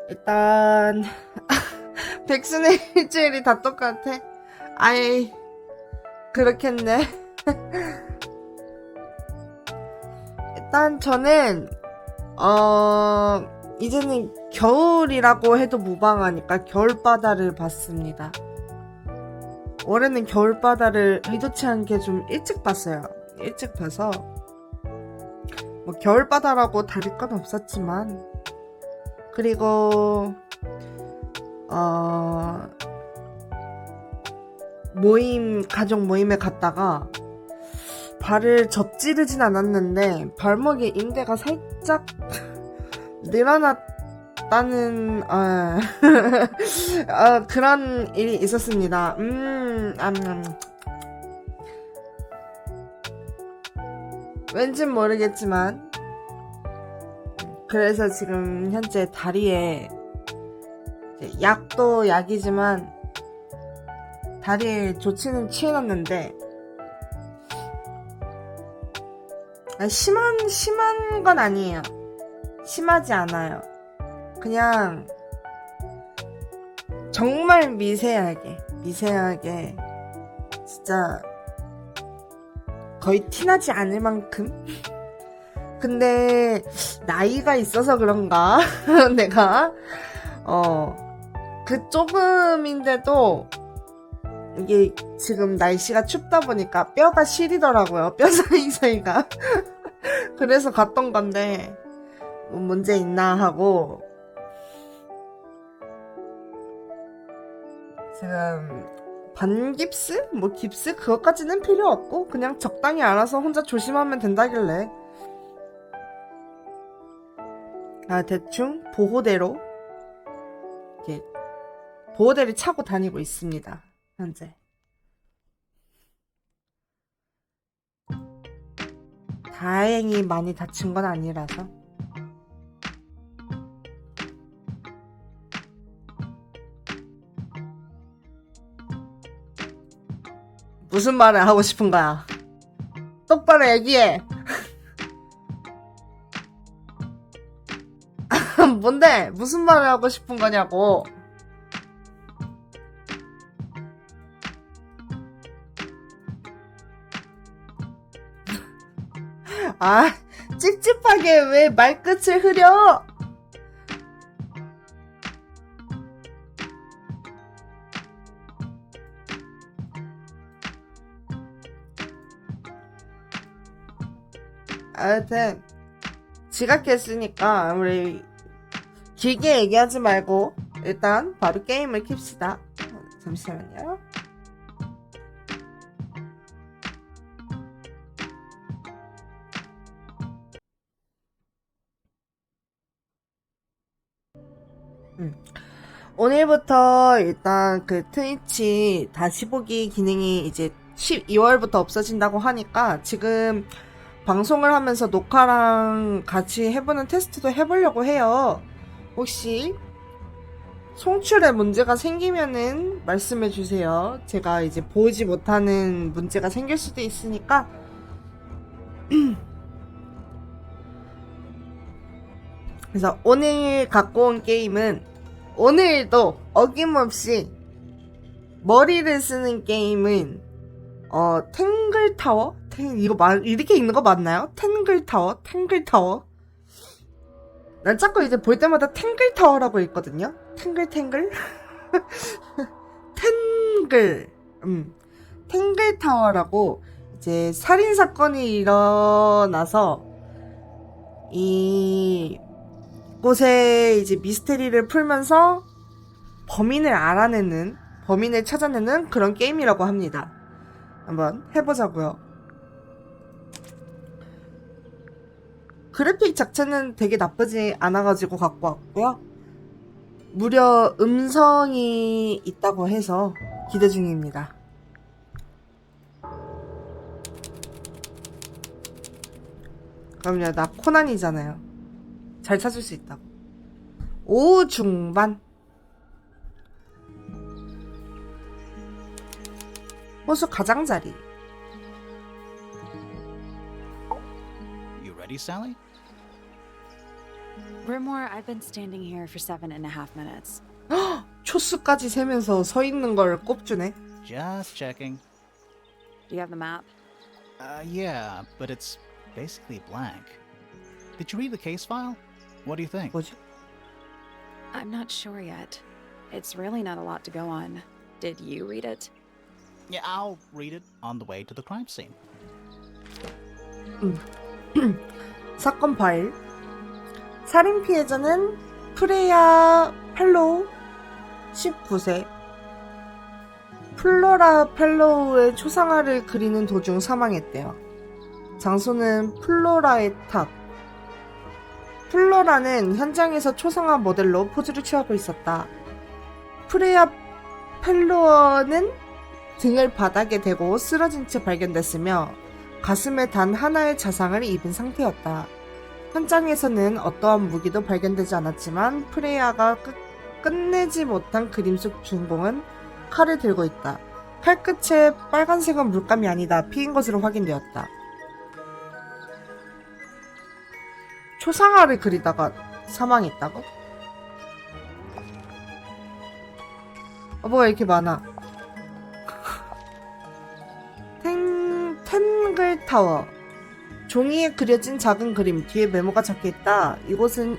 일단 백순의 일주일이 다 똑같아. 아이 그렇겠네. 일단 저는 이제는 겨울이라고 해도 무방하니까 겨울바다를 봤습니다. 올해는 겨울바다를 의도치 않게 좀 일찍 봤어요. 일찍 봐서 뭐 겨울바다라고 다를 건 없었지만, 그리고 가족 모임에 갔다가 발을 접지르진 않았는데 발목에 인대가 살짝 늘어났다는 그런 일이 있었습니다. 왠진 모르겠지만, 그래서 지금 현재 다리에 약도 약이지만 다리에 조치는 취해놨는데, 심한 건 아니에요. 심하지 않아요. 그냥 정말 미세하게 진짜 거의 티나지 않을 만큼? 근데 나이가 있어서 그런가? 내가 그 조금인데도 이게 지금 날씨가 춥다 보니까 뼈가 시리더라고요. 뼈 사이사이가. 그래서 갔던 건데 뭐 문제 있나 하고, 지금 반깁스? 뭐 깁스? 그것까지는 필요 없고 그냥 적당히 알아서 혼자 조심하면 된다길래 대충 보호대로 이렇게 보호대를 차고 다니고 있습니다. 현재 다행히 많이 다친 건 아니라서. 무슨 말을 하고 싶은 거야? 똑바로 얘기해. 뭔데? 무슨 말을 하고 싶은 거냐고. 찝찝하게 왜 말끝을 흐려? 하여튼 지각했으니까 우리 길게 얘기하지 말고 일단 바로 게임을 킵시다. 잠시만요. 오늘부터 일단 그 트위치 다시보기 기능이 이제 12월부터 없어진다고 하니까 지금 방송을 하면서 녹화랑 같이 해보는 테스트도 해보려고 해요. 혹시 송출에 문제가 생기면은 말씀해주세요. 제가 이제 보지 못하는 문제가 생길 수도 있으니까. 그래서 오늘 갖고 온 게임은, 오늘도 어김없이 머리를 쓰는 게임은 탱글 타워? 이거 이렇게 읽는 거 맞나요? 탱글 타워? 난 자꾸 이제 볼 때마다 탱글 타워라고 읽거든요. 탱글 탱글 타워라고, 이제 살인 사건이 일어나서 이 곳에 이제 미스테리를 풀면서 범인을 찾아내는 그런 게임이라고 합니다. 한번 해보자고요. 그래픽 자체는 되게 나쁘지 않아가지고 갖고 왔고요. 무려 음성이 있다고 해서 기대 중입니다. 그럼요, 나 코난이잖아요. 잘 찾을 수 있다고. 오후 중반. 호수 가장자리. You ready, Sally? Rimore, I've been standing here for 7.5 minutes. 초수까지 세면서 서 있는 걸 꼽주네. Just checking. Do you have the map? Yeah, but it's basically blank. Did you read the case file? What do you think? 뭐지? I'm not sure yet. It's really not a lot to go on. Did you read it? Yeah, I'll read it on the way to the crime scene. 사건 파일. 살인 피해자는 프레야 펠로우 19세. 플로라 펠로우의 초상화를 그리는 도중 사망했대요. 장소는 플로라의 탑. 플로라는 현장에서 초상화 모델로 포즈를 취하고 있었다. 프레야 펠로어는 등을 바닥에 대고 쓰러진 채 발견됐으며 가슴에 단 하나의 자상을 입은 상태였다. 현장에서는 어떠한 무기도 발견되지 않았지만 프레야가 끝내지 못한 그림 속 주인공은 칼을 들고 있다. 칼 끝에 빨간색은 물감이 아니다 피인 것으로 확인되었다. 초상화를 그리다가 사망했다고? 뭐가 이렇게 많아? 탱글 타워. 종이에 그려진 작은 그림 뒤에 메모가 적혀있다. 이곳은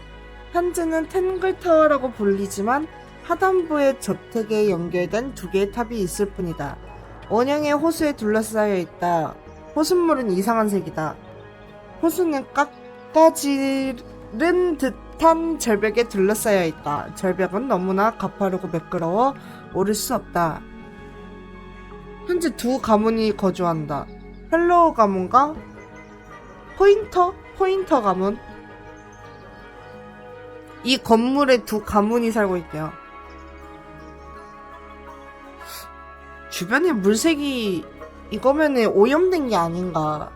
현재는 탱글 타워라고 불리지만 하단부의 저택에 연결된 두 개의 탑이 있을 뿐이다. 원형의 호수에 둘러싸여 있다. 호수물은 이상한 색이다. 호수는 깎아지른 듯한 절벽에 둘러싸여 있다. 절벽은 너무나 가파르고 매끄러워 오를 수 없다. 현재 두 가문이 거주한다. 펠로우 가문과 포인터 가문. 이 건물에 두 가문이 살고 있대요. 주변에 물색이 이거면은 오염된 게 아닌가.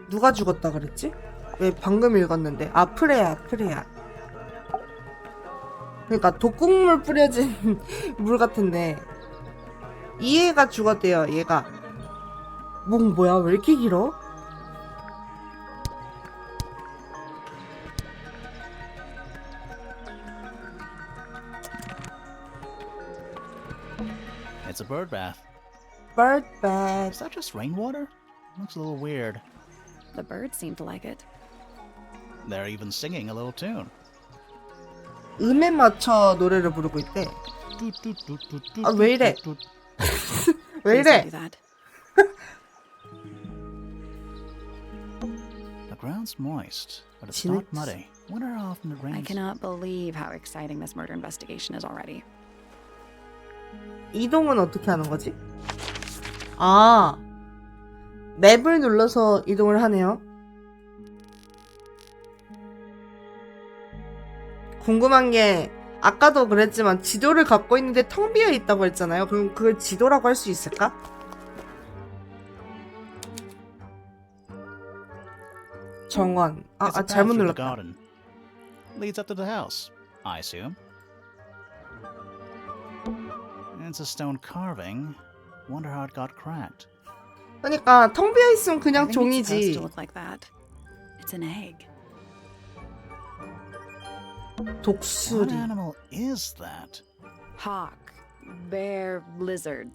누가 죽었다 그랬지? 왜 방금 읽었는데. 아, 프레야. 그러니까 독극물 뿌려진 물 같은데 이 애가 죽었대요. 얘가. 뭐야 왜 이렇게 길어? It's a bird bath. Bird bath. Is that just rainwater? Looks a little weird. The birds seem to like it. They're even singing a little tune. 음에 맞춰 노래를 부르고 있대. 아, 왜 이래? 왜 이래? Please don't do that. The ground's moist, but it's not muddy. Wonder how often it I rains. cannot believe how exciting this murder investigation is already. 이동은 어떻게 하는 거지? 아, 맵을 눌러서 이동을 하네요. 궁금한 게 아까도 그랬지만 지도를 갖고 있는데 텅 비어 있다고 했잖아요. 그럼 그걸 지도라고 할 수 있을까? 정원. It's a path 잘못 through the 눌렀다. garden. Leads up to the house, I assume. It's a stone carving. Wonder how it got cracked. 그러니까 텅 비어 있으면 I 그냥 think it's supposed 종이지. to look like that. It's an egg. What 독수리. animal is that? Hawk. Bear. Lizard.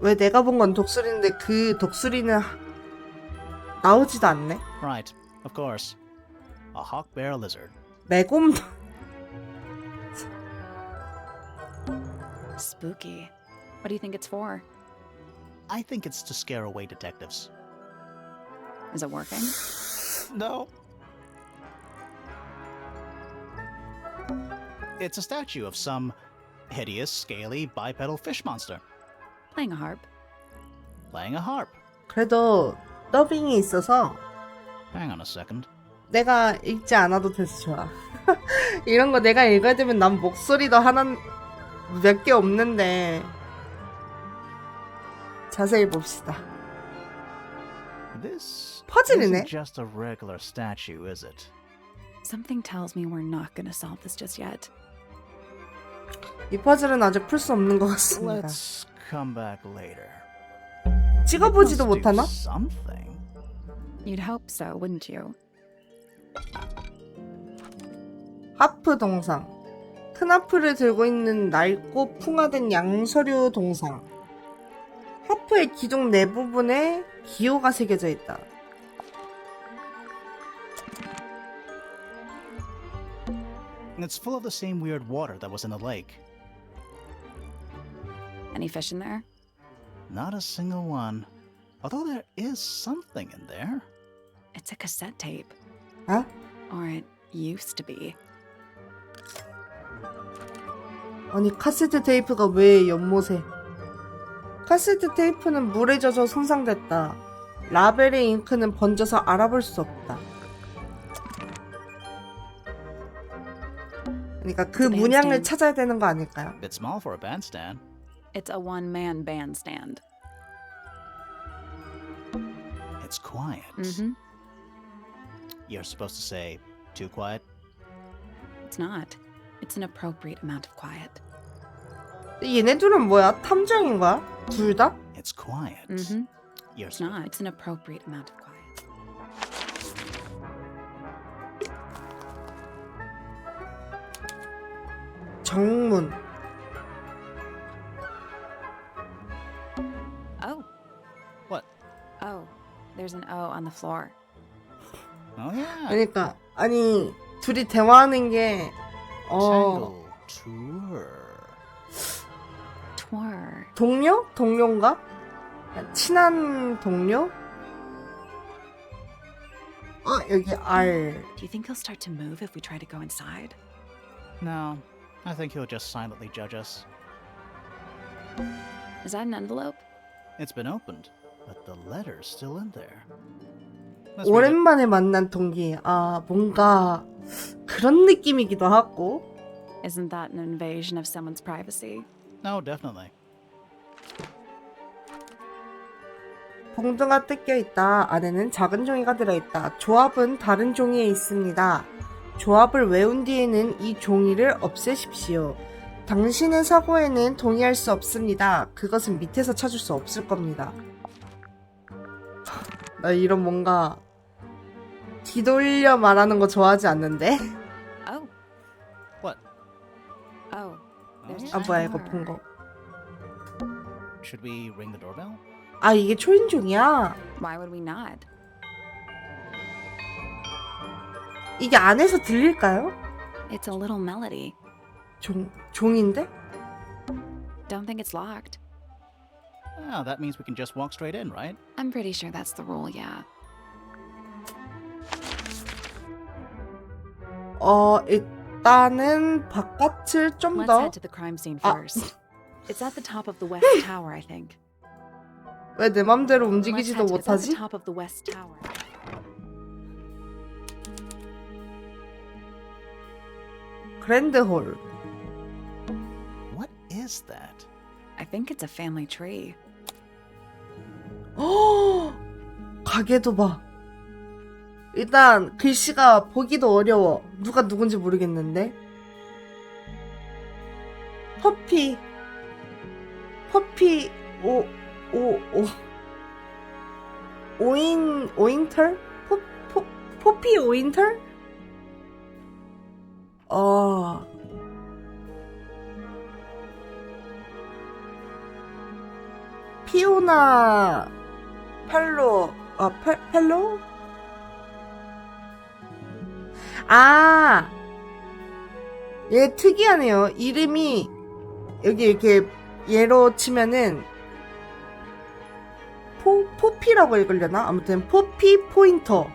왜 내가 본 건 독수리인데 그 독수리는 나오지도 않네. Right, of course. A hawk bear lizard. 매곰. Spooky. What do you think it's for? I think it's to scare away detectives. Is it working? No. It's a statue of some hideous, scaly, bipedal fish monster Playing a harp. playing a harp. 그래도 더빙이 있어서 Hang on a second. 내가 읽지 않아도 돼서 좋아. 이런 거 내가 읽어야 되면 난 목소리도 하나 몇 개 없는데. 자세히 봅시다. This 퍼즐이네. isn't just a regular statue, is it? Something tells me we're not going to solve this just yet. 이 퍼즐은 아직 풀 수 없는 것 같습니다. Let's come back later. 찍어보지도 Must do 못하나? something. You'd hope so, wouldn't you? 하프 동상. 큰 하프를 들고 있는 낡고 풍화된 양서류 동상. 하프의 기둥 내부분에 기호가 새겨져 있다. It's full of the same weird water that was in the lake. Any fish in there? Not a single one. Although there is something in there. It's a cassette tape. 어? Or it used to be. 아니 카세트 테이프가 왜 연못에? 카세트 테이프는 물에 젖어 손상됐다. 라벨의 잉크는 번져서 알아볼 수 없다. 그러니까 그 문양을 찾아야 되는 거 아닐까요? Bit small for a bandstand. It's a one-man bandstand. It's quiet. Mm-hmm. You're supposed to say, too quiet? It's not. It's an appropriate amount of quiet. 얘네들은 뭐야? 탐정인 거야? 둘 다? It's quiet. Mm-hmm. You're It's not. It's an appropriate amount of quiet. 정문. Oh. What? Oh. There's an O on the floor. Oh yeah. 그러니까 아니 둘이 대화하는 게 Tangle Tower. Twir. 동료? 동료인가? 친한 동료? 아 여기 R. Do you think he'll start to move if we try to go inside? No, I think he'll just silently judge us. Is that an envelope? It's been opened, but the letter's still in there. Let's read it. 오랜만에 만난 동기. 아 뭔가 그런 느낌이기도 하고. Isn't that an invasion of someone's privacy? No, definitely. 봉투가 뜯겨 있다. 안에는 작은 종이가 들어있다. 조합은 다른 종이에 있습니다. 조합을 외운 뒤에는 이 종이를 없애십시오. 당신의 사고에는 동의할 수 없습니다. 그것은 밑에서 찾을 수 없을 겁니다. 나 이런 뭔가 뒤돌려 말하는 거 좋아하지 않는데? Oh. What? Oh. There's 아 a 뭐야 이거 door. 본 거. Should we ring the doorbell? 아 이게 초인종이야? Why would we not? 이게 안에서 들릴까요? It's a little melody. 종인데? Don't think it's locked. Oh, that means we can just walk straight in, right? I'm pretty sure that's the rule, yeah. 일단은 바깥을 좀 Let's 더. head to the crime scene Ah. first. It's at the top of the west tower, I think. 왜 내 맘대로 Let's 움직이지도 head to it's at the 못하지? top of the west tower. 그랜드홀. What is that? I think it's a family tree. 가게도 봐. 일단 글씨가 보기도 어려워. 누가 누군지 모르겠는데. 퍼피 오인털? 포피 오인털? 피오나 펠로 펠로? 아, 얘 특이하네요. 이름이 여기 이렇게 얘로 치면은 포피라고 읽으려나? 아무튼 포피 포인터.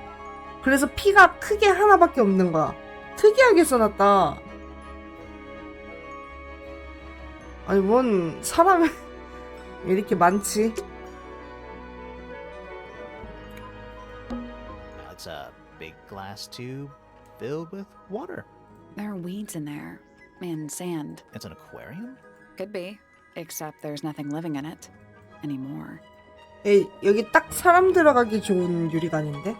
그래서 피가 크게 하나밖에 없는 거야. 특이하게 써놨다. 아니 뭔 사람이 왜 이렇게 많지? It's a big glass tube filled with water. There are weeds in there. And sand. It's an aquarium? Could be. Except there's nothing living in it. Anymore. 에이, 여기 딱 사람 들어가기 좋은 유리관인데?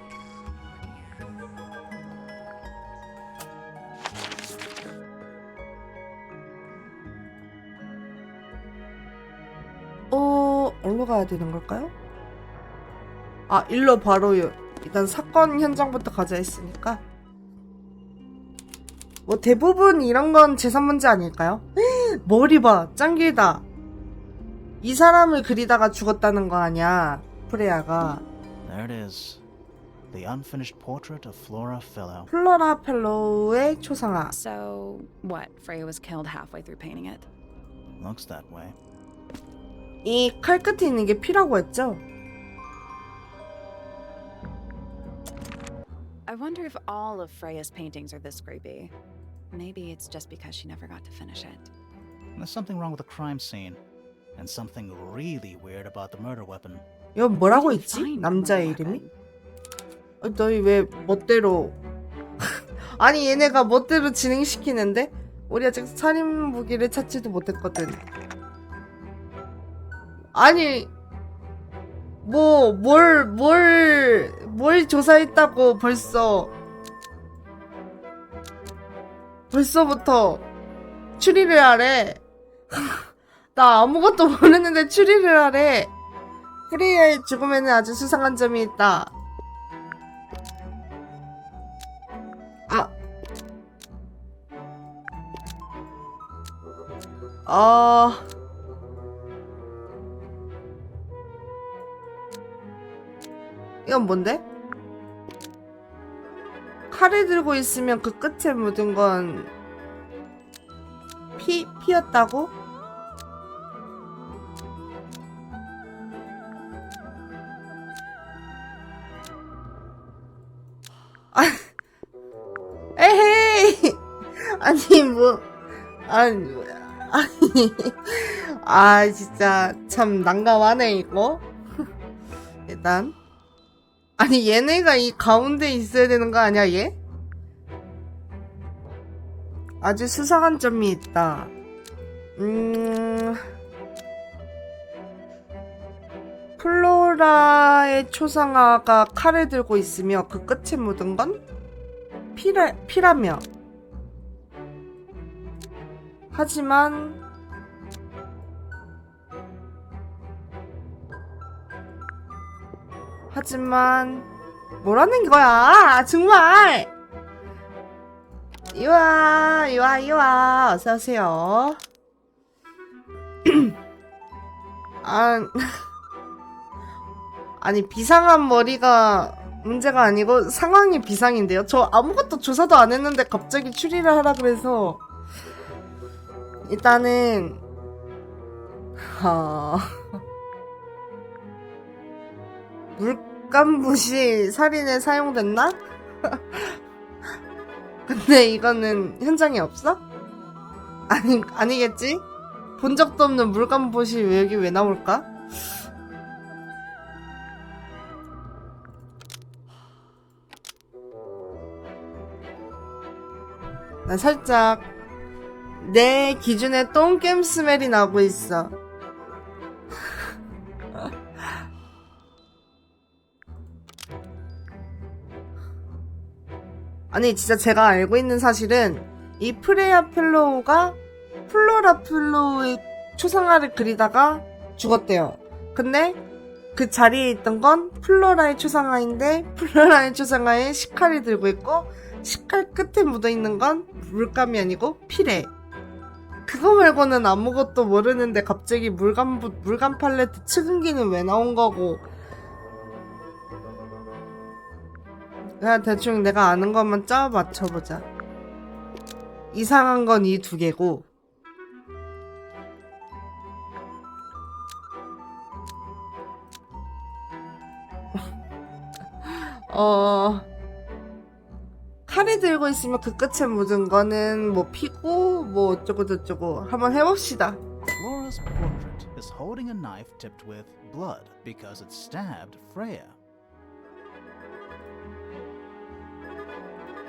어디로 가야 되는 걸까요? 아, 일로 바로 일단 사건 현장부터 가자 했으니까 뭐 대부분 이런 건 재산 문제 아닐까요? 머리 봐, 짱 길다. 이 사람을 그리다가 죽었다는 거 아니야, 프레야가. There it is. The unfinished portrait of Flora Fellow. 플로라 펠로우의 초상화. So, what? Freya was killed halfway through painting it. Looks that way. 이 칼 끝에 있는 게 피라고 했죠? I wonder if all of Freya's paintings are this creepy. Maybe it's just because she never got to finish it. There's something wrong with the crime scene. And something really weird about the murder weapon. 이건 뭐라고 Where did 있지? you find the 남자의 murder 이름이? weapon? 너희 왜 멋대로 아니 얘네가 멋대로 진행시키는데? 우리 아직 살인 무기를 찾지도 못했거든. 아니 뭘 조사했다고 벌써부터 추리를 하래. 나 아무것도 모르는데 추리를 하래. 프레이야의 죽음에는 아주 수상한 점이 있다. 이건 뭔데? 칼을 들고 있으면 그 끝에 묻은 건 피였다고? 에헤이! 진짜 참 난감하네 이거. 일단 아니 얘네가 이 가운데 있어야 되는 거 아니야 얘? 아주 수상한 점이 있다. 플로라의 초상화가 칼을 들고 있으며 그 끝에 묻은 건 피라며. 하지만 뭐라는 거야 정말. 이와 어서오세요. 아니 비상한 머리가 문제가 아니고 상황이 비상인데요. 저 아무것도 조사도 안 했는데 갑자기 추리를 하라 그래서 일단은 물감붓이 살인에 사용됐나? 근데 이거는 현장에 없어? 아니겠지? 본 적도 없는 물감붓이 여기 왜 나올까? 나 살짝 내 기준에 똥겜 스멜이 나고 있어. 아니 진짜 제가 알고 있는 사실은 이 프레야 펠로우가 플로라 펠로우의 초상화를 그리다가 죽었대요. 근데 그 자리에 있던 건 플로라의 초상화인데 플로라의 초상화에 식칼이 들고 있고 식칼 끝에 묻어있는 건 물감이 아니고 피래. 그거 말고는 아무것도 모르는데 갑자기 물감 팔레트 측은기는 왜 나온 거고. 그냥 대충 내가 아는 것만 짜 맞춰보자. 이상한 건 이 두 개고 칼이 들고 있으면 그 끝에 묻은 거는 뭐 피고 뭐 어쩌고 저쩌고 한번 해봅시다. Flora's portrait is holding a knife tipped with blood because it stabbed Freya.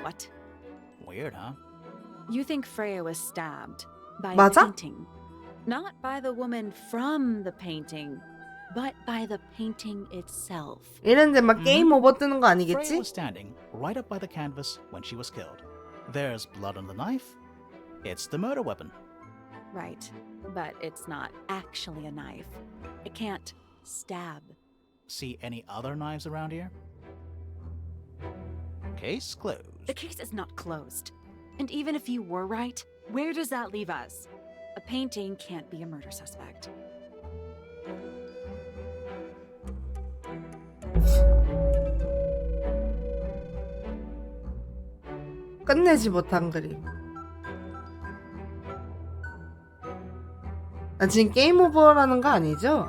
What? Weird, huh? You think Freya was stabbed by a 맞아? painting? Not by the woman from the painting, but by the painting itself. 이랬는데 막 게임 오버 뜨는 거 Freya 아니겠지? was standing right up by the canvas when she was killed. There's blood on the knife. It's the murder weapon. Right, but it's not actually a knife. It can't stab. See any other knives around here? Case closed. The case is not closed. And even if you were right, where does that leave us? A painting can't be a murder suspect. 끝내지 못한 그림. 아, 지금 게임 오버라는 거 아니죠?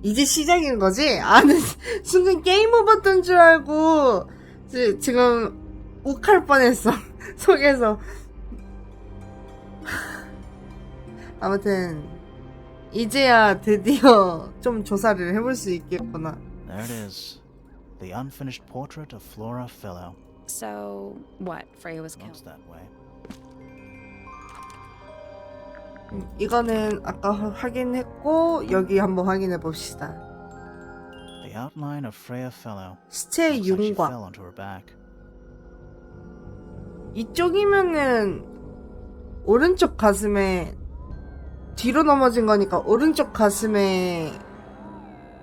이제 시작인 거지? 아는 순간 게임 오버 뜬 줄 알고 지금 욱할 뻔했어. 속에서. 아무튼 이제야 드디어 좀 조사를 해볼 수 있겠구나. There it is. The unfinished portrait of Flora Fellow. So, what? Freya was Looks killed. that way. 이거는 아까 확인했고 여기 한번 확인해 봅시다. The outline of Freya Fellow. 시체의 Looks like she 윤곽. fell onto her back. 이쪽이면은 오른쪽 가슴에 뒤로 넘어진 거니까 오른쪽 가슴에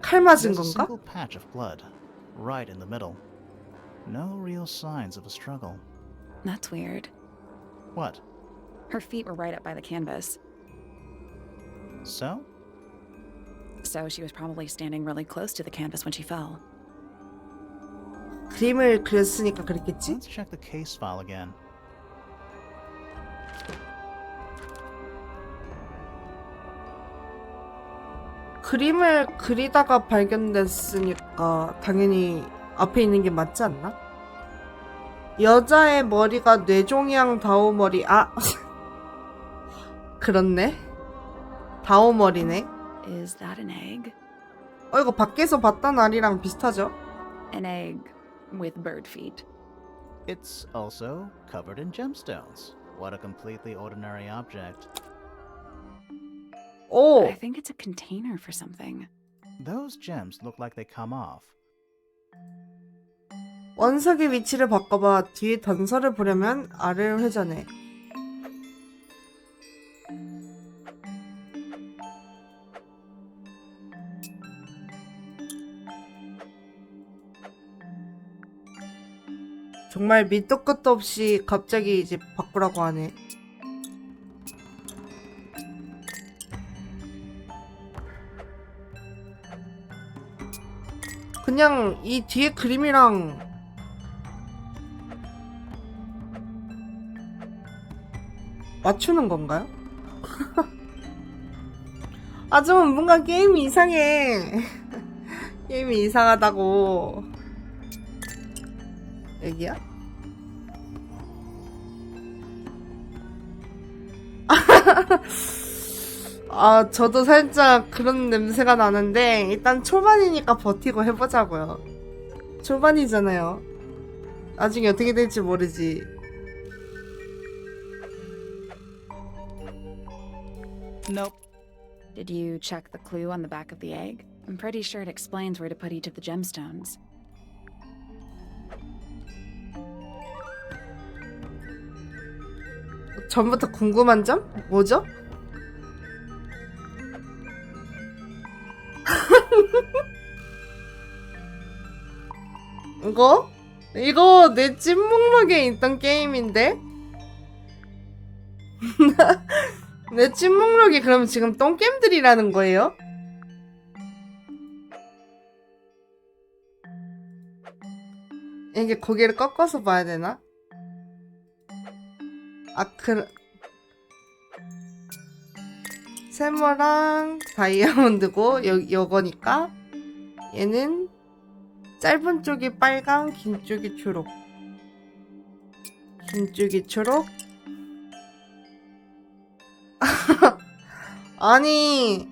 칼 맞은 There's a 건가? single patch of blood, right in the middle. No real signs of a struggle. That's weird. What? Her feet were right up by the canvas. So? So she was probably standing really close to the canvas when she fell. 그림을 그렸으니까 그랬겠지? Let's check the case file again. 그림을 그리다가 발견됐으니까 당연히 앞에 있는 게 맞지 않나? 여자의 머리가 뇌종양 다오머리. 아 그렇네. 다오머리네. Is that an egg? 이거 밖에서 봤던 알이랑 비슷하죠? An egg with bird feet. It's also covered in gemstones. What a completely ordinary object. 오! I think it's a container for something. Those gems look like they come off. 원석의 위치를 바꿔봐. 뒤에 단서를 보려면 알을 회전해. 정말 밑도 끝도 없이 갑자기 이제 바꾸라고 하네. 그냥 이 뒤에 그림이랑 맞추는 건가요? 아, 좀 뭔가 게임이 이상해. 게임이 이상하다고. 여기야? 아, 저도 살짝 그런 냄새가 나는데 일단 초반이니까 버티고 해보자고요. 초반이잖아요. 나중에 어떻게 될지 모르지. Nope. Did you check the clue on the back of the egg? I'm pretty sure it explains where to put each of the gemstones. 전부터 궁금한 점? 뭐죠? 이거? 이거 내 찐 목록에 있던 게임인데? 내 찐 목록이 그럼 지금 똥겜들이라는 거예요? 이게 고개를 꺾어서 봐야 되나? 아, 세모랑 다이아몬드고 요거니까 얘는 짧은 쪽이 빨강, 긴 쪽이 초록. 긴 쪽이 초록. 아니,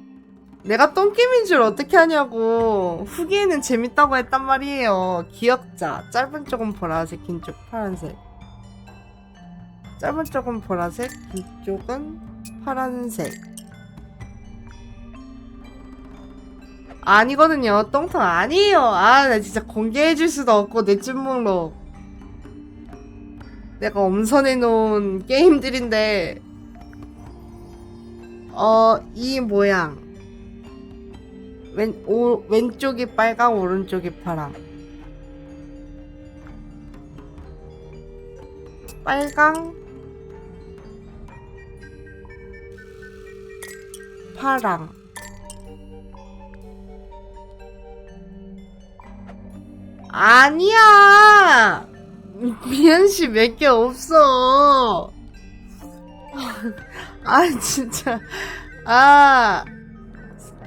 내가 똥게임인 줄 어떻게 하냐고. 후기에는 재밌다고 했단 말이에요. 기억자. 짧은 쪽은 보라색, 긴 쪽 파란색. 짧은 쪽은 보라색, 긴 쪽은 파란색. 아니거든요. 똥통 아니에요. 아, 나 진짜 공개해줄 수도 없고, 내 찐목록. 내가 엄선해놓은 게임들인데, 이 모양. 왼쪽이 빨강, 오른쪽이 파랑. 빨강, 파랑. 아니야! 미연씨 몇 개 없어. 아, 진짜. 아,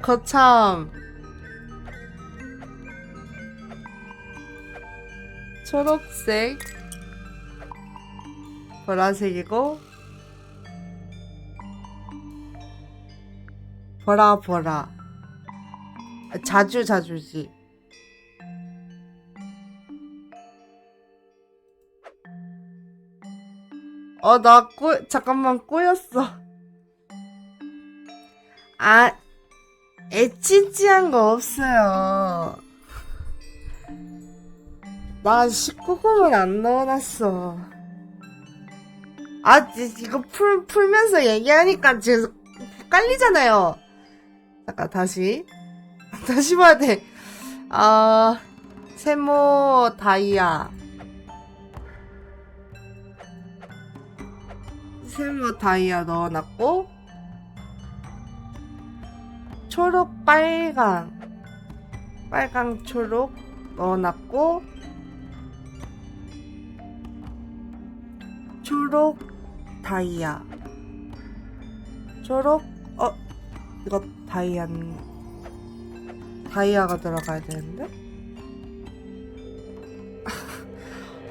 거참. 초록색, 보라색이고, 보라. 자주지. 잠깐만, 꼬였어. 아, 애찌찌한 거 없어요. 나 19금은 안 넣어놨어. 아, 이거 풀면서 얘기하니까 지금 헷갈리잖아요. 잠깐, 다시 봐야 돼. 세모 다이아. 세모 다이아 넣어놨고, 초록 빨강 초록 넣어놨고, 초록 다이아 이거 다이아가 들어가야 되는데?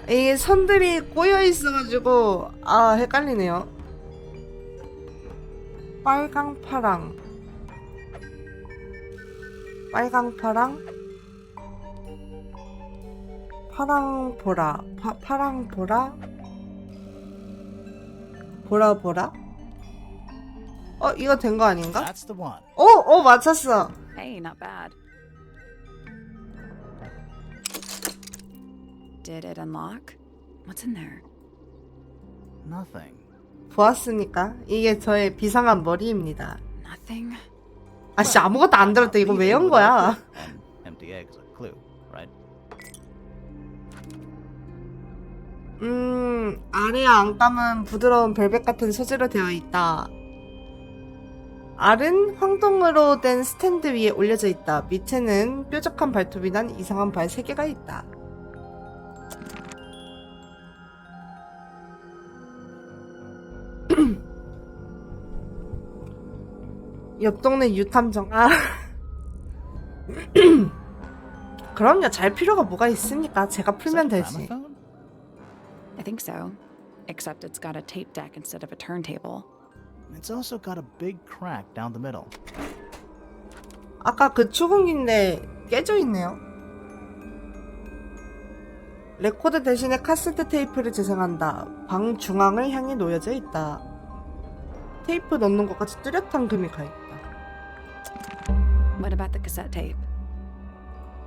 이 선들이 꼬여 있어가지고 헷갈리네요. 빨강 파랑 파랑 보라 파랑 보라 보라. 이거 된 거 아닌가? That's the one. 맞췄어. Hey, not bad. Did it unlock? What's in there? Nothing. 보았으니까 이게 저의 비상한 머리입니다. Nothing? 씨, 아무것도 안 들었다. 이거 왜 연 거야? And empty eggs a clue, right? 알의 안감은 부드러운 벨벳 같은 소재로 되어 있다. 알은 황동으로 된 스탠드 위에 올려져 있다. 밑에는 뾰족한 발톱이 난 이상한 발 3개가 있다. 옆 동네 유탐정. 그럼요. 잘 필요가 뭐가 있습니까? 제가 풀면 Is that a 되지. gramophone? I think so. Except it's got a tape deck instead of a turntable. It's also got a big crack down the middle. 아까 그 추궁기인데 깨져 있네요. 레코드 대신에 카세트 테이프를 재생한다. 방 중앙을 향해 놓여져 있다. 테이프 넣는 것 같이 뚜렷한 금이 가 있다. What about the cassette tape?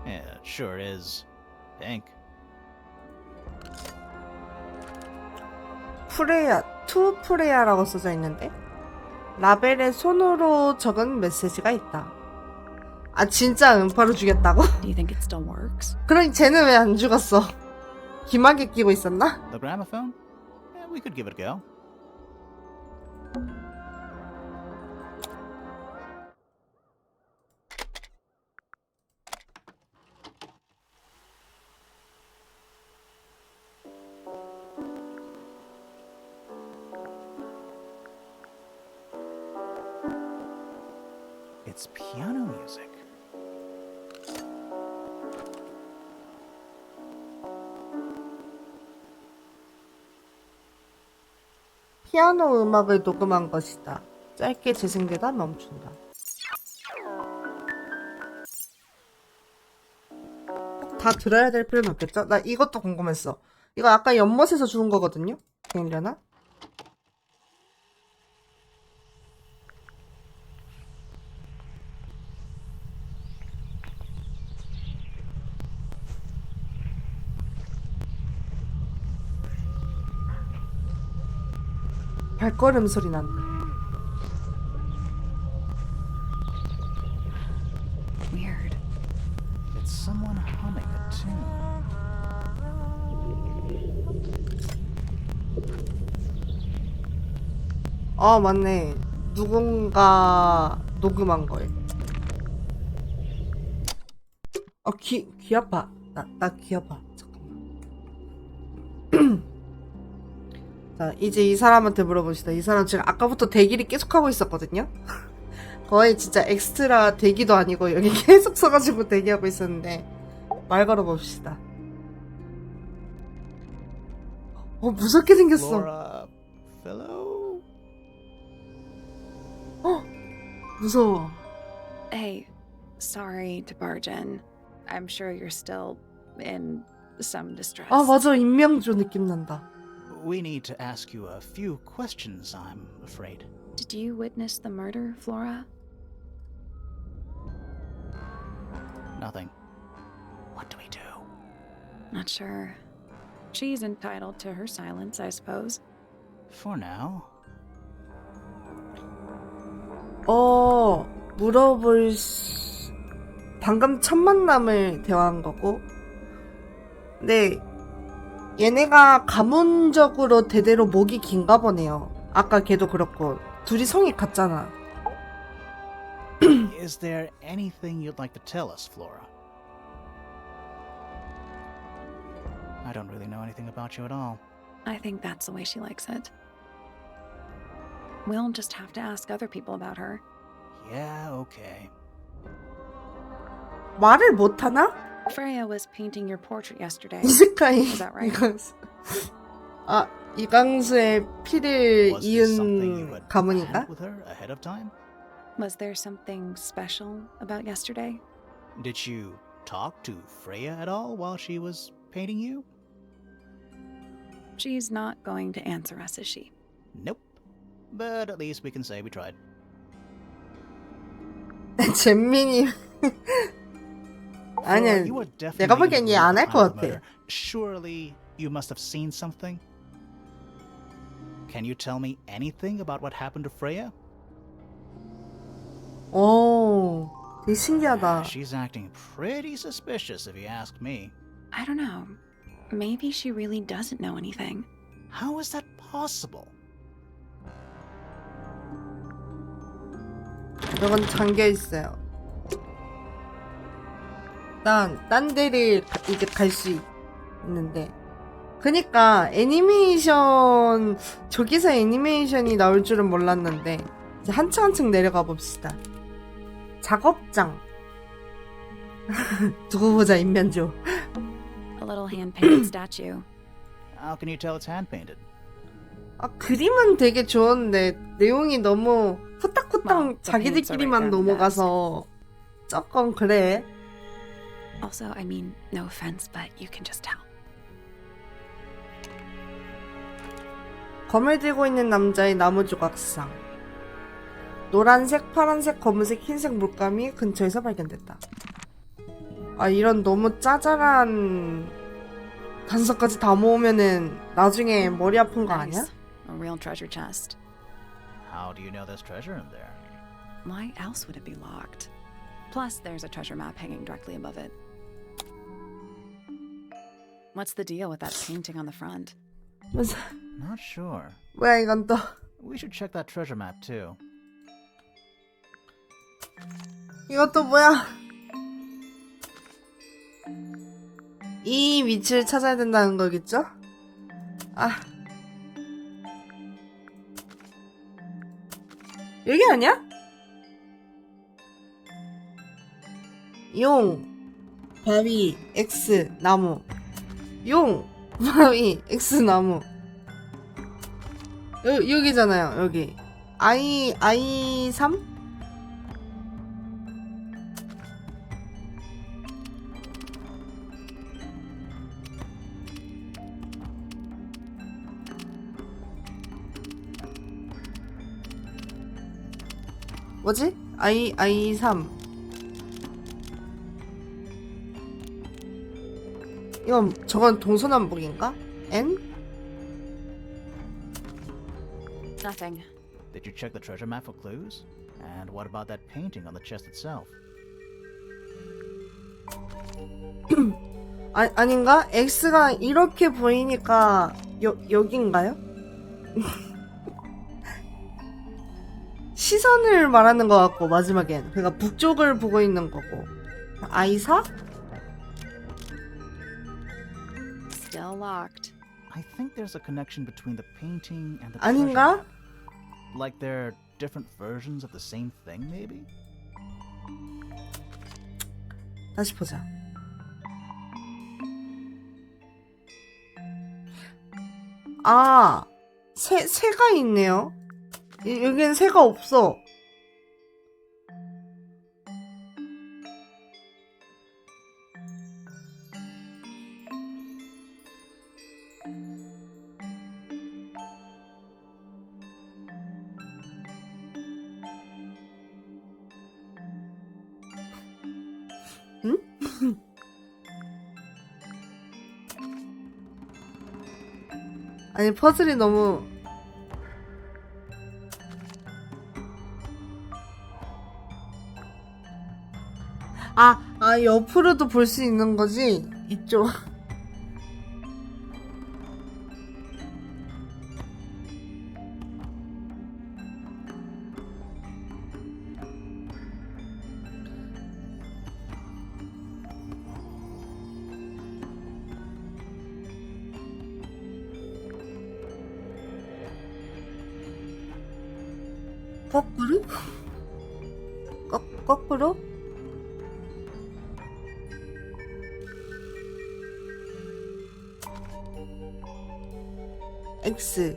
Yeah, it sure is. Pink. 투 프레야라고 써져 있는데 라벨에 손으로 적은 메시지가 있다. 진짜 음파로 죽였다고? Do you think it still works? 그러니 쟤는 왜 안 죽었어? 기막에 끼고 있었나? The gramophone? Yeah, we could give it a go. It's piano music. 피아노 음악을 녹음한 것이다. 짧게 재생되다 멈춘다. 꼭 다 들어야 될 필요는 없겠죠? 나 이것도 궁금했어. 이거 아까 연못에서 주운 거거든요? 되려나? 발걸음 소리 난다. Weird. someone humming a tune. 맞네. 누군가 녹음한 거예요. 귀 아파. 나 귀 아파. 잠깐만. 자, 이제 이 사람한테 물어봅시다. 이 사람 지금 아까부터 대기를 계속하고 있었거든요? 거의 진짜 엑스트라 대기도 아니고 여기 계속 서가지고 대기하고 있었는데 말 걸어봅시다. 무섭게 생겼어. Flora, fellow? 무서워. Hey, sorry to barge in. I'm sure you're still in some distress. 맞아. 인명조 느낌 난다. We need to ask you a few questions, I'm afraid. Did you witness the murder, Flora? Nothing. What do we do? Not sure. She's entitled to her silence, I suppose. For now. 방금 첫 만남을 대화한 거고. 근데 얘네가 가문적으로 대대로 목이 긴가 보네요. 아까 걔도 그렇고 둘이 성이 같잖아. Is there anything you'd like to tell us, Flora? I don't really know anything about you at all. I think that's the way she likes it. We'll just have to ask other people about her. Yeah, okay. 말을 못하나? Freya was painting your portrait yesterday. 이스카이. Is that right? 이강수의 피를 Was this something you 이은 had 가문인가? planned with her ahead of time? Was there something special about yesterday? Did you talk to Freya at all while she was painting you? She's not going to answer us, is she? Nope. But at least we can say we tried. 잼민이. 아니야. You were 내가 definitely 보기엔 얘 안 할 것 behind the 같아. murder. Surely you must have seen something? Can you tell me anything about what happened to Freya? 되게 신기하다. She's acting pretty suspicious if you ask me. I don't know. Maybe she really doesn't know anything. How is that possible? 이건 잠겨 있어요. 딴 데를 이제 갈 수 있는데. 그니까 애니메이션 저기서 애니메이션이 나올 줄은 몰랐는데 이제 한층 내려가 봅시다. 작업장. 두고 보자 인면조. A little hand-painted statue. How can you tell it's hand-painted? 그림은 되게 좋은데 내용이 너무 후딱후딱 Well, the 자기들끼리만 paint's already 넘어가서 조금 그래. Also, I mean, no offense, but you can just tell. 검을 들고 있는 남자의 나무 조각상. 노란색, 파란색, 검은색, 흰색 물감이 근처에서 발견됐다. 이런 너무 짜잘한 단서까지 다 모으면은 나중에 머리 아픈 거 아니야? Nice. A real treasure chest. How do you know there's treasure in there? Why else would it be locked? Plus, there's a treasure map hanging directly above it. What's the deal with that painting on the front? 무슨 Not sure. 뭐야 이건 또. We should check that treasure map too. 이것도 뭐야? 이 위치를 찾아야 된다는 거겠죠? 여기 아니야? 용, 바위, X, 나무. 용, 바위, X, 나무. 여기잖아요, 여기. I3? 뭐지? I3. 저건 동서남북인가? N? Nothing. Did you check the treasure map for clues? And what about that painting on the chest itself? 아닌가? X가 이렇게 보이니까 여긴가요? 시선을 말하는 것 같고 마지막엔 그러니까 북쪽을 보고 있는 거고. 아이사? Still locked. I think there's a connection between the painting and the 아닌가? treasure map. Like they're different versions of the same thing, maybe? 다시 보자. 아, 새가 있네요. 여기엔 새가 없어. 응? 아니 퍼즐이 너무 옆으로도 볼 수 있는 거지? 이쪽. 거꾸로? 거꾸로? X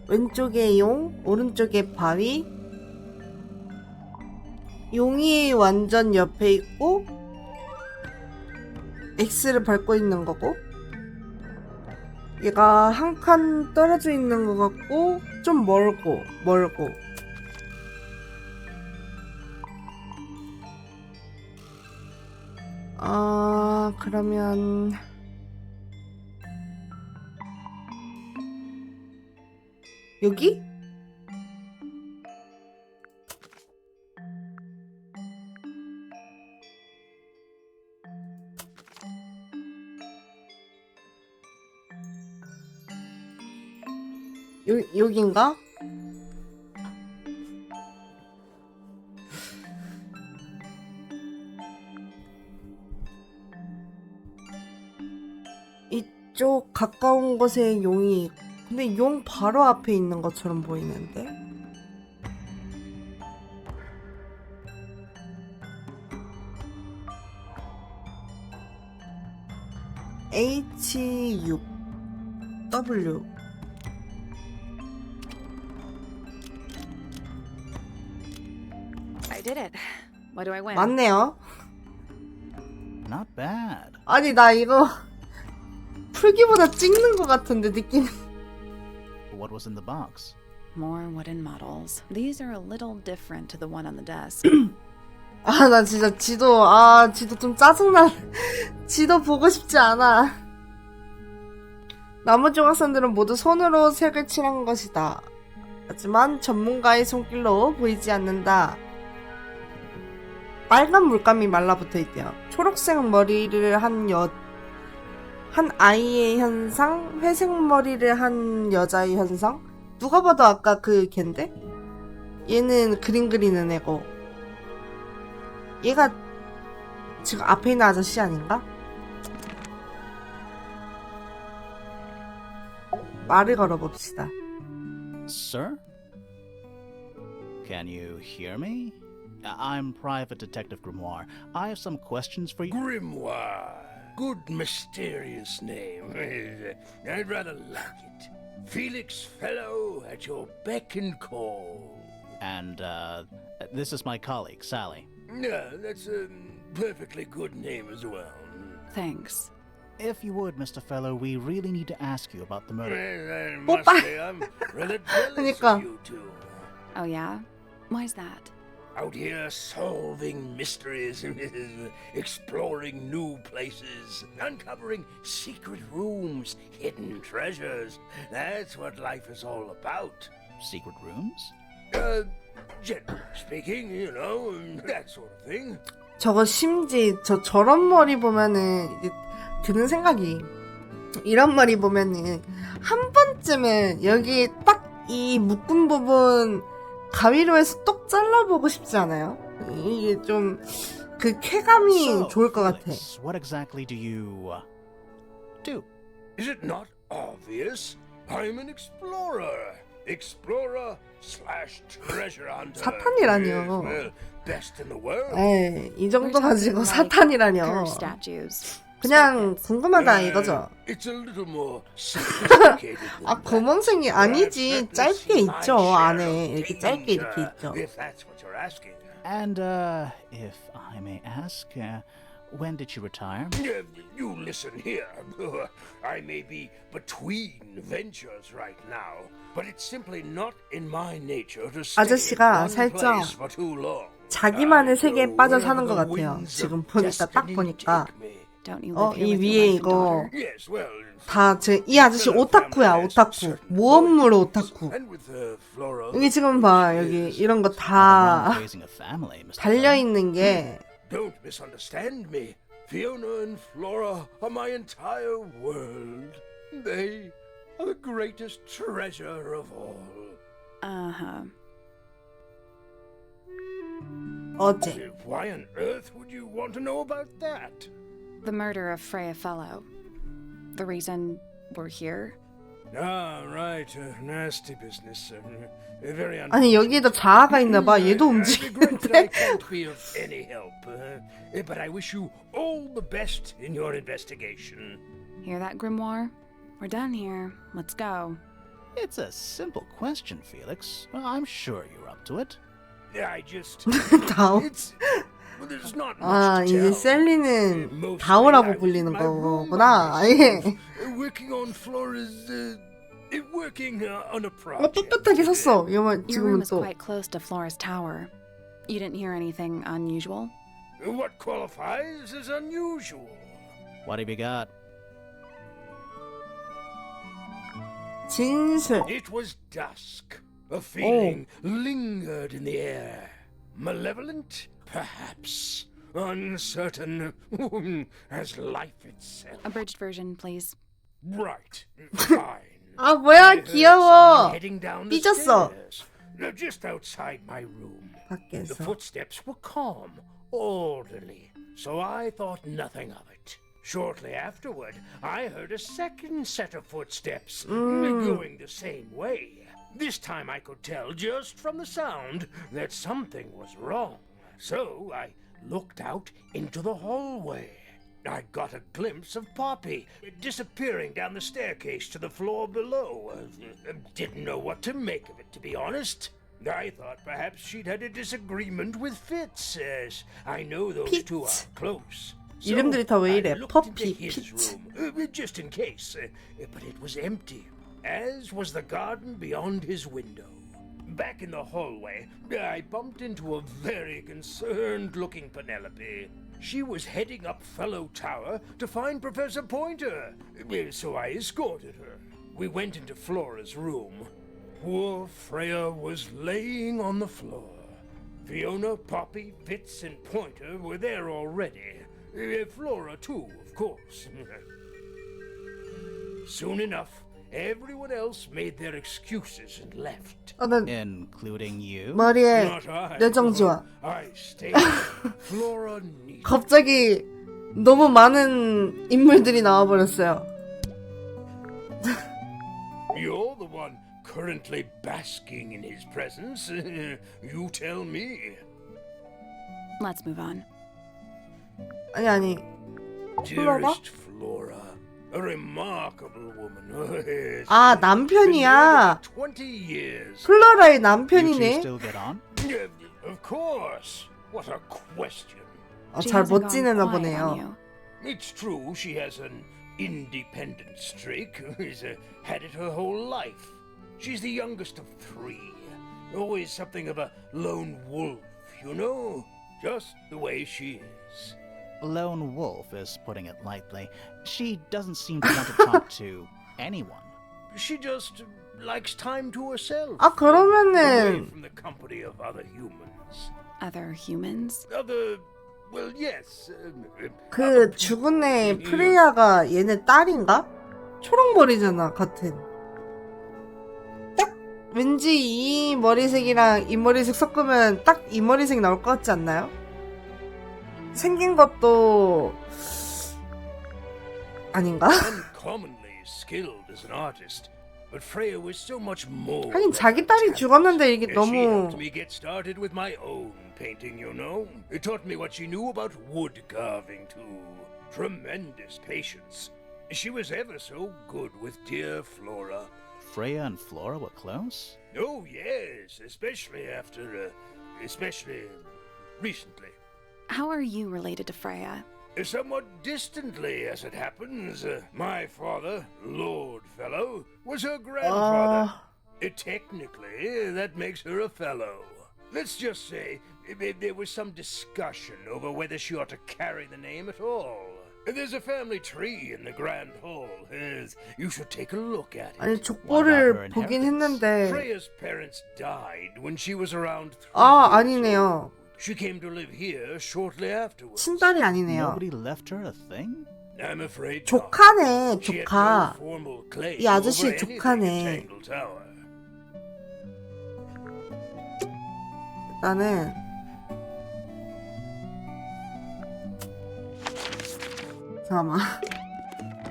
왼쪽에 용, 오른쪽에 바위. 용이 완전 옆에 있고 X를 밟고 있는 거고, 얘가 한 칸 떨어져 있는 것 같고 좀 멀고 그러면 여기? 여긴가? 이쪽 가까운 곳에 용이, 근데 용 바로 앞에 있는 것처럼 보이는데? H6 W I did it. What do I win? 맞네요. Not bad. 아니 나 이거 풀기보다 찍는 것 같은데 느낌. What was in the box? More wooden models. These are a little different to the one on the desk. 나 진짜 지도 좀 짜증나. 지도 보고 싶지 않아. 나머지 학생들은 모두 손으로 색을 칠한 것이다. 하지만 전문가의 손길로 보이지 않는다. 빨간 물감이 말라붙어 있대요. 초록색 머리를 한 아이의 현상, 회색 머리를 한 여자의 현상. 누가 봐도 아까 그 걘데? 얘는 그림 그리는 애고, 얘가 지금 앞에 있는 아저씨 아닌가? 말을 걸어봅시다. Sir? Can you hear me? I'm Private Detective Grimoire. I have some questions for you. Grimoire. Good mysterious name. I'd rather like it. Felix Fellow at your beck and call. And, this is my colleague, Sally. Yeah, that's a perfectly good name as well. Thanks. If you would, Mr. Fellow, we really need to ask you about the murder. I must Opa. say I'm rather jealous 그러니까. of you two. Oh yeah? Why's that? Out here solving mysteries, exploring new places, uncovering secret rooms, hidden treasures. That's what life is all about. Secret rooms? Generally speaking, you know, that sort of thing. 저거 심지 저런 머리 보면은 이제 드는 생각이, 이런 머리 보면은 한 번쯤은 여기 딱 이 묶은 부분 가위로 해서 똑 잘라보고 싶지 않아요? 이게 좀 그 쾌감이 좋을 것 같아. Felix, what exactly do you do? Is it not obvious? I'm an explorer. Explorer slash treasure hunter. 사탄이라뇨. Yes, well, best in the world. 에이, 이 정도 We're 가지고 talking like 사탄이라뇨. curve statues. 그냥 궁금하다 이거죠. It's a little more sophisticated than 아, that. 검은색이 아니지. But 짧게 let's 있죠. my share 안에 of 이렇게 짧게 이렇게 danger, 있죠. If that's what you're asking. And, if I may ask, when did you retire? You listen here. I may be between ventures right now, but it's simply not in my nature to stay 아저씨가 in one 살짝 place for too long. 자기만의 I 세계에 go 빠져 wherever 사는 것 the 같아요. winds 지금 of 보니까 딱 destiny 보니까. take me. Don't you live here 이 with 위에 your wife and 이거 daughter? Yes, well, 다 이 아저씨 오타쿠야, 오타쿠. 모험물 오타쿠. and with Flora. 여기 지금 봐, 여기 이런 거 Nothing wrong 다 with raising a family, Mr. 달려 Flynn. 있는 게 Don't misunderstand me. Fiona and Flora are my entire world. They are the greatest treasure of all. Uh-huh. 어제 Why on earth would you want to know about that? The murder of Freya Fellow. The reason we're here? Ah, right. Nasty business. Very 아니 여기에도 자아가 있나 봐. 얘도 I regret that I 움직이는데. can't be of any help. But I wish you all the best in your investigation. Hear that, Grimoire? We're done here. Let's go. It's a simple question, Felix. Well, I'm sure you're up to it. I just... 다오. It's... Well, there's not 아, much to 이제 tell. 셀리는 Mostly I 다오라고 was in 불리는 my room 거구나. by 예. myself, working on Flora's... working on a 어, project. 떳떳하게 섰어. 이러면 Your room 지금은 is 또. quite close to Flora's tower. You didn't hear anything unusual? What qualifies as unusual? What have you got? 진술. It was dusk. A feeling lingered in the air. Malevolent, perhaps. Uncertain, as life itself. Abridged version, please. Right. Fine. 아, I 뭐야, heard 귀여워. someone heading down the 삐졌어. stairs. Just outside my room. The 밖에서. footsteps were calm, orderly, so I thought nothing of it. Shortly afterward, I heard a second set of footsteps going the same way. This time I could tell just from the sound that something was wrong. So I looked out into the hallway. I got a glimpse of Poppy disappearing down the staircase to the floor below. Didn't know what to make of it, to be honest. I thought perhaps she'd had a disagreement with Fitz, as I know those two are Fitz. close. 이름들이 다 왜 이래? I looked 퍼피, into his 피츠. room, just in case, but it was empty, as was the garden beyond his window. Back in the hallway, I bumped into a very concerned-looking Penelope. She was heading up Fellow Tower to find Professor Pointer, so I escorted her. We went into Flora's room. Poor Freya was laying on the floor. Fiona, Poppy, Fitz, and Pointer were there already. Flora, too, of course. Soon enough, everyone else made their excuses and left. 아, 난 Including you? 머리에 Not I. 뇌정지와. I stayed. Flora needed. 갑자기 너무 많은 인물들이 나와버렸어요. You're the one currently basking in his presence. You tell me. Let's move on. 아니. Flora? Dearest Flora, a remarkable woman. Yes. 아, Been 남편이야. married 20 years. 플로라의 You two 남편이네. still get on? Of course. What a question. 아, She 잘 hasn't 못 gone 지내나 quiet on 보네요. you. It's true she has an independent streak. She's had it her whole life. She's the youngest of three. Always something of a lone wolf, you know? Just the way she is. Lone wolf is putting it lightly. She doesn't seem to want to talk to anyone. She just likes time to herself. 아, away 그러면은 from the company of other humans. Other humans? Other Well, yes. 그 죽은 애 프레야가 얘네 딸인가? 초록머리잖아, 같은. 딱 왠지 이 머리색이랑 이 머리색 섞으면 딱 이 머리색 나올 것 같지 않나요? 생긴 것도 아닌가? Uncommonly skilled as an artist, but Freya was so much more. 하긴 자기 딸이 죽었는데 이게 She 너무 helped me get started with my own painting, you know. It taught me what she knew about wood carving too. Tremendous patience. She was ever so good with dear Flora. Freya and Flora were close? Oh yes, especially recently. How are you related to Freya? Somewhat distantly, as it happens. My father, Lord Fellow, was her grandfather. Technically, that makes her a fellow. Let's just say there was some discussion over whether she ought to carry the name at all. There's a family tree in the Grand Hall. You should take a look at it. 아니 족보를 보긴 했는데 Freya's parents died when she was around 3 아 years 아니네요. old. She came to live here shortly afterwards. 친딸이 아니네요. Nobody left her a thing? I'm afraid not. 조카네 She had 조카. no formal claim 이 아저씨 over anything 조카네. in Tangle Tower. 나는 잠깐만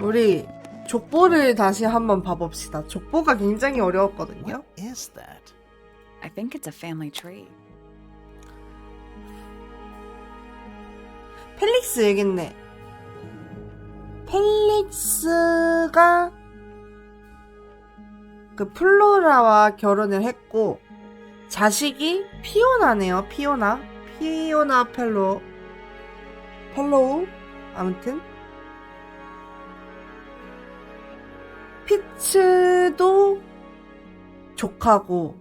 우리 족보를 다시 한번 봐봅시다. 족보가 굉장히 어려웠거든요. What is that? I think it's a family tree. 펠릭스 얘겠네. 펠릭스가 그 플로라와 결혼을 했고 자식이 피오나네요. 피오나 펠로우 아무튼 피츠도 조카고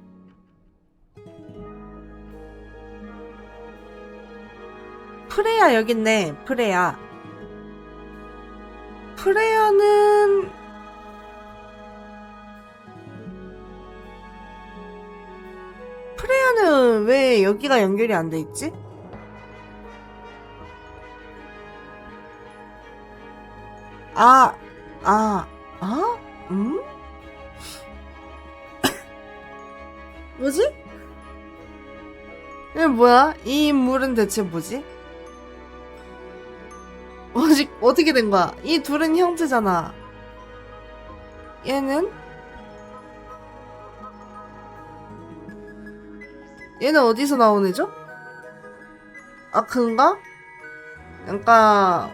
프레야 여깄네. 프레야는 왜 여기가 연결이 안 돼 있지? 뭐지? 이게 뭐야? 이 인물은 대체 뭐지? 어떻게 된 거야? 이 둘은 형제잖아. 얘는 어디서 나온 애죠? 아, 그런가? 그러니까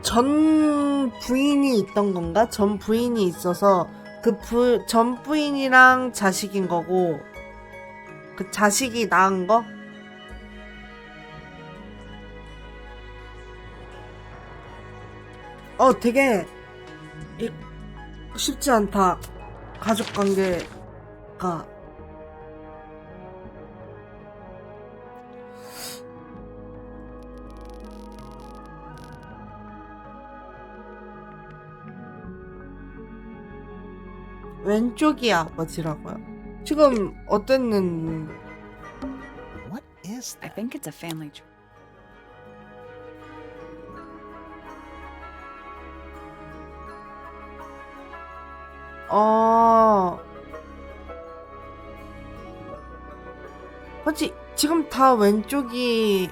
전 부인이 있던 건가? 전 부인이 있어서 그 전 부인이랑 자식인 거고 그 자식이 낳은 거? 되게 쉽지 않다. 가족 관계가. 왼쪽이 아버지라고요? 지금 어땠는? What is I that? think it's a family tree. 그렇지. 지금 다 왼쪽이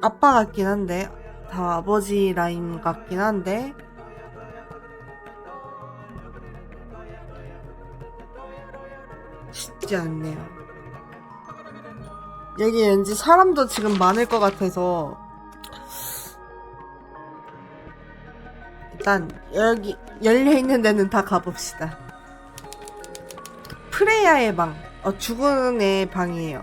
아빠 같긴 한데 다 아버지 라인 같긴 한데 쉽지 않네요. 여기 왠지 사람도 지금 많을 것 같아서 일단 여기 열려있는 데는 다 가봅시다. 프레야의 방. 죽은 애 방이에요.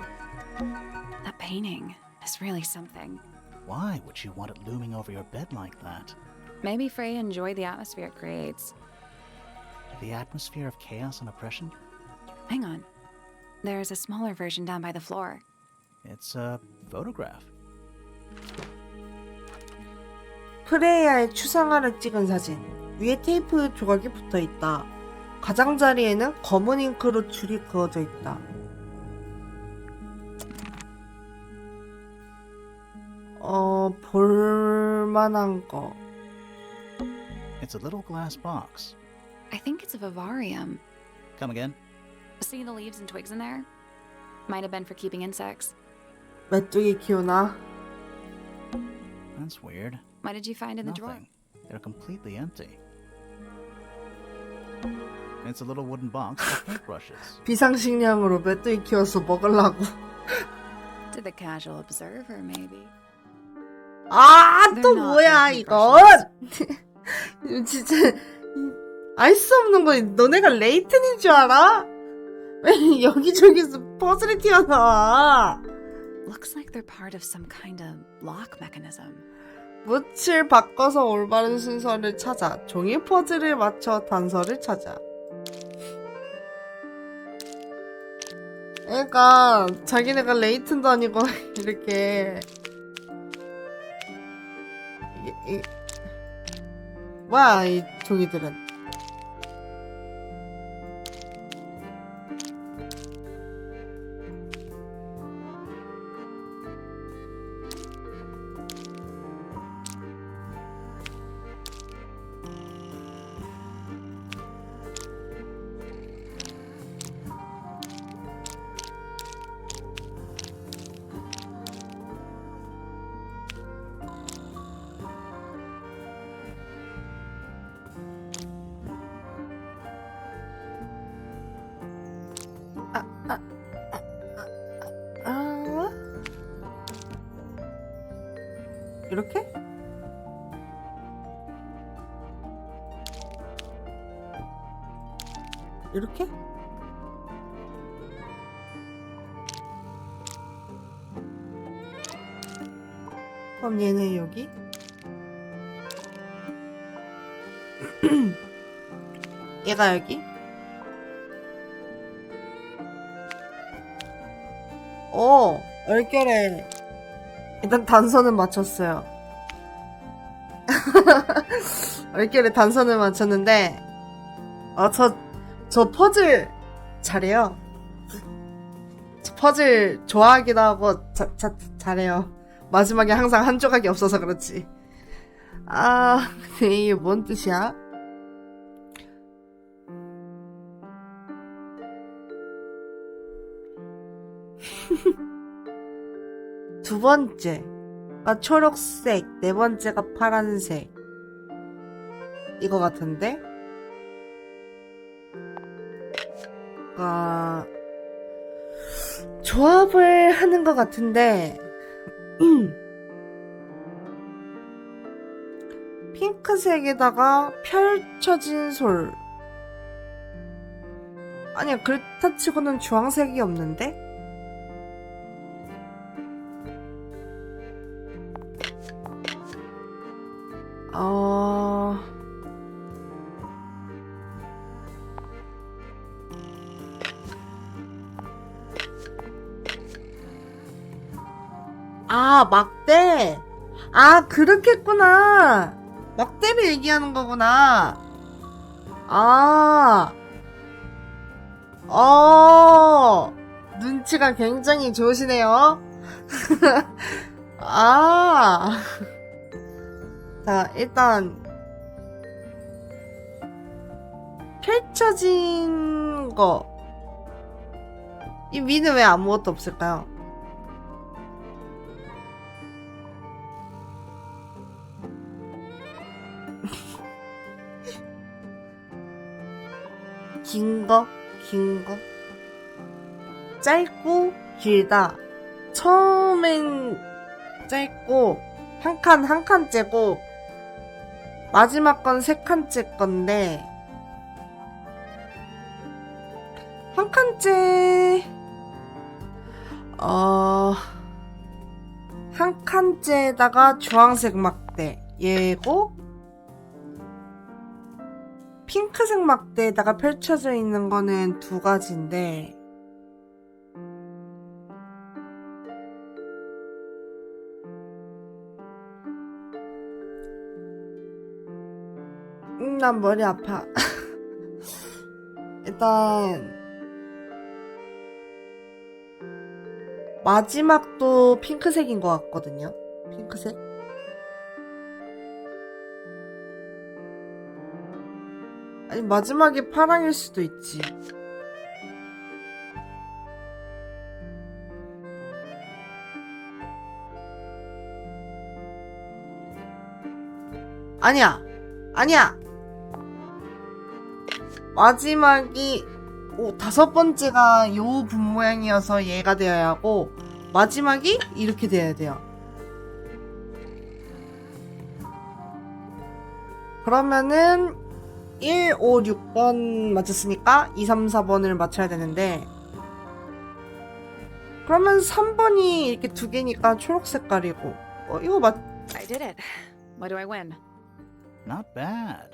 That painting is really something. Why would you want it looming over your bed like that? Maybe Freya enjoyed the atmosphere it creates. The atmosphere of chaos and oppression? Hang on. There's a smaller version down by the floor. It's a photograph. 프레야의 추상화를 찍은 사진. 위에 테이프 조각이 붙어 있다. 가장자리에는 검은 잉크로 줄이 그어져 있다. 볼만한 거. It's a little glass box. I think it's a vivarium. Come again? See the leaves and twigs in there? Might have been for keeping insects. 메뚜기 키우나? That's weird. What did you find in the drawer? Nothing. They're completely empty. It's a little wooden box with paintbrushes. 비상식량으로 메뚜기 키워서 먹으려고. To the casual observer, maybe. 아, 또 They're not 뭐야, making 이건? 진짜, 알 수 없는 거, 너네가 레이튼인 줄 알아? 왜 여기저기서 퍼즐이 튀어나와? Looks like they're part of some kind of lock mechanism. 묻힐 바꿔서 올바른 순서를 찾아. 종이 퍼즐을 맞춰 단서를 찾아. 그러니까 자기네가 레이튼도 아니고 이렇게 뭐야 이 종이들은. 이렇게? 이렇게? 그럼 얘네 여기? 얘가 여기? 오, 얼결에 일단 단서는 맞췄어요. 얼결에 단서는 맞췄는데 저 퍼즐 잘해요. 저 퍼즐 좋아하기도 하고 잘해요. 마지막에 항상 한 조각이 없어서 그렇지. 아, 근데 이게 뭔 뜻이야? 두 번째가 초록색, 네 번째가 파란색. 이거 같은데? 조합을 하는 것 같은데, 핑크색에다가 펼쳐진 솔. 아니야, 그렇다 치고는 주황색이 없는데? 아, 막대. 아, 그렇겠구나. 막대를 얘기하는 거구나. 아, 눈치가 굉장히 좋으시네요. 아, 자, 일단 펼쳐진 거. 이 위는 왜 아무것도 없을까요? 긴 거, 짧고 길다. 처음엔 짧고 한 칸째고 마지막 건 세 칸째 건데 한 칸째 한 칸째에다가 주황색 막대 얘고 핑크색 막대에다가 펼쳐져 있는 거는 두 가지인데 난 머리 아파. 일단 마지막도 핑크색인 것 같거든요. 핑크색? 아니 마지막에 파랑일 수도 있지. 아니야. 마지막이 다섯 번째가 요 분 모양이어서 얘가 되어야 하고 마지막이 이렇게 돼야 돼요. 그러면은 1, 5, 6번 맞췄으니까 2, 3, 4번을 맞춰야 되는데 그러면 3번이 이렇게 두 개니까 초록 색깔이고 이거 I did it. What do I win? Not bad.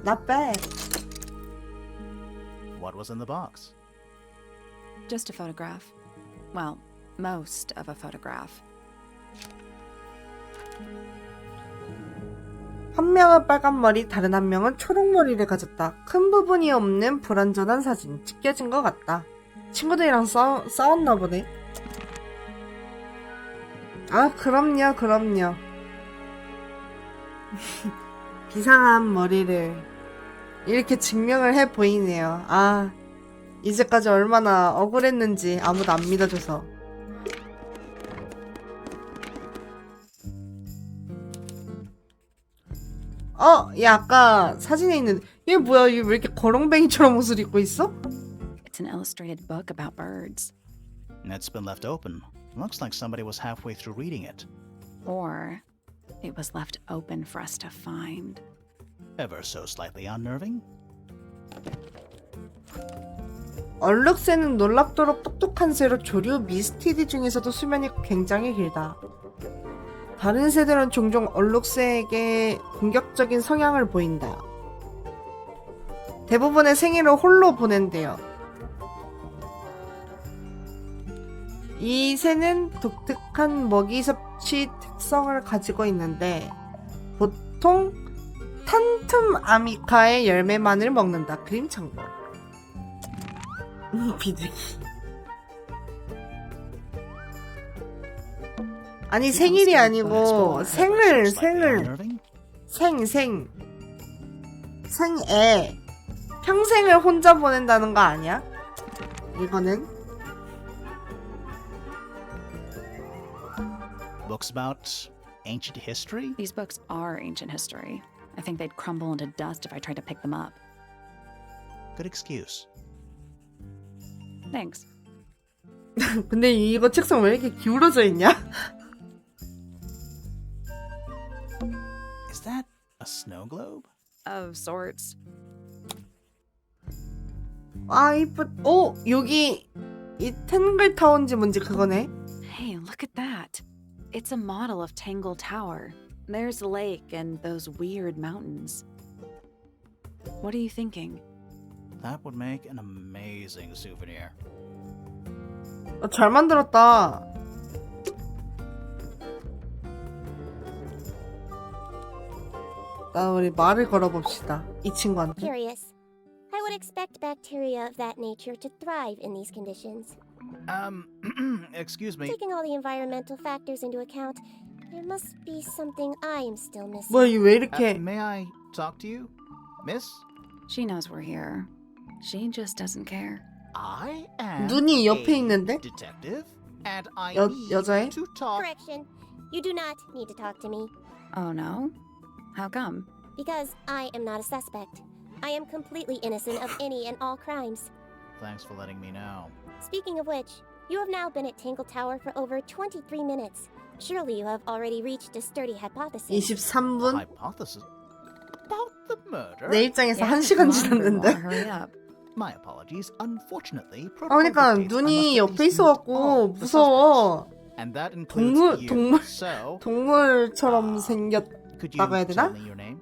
not bad. What was in the box? Just a photograph. Well, most of a photograph. 한 명은 빨간 머리, 다른 한 명은 초록 머리를 가졌다. 큰 부분이 없는 불완전한 사진. 찢겨진 것 같다. 친구들이랑 싸웠나 보네. 아, 그럼요. 비상한 머리를 이렇게 증명을 해 보이네요. 아, 이제까지 얼마나 억울했는지 아무도 안 믿어줘서. 얘 아까 사진에 있는 얘 뭐야? 얘 왜 이렇게 거렁뱅이처럼 옷을 입고 있어? It's an illustrated book about birds. It's been left open. Looks like somebody was halfway through reading it. Or it was left open for us to find. Ever so slightly unnerving? 얼룩새는 놀랍도록 똑똑한 새로 조류 미스티디 중에서도 수명이 굉장히 길다. 다른 새들은 종종 얼룩새에게 공격적인 성향을 보인다. 대부분의 생일을 홀로 보낸대요. 이 새는 독특한 먹이 섭취 특성을 가지고 있는데 보통 탄툼 아미카의 열매만을 먹는다. 그림 참고. 비둘기. 아니 생일이 아니고 생애. 평생을 혼자 보낸다는 거 아니야? 이거는 Books about ancient history? These books are ancient history. I think they'd crumble into dust if I tried to pick them up. Good excuse. Thanks. 근데 이거 책상 왜 이렇게 기울어져 있냐? Is that a snow globe? Of sorts. 아 이쁘. 여기 이 탱글 타워인지 뭔지 그거네. Hey, look at that. It's a model of Tangle Tower. There's the lake and those weird mountains. What are you thinking? That would make an amazing souvenir. 잘 만들었다. 우리 말을 걸어봅시다. 이 친구한테. Curious. I would expect bacteria of that nature to thrive in these conditions. Excuse me. Taking all the environmental factors into account, there must be something I am still missing. 뭐야 이 왜 이렇게? May I talk to you, Miss? She knows we're here. She just doesn't care. I am 눈이 옆에 a 있는데? detective, and I 여- need 여자애? to talk. Correction. You do not need to talk to me, Oh no? How come? because I am not a suspect. I am completely innocent of any and all crimes. Thanks for letting me know. Speaking of which, you have now been at Tangle Tower for over 23 minutes. Surely you have already reached a sturdy hypothesis. 23분? Hypothesis about the murder? 내 입장에서 Yeah, 1시간 come on, 지났는데. Grandma, hurry up. My apologies. Unfortunately, 그러니까 protocol dictates I 눈이 must at 옆에 least meet 있어갖고 all the 무서워. suspects. And that includes you. So, 동물처럼 생겼. could you 라고 해야 되나? tell me your name?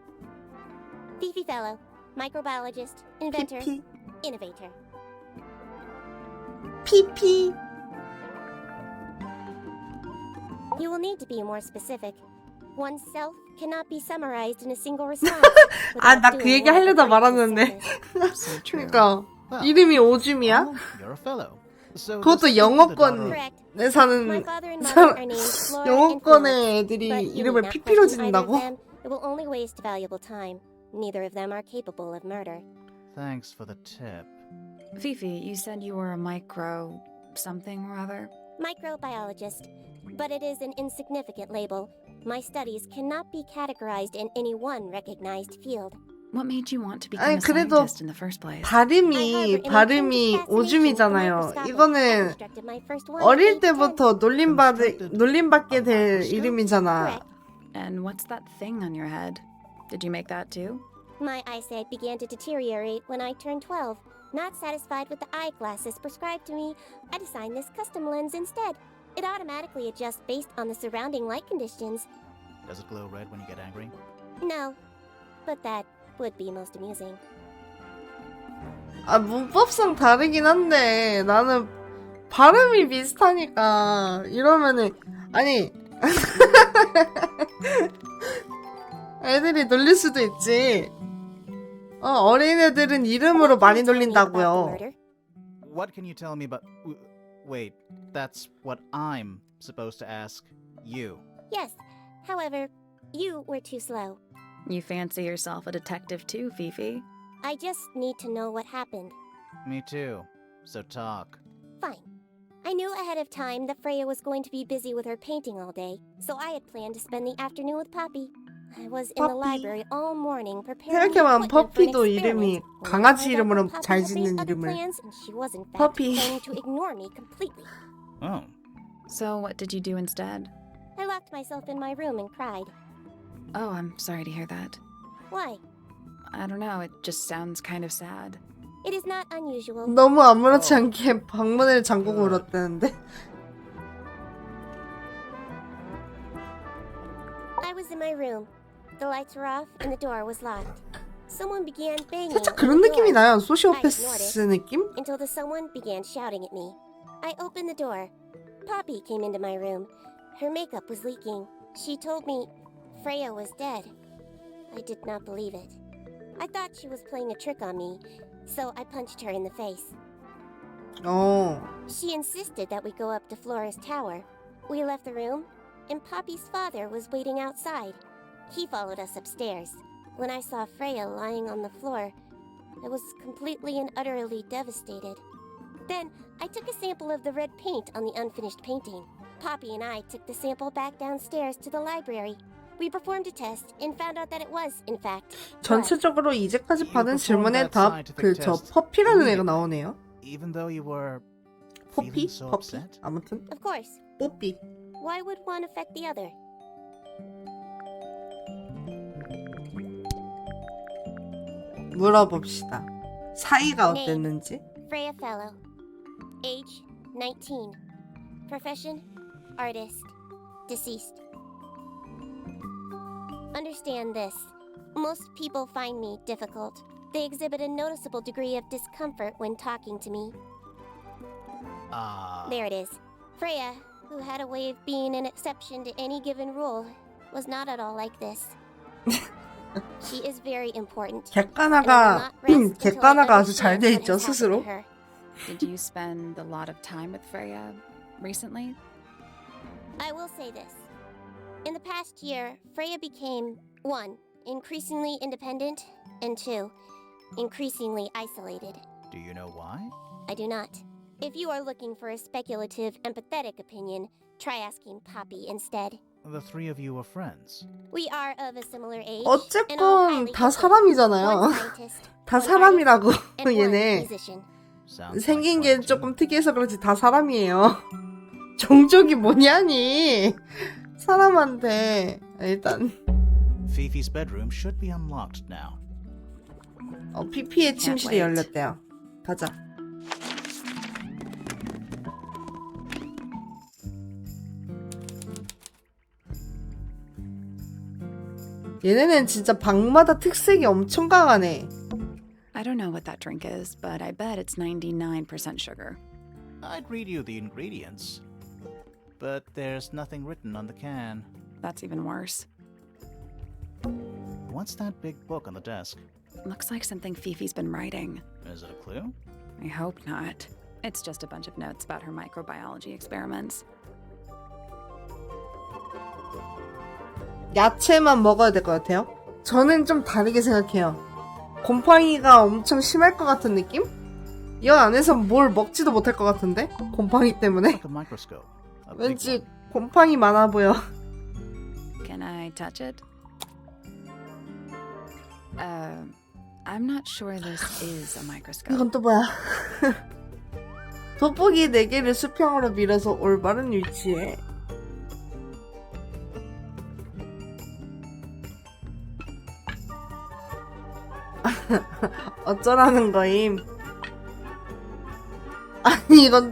Fifi Fellow, microbiologist, inventor, 피피. innovator. 피피. You will need to be more specific. Oneself cannot be summarized in a single response. 아, without 나 그 doing 얘기 what 하려다 the brain 말았는데. says. So true. 그러니까 Well, 이름이 오줌이야? you're a fellow. So 그것도 this is the 영어권 daughter- Correct. 내 My 사는 father and mother are named Flora and Felix, 영어권의 애들이 but you 이름을 need not 피피로 question either of 짓는다고? them. It will only waste valuable time. neither of them are capable of murder. Thanks for the tip. Fifi, you said you were a micro something or other? Microbiologist, but it is an insignificant label. My studies cannot be categorized in any one recognized field. What made you want to become 아니, a 그래도 scientist in the first place? 발음이 오줌이잖아요. 이거는 어릴 때부터 놀림받게 될 이름이잖아. And what's that thing on your head? Did you make that too? My eyesight began to deteriorate when I turned 12. Not satisfied with the eyeglasses prescribed to me, I designed this custom lens instead. It automatically adjusts based on the surrounding light conditions. Does it glow red when you get angry? No, but that would be most amusing. 아, 문법상 다르긴 한데 나는 발음이 비슷하니까 이러면은 아니 애들이 놀릴 수도 있지. 어린애들은 이름으로 많이 놀린다고요. What can you tell me about... Wait, that's what I'm supposed to ask you. Yes, however, you were too slow. You fancy yourself a detective too, Fifi? I just need to know what happened. Me too. So talk. Fine. I knew ahead of time that Freya was going to be busy with her painting all day, so I had planned to spend the afternoon with Poppy. I was in the Poppy. library all morning preparing 생각해보면 equipment for an 퍼피도 experiment. 이름이 When I 강아지 found out 이름으로 that Poppy 잘 had made 짓는 other 이름을. plans, and she was in fact Poppy. planning to ignore me completely. Oh. So what did you do instead? I locked myself in my room and cried. Oh, I'm sorry to hear that. Why? I don't know, it just sounds kind of sad. It is not unusual. 너무 아무렇지 않게 방문을 잠그고 울었다는데. I was in my room. The lights were off and the door was locked. Someone began banging 살짝 on 그런 the 느낌이 door 나요. 소시오패스 느낌? until the someone began shouting at me. I opened the door. Poppy came into my room. Her makeup was leaking. She told me Freya was dead. I did not believe it. I thought she was playing a trick on me, so I punched her in the face. She insisted that we go up to Flora's tower. We left the room, and Poppy's father was waiting outside. He followed us upstairs. When I saw Freya lying on the floor, I was completely and utterly devastated. Then, I took a sample of the red paint on the unfinished painting. Poppy and I took the sample back downstairs to the library. We performed a test and found out that it was, in fact, blood. 전체적으로 이제까지 받은 질문의 답, 저 퍼피라는 애가 나오네요. Even though you were 포피? feeling so 퍼피? upset? 아무튼 Of course. 뽀삐. Why would one affect the other? 물어봅시다. 사이가 어땠는지. Freya Fellow. Age 19. Profession artist. Deceased. Understand this. Most people find me difficult. They exhibit a noticeable degree of discomfort when talking to me. There it is. Freya, who had a way of being an exception to any given rule, was not at all like this. She is very important. 객관화가 아주 잘 돼 있죠, 스스로. Did you spend a lot of time with Freya recently? I will say this. In the past year, Freya became 1. Increasingly independent, and 2. Increasingly isolated. Do you know why? I do not. If you are looking for a speculative, empathetic opinion, try asking Poppy instead. The three of you were friends. We are of a similar age. 어쨌건 다 사람이잖아요. 다 사람이라고 얘네. 생긴 게 조금 특이해서 그렇지 다 사람이에요. 종족이 뭐냐니. 사람한테 일단 Fifi's bedroom should be unlocked now. 피피의 침실이 열렸대요. 가자. 얘네는 진짜 방마다 특색이 엄청 강하네. I don't know what that drink is, but I bet it's 99% sugar. I'd read you the ingredients, but there's nothing written on the can. That's even worse. What's that big book on the desk? Looks like something Fifi's been writing. Is it a clue? I hope not. It's just a bunch of notes about her microbiology experiments. 야채만 먹어야 될 것 같아요. 저는 좀 다르게 생각해요. 곰팡이가 엄청 심할 것 같은 느낌? 이 안에서 뭘 먹지도 못할 것 같은데? 곰팡이 때문에? Like a microscope. A big 왠지 one. 곰팡이 많아 보여. Can I touch it? I'm not sure this is a microscope. 이건 또 뭐야? 돋보기 4개를 수평으로 밀어서 올바른 위치에. 어쩌라는 거임? 아니 이거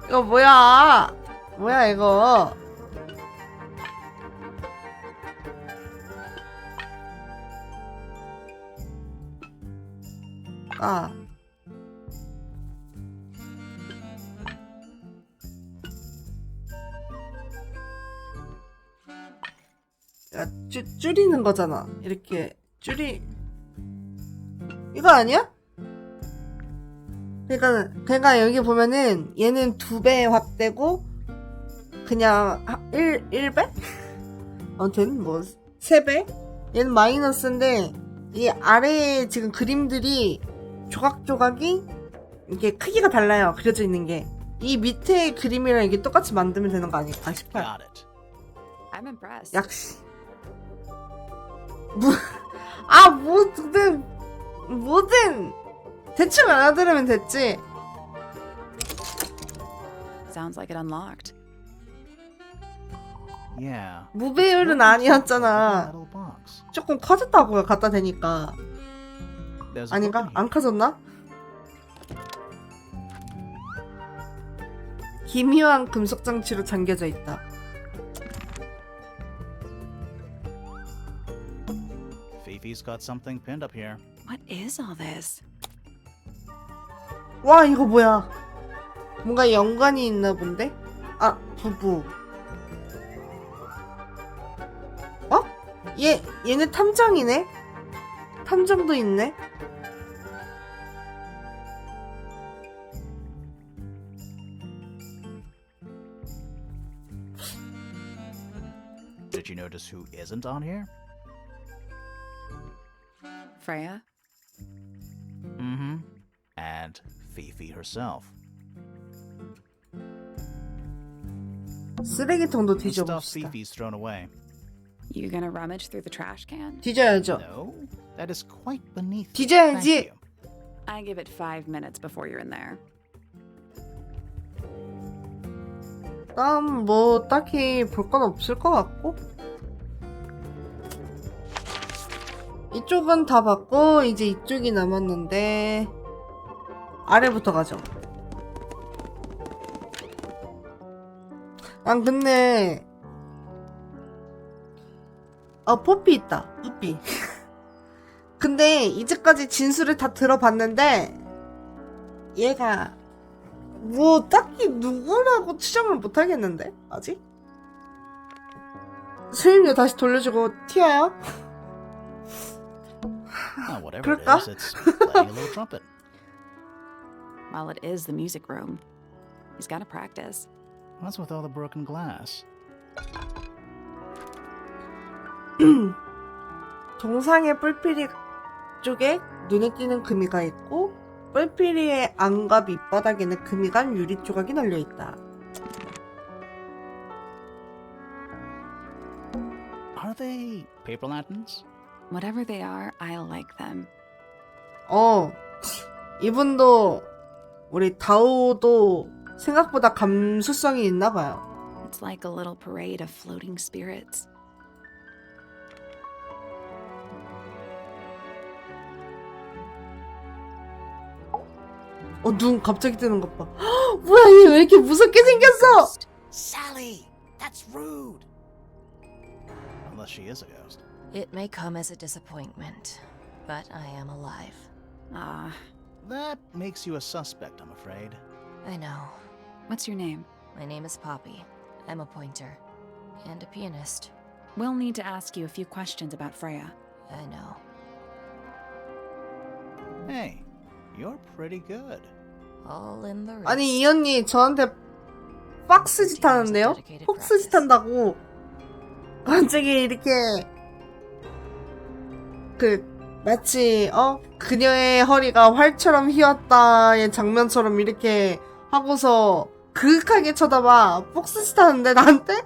뭐야? 뭐야 이거? 아. 야, 줄이는 거잖아. 이렇게 이거 아니야? 그러니까 여기 보면은 얘는 2배 확대고 그냥 1배? 아무튼 뭐 3배? 얘는 마이너스인데 이 아래에 지금 그림들이 조각조각이 이게 크기가 달라요. 그려져 있는 게. 이 밑에 그림이랑 이게 똑같이 만들면 되는 거 아닐까 싶어요. Got it. I'm impressed. 역시. 뭐든 대충 알아들으면 됐지. Sounds like it unlocked. Yeah. 무배율은 What is 아니었잖아. that little box? 조금 커졌다고요. 갖다 대니까. There's a 아닌가? book in 안 커졌나? 기묘한 금속 장치로 잠겨져 있다. here. Fifi's got something pinned up here. What is all this? 와 이거 뭐야? 뭔가 연관이 있나 본데? 아 부부. 어? 얘네 탐정이네? 탐정도 있네? Did you notice who isn't on here? Freya? Mm-hmm. And Fifi herself. 쓰레기통도 The stuff 뒤져봅시다. Fifi's thrown away. You gonna rummage through the trash can? 뒤져야죠. No, that is quite beneath you. 뒤져야지. Thank you. I give it 5 minutes before you're in there. 난 뭐 딱히 볼 건 없을 것 같고 이쪽은 다 봤고 이제 이쪽이 남았는데 아래부터 가죠. 난 근데 포피 있다. 포피. 근데 이제까지 진술을 다 들어봤는데 얘가 뭐 딱히 누구라고 추정을 못하겠는데 아직? 수임료 다시 돌려주고 튀어요? Whatever it 그럴까? is, it's playing a little trumpet. Well, it is the music room. He's gotta practice. What's with all the broken glass? 동상의 뿔피리 쪽에 눈에 띄는 금이가 있고 뿔피리의 안과 밑바닥에는 금이 간 유리 조각이 널려있다. Are they paper lanterns? Whatever they are, I'll like them. 이분도 우리 다오도 생각보다 감수성이 있나봐요. It's like a little parade of floating spirits. 눈 갑자기 뜨는 것 봐. 뭐야 얘 왜 이렇게 무섭게 생겼어? Sally, that's rude. Unless she is a ghost. It may come as a disappointment, but I am alive. Ah, That makes you a suspect, I'm afraid. I know. what's your name? My name is Poppy. I'm a pointer. And a pianist. We'll need to ask you a few questions about Freya. I know. Hey, you're pretty good. All in the wrist. 아니 이 언니 저한테 박스짓 하는데요? 폭스짓 한다고 갑자기 이렇게 마치 그녀의 허리가 활처럼 휘었다의 장면처럼 이렇게 하고서 그윽하게 쳐다봐. 폭스짓 하는데 나한테?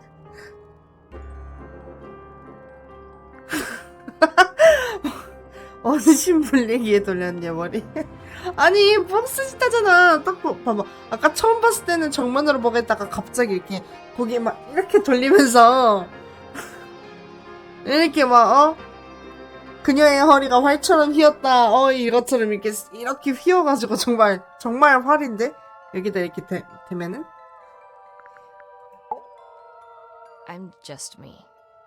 어느 신분 얘기에 돌렸냐 머리. 아니 폭스짓 하잖아. 딱 봐봐. 아까 처음 봤을 때는 정면으로 보고 있다가 갑자기 이렇게 고개 막 이렇게 돌리면서 이렇게 막 그녀의 허리가 활처럼 휘었다. 이것처럼 이렇게 휘어가지고 정말 활인데 여기다 이렇게 되면은 I'm just me.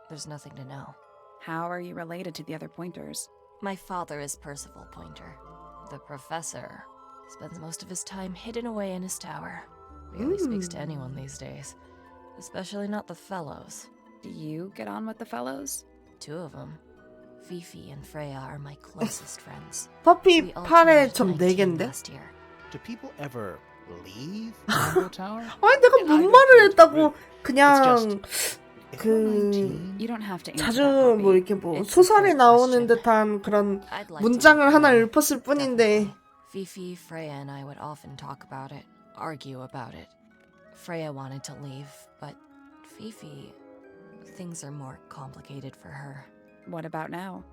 There's nothing to know. How are you related to the other pointers? My father is Percival Pointer. The professor spends most of his time hidden away in his tower. Barely speaks to anyone these days. Especially not the fellows. Do you get on with the fellows? 2 of them. Fifi and Freya are my closest friends. 퍼피 We all 팔에 turned 점 19 4개인데? last year. Do people ever leave Tangle Tower? 아니 내가 I 뭔 don't 말을 think it's 했다고 rude. 그냥 If you're 19, You don't have to answer 자주 that, Poppy. 뭐 이렇게 뭐 It's a 소설에 fair 나오는 question. 듯한 그런 I'd like 문장을 to 하나 agree. 읊었을 뿐인데 Definitely. Fifi, Freya, and I would often talk about it, argue about it. Freya wanted to leave, but Fifi, things are more complicated for her. What about now?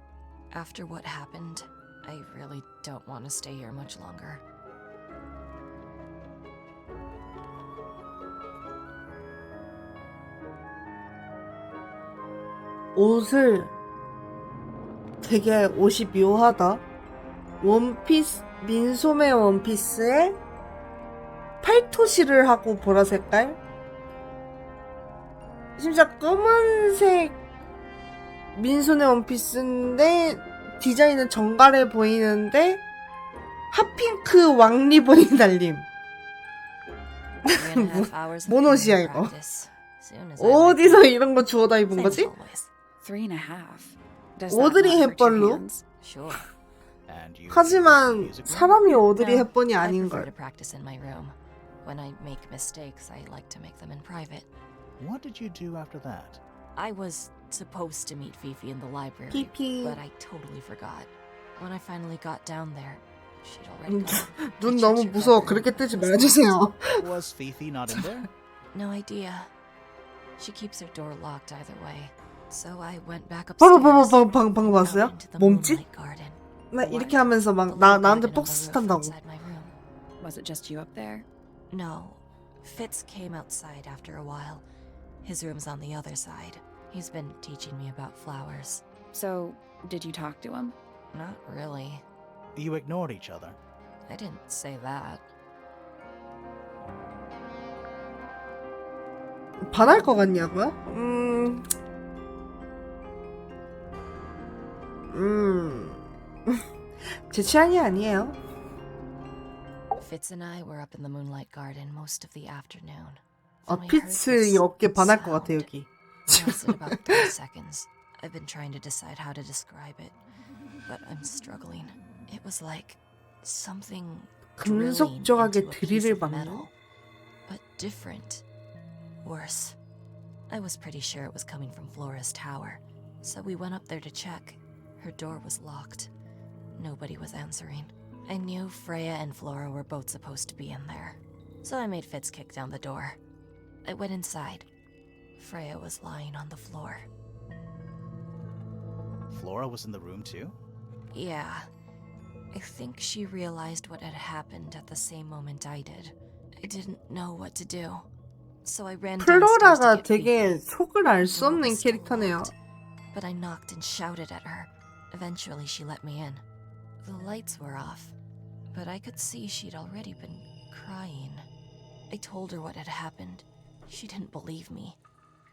After what happened, I really don't want to stay here much longer. 옷을 되게 옷이 묘하다. 원피스 민소매 원피스에 팔토시를 하고 보라 색깔. 심지어 검은색 민소매 원피스인데 디자인은 정갈해 보이는데 핫핑크 왕리본이 달림. 3.5 hours of 모노시야, piano 이거. practice. Soon as I wake 어디서 up, 이런 거 주워 다 입은 same as 거지? always. 3.5. Does that 오드리 not hurt your 헵번로? hands? Sure. and you 하지만 music room? 사람이 오드리 No, 헵번이 I prefer 아닌걸. to practice in my room. When I make mistakes, I like to make them in private. What did you do after that? I was supposed to meet Fifi in the library, Fifi. but I totally forgot. When I finally got down there, she'd already gone. 눈 I 너무 checked her 무서워. bedroom. 그렇게 뜨지 It was 말아주세요. Was Fifi not in there? No idea. She keeps her door locked either way. So I went back 방금 upstairs. 방금 봤어요? out into the 몸짓? moonlight garden. 나 What? 이렇게 하면서 막 The 나한테 little garden on the 폭스 roof 탄다고. outside my room. Was it just you up there? No. Fitz came outside after a while. His room's on the other side. He's been teaching me about flowers. So, did you talk to him? Not really. You ignored each other. I didn't say that. 반할 것 같냐고요? 제 취향이 아니에요. Fitz and I were up in the moonlight garden most of the afternoon. Then we heard 피츠 이 this 어깨 반할 것 같아 sound. 여기. It lasted about 30 seconds. I've been trying to decide how to describe it, but I'm struggling. It was like something drilling 금속적하게 into a piece 드릴을 of 박는? metal, but different. Worse. I was pretty sure it was coming from Flora's tower, so we went up there to check. Her door was locked. Nobody was answering. I knew Freya and Flora were both supposed to be in there, so I made Fitz kick down the door. I went inside. Freya was lying on the floor. Flora was in the room too? Yeah. I think she realized what had happened at the same moment I did. I didn't know what to do. So I ran downstairs 플로라가 to get 되게 Fifi. 속을 알 The 수 door 없는 was still 캐릭터네요. locked, but I knocked and shouted at her. Eventually she let me in. The lights were off, but I could see she'd already been crying. I told her what had happened. She didn't believe me.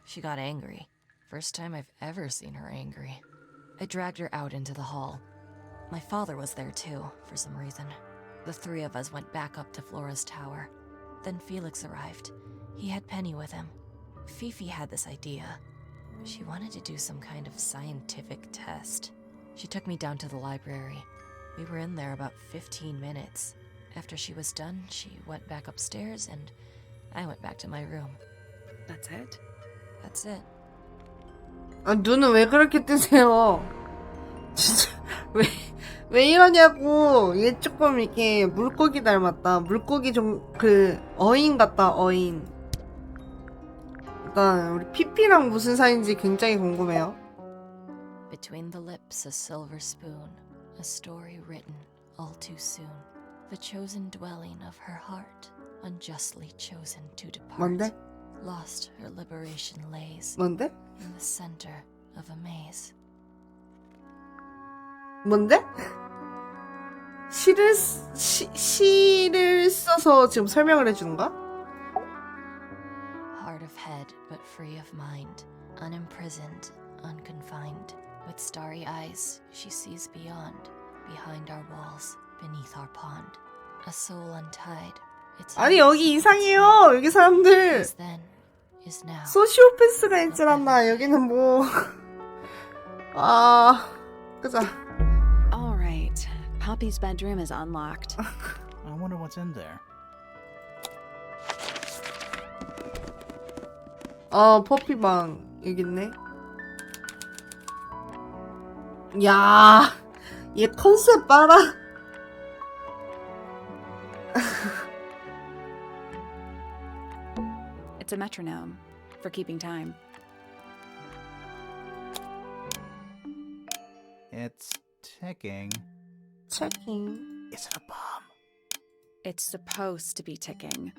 She got angry. First time I've ever seen her angry. I dragged her out into the hall. My father was there too, for some reason. The 3 of us went back up to Flora's tower. Then Felix arrived. He had Penny with him. Fifi had this idea. She wanted to do some kind of scientific test. She took me down to the library. We were in there about 15 minutes. After she was done, she went back upstairs and I went back to my room. That's it? That's it. 아, 눈은 왜 그렇게 뜨세요? 진짜 왜 이러냐고. 얘 조금 이렇게 물고기 닮았다. 물고기 좀 어인 같다. 어인. 일단 우리 피피랑 무슨 사이인지 굉장히 궁금해요. Between the lips a silver spoon, a story written all too soon. The chosen dwelling of her heart, unjustly chosen to depart. 뭔데? Lost her liberation lays 뭔데? in the center of a maze. 뭔데? 시를 써서 지금 설명을 해주는 거야? Hard of head, but free of mind, unimprisoned, unconfined. With starry eyes, she sees beyond, behind our walls, beneath our pond. A soul untied. Its 아니 여기 이상해요. 여기 사람들 is then, is now. 소시오패스가 있줄 않나. 여기는 뭐 그자. All right. Poppy's bedroom is unlocked. I wonder what's in there. 퍼피방 여기 있네. 야, 얘 컨셉 봐라. It's a metronome for keeping time. It's ticking. 체킹. Is it a bomb? It's supposed to be ticking.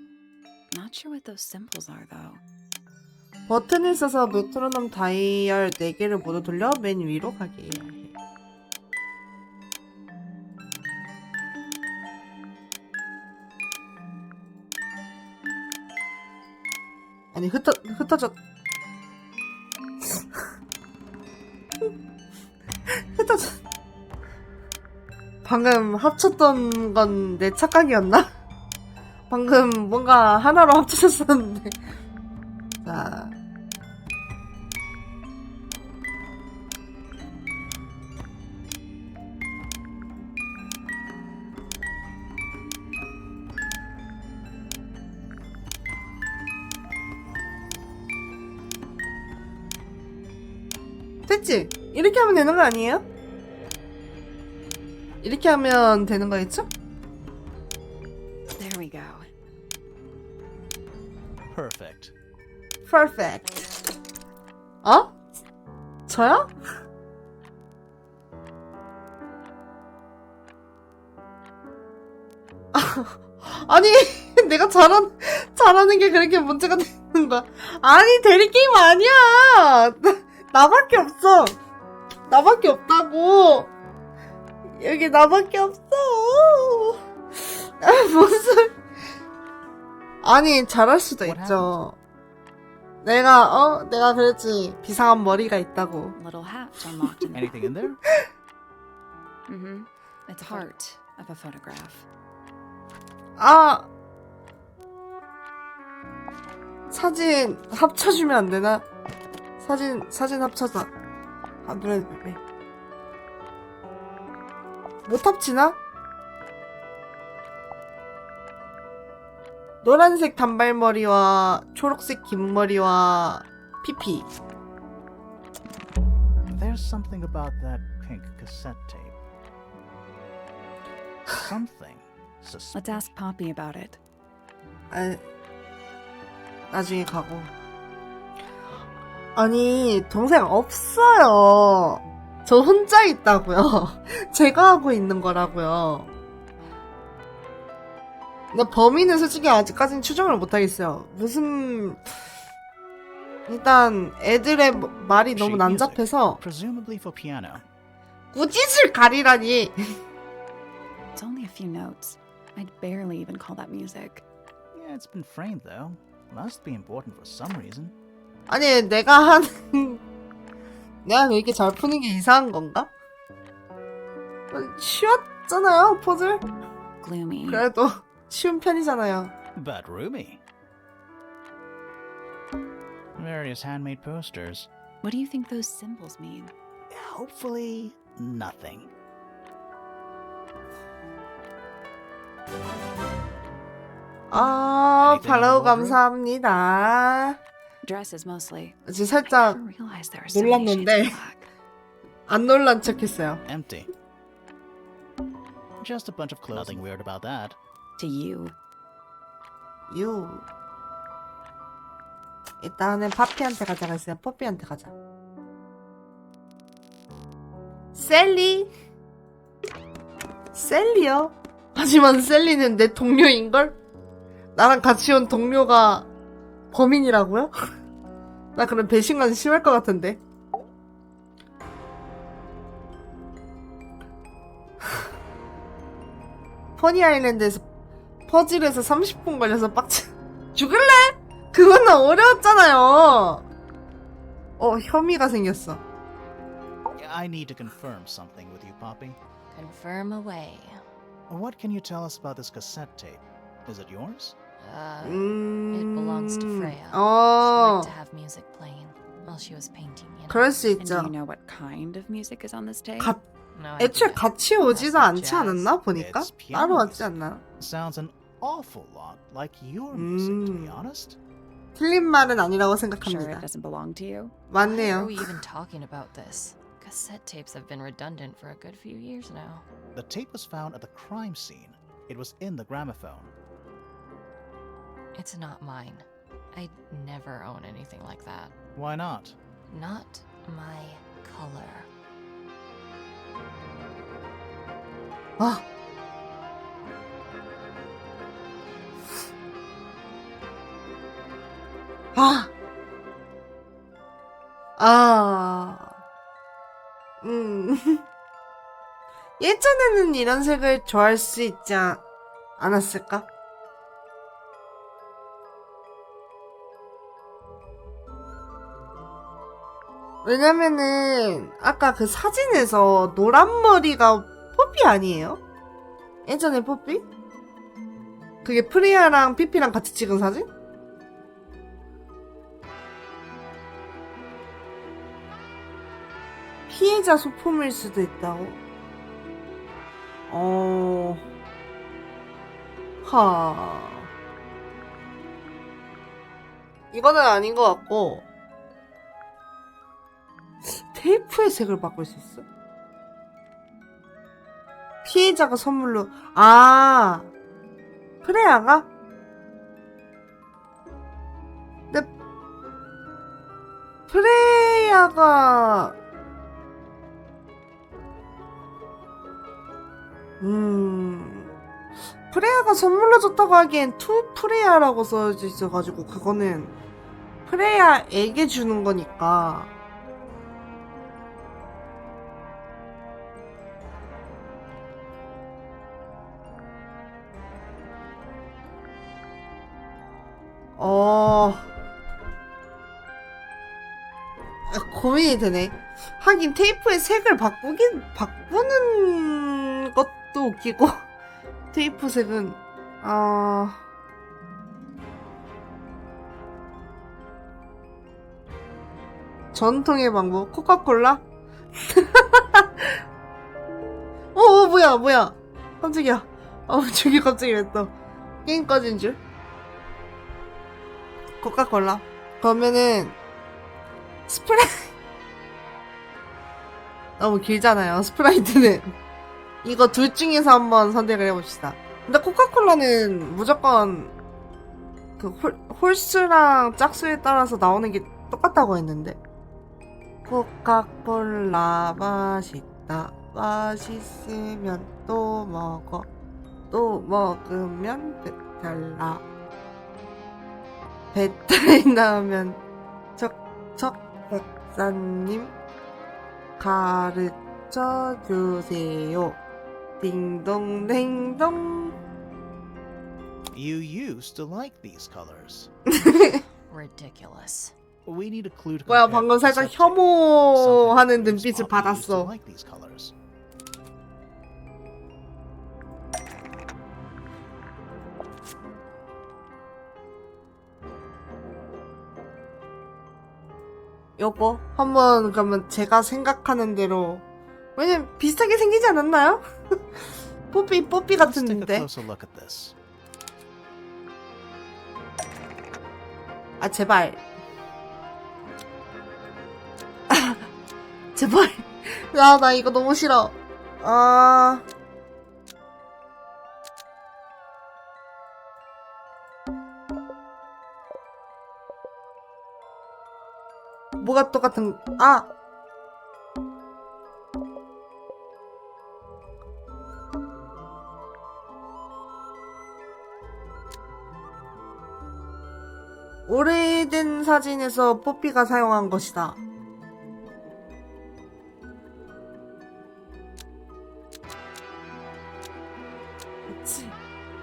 Not sure what those symbols are, though. 버튼을 써서 메트로놈 다이얼 4개를 모두 돌려 맨 위로 가게 해야 해. 아니 흩어졌 흩어졌. 방금 합쳤던 건 내 착각이었나? 방금 뭔가 하나로 합쳐졌었는데. 자, 됐지? 이렇게 하면 되는 거 아니에요? 이렇게 하면 되는 거겠죠? There we go. Perfect. Perfect. 어? 저요? 아니 내가 잘하는 게 그렇게 문제가 되는 거야. 아니 대리게임 아니야. 나밖에 없어. 나밖에 없다고. 여기 나밖에 없어. 무슨. 아니 잘할 수도 What 있죠. 내가 그랬지. 비상한 머리가 있다고. Little hatch unlocked in the Anything in there? Mm-hmm. It's heart of a photograph. 아, 사진 합쳐주면 안 되나? 사진 합쳐서. 아, 왜. 못 합치나? 노란색 단발머리와 초록색 긴 머리와 피피. There's something about that pink cassette tape. Something suspicious. Let's ask Poppy about it. 아, 나중에 가고. 아니, 동생 없어요. 저 혼자 있다고요. 제가 하고 있는 거라고요. 근데 범인은 솔직히 아직까지는 추정을 못하겠어요. 무슨 일단 애들의 말이 너무 난잡해서 Presumably for piano. 꾸짖을 가리라니. It's only a few notes. I'd barely even call that music. Yeah, it's been framed though. Must be important for some reason. 아니 내가 이렇게 잘 푸는 게 이상한 건가? 쉬웠잖아요 퍼즐. Gloomy. 그래도 쉬운 편이잖아요. But roomy. Various handmade posters. What do you think those symbols mean? Hopefully, nothing. 팔로우 감사합니다. Dresses mostly. 지금 I 살짝 didn't realize there were so many shades 놀랐는데 of black. 안 놀란 척했어요. Empty. Just a bunch of clothes. Nothing weird about that. To you. 유. 일단은 파피한테 가자가 있으면 퍼피한테 가자. 셀리? 셀리요? 하지만 셀리는 내 동료인걸? 나랑 같이 온 동료가 범인이라고요? 나 그럼 배신감 심할 것 같은데. 퍼니 아일랜드에서 퍼즐에서 30분 걸려서 빡쳐. 죽을래? 그건 어려웠잖아요. 혐의가 생겼어. I need to confirm something with you, Poppy. Confirm away. What can you tell us about this cassette tape? Is it yours? It belongs to Freya. She 어, liked to have music playing while she was painting, you know. 그럴 수 And do 있죠. you know what kind of music is on this tape? 가, No 애초에 idea. 같이 오지도 않지 않았나 보니까? It's piano 따로 왔지 music. 않나? Sounds an awful lot like your music, to be honest. 틀린 말은 아니라고 Sure 생각합니다. it doesn't belong to you? Why are 맞네요. we even talking about this? Cassette tapes have been redundant for a good few years now. The tape was found at the crime scene. It was in the gramophone. It's not mine. I'd never own anything like that. Why not? Not my color. 아, 아, 아, 예전에는 이런 색을 좋아할 수 있지 않았을까? 왜냐면은 아까 그 사진에서 노란 머리가 뽀삐 아니에요? 예전에 뽀삐? 그게 프리아랑 피피랑 같이 찍은 사진? 피해자 소품일 수도 있다고? 이거는 아닌 것 같고, 테이프의 색을 바꿀 수 있어? 피해자가 선물로, 프레야가? 근데, 프레야가, 프레야가 선물로 줬다고 하기엔 투 프레야라고 써져 있어가지고, 그거는 프레야에게 주는 거니까. 고민이 되네. 하긴 테이프의 색을 바꾸는 것도 웃기고, 테이프 색은, 전통의 방법, 코카콜라? 뭐야. 깜짝이야. 저기 갑자기 왜 또, 게임 꺼진 줄? 코카콜라. 그러면은 너무 길잖아요. 스프라이트는. 이거 둘 중에서 한번 선택을 해봅시다. 근데 코카콜라는 무조건 그 홀수랑 짝수에 따라서 나오는 게 똑같다고 했는데. 코카콜라 맛있다. 맛있으면 또 먹어. 또 먹으면 배탈나. 배탈 나오면 척척 박사님 가르쳐 주세요. 딩동댕동. You used to like these colors. Ridiculous. We need a clue to 뭐야, compare 방금 the 살짝 cassette tape. 혐오하는 Something proves 눈빛을 Poppy used to 받았어. like these colors. 요거 한번 그러면 제가 생각하는 대로, 왜냐면 비슷하게 생기지 않았나요? 뽀삐 Let's take a 같은데. closer look at this. 제발. 제발. 야, 나 이거 너무 싫어. 뭐가 똑같은 아 오래된 사진에서 뽀삐가 사용한 것이다. 그치?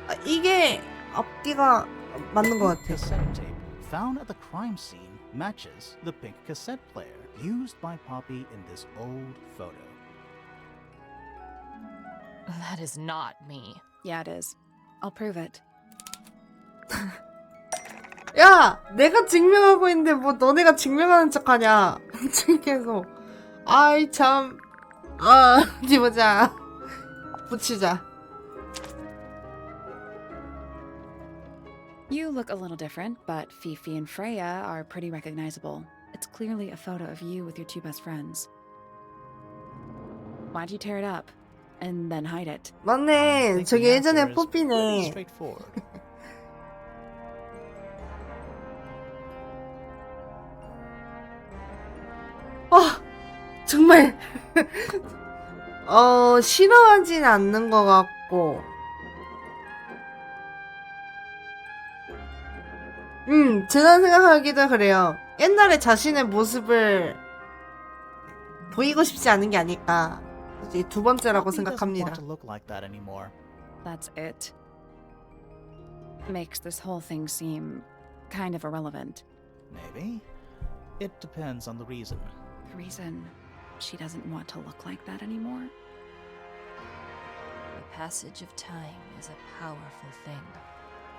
아, 이게 앞뒤가 맞는 것 같아. Cassette tape found at the crime scene matches the pink cassette player used by Poppy in this old photo. That is not me. Yeah, it is. I'll prove it. 야, 내가 증명하고 있는데 뭐 너네가 증명하는 척하냐? 계속. 아이 참. 어디 보자. 붙이자. You look a little different, but Fifi and Freya are pretty recognizable. It's clearly a photo of you with your two best friends. Why'd you tear it up? And then hide it? 맞네. I think 저기 the answer 예전에 is pretty 뽀삐네. straightforward. 정말 싫어하진 않는 것 같고 제가 생각하기도 그래요. 옛날에 자신의 모습을 보이고 싶지 않은 게 아닐까. 이제 두 번째라고 Poppy doesn't 생각합니다. want to look like that anymore. That's it. Makes this whole thing seem kind of irrelevant. Maybe. It depends on the reason. The reason she doesn't want to look like that anymore? The passage of time is a powerful thing.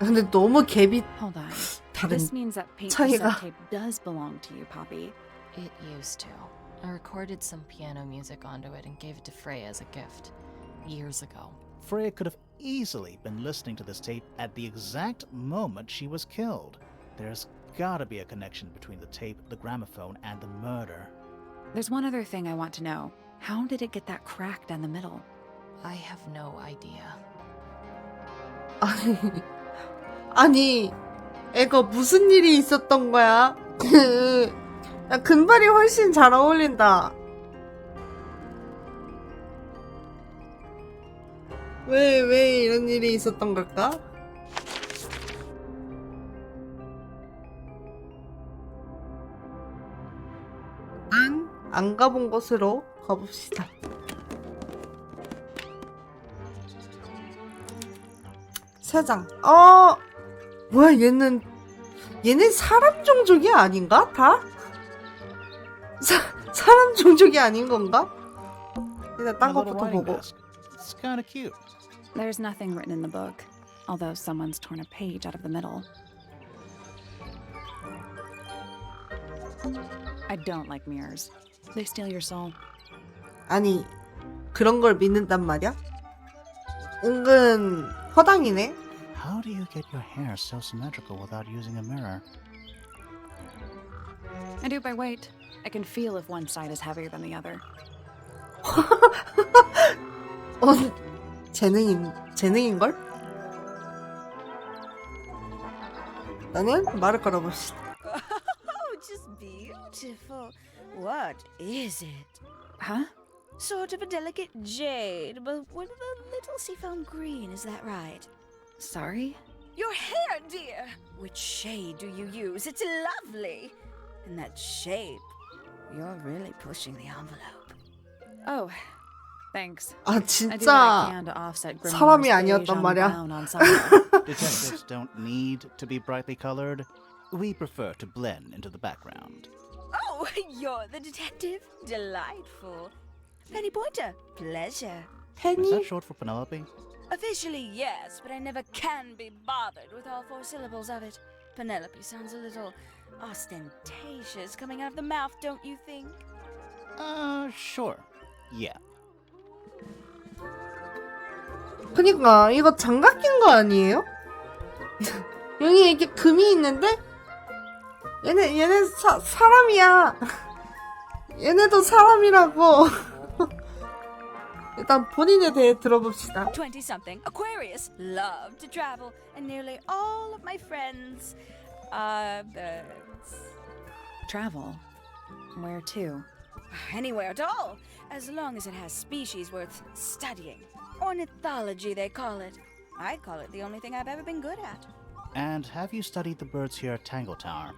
근데 너무 갭이 Hold on. 다른 This means that pink 차이가. cassette tape does belong to you, Poppy. It used to. I recorded some piano music onto it and gave it to Freya as a gift. Years ago. Freya could have easily been listening to this tape at the exact moment she was killed. There's gotta be a connection between the tape, the gramophone, and the murder. There's one other thing I want to know. How did it get that crack down the middle? I have no idea. 아니 애가 무슨 일이 있었던 거야? 야, 금발이 훨씬 잘 어울린다. 왜 이런 일이 있었던 걸까? 안 가본 곳으로 가봅시다. 세장. 뭐야 얘는 사람 종족이 아닌가? 다? 사람 종족이 아닌 건가? 일단 딴 A little 것부터 writing 보고. desk. It's kinda cute. There's nothing written in the book, although someone's torn a page out of the middle. I don't like mirrors. They steal your soul. 아니 그런 걸 믿는단 말이야? 은근 허당이네. How do you get your hair so symmetrical without using a mirror? I do it by weight. I can feel if one side is heavier than the other. 재능인걸? 나는 말을 걸어봅시다. Oh, just beautiful. What is it? Huh? Sort of a delicate jade, but with a little seafoam green, is that right? Sorry? Your hair, dear! Which shade do you use? It's lovely! And that shape, you're really pushing the envelope. Oh, thanks. 아 I do what I 진짜 can to offset 사람이 Grimoire's 아니었단 beige on 말이야. brown ensemble. Detectives don't need to be brightly colored. We prefer to blend into the background. Oh, you're the detective? Delightful. Penny Pointer, pleasure. Is 팬이 that short for Penelope? Officially, yes, but I never can be bothered with all 4 syllables of it. Penelope sounds a little ostentatious coming out of the mouth, don't you think? Sure. Yeah. 그니까 이거 장갑 낀 거 아니에요? 여기 이렇게 금이 있는데 얘네 사람이야. 얘네도 사람이라고. 일단 본인에 대해 들어봅시다. 20-something, Aquarius, love to travel, and nearly all of my friends are birds. Travel? Where to? Anywhere at all, as long as it has species worth studying. Ornithology, they call it. I call it the only thing I've ever been good at. And have you studied the birds here at Tangle Tower?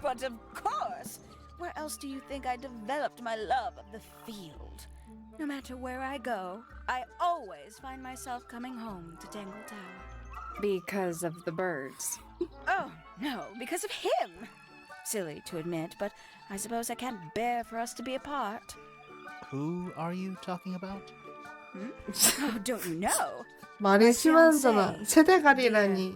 But of course! Where else do you think I developed my love of the field? No matter where I go, I always find myself coming home to Tangle Tower. Because of the birds. Oh, no, because of him! Silly to admit, but I suppose I can't bear for us to be apart. Who are you talking about? Oh, don't you know? 말이 심하잖아. 세대갈이라니.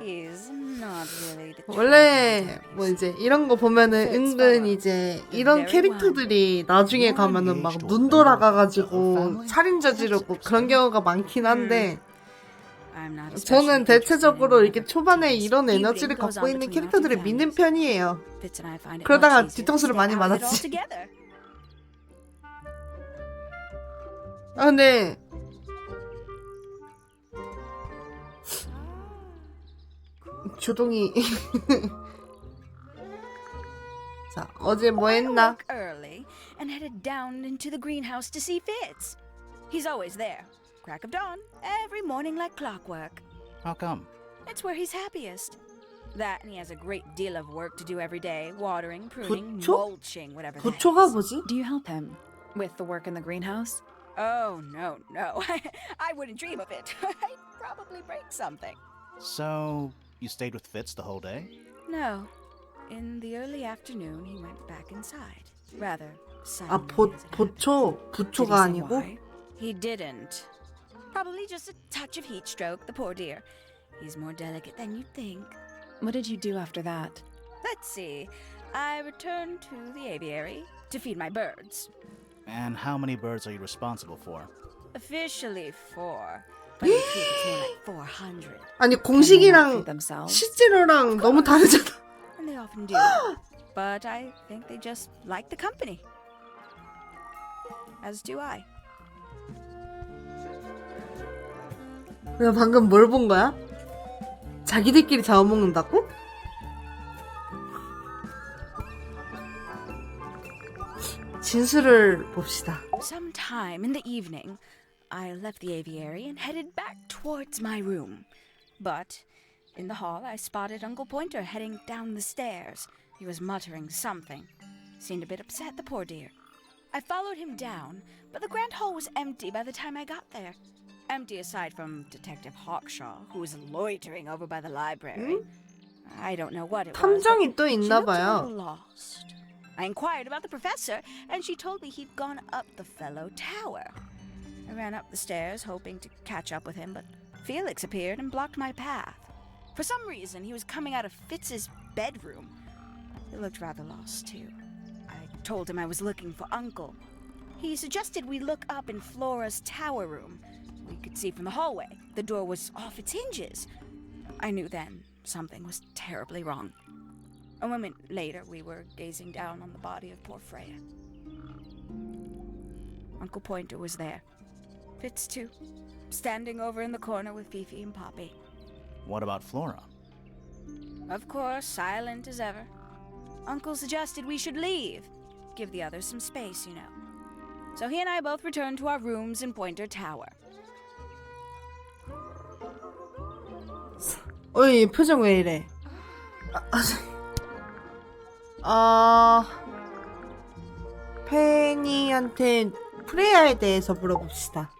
He's not really the 원래 뭐 이제 이런 거 보면은 은근 이제 이런 캐릭터들이 나중에 가면은 막 눈 돌아가가지고 살인 저지르고 그런 경우가 많긴 한데 저는 대체적으로 이렇게 초반에 이런 에너지를 갖고 있는 캐릭터들을 믿는 편이에요. 그러다가 뒤통수를 많이 맞았지. 아 근데 조동이 자 어제 뭐 했나? Early and headed down into the greenhouse to see Fitz. He's always there. Crack of dawn, every morning like clockwork. How come? It's where he's happiest. That and he has a great deal of work to do every day. Watering, pruning, 부초? mulching, whatever that 부초가 is. 뭐지? Do you help him with the work in the greenhouse? Oh, no. I wouldn't dream of it. I'd probably break something. So, you stayed with Fitz the whole day? No. In the early afternoon, he went back inside. Rather 아 suddenly. as it happened. 부초가 Did he say 아니고 why? He didn't. Probably just a touch of heat stroke, the poor dear. He's more delicate than you'd think. What did you do after that? Let's see. I returned to the aviary to feed my birds. And how many birds are you responsible for? Officially 4, but in truth it's more like 400. 아니 Can they not 공식이랑 feed themselves? 실제로랑 너무 다르잖아. And they often do. But I think they just like the company. As do I. 내가 방금 뭘 본 거야? 자기들끼리 잡아먹는다고? 진술을 봅시다. Sometime in the evening, I left the aviary and headed back towards my room. But in the hall, I spotted Uncle Pointer heading down the stairs. He was muttering something. Seemed a bit upset, the poor dear. I followed him down, but the grand hall was empty by the time I got there. Empty aside from Detective Hawkshaw, who was loitering over by the library. I don't know what it was. 탐정이 또 She 있나 looked a 봐요. little lost. I inquired about the professor, and she told me he'd gone up the fellow tower. I ran up the stairs, hoping to catch up with him, but Felix appeared and blocked my path. For some reason, he was coming out of Fitz's bedroom. He looked rather lost, too. I told him I was looking for Uncle. He suggested we look up in Flora's tower room. We could see from the hallway. The door was off its hinges. I knew then something was terribly wrong. A moment later, we were gazing down on the body of poor Freya. Uncle Pointer was there. Fitz, too, standing over in the corner with Fifi and Poppy. What about Flora? Of course, silent as ever. Uncle suggested we should leave. Give the others some space, you know. So he and I both returned to our rooms in Pointer Tower. 어이 표정 왜 이래? 페니한테 프레야에 대해서 물어봅시다.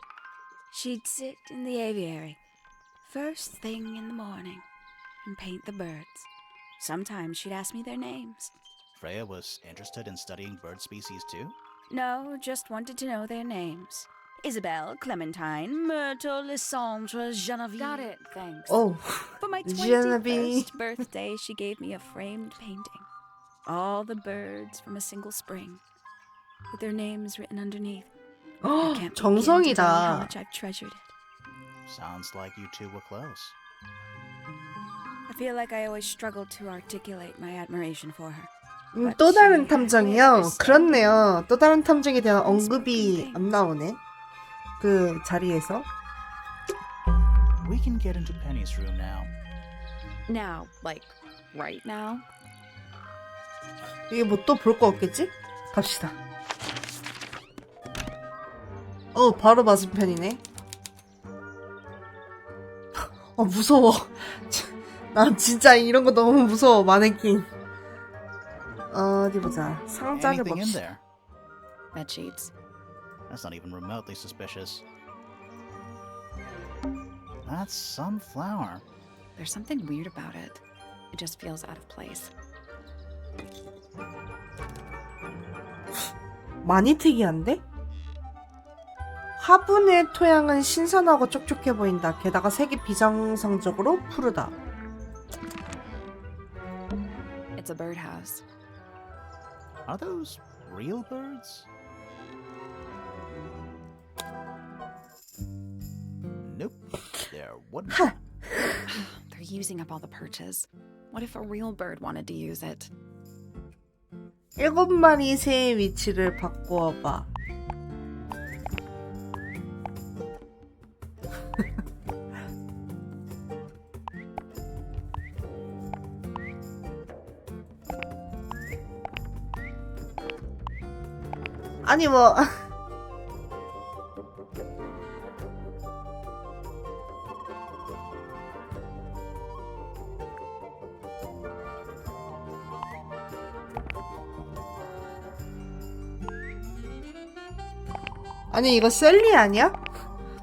She'd sit in the aviary, first thing in the morning, and paint the birds. Sometimes she'd ask me their names. Freya was interested in studying bird species too? No, just wanted to know their names. Isabelle, Clementine, Myrtle, Lysandre, Genevieve. Got it, thanks. 오, For my Genevieve. 21st birthday, she gave me a framed painting. All the birds from a single spring, with their names written underneath. I can't begin to tell you how 정성이다. much I've treasured it. Sounds like you two were close. I feel like I always struggle to articulate my admiration for her. 또 다른 탐정이요? 그렇네요. 또 다른 탐정에 대한 언급이 안 나오네. 그 자리에서. We can get into Penny's room now. Now, like, right now? 이게 뭐 또 볼 거 없겠지? 갑시다. 바로 맞은편이네. 무서워. 난 진짜 이런 거 너무 무서워, 마네킹. 어디 보자. 상자를 Anything in 봅시다. there? Bed sheets. That's not even remotely suspicious. That's some flower. There's something weird about it. It just feels out of place. 많이 특이한데? 화분의 토양은 신선하고 촉촉해 보인다. 게다가 색이 비정상적으로 푸르다. It's a birdhouse. Are those real birds? Nope. They're wooden. They're using up all the perches. What if a real bird wanted to use it? 7마리 새의 위치를 바꾸어봐. 아니 뭐 아니 이거 셀리 아니야?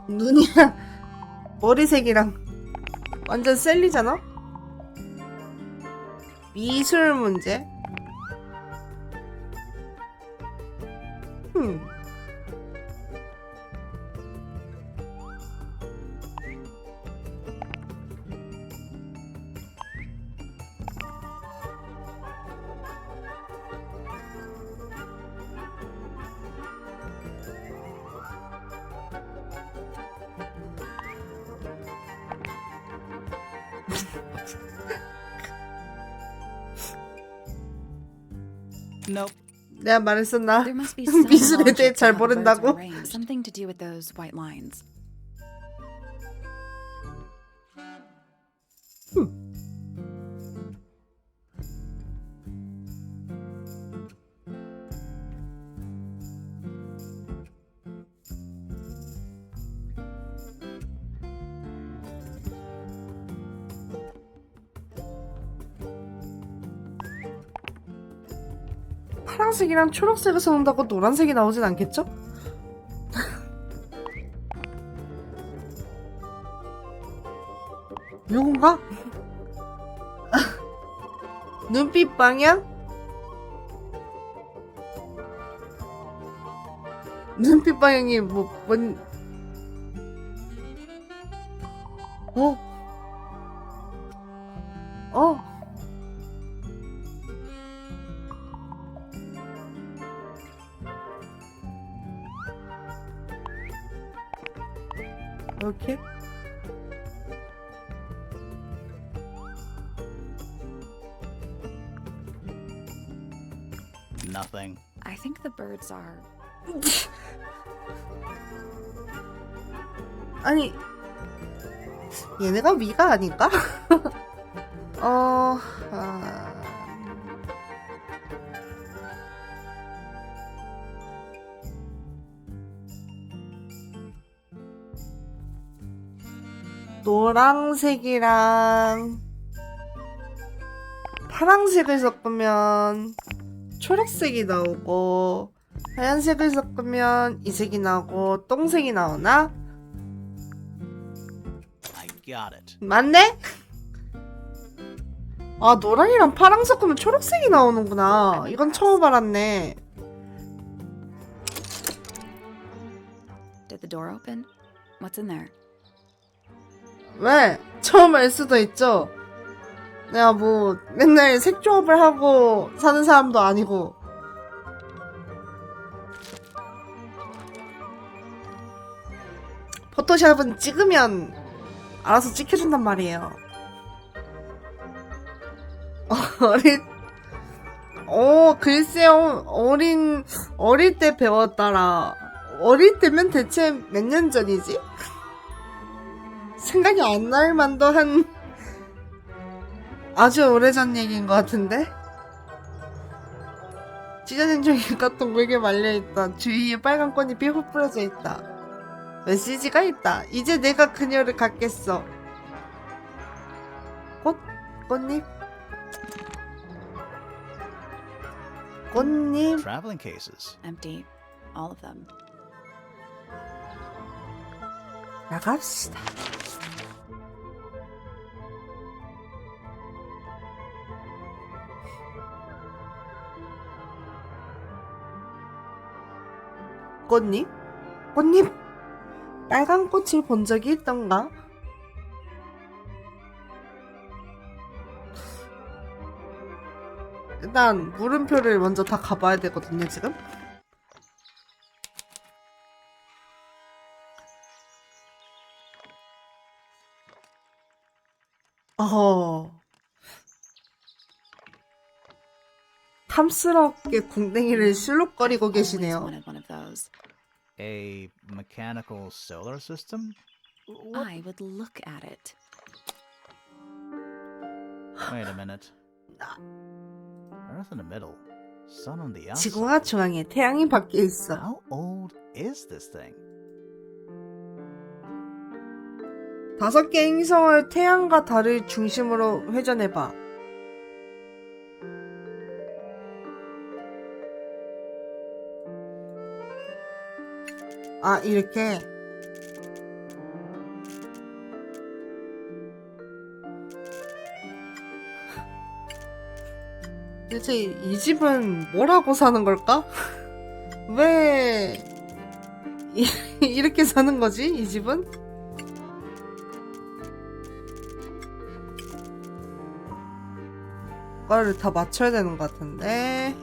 눈이랑 머리색이랑 완전 셀리잖아? 미술 문제? Nope. 내가 말했었나? There must be some 미술에 대해 logic to 잘 how the birds 모른다고? are arranged. Something to do with those white lines. 파란색이랑 초록색에서 논다고 노란색이 나오진 않겠죠? 요건가? 눈빛 방향? 눈빛 방향이 뭔 이렇게? Nothing. I think the birds are. 아니 얘네가 위가 아닌가? 노란색이랑 파란색을 섞으면 초록색이 나오고 하얀색을 섞으면 이 색이 나오고 똥색이 나오나? I got it. 맞네? 아 노랑이랑 파랑 섞으면 초록색이 나오는구나. 이건 처음 알았네. Did the door open? What's in there? 왜? 처음 알 수도 있죠. 내가 뭐 맨날 색조합을 하고 사는 사람도 아니고. 포토샵은 찍으면 알아서 찍혀준단 말이에요. 글쎄요. 어릴 때 배웠더라. 어릴 때면 대체 몇 년 전이지? 생각이 안 날 만도 한 아주 오래전 얘기인 것 같은데? 찢어진 종이 같은 물게 말려있다. 주위에 빨간 꽃잎이 흩뿌려져 있다. 메시지가 있다. 이제 내가 그녀를 갖겠어. 꽃잎? 꽃잎? Traveling cases. Empty. All of them. 나갑시다. 꽃잎? 꽃잎? 빨간 꽃을 본 적이 있던가? 일단 물음표를 먼저 다 가봐야 되거든요, 지금. 탐스럽게 궁뎅이를 실룩거리고 Always 계시네요. wanted one of those. A mechanical solar system? I would look at it. Wait a minute. Earth in the middle. Sun on the outside. 지구가 중앙에 태양이 밖에 있어. How old is this thing? 5개의 행성을 태양과 달을 중심으로 회전해봐. 아, 이렇게. 도대체 이 집은 뭐라고 사는 걸까? 왜 이렇게 사는 거지, 이 집은? 이거를 다 맞춰야 되는 것 같은데.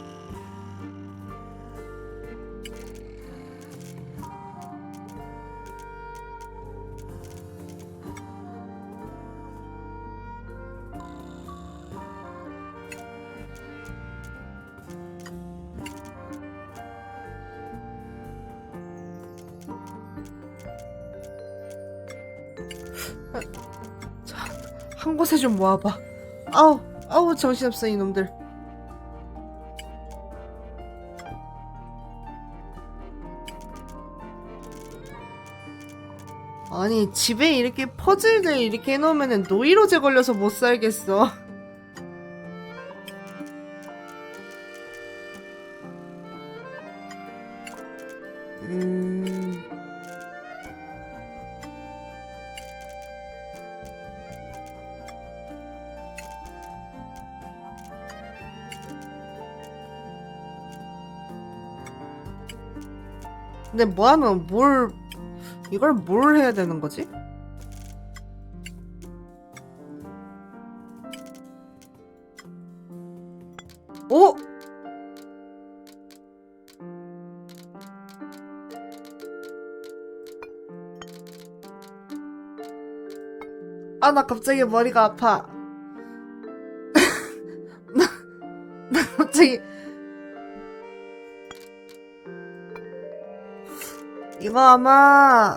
자, 한 곳에 좀 모아봐. 아우 정신없어 이놈들. 아니 집에 이렇게 퍼즐들 이렇게 해놓으면 노이로제 걸려서 못 살겠어. 근데 뭐하면 이걸 뭘 해야 되는 거지? 오! 아, 나 갑자기 머리가 아파. 나 갑자기 이거 아마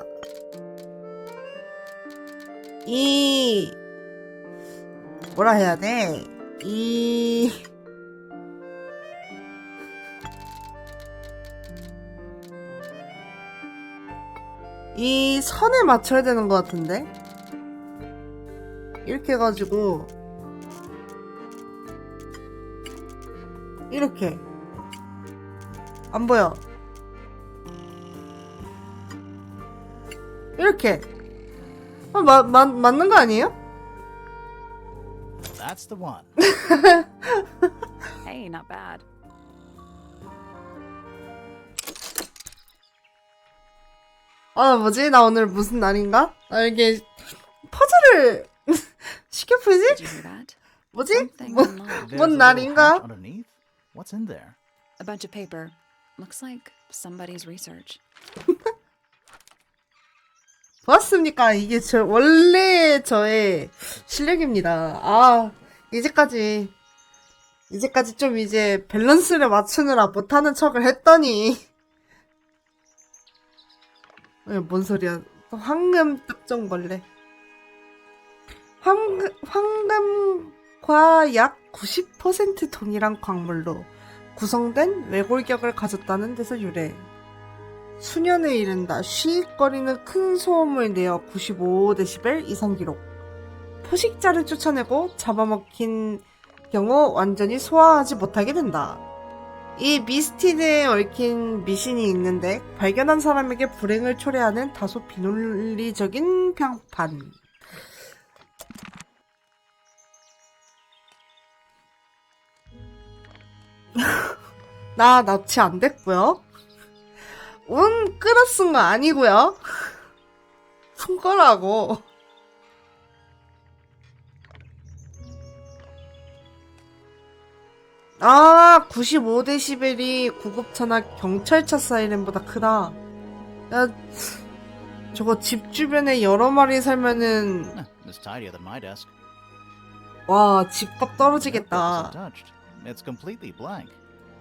뭐라 해야 돼? 이 선에 맞춰야 되는 것 같은데? 이렇게 해가지고 이렇게 안 보여. 이렇게 맞는 거 아니에요? That's the one. Hey, not bad. 뭐지? 나 오늘 무슨 날인가? 나 이렇게 퍼즐을 쉽게 풀지? Did you hear that? 뭐지? Something unlocked. There's 뭔 a little 날인가? hatch underneath. What's in there? A bunch of paper. Looks like somebody's research. 보았습니까? 이게 원래 저의 실력입니다. 이제까지 좀 이제 밸런스를 맞추느라 못하는 척을 했더니 뭔 소리야? 황금 특종벌레. 황금과 약 90% 동일한 광물로 구성된 외골격을 가졌다는 데서 유래. 수년에 이른다 쉬익거리는 큰 소음을 내어 95데시벨 이상 기록. 포식자를 쫓아내고 잡아먹힌 경우 완전히 소화하지 못하게 된다. 이 미스티드에 얽힌 미신이 있는데 발견한 사람에게 불행을 초래하는 다소 비논리적인 평판. 나 납치 안 됐고요. 운 끌어 쓴 거 아니고요. 손거라고. 아, 95데시벨이 구급차나 경찰차 사이렌보다 크다. 야, 저거 집 주변에 여러 마리 살면은 It's tidier than my desk. 와, 집값 Notebook 떨어지겠다. is untouched. It's completely blank.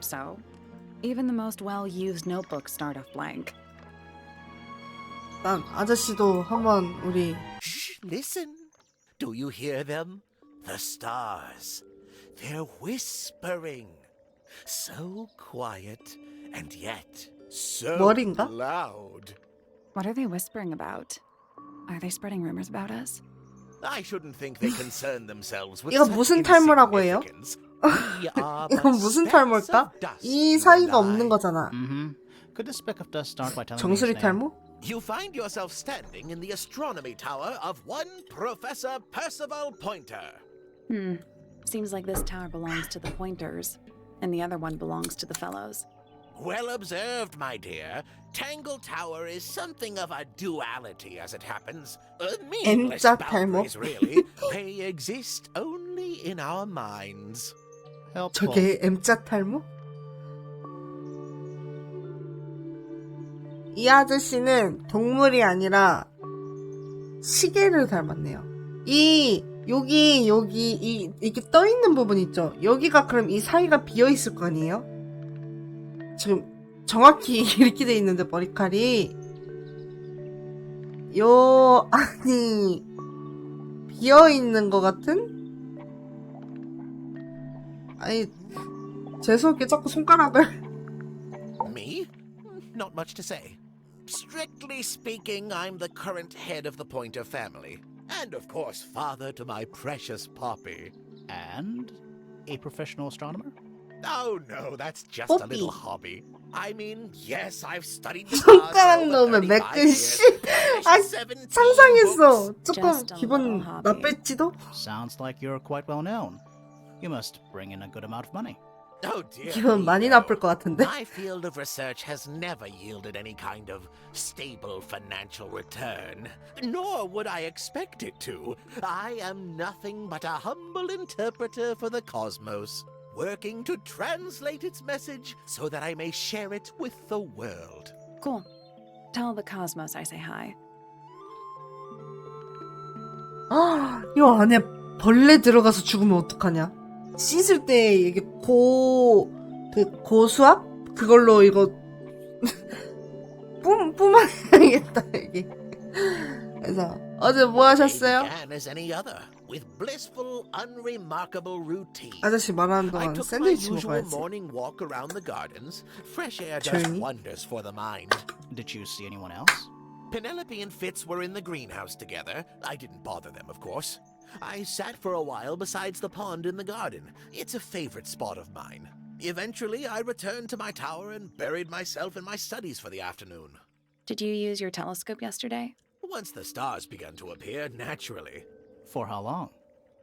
So, even the most well-used notebooks start off blank. 난 아저씨도 한번 우리 Shh, listen. Do you hear them? The stars. They're whispering. So quiet and yet so 머리인가? loud. What are they whispering about? Are they spreading rumors about us? I shouldn't think they concern themselves with 이거 such 무슨 탈모라고 해요? insignificance. We are but 이건 무슨 specks 탈모일까? of dust 이 in 사이가 the 없는 night. 거잖아. Could this speck of dust start by telling me his 정수리 name? 탈모? You find yourself standing in the astronomy tower of one Professor Percival Pointer. Seems like this tower belongs to the Pointers, and the other one belongs to the Fellows. Well observed, my dear. Tangle Tower is something of a duality as it happens. Meaningless M자 탈모? boundaries, really. They exist only in our minds. Helpful. 저게 M자 탈모? 이 아저씨는 동물이 아니라 시계를 닮았네요. 여기 이렇게 떠 있는 부분 있죠? 여기가 그럼 이 사이가 비어 있을 거 아니에요? 지금 정확히 이렇게 돼 있는데 머리칼이 아니 비어 있는 것 같은? 아니 재수없게 자꾸 손가락을 Me? Not much to say. Strictly speaking, I'm the current head of the Pointer family. And of course, father to my precious Poppy. And a professional astronomer? Oh no, that's just a Poppy. little hobby. I mean, yes, I've studied the stars for 손가락 over 넣으면 35 매끈 씨. years. 아, 17 상상했어. books. 조금 Just a 기분 little hobby. 나쁠지도? Sounds like you're quite well known. You must bring in a good amount of money. Oh dear. 기분 me, 많이 no. 나쁠 것 같은데? My field of research has never yielded any kind of stable financial return, nor would I expect it to. I am nothing but a humble interpreter for the cosmos, working to translate its message so that I may share it with the world. Cool. Tell the Cosmos I say hi. 아, 이 안에 벌레 들어가서 죽으면 어떡하냐? 씻을 때 이게 고수압? 그걸로 이거 뿜어야겠다, 여기. 그래서 어제 뭐 하셨어요? Day began as any other, with blissful, unremarkable routine. 아저씨 말하는 I 동안 took my 샌드위치 usual 먹어야지. morning walk around the gardens. Fresh air does 조용히. wonders for the mind. Did you see anyone else? Penelope and Fitz were in the greenhouse together. I didn't bother them, of course. I sat for a while besides the pond in the garden. It's a favorite spot of mine. Eventually, I returned to my tower and buried myself in my studies for the afternoon. Did you use your telescope yesterday? Once the stars began to appear, naturally. For how long?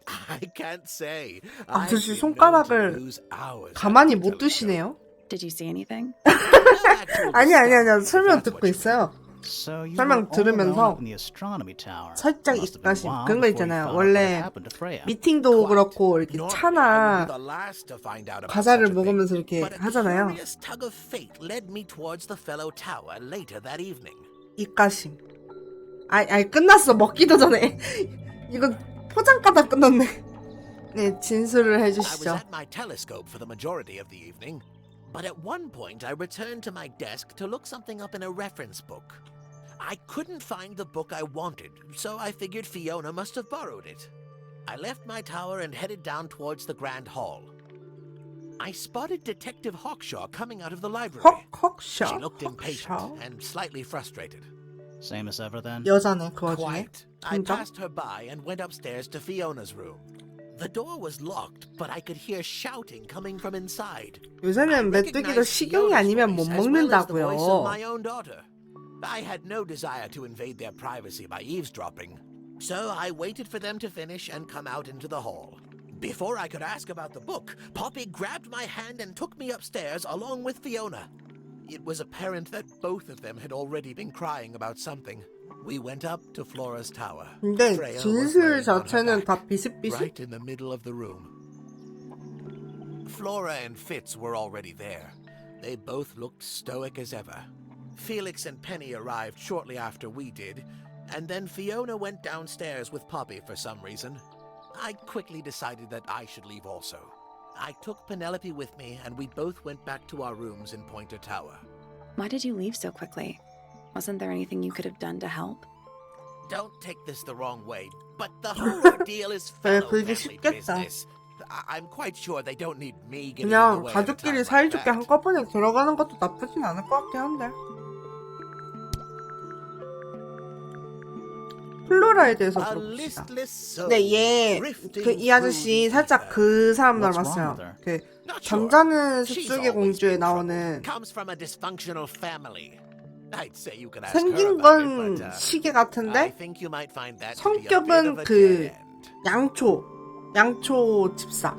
I can't say. 아저씨 I've been known to 손가락을 lose hours 가만히 at the 못 두시네요. Did you see anything? telescope. 아니야. 설명 That's 듣고 what you 있어요. So you 설명 were all alone 들으면서 up in the astronomy tower. 살짝 Must have been 입가심 wild 그런 거 before you 있잖아요. found out what 원래 happened to Freya. 미팅도 Quite. 그렇고 이렇게 Normally, I would 차나 be the last to find out about 과자를 such a thing. 먹으면서 이렇게 But a 하잖아요. curious tug of fate led me towards the fellow tower later that evening. 입가심. 아이 끝났어. 먹기도 전에. 이거 포장 까다 끝났네. 네, 진술을 I was 해주시죠. at my telescope for the majority of the evening, but at one point I returned to my desk to look something up in a reference book. I couldn't find the book I wanted, so I figured Fiona must have borrowed it. I left my tower and headed down towards the Grand Hall. I spotted Detective Hawkshaw coming out of the library. 헉헉샤? She looked impatient 헉샤? and slightly frustrated. Same as ever then? 여자네 그 와중에. Quite. I 진짜? passed her by and went upstairs to Fiona's room. The door was locked, but I could hear shouting coming from inside. 요새는 메뚜기도 식용이 아니면 못 먹는다고요. My own daughter. I had no desire to invade their privacy by eavesdropping, so I waited for them to finish and come out into the hall. Before I could ask about the book, Poppy grabbed my hand and took me upstairs along with Fiona. It was apparent that both of them had already been crying about something. We went up to Flora's tower. 근데 Freya was 진술 laying on her 자체는 다 back, 비슷비슷? right in the middle of the room. Flora and Fitz were already there. They both looked stoic as ever. Felix and Penny arrived shortly after we did, and then Fiona went downstairs with Poppy for some reason. I quickly decided that I should leave also. I took Penelope with me, and we both went back to our rooms in Pointer Tower. Why did you leave so quickly? Wasn't there anything you could have done to help? Don't take this the wrong way, but the whole ordeal is fellow 그러기 family 쉽겠다. business. I'm quite sure they don't need me getting in the 그냥 way at a time 가족끼리 like 사이좋게 that. 한꺼번에 들어가는 것도 나쁘진 않을 것 같긴 한데. 플로라에 대해서 A 들어봅시다. listless soul 근데 얘, drifting 그 이 아저씨 through the 살짝 ether. 그 사람 What's wrong 닮았어요. with her? 그 Not sure. 잠자는 She's 숲속의 always 공주에 been trouble. 나오는 Comes from a dysfunctional family. I'd say you can ask 생긴 her about it, 건 but, 시계 I 같은데 think you might find that to be a bit of 성격은 a 그 dead end. 양초 집사.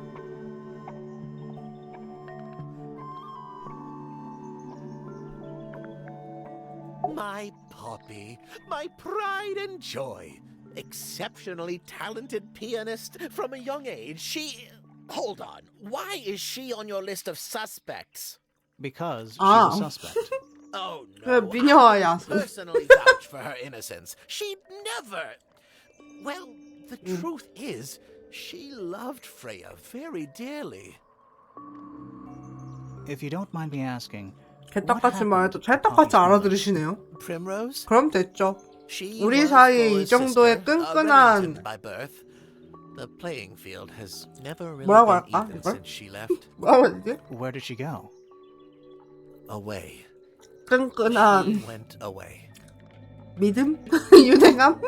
My Poppy, my pride and joy. Exceptionally talented pianist from a young age. She... Hold on. Why is she on your list of suspects? Because she's Ah. a suspect. Oh, 그 no. 미녀와 I 야수. personally vouch for her innocence. She'd never... Well, the truth is, she loved Freya very dearly. If you don't mind me asking, 개떡같이 말해도 찰떡같이 알아들으시네요. Primrose? 그럼 됐죠. She 우리 was 사이에 이 Flora's 정도의 sister, a 끈끈한 Remington by birth. The playing field has never really 뭐라고 been 할까, even 이걸? since she left. 뭐라고 했지? where did she go? Away. 끈끈한 She went away. 믿음? 유대감?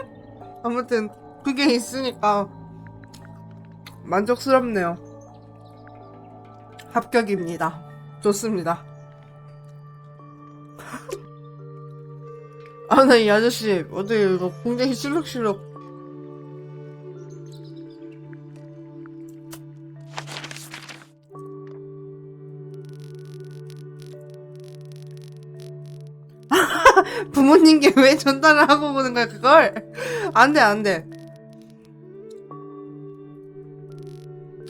아무튼 그게 있으니까 만족스럽네요. 합격입니다. 좋습니다. 아, 나 이 아저씨 어제 이거 굉장히 실룩실룩. 부모님께 왜 전달을 하고 오는 거야 그걸? 안돼 안돼.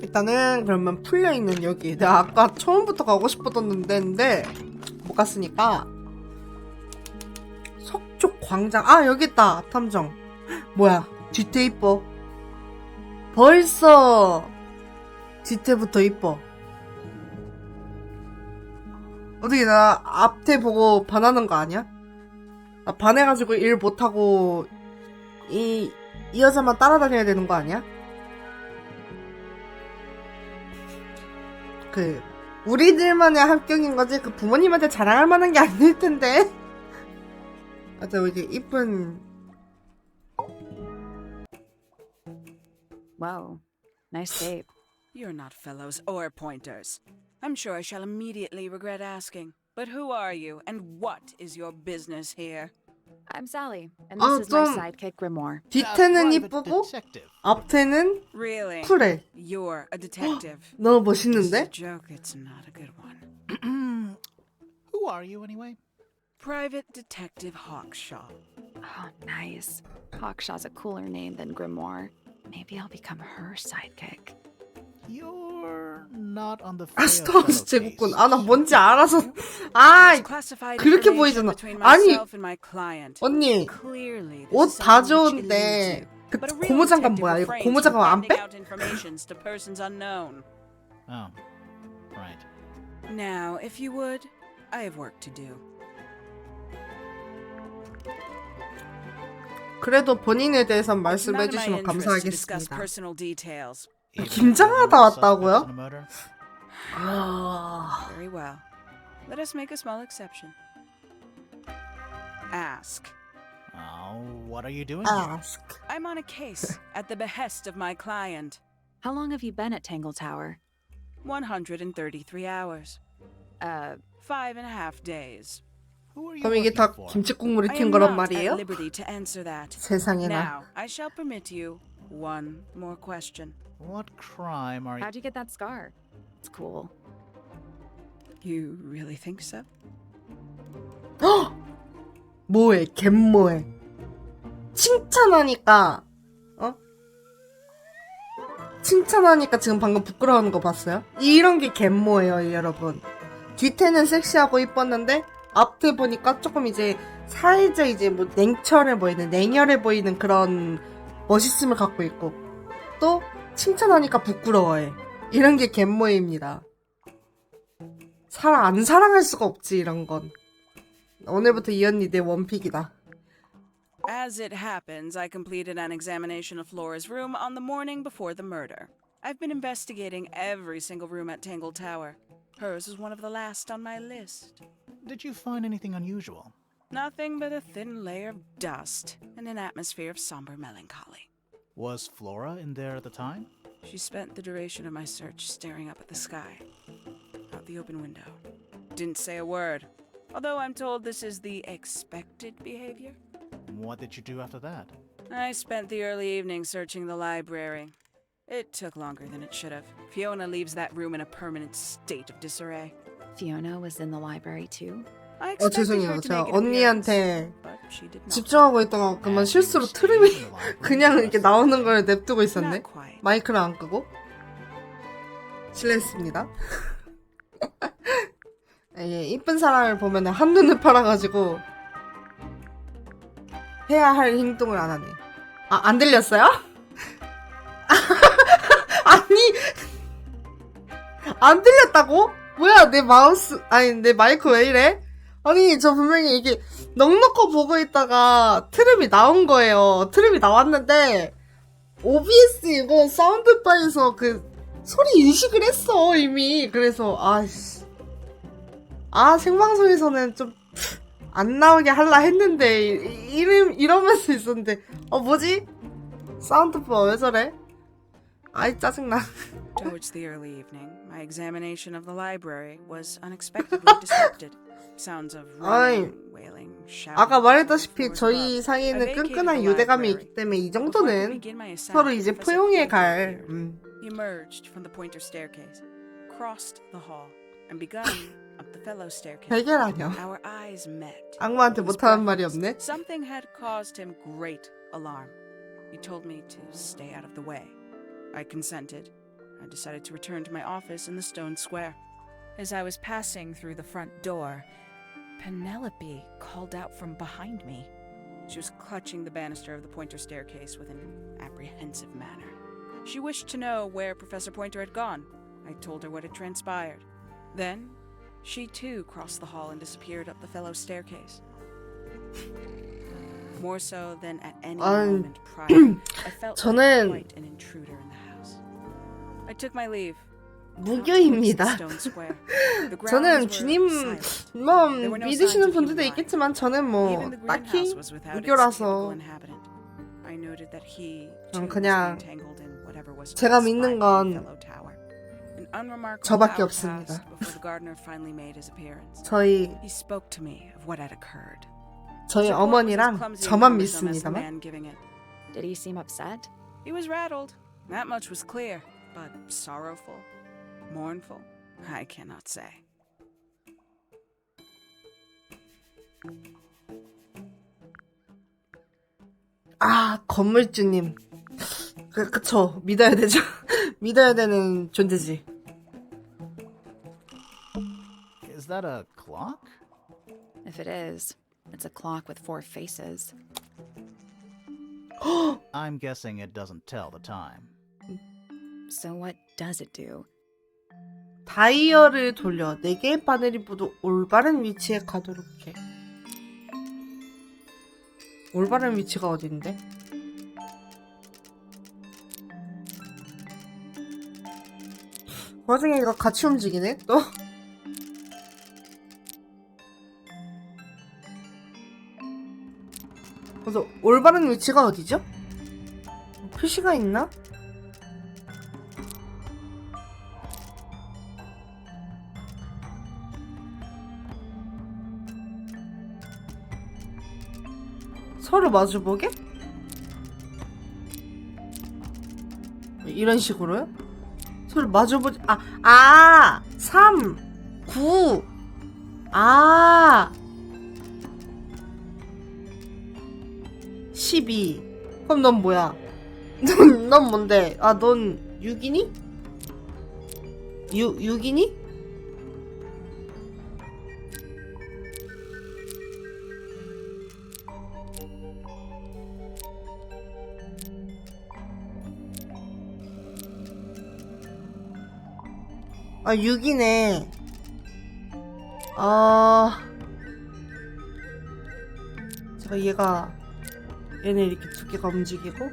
일단은 그러면 풀려있는 여기 내가 아까 처음부터 가고 싶었던 데인데 못 갔으니까 석쪽 광장. 아 여기 있다. 탐정. 뭐야 뒤태 이뻐. 벌써 뒤태부터 이뻐. 어떻게 나 앞태 보고 반하는 거 아니야? 나 반해가지고 일 못하고 이 여자만 따라다녀야 되는 거 아니야? 그 우리들만의 합격인 거지 그 부모님한테 자랑할 만한 게 아닐 텐데. 맞아 이게 이쁜. Whoa, nice tape. You're not fellows or pointers. I'm sure I shall immediately regret asking. But who are you, and what is your business here? I'm Sally, and this is my 좀 sidekick Grimoire. 뒤태는 Private 이쁘고 detective. 앞태는 Really? 쿨해. You're a detective. 너무 This is a 멋있는데? joke, it's not a good one. Who are you anyway? Private Detective Hawkshaw. Oh, nice. Hawkshaw's a cooler name than Grimoire. Maybe I'll become her sidekick. You're not on the 아스토스 제국군. 아 나 case. 뭔지 알아서. 아 It's classified 그렇게 information 보이잖아. between 아니 myself and my client. 언니 Clearly, this 옷 is 다 something which 좋은데 eludes you. 그 But a real 고무장갑 detective 뭐야? 이거 refrains 고무장갑 from 안 handing 빼? out informations to persons unknown. Oh, right. Now, if you would, I have work to do. 그래도 본인에 대해서 It's 말씀해 not in my 주시면 interest to discuss 감사하겠습니다. personal details. Even 김장하다 if you're 왔다고요? suspect in a murder? Very well. Let us make a small exception. Ask. Oh, what are you doing here? Ask. I'm on a case at the behest of my client. How long have you been at Tangle Tower? 133 hours. 5.5 days. Who are you 그럼 이게 working 다 for? 김치국물이 I 튄 am 거란 not at 말이에요? liberty to answer that. 세상에나. Now, I shall permit you one more question. What crime are you... How'd you get that scar? It's cool. You really think so? 뭐해? 갯뭐해? 칭찬하니까 칭찬하니까 지금 방금 부끄러워하는 거 봤어요? 이런 게 갯모예요, 여러분. 뒤태는 섹시하고 이뻤는데 앞에 보니까 조금 이제 살짝 이제 뭐 냉철해 보이는, 냉혈해 보이는 그런 멋있음을 갖고 있고 또 칭찬하니까 부끄러워해. 이런 게 갯모입니다. 안 사랑할 수가 없지, 이런 건. 오늘부터 이 언니 내 원픽이다. As it happens, I completed an examination of Flora's room on the morning before the murder. I've been investigating every single room at Tangle Tower. Hers is one of the last on my list. Did you find anything unusual? Nothing but a thin layer of dust and an atmosphere of somber melancholy. Was Flora in there at the time? She spent the duration of my search staring up at the sky, out the open window. Didn't say a word, although I'm told this is the expected behavior. What did you do after that? I spent the early evening searching the library. It took longer than it should have. Fiona leaves that room in a permanent state of disarray. Fiona was in the library too? I expected 죄송해요. her to 제가 make an appearance, 언니한테 but she did not. 집중하고 있다가 그만 실수로 트름이 그냥 이렇게 나오는 걸 냅두고 있었네. Not quite. 마이크를 안 끄고. 실례했습니다. 예, 이쁜 사람을 보면 한눈을 팔아가지고 해야 할 행동을 안 하네. 안 들렸어요? 아니, 안 들렸다고? 뭐야, 내 마우스, 아니, 내 마이크 왜 이래? 아니, 저 분명히 이게 넉넉히 보고 있다가 트름이 나온 거예요. 트름이 나왔는데, OBS 이거 사운드바에서 그 소리 인식을 했어, 이미. 그래서, 생방송에서는 좀 안 나오게 할라 했는데, 이러면서 있었는데, 뭐지? 사운드바 왜 저래? 아이, 짜증나. Towards the early evening, my examination of the library was unexpectedly disrupted. Sounds of running, wailing, shouting. 아까 말했다시피 저희 사이에는 끈끈한 유대감이 있기 때문에 이 정도는 서로 이제 포용해 갈. Emerged from the pointer staircase, crossed the hall, and begun up the fellow staircase. 해결하냐? Our eyes met. 악마한테 못하는 말이 없네. Something had caused him great alarm. He told me to stay out of the way. I consented. I decided to return to my office in the stone square. As I was passing through the front door, Penelope called out from behind me. She was clutching the banister of the Pointer staircase with an apprehensive manner. She wished to know where Professor Pointer had gone. I told her what had transpired. Then, she too crossed the hall and disappeared up the fellow staircase. More so than at any moment prior, I felt like quite an intruder in the house. I took my leave. 무교입니다. 저는 주님만 믿으시는 분들도 있겠지만 저는 뭐 딱히 무교라서 그냥 제가 믿는 건 저밖에 없습니다. 저희 어머니랑 저만 믿습니다만. Did he seem upset? He was rattled. That much was clear, but sorrowful. Mournful? I cannot say. 건물주님. 그쵸. 믿어야 되죠. 믿어야 되는 존재지. Is that a clock? If it is, it's a clock with 4 faces. I'm guessing it doesn't tell the time. So what does it do? 다이얼을 돌려 4개의 바늘이 모두 올바른 위치에 가도록 해. 올바른 위치가 어딘데? 그 와중에 이거 같이 움직이네 또. 그래서 올바른 위치가 어디죠? 표시가 있나? 서로 마주보게? 이런 식으로요? 서로 마주보지, 3, 9, 12. 그럼 넌 뭐야? 넌 뭔데? 넌 6이니? 6이니? 아, 6이네. 제가 얘네 이렇게 두 개가 움직이고.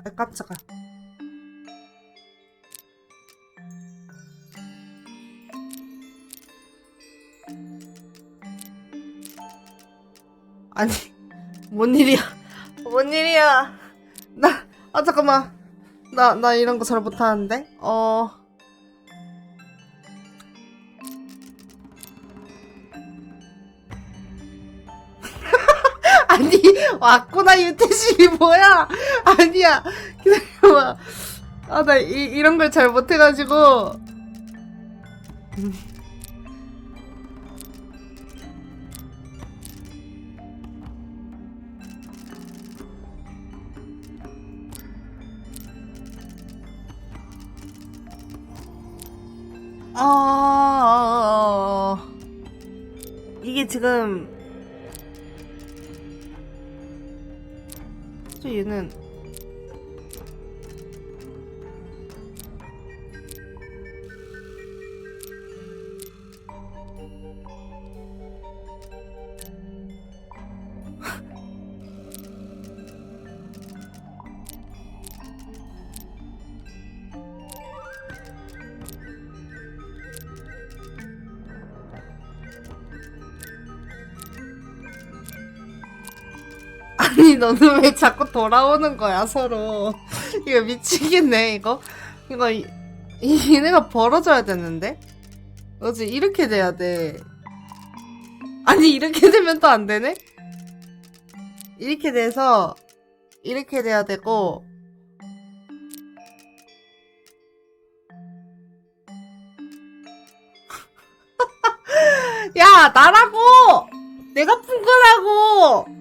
아, 깜짝아. 아니, 뭔 일이야? 뭔 일이야? 잠깐만. 나 이런 거 잘 못하는데? 아니, 왔구나, 유태식이 뭐야? 아니야. 기다려봐. 나 이런 걸 잘 못해가지고. 이게 지금 얘는 아니, 너는 왜 자꾸 돌아오는 거야, 서로. 이거 미치겠네, 이거. 얘네가 벌어져야 되는데? 그치, 이렇게 돼야 돼. 아니, 이렇게 되면 또 안 되네? 이렇게 돼서, 이렇게 돼야 되고, 야, 나라고! 내가 푼 거라고!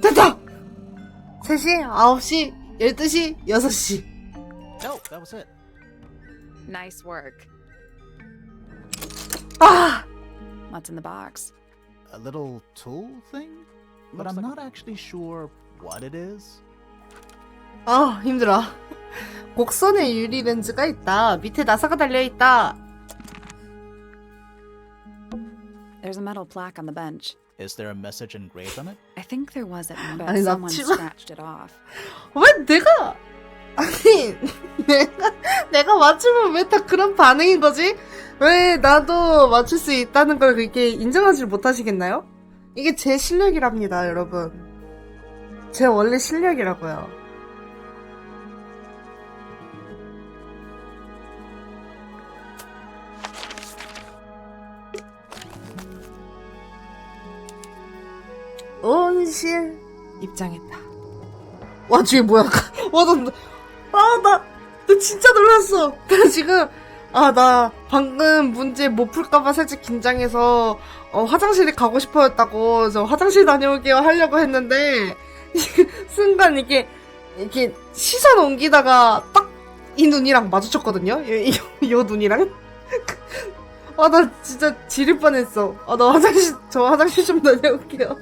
됐다! 3시, 9시, 12시, 6시. No, that was it. Nice work. What's in the box? A little tool thing? But I'm not actually sure what it is. 힘들어. 곡선에 유리 렌즈가 있다. 밑에 나사가 달려있다. There's a metal plaque on the bench. Is there a message engraved on it? I think there was at one, but 아니, 나 someone 치마- scratched it off. 왜 내가 아니 내가 맞추면 왜 다 그런 반응인 거지? 왜 나도 맞출 수 있다는 걸 그렇게 인정하지 못하시겠나요? 이게 제 실력이랍니다, 여러분. 제 원래 실력이라고요. 온실 입장했다. 와, 뒤에 뭐야? 와, 나 진짜 놀랐어. 나 지금, 나 방금 문제 못 풀까봐 살짝 긴장해서, 화장실에 가고 싶어였다고, 저 화장실 다녀올게요 하려고 했는데, 순간 이렇게 시선 옮기다가 딱 이 눈이랑 마주쳤거든요? 요 눈이랑? 나 진짜 지릴 뻔했어. 저 화장실 좀 다녀올게요.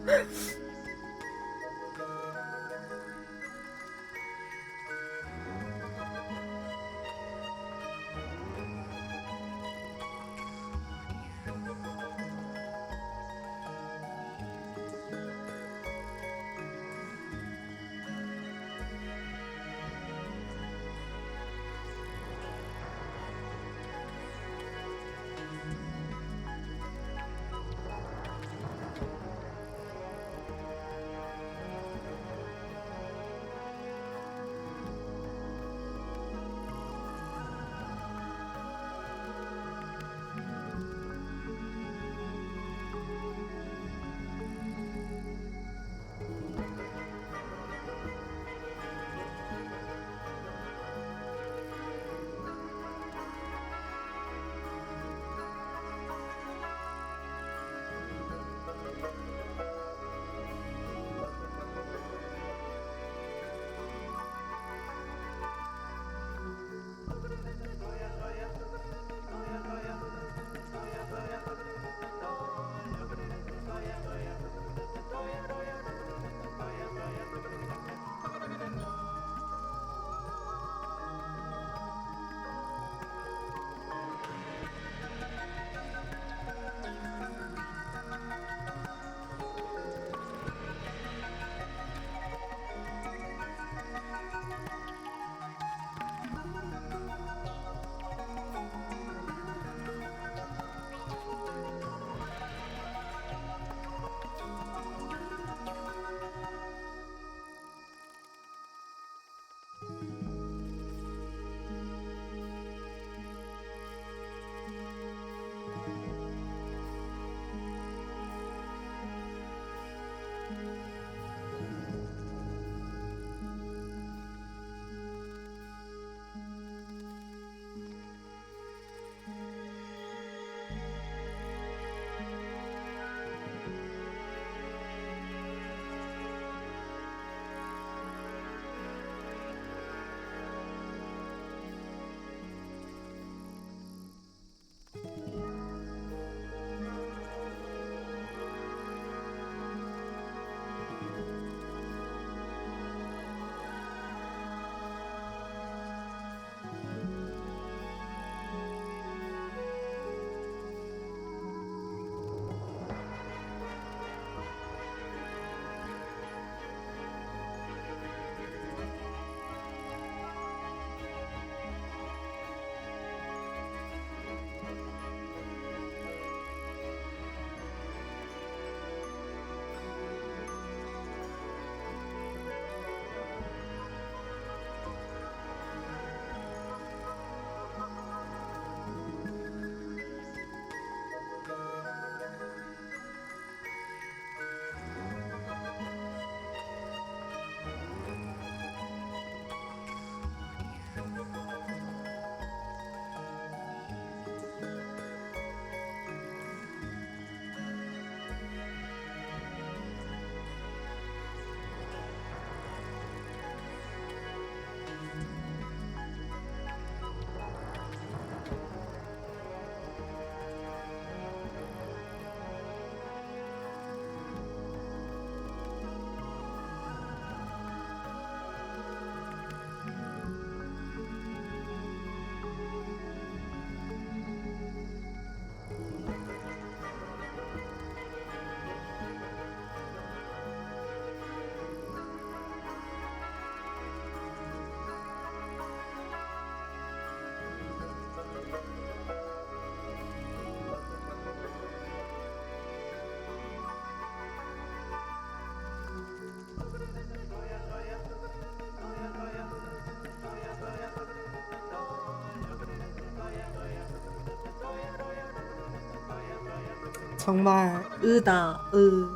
정말 으다 으.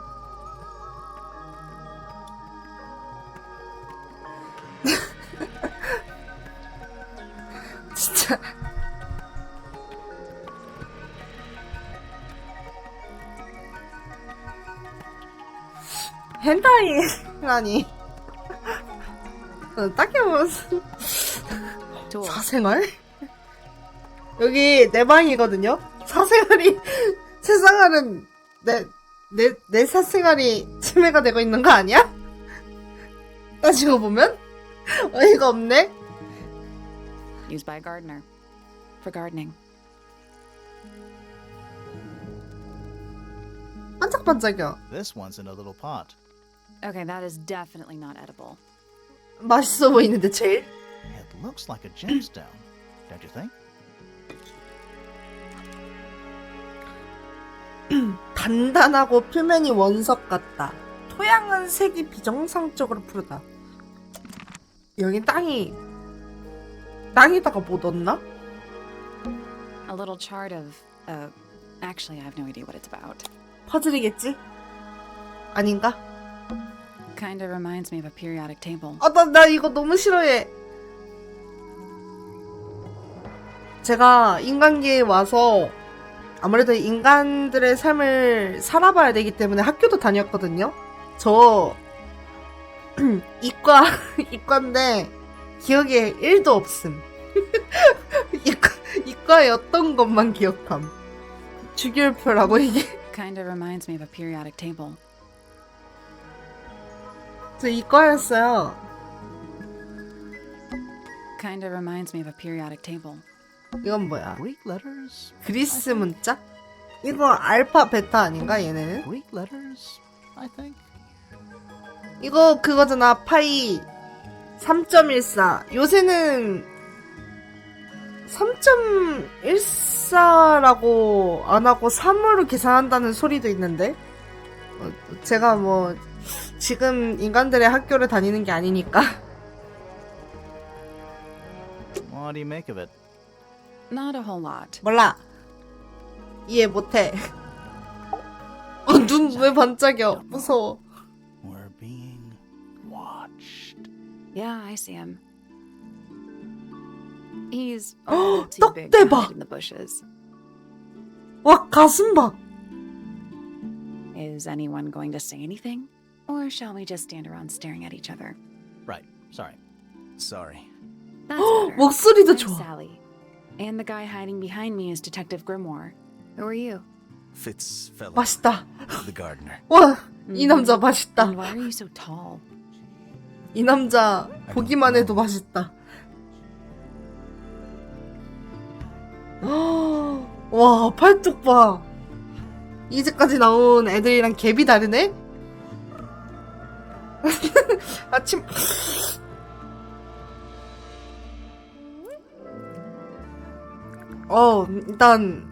진짜 헨타이라니. 딱히 무슨 Tools. 사생활? 여기 내 방이거든요? 사생활이 세상에는 내 사생활이 침해가 되고 있는 거 아니야? 따지고 보면 어이가 없네. Used by a gardener. For gardening. 반짝반짝이야. This one's in a little pot. Okay, that is definitely not edible. 맛있어 보이는데 제일? It looks like a gemstone, don't you think? 단단하고 표면이 원석 같다. 토양은 색이 비정상적으로 푸르다. 여기 땅에다가 뭐 넣었나? A little chart of. Actually, I have no idea what it's about. 퍼즐이겠지? 아닌가? Kinda reminds me of a periodic table. 나 이거 너무 싫어해. 제가 인간계에 와서 아무래도 인간들의 삶을 살아봐야 되기 때문에 학교도 다녔거든요. 저 이과인데 기억에 1도 없음. 이과의 어떤 것만 기억함. 주기율표라고 이게. Kinda reminds me of a periodic table. 저 이과였어요. Kinda reminds me of a periodic table. 이건 뭐야? Greek letters? 그리스 문자? 이거 알파 베타 아닌가 얘네는? Greek letters, I think. 이거 그거잖아. 파이 3.14. 요새는 3.14라고 안 하고 3으로 계산한다는 소리도 있는데 제가 뭐 지금 인간들의 학교를 다니는 게 아니니까. What do you make of it? Not a whole lot. 몰라. 이해 못해. 눈 왜 반짝여. 무서워. We're being watched. Yeah, I see him. He's a little too big 떡 to 대박. hide in the bushes. 와 가슴 봐. Is anyone going to say anything? Or shall we just stand around staring at each other? Right, sorry. Sorry. That's better. 목소리도 I'm 좋아. Sally. And the guy hiding behind me is Detective Grimoire. Who are you? Fitzfellow, 맛있다. the gardener. 와, 이 남자 맛있다. And why are you so tall? 이 남자 보기만 해도 맛있다. 와, 팔뚝 봐. 이제까지 나온 애들이랑 갭이 다르네? 아침 일단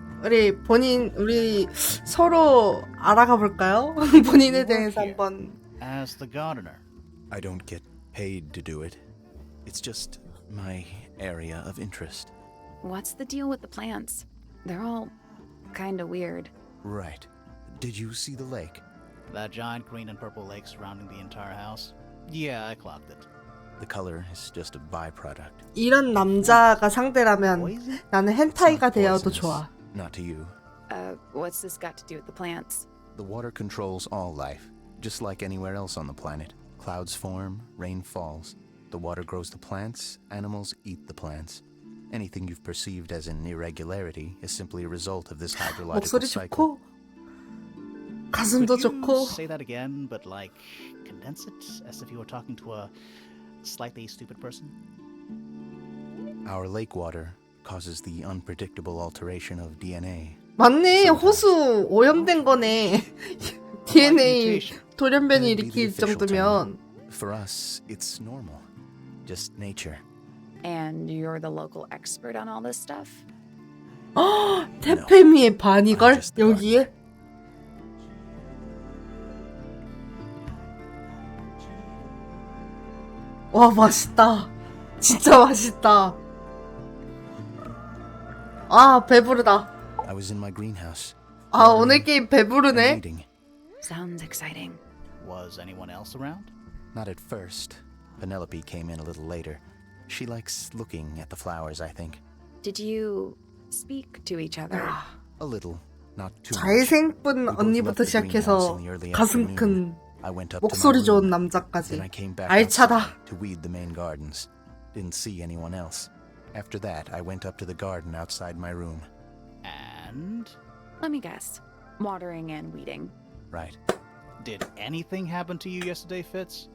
우리 서로 알아가 볼까요? 본인에 대해서 한번. As the gardener. I don't get paid to do it. It's just my area of interest. What's the deal with the plants? They're all kinda weird. Right. Did you see the lake? That giant green and purple lake surrounding the entire house? Yeah, I clocked it. The color is just a byproduct. 이런 남자가 상대라면 Poison? 나는 It's 헨타이가 not 되어도 poisonous. 좋아. Not to you. What's this got to do with the plants? The water controls all life, just like anywhere else on the planet. Clouds form, rain falls. The water grows the plants, animals eat the plants. Anything you've perceived as an irregularity is simply a result of this hydrological 목소리 cycle. 좋고 가슴도 Could you 좋고. say that again, but like condense it as if you were talking to a slightly stupid person? Our lake water causes the unpredictable alteration of DNA. 맞네. 호수 오염된 거네. DNA Mutation. 돌연변이 That'd be the 일으킬 official 정도면. For us, it's normal. Just nature. And you're the local expert on all this stuff? 태페미의 반이걸? I'm just the 여기에? 와 맛있다. 진짜 맛있다. 아 배부르다. I was in my greenhouse. 아, 오늘 게임 and 배부르네. reading. Sounds exciting. Was anyone else around? Not at first. Penelope came in a little later. She likes looking at the flowers, I think. Did you speak to each other? A little, not too much. 잘생쁜 We both 언니부터 left the greenhouse 시작해서 in the early 가슴 afternoon. 큰 I went up to my 목소리 좋은 room. 남자까지. Then I came back 알차다. outside to weed the main gardens. Didn't see anyone else. After that, I went up to the garden outside my room. And Let me guess. Watering and weeding. Right. did anything happen to you yesterday, Fitz?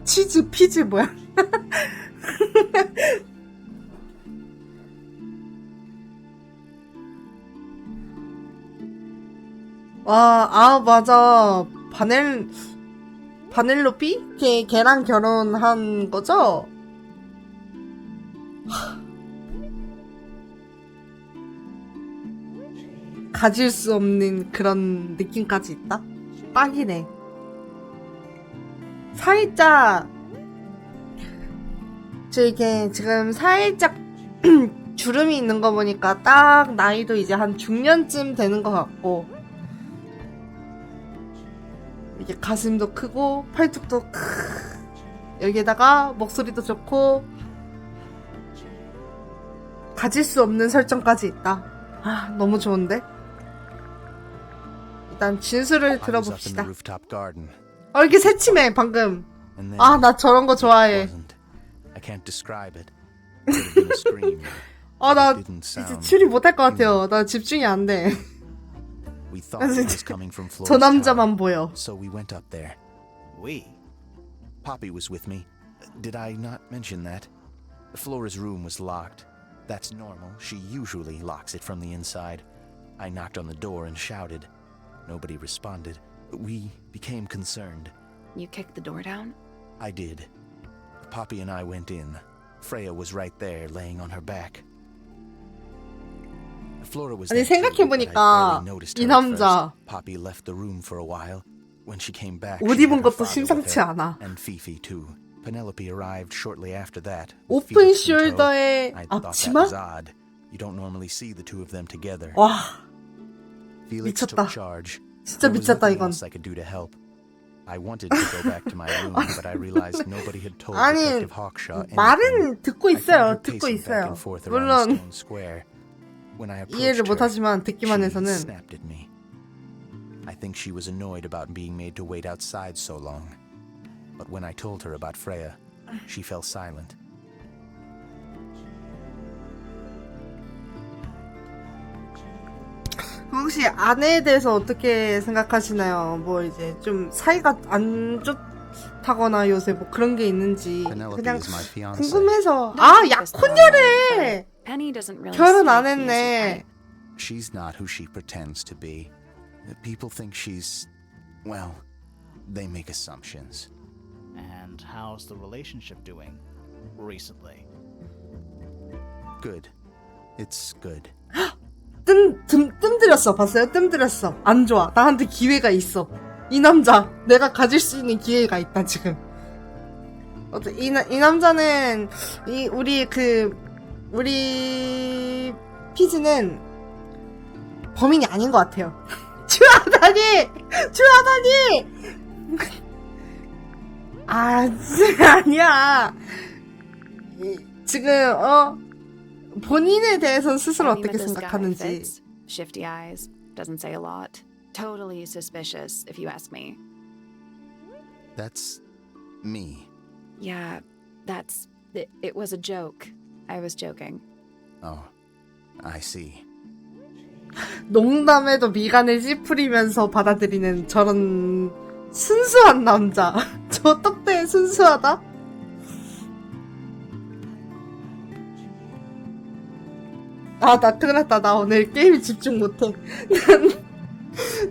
치즈 피즈 뭐야? 와, 아 맞아. 바넬로피? 걔랑 결혼한 거죠? 가질 수 없는 그런 느낌까지 있다? 딱이네. 살짝 이게 지금 살짝 주름이 있는 거 보니까 딱 나이도 이제 한 중년쯤 되는 것 같고, 이게 가슴도 크고 팔뚝도 여기에다가 목소리도 좋고 가질 수 없는 설정까지 있다. 아, 너무 좋은데? 일단 진술을 I was up in the 들어봅시다. rooftop garden. 이렇게 새침해 방금. And then 아, 나 저런 거 it 좋아해. wasn't. I can't describe it. It could have been a scream. 아, 나 It didn't 이제 sound 추리 못할 것 같아요. 나 집중이 안 돼. We thought it was coming from 저 Flora's 남자만 tower, 보여. so we went up there. We. Poppy was with me. Did I not mention that? Flora's room was locked. That's normal. She usually locks it from the inside. I knocked on the door and shouted. Nobody responded. We became concerned. You kicked the door down? I did. Poppy and I went in. Freya was right there, laying on her back. Flora was 아니, there too, but I 생각해보니까 barely noticed 이 her at 남자 first. Poppy left the room for a while. When she came back, 옷 she 입은 had her 것도 father with 심상치 her, 않아. and Fifi too. Penelope arrived shortly after that. 오픈 with Felix in tow. 숄더에 I thought that 앞치마? was odd. You don't normally see the two of them together. 와, Felix 미쳤다. took charge. 진짜 There was 미쳤다 nothing 이건. else I could do to help. I wanted to go back to my room, but I realized nobody had told 아니, Detective Hawkshaw anything. 말은 듣고 I found her 있어요. 듣고 pacing back 있어요. and forth around the 물론 stone square. When I 이해를 approached her, 못하지만 듣기만 she 해서는 snapped at me. I think she was annoyed about being made to wait outside so long. But when I told her about Freya, she fell silent. 혹시 아내에 대해서 어떻게 생각하시나요? 뭐 이제 좀 사이가 안 좋다거나 요새 뭐 그런 게 있는지 Penelope 그냥 is my fiancée. 궁금해서. No 아, interest 약혼녀래. but Penny doesn't really 결혼 안 strike me as your 했네. type. She's not who she pretends to be. People think she's, well, they make assumptions. And how's the relationship doing recently? Good. It's good. 뜸들였어. 봤어요? 뜸들였어. 안 좋아. 나한테 기회가 있어. 이 남자, 내가 가질 수 있는 기회가 있다, 지금. 이 남자는, 우리 피즈는 범인이 아닌 것 같아요. 주하다니! 아, 아니야. 지금, 본인에 대해서는 스스로 Have you 어떻게 met this guy, 생각하는지. Fitz? Shifty eyes, doesn't say a lot. Totally suspicious, if you ask me. That's me. Yeah, it was a joke. I was joking. Oh, I see. 농담에도 미간을 찌푸리면서 받아들이는 저런 순수한 남자. 저 떡대 순수하다? 아, 나 큰일 났다. 나 오늘 게임에 집중 못해.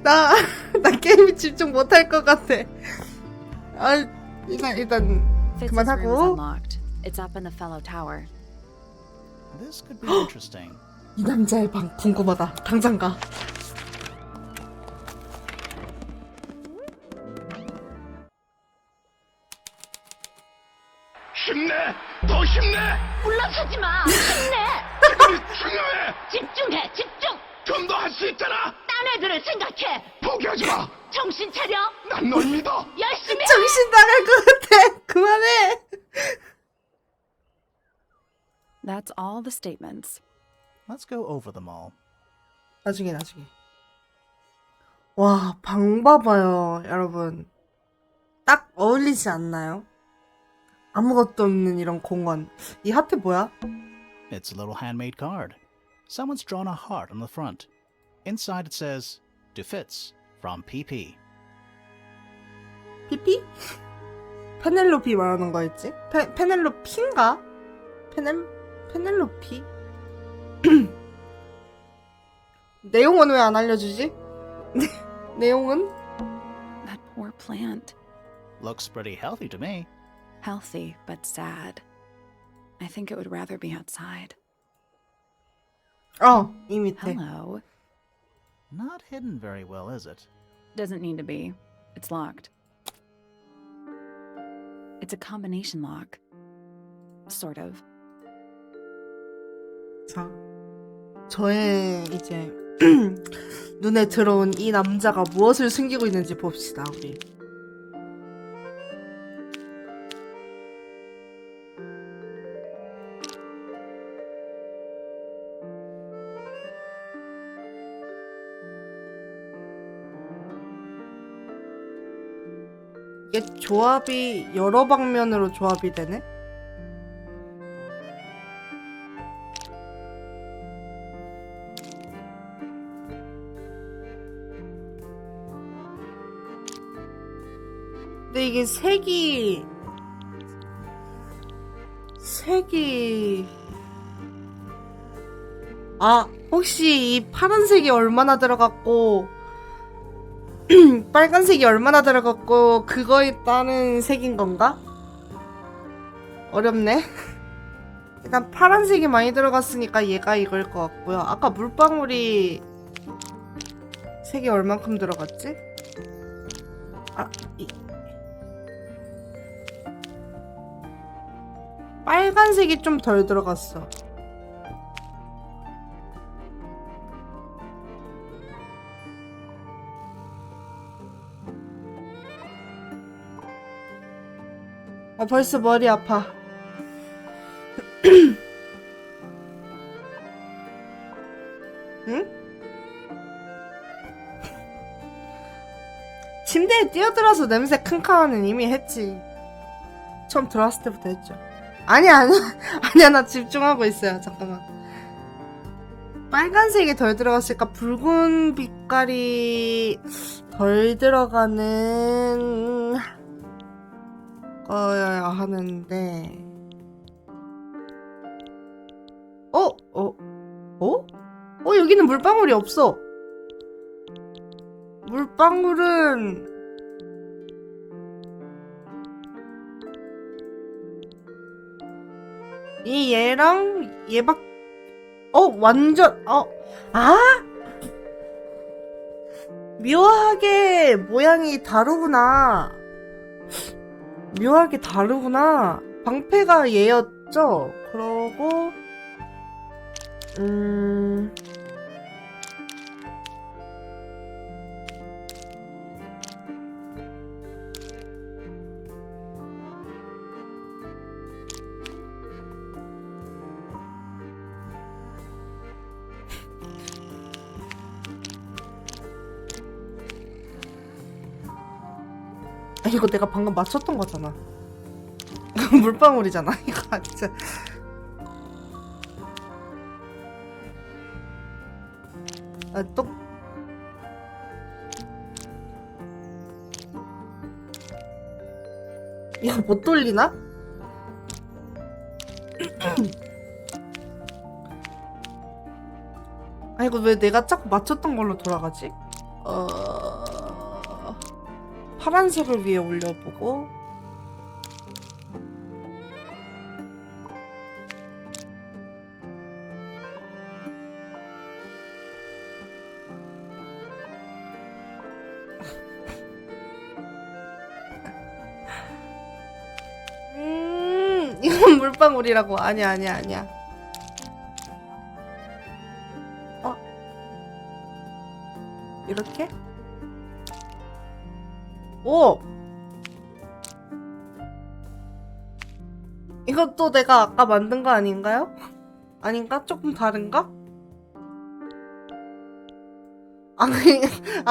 나 게임에 집중 못할 것 같아. 아, 일단 Fitz's room is 그만하고. unlocked. It's up in the fellow tower. This could be interesting. 이 남자의 방 궁금하다. 당장 가. 힘내! 더 힘내! 물러서지 마. 힘내. 지금이 중요해! 집중해. 집중. 좀 더 할 수 있잖아! 딴 애들을 생각해. 포기하지 마! 정신 차려. 난 널 믿어! 열심히. 정신 나갈 것 같아. 그만해. That's all the statements. Let's go over them all. 나중에. 와, 방 봐봐요, 여러분. 딱 어울리지 않나요? 아무것도 없는 이런 공원. 이 하트 뭐야? It's a little handmade card. Someone's drawn a heart on the front. Inside it says, "To Fitz from PP." 피피? 페넬로피 말하는 거였지? 페넬로피인가? 페넬로피? 내용은 왜 안 알려주지? 내용은? That poor plant. Looks pretty healthy to me. Healthy, but sad. I think it would rather be outside. 이 밑에. Hello. Not hidden very well, is it? Doesn't need to be. It's locked. It's a combination lock. Sort of. 자, 저의 이제 눈에 들어온 이 남자가 무엇을 숨기고 있는지 봅시다, 우리. 이게 조합이 여러 방면으로 조합이 되네? 근데 이게 색이 혹시 이 파란색이 얼마나 들어갔고 빨간색이 얼마나 들어갔고 그거에 따른 색인 건가? 어렵네. 일단 파란색이 많이 들어갔으니까 얘가 이걸 것 같고요. 아까 물방울이 색이 얼만큼 들어갔지? 빨간색이 좀 덜 들어갔어. 벌써 머리 아파. 응? 침대에 뛰어들어서 냄새 킁킁하는 이미 했지. 처음 들어왔을 때부터 했죠. 아니야, 나 집중하고 있어요. 잠깐만. 빨간색이 덜 들어갔으니까 붉은 빛깔이 덜 들어가는 거여야 하는데. 여기는 물방울이 없어. 물방울은 얘랑 얘밖 완전 묘하게 모양이 다르구나. 방패가 얘였죠. 그러고 이거 내가 방금 맞췄던 거잖아. 물방울이잖아. 이거 진짜. 이거 못 돌리나? 이거 왜 내가 자꾸 맞췄던 걸로 돌아가지? 파란색을 위에 올려보고 이거 물방울이라고. 아니야, 아니야, 아니야. 이렇게? 오! 이것도 내가 아까 만든 거 아닌가요? 아닌가? 조금 다른가?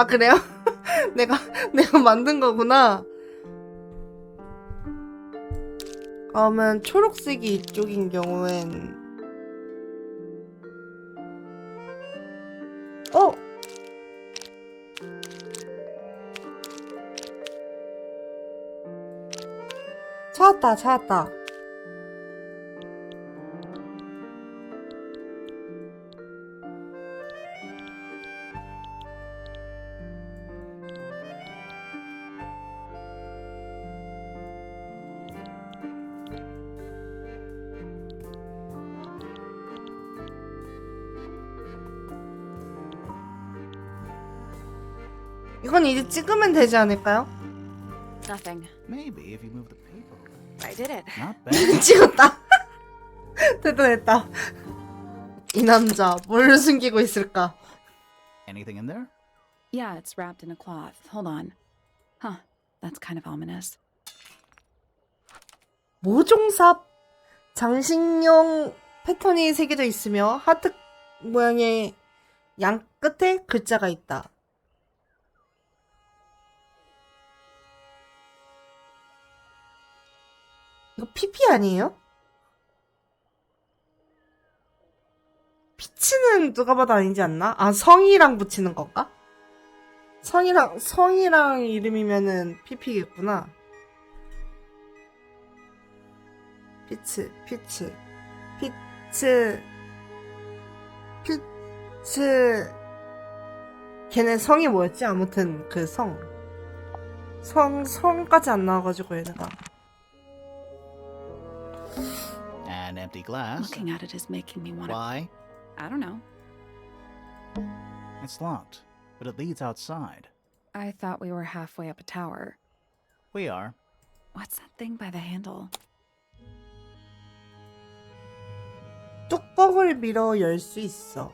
그래요? 내가 만든 거구나. 그러면 초록색이 이쪽인 경우엔 찾았다. 이건 이제 찍으면 되지 않을까요? Nothing. Maybe if you move the paper. I did it. Not bad. 찍었다. 됐다. 이 남자 뭘 숨기고 있을까? Anything in there? Yeah, it's wrapped in a cloth. Hold on. Huh, that's kind of ominous. 모종삽 장식용 패턴이 새겨져 있으며 하트 모양의 양 끝에 글자가 있다. 이거 PP 아니에요? 피치는 누가 봐도 아니지 않나? 성이랑 붙이는 건가? 성이랑 이름이면은 PP겠구나. 피츠. 걔네 성이 뭐였지? 아무튼 그 성까지 안 나와가지고 얘네가. An empty glass. Looking at it is making me want to... Why? I don't know. It's locked, but it leads outside. I thought we were halfway up a tower. We are. What's that thing by the handle? 뚜껑을 밀어 열 수 있어.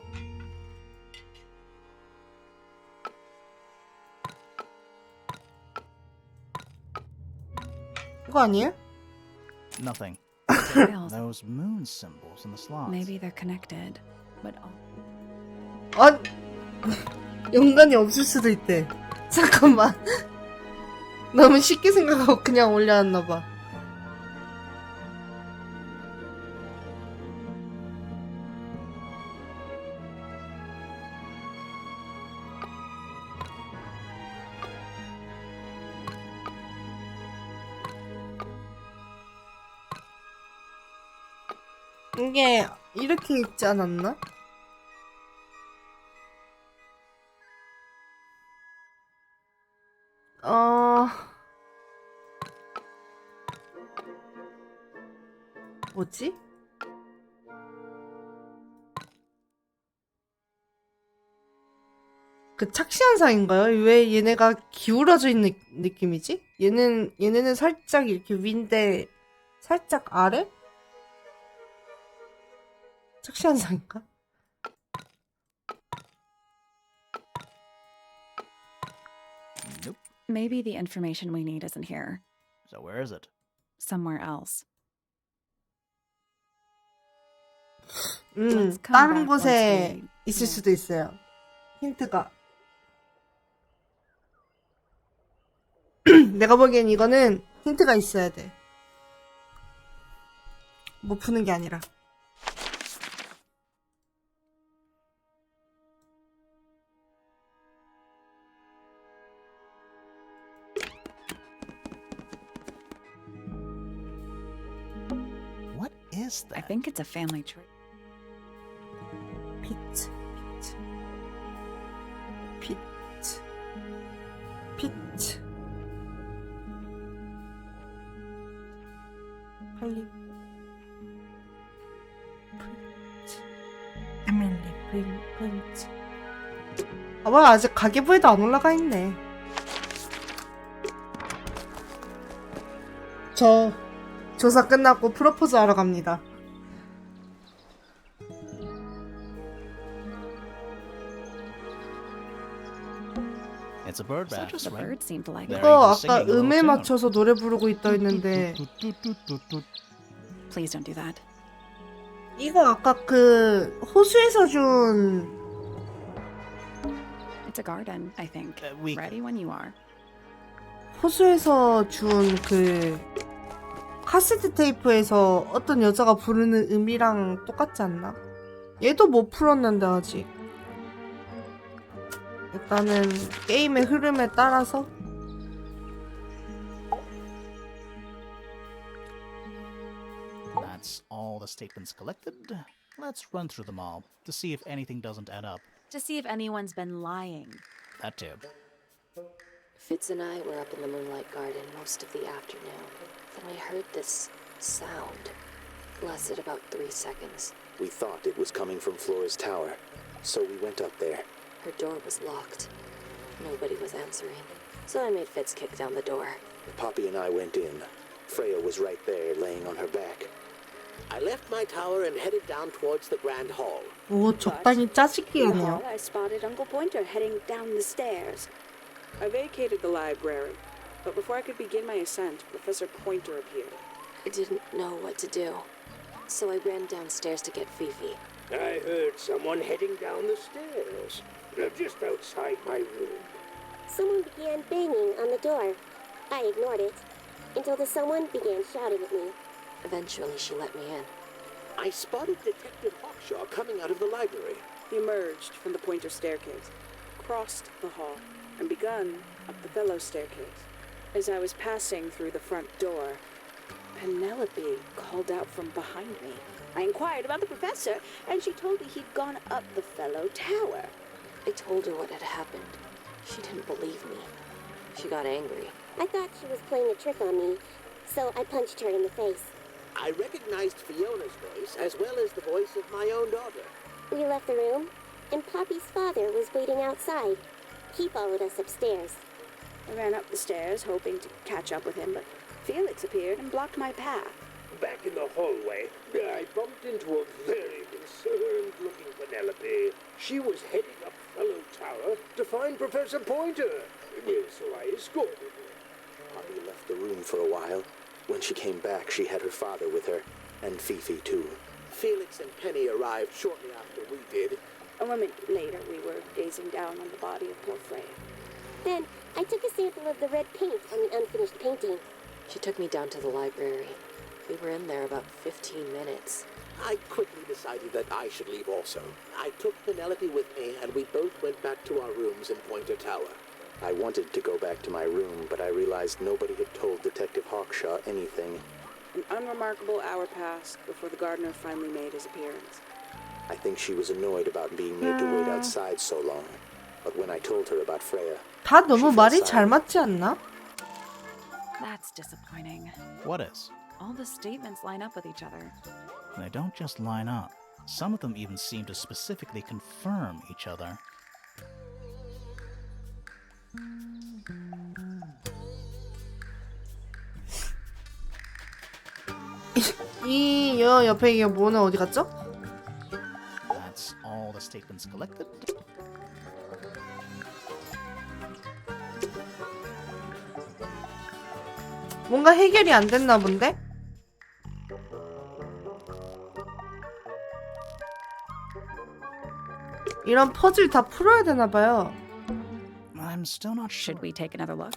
이거 아니에요? Nothing. Rails. Those moon symbols in the slots. Maybe they're connected, but 연관이 없을 수도 있대. 잠깐만. 너무 쉽게 생각하고 그냥 올려놨나봐. 이게 이렇게 있지 않았나? 뭐지? 그 착시현상인가요? 왜 얘네가 기울어져 있는 느낌이지? 얘네는 살짝 이렇게 위인데 살짝 아래? 착시현상인가? Nope. maybe the information we need isn't here. So where is it? Somewhere else. Let's come 다른 back once 곳에 we- 있을 yeah. 수도 있어요. 힌트가. 내가 보기엔 이거는 힌트가 있어야 돼. 못 푸는 게 아니라. What is I that? think it's a family tree. 피트. 팔리. 에밀리 프린츠. 뭐야, 아직 가계부에도 안 올라가 있네. 저 조사 끝났고 프로포즈 하러 갑니다. It's a bird The bath. right? birds seem to like it. They're 이거 even 아까 singing a little 음에 tune. 맞춰서 노래 부르고 있다 했는데 Please don't do that. 이거 아까 그 호수에서 준 It's a garden, I think. we- Ready when you are. 호수에서 준 그 카세트 테이프에서 어떤 여자가 부르는 음이랑 똑같지 않나? 얘도 못 풀었는데 아직. 일단은 게임의 흐름에 따라서 That's all the statements collected. Let's run through them all to see if anything doesn't add up. To see if anyone's been lying. That too. Fitz and I were up in the Moonlight Garden most of the afternoon. Then we heard this sound. Lasted about 3 seconds. We thought it was coming from Flora's tower, so we went up there. Her door was locked. Nobody was answering. So I made Fitz kick down the door. Poppy and I went in. Freya was right there, laying on her back. I left my tower and headed down towards the Grand Hall. 오 적당히 짜증기 In the 하네요. hall, I spotted Uncle Pointer heading down the stairs. I vacated the library, but before I could begin my ascent, Professor Pointer appeared. I didn't know what to do. So I ran downstairs to get Fifi. I heard someone heading down the stairs, just outside my room. Someone began banging on the door. I ignored it until the someone began shouting at me. Eventually, she let me in. I spotted Detective Hawkshaw coming out of the library. He emerged from the Pointer staircase, crossed the hall, and begun up the fellow staircase. As I was passing through the front door, Penelope called out from behind me. I inquired about the professor, and she told me he'd gone up the fellow tower. I told her what had happened. She didn't believe me. She got angry. I thought she was playing a trick on me, so I punched her in the face. I recognized Fiona's voice as well as the voice of my own daughter. We left the room, and Poppy's father was waiting outside. He followed us upstairs. I ran up the stairs, hoping to catch up with him, but Felix appeared and blocked my path. Back in the hallway, I bumped into a very concerned-looking Penelope. She was heading up Fellow Tower to find Professor Pointer, so I escorted her. Poppy left the room for a while. When she came back, she had her father with her, and Fifi too. Felix and Penny arrived shortly after we did. A moment later, we were gazing down on the body of poor Freya. Then I took a sample of the red paint on the unfinished painting. She took me down to the library. We were in there about 15 minutes. I quickly decided that I should leave also. I took Penelope with me, and we both went back to our rooms in Pointer Tower. I wanted to go back to my room, but I realized nobody had told Detective Hawkshaw anything. An unremarkable hour passed before the gardener finally made his appearance. I think she was annoyed about being made to wait outside so long. But when I told her about Freya, 다 너무 she 말이 felt 잘 silent. 맞지 않나? That's disappointing. What is? All the statements line up with each other. They don't just line up. Some of them even seem to specifically confirm each other. 이 옆에 이게 뭐는 어디 갔죠? That's all the statements collected. 뭔가 해결이 안 됐나 본데? 이런 퍼즐 다 풀어야 되나 봐요. I'm still not sure. Should we take another look?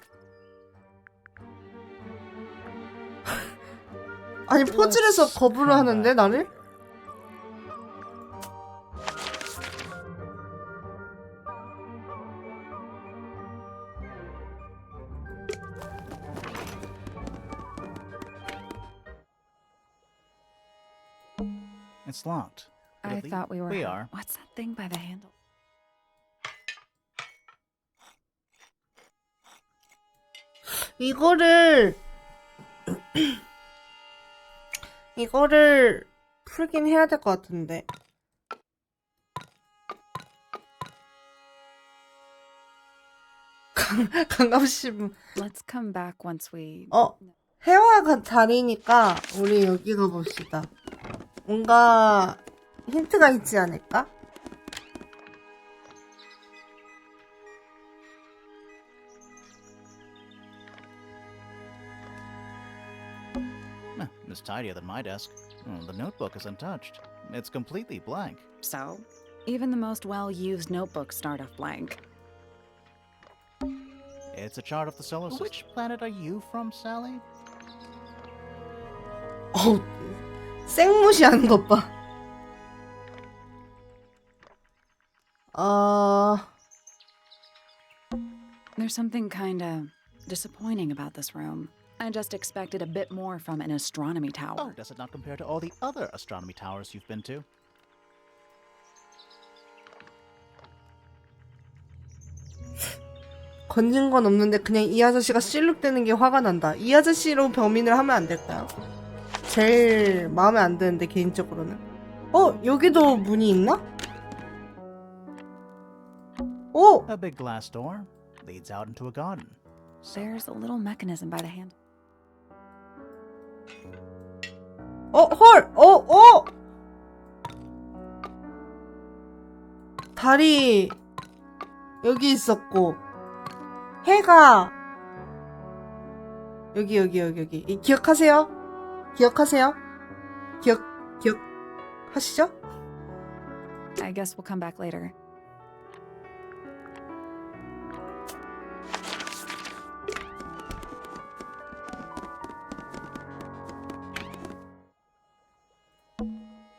아니 퍼즐에서 거부를 하는데 나를? It's locked. But I at least thought we were. We are. What's that thing by the handle? 이거를 풀긴 해야 될 것 같은데. 강감심. Let's come back once we. 해와 다르니까 우리 여기 가봅시다. 뭔가 힌트가 있지 않을까? It's tidier than my desk. The notebook is untouched. It's completely blank. So, even the most well-used notebooks start off blank. It's a chart of the solar system. Which planet are you from, Sally? 어우, 생무시하는 것 봐. There's something kinda disappointing about this room. I just expected a bit more from an astronomy tower. Oh, does it not compare to all the other astronomy towers you've been to? 건진 건 없는데 그냥 이 아저씨가 실룩대는 게 화가 난다. 이 아저씨로 범인을 하면 안 될까요? 제일 마음에 안 드는데 개인적으로는. 여기도 문이 있나? 오! A big glass door leads out into a garden. There's a little mechanism by the hand. 헐! 달이 여기 있었고 해가 여기 기억하세요? 기억하시죠? I guess we'll come back later.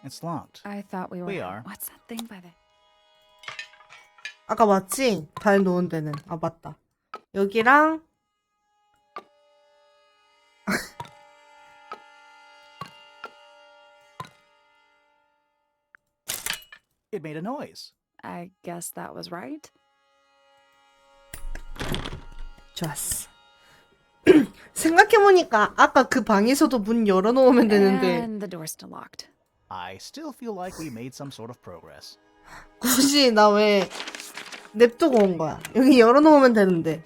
It's locked. I thought we were. We are. What's that thing by the? 아까 맞지? 달 놓은 데는. 아 맞다. 여기랑 It made a noise. I guess that was right. 좋았어. 생각해보니까 아까 그 방에서도 문 열어놓으면 되는데 And the door's still locked. I still feel like we made some sort of progress. 굳이 나 왜 냅두고 온 거야. 여기 열어놓으면 되는데.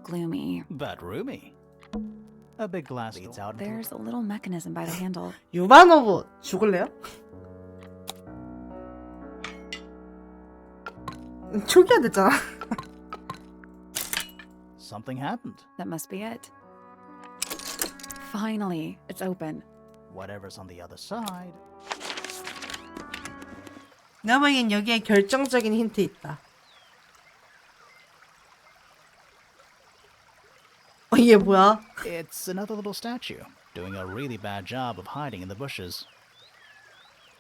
Gloomy. But roomy. A big glass leads out into There's a little mechanism by the handle. 유반호부 죽을래요? 초기화 됐잖아. Something happened. That must be it. Finally, it's open. Whatever's on the other side. 내가 보기엔 여기에 결정적인 힌트 있다. 얘 뭐야? It's another little statue, doing a really bad job of hiding in the bushes.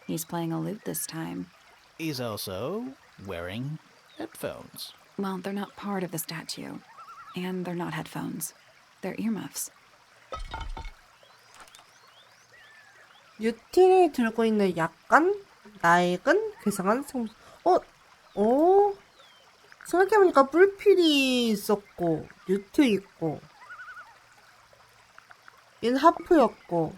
He's playing a lute this time. He's also wearing headphones. Well, they're not part of the statue. And they're not headphones. They're earmuffs. 유티를 들고 있는 약간 낡은 괴상한 성... 생각해보니까 뿔필이 있었고 유트 있고 얘는 하프였고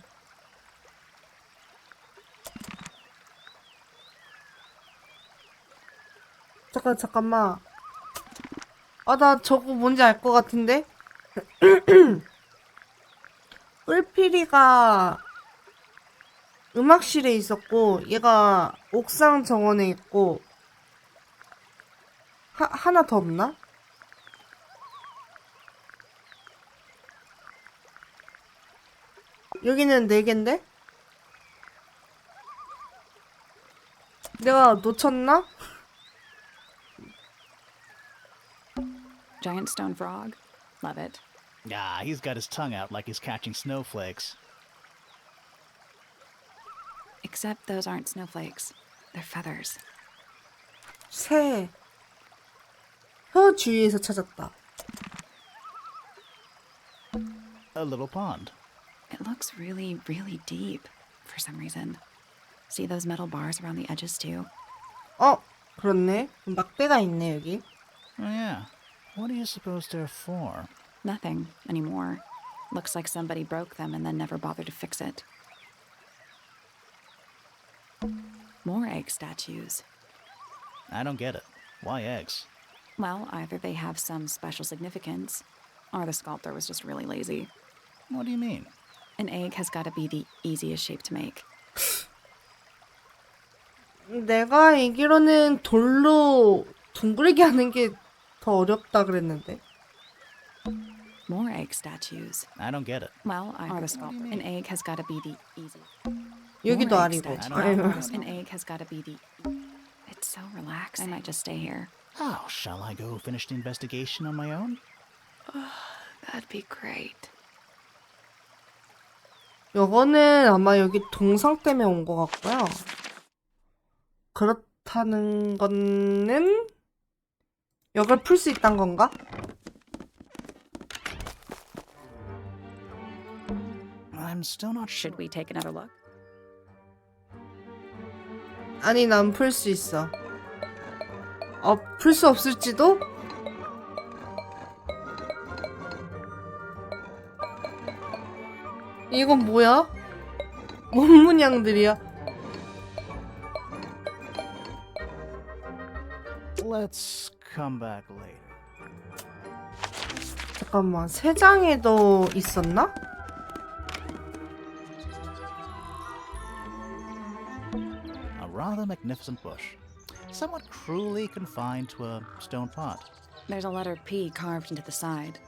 잠깐만 나 저거 뭔지 알 것 같은데? 뿔필이가 음악실에 있었고 얘가 옥상 정원에 있고 하나 더 없나? 여기는 4개인데? 내가 놓쳤나? Giant stone frog. Love it. Ah, he's got his tongue out like he's catching snowflakes. Except those aren't snowflakes. They're feathers. 새. 혀 주위에서 찾았다. A little pond. It looks really, really deep for some reason. See those metal bars around the edges too? 그렇네. 막대가 있네 여기. Oh, yeah. What do you suppose they're for? Nothing anymore. Looks like somebody broke them and then never bothered to fix it. More egg statues. I don't get it. Why eggs? Well, either they have some special significance, or the sculptor was just really lazy. What do you mean? An egg has got to be the easiest shape to make. 내가 알기로는 돌로 둥글게 하는 게 더 어렵다 그랬는데. More egg statues. I don't get it. Well, or the sculptor. An egg has got to be the easiest. 여기도 More egg 아니고. statues. An egg has got to be the. It's so relaxing. I might just stay here. Oh, shall I go finish the investigation on my own? That'd be great. 요거는 아마 여기 동상 때문에 온 것 같고요. 그렇다는 거는 이걸 풀 수 있단 건가? I'm still not sure. Should we take another look? 아니, 난 풀 수 있어. 풀 수 없을지도? 이건 뭐야? 뭔 문양들이야? Let's come back later. 잠깐만, 세 장에도 있었나? A rather magnificent bush, somewhat cruelly confined to a stone pot. There's a letter P carved into the side.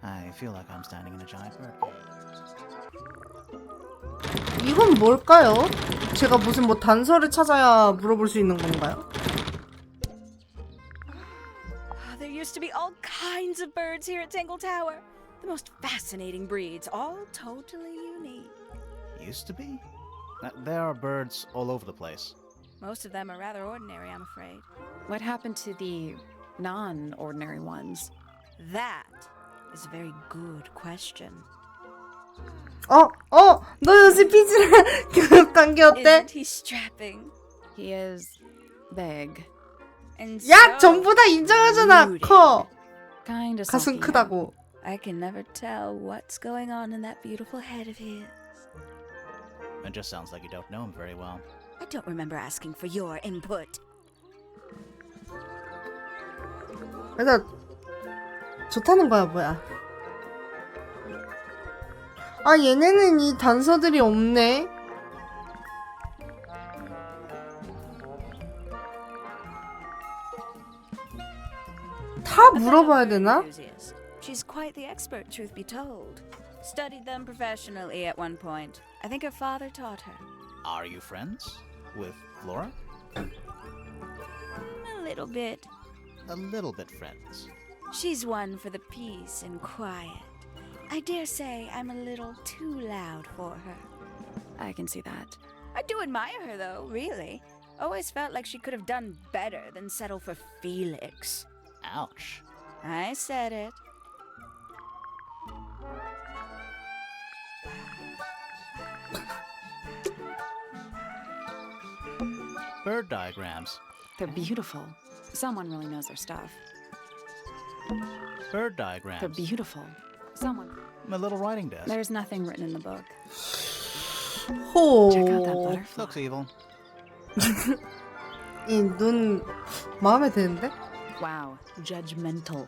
I feel like I'm standing in a giant bird cage. 이건 뭘까요? 제가 무슨 뭐 단서를 찾아야 물어볼 수 있는 건가요? There used to be all kinds of birds here at Tangle Tower. The most fascinating breeds, all totally unique. Used to be? There are birds all over the place. Most of them are rather ordinary, I'm afraid. What happened to the non-ordinary ones? That is a very good question. 너 요새 삐지랑 교육 관계 어때? Isn't he strapping? He is big. And 야, so 전부 다 인정하잖아. moody. 커. Kind of 가슴 크다고. I can never tell what's going on in that beautiful head of his. It just sounds like you don't know him very well. I don't remember asking for your input. 그래서 좋다는 거야, 뭐야? 아, 얘네는 이 단서들이 없네. 다 물어봐야 되나? Enthusiast. She's quite the expert, truth be told. Studied them professionally at one point. I think her father taught her. Are you friends with Flora? A little bit. A little bit friends. She's one for the peace and quiet. I dare say I'm a little too loud for her. I can see that. I do admire her, though, really. Always felt like she could have done better than settle for Felix. Ouch. I said it. Bird diagrams. They're beautiful. Someone really knows their stuff. Bird diagrams. They're beautiful. Someone. My little writing desk. There's nothing written in the book. 호. Check out that butterfly. Looks evil. 이 눈 마음에 드는데? Wow, judgmental.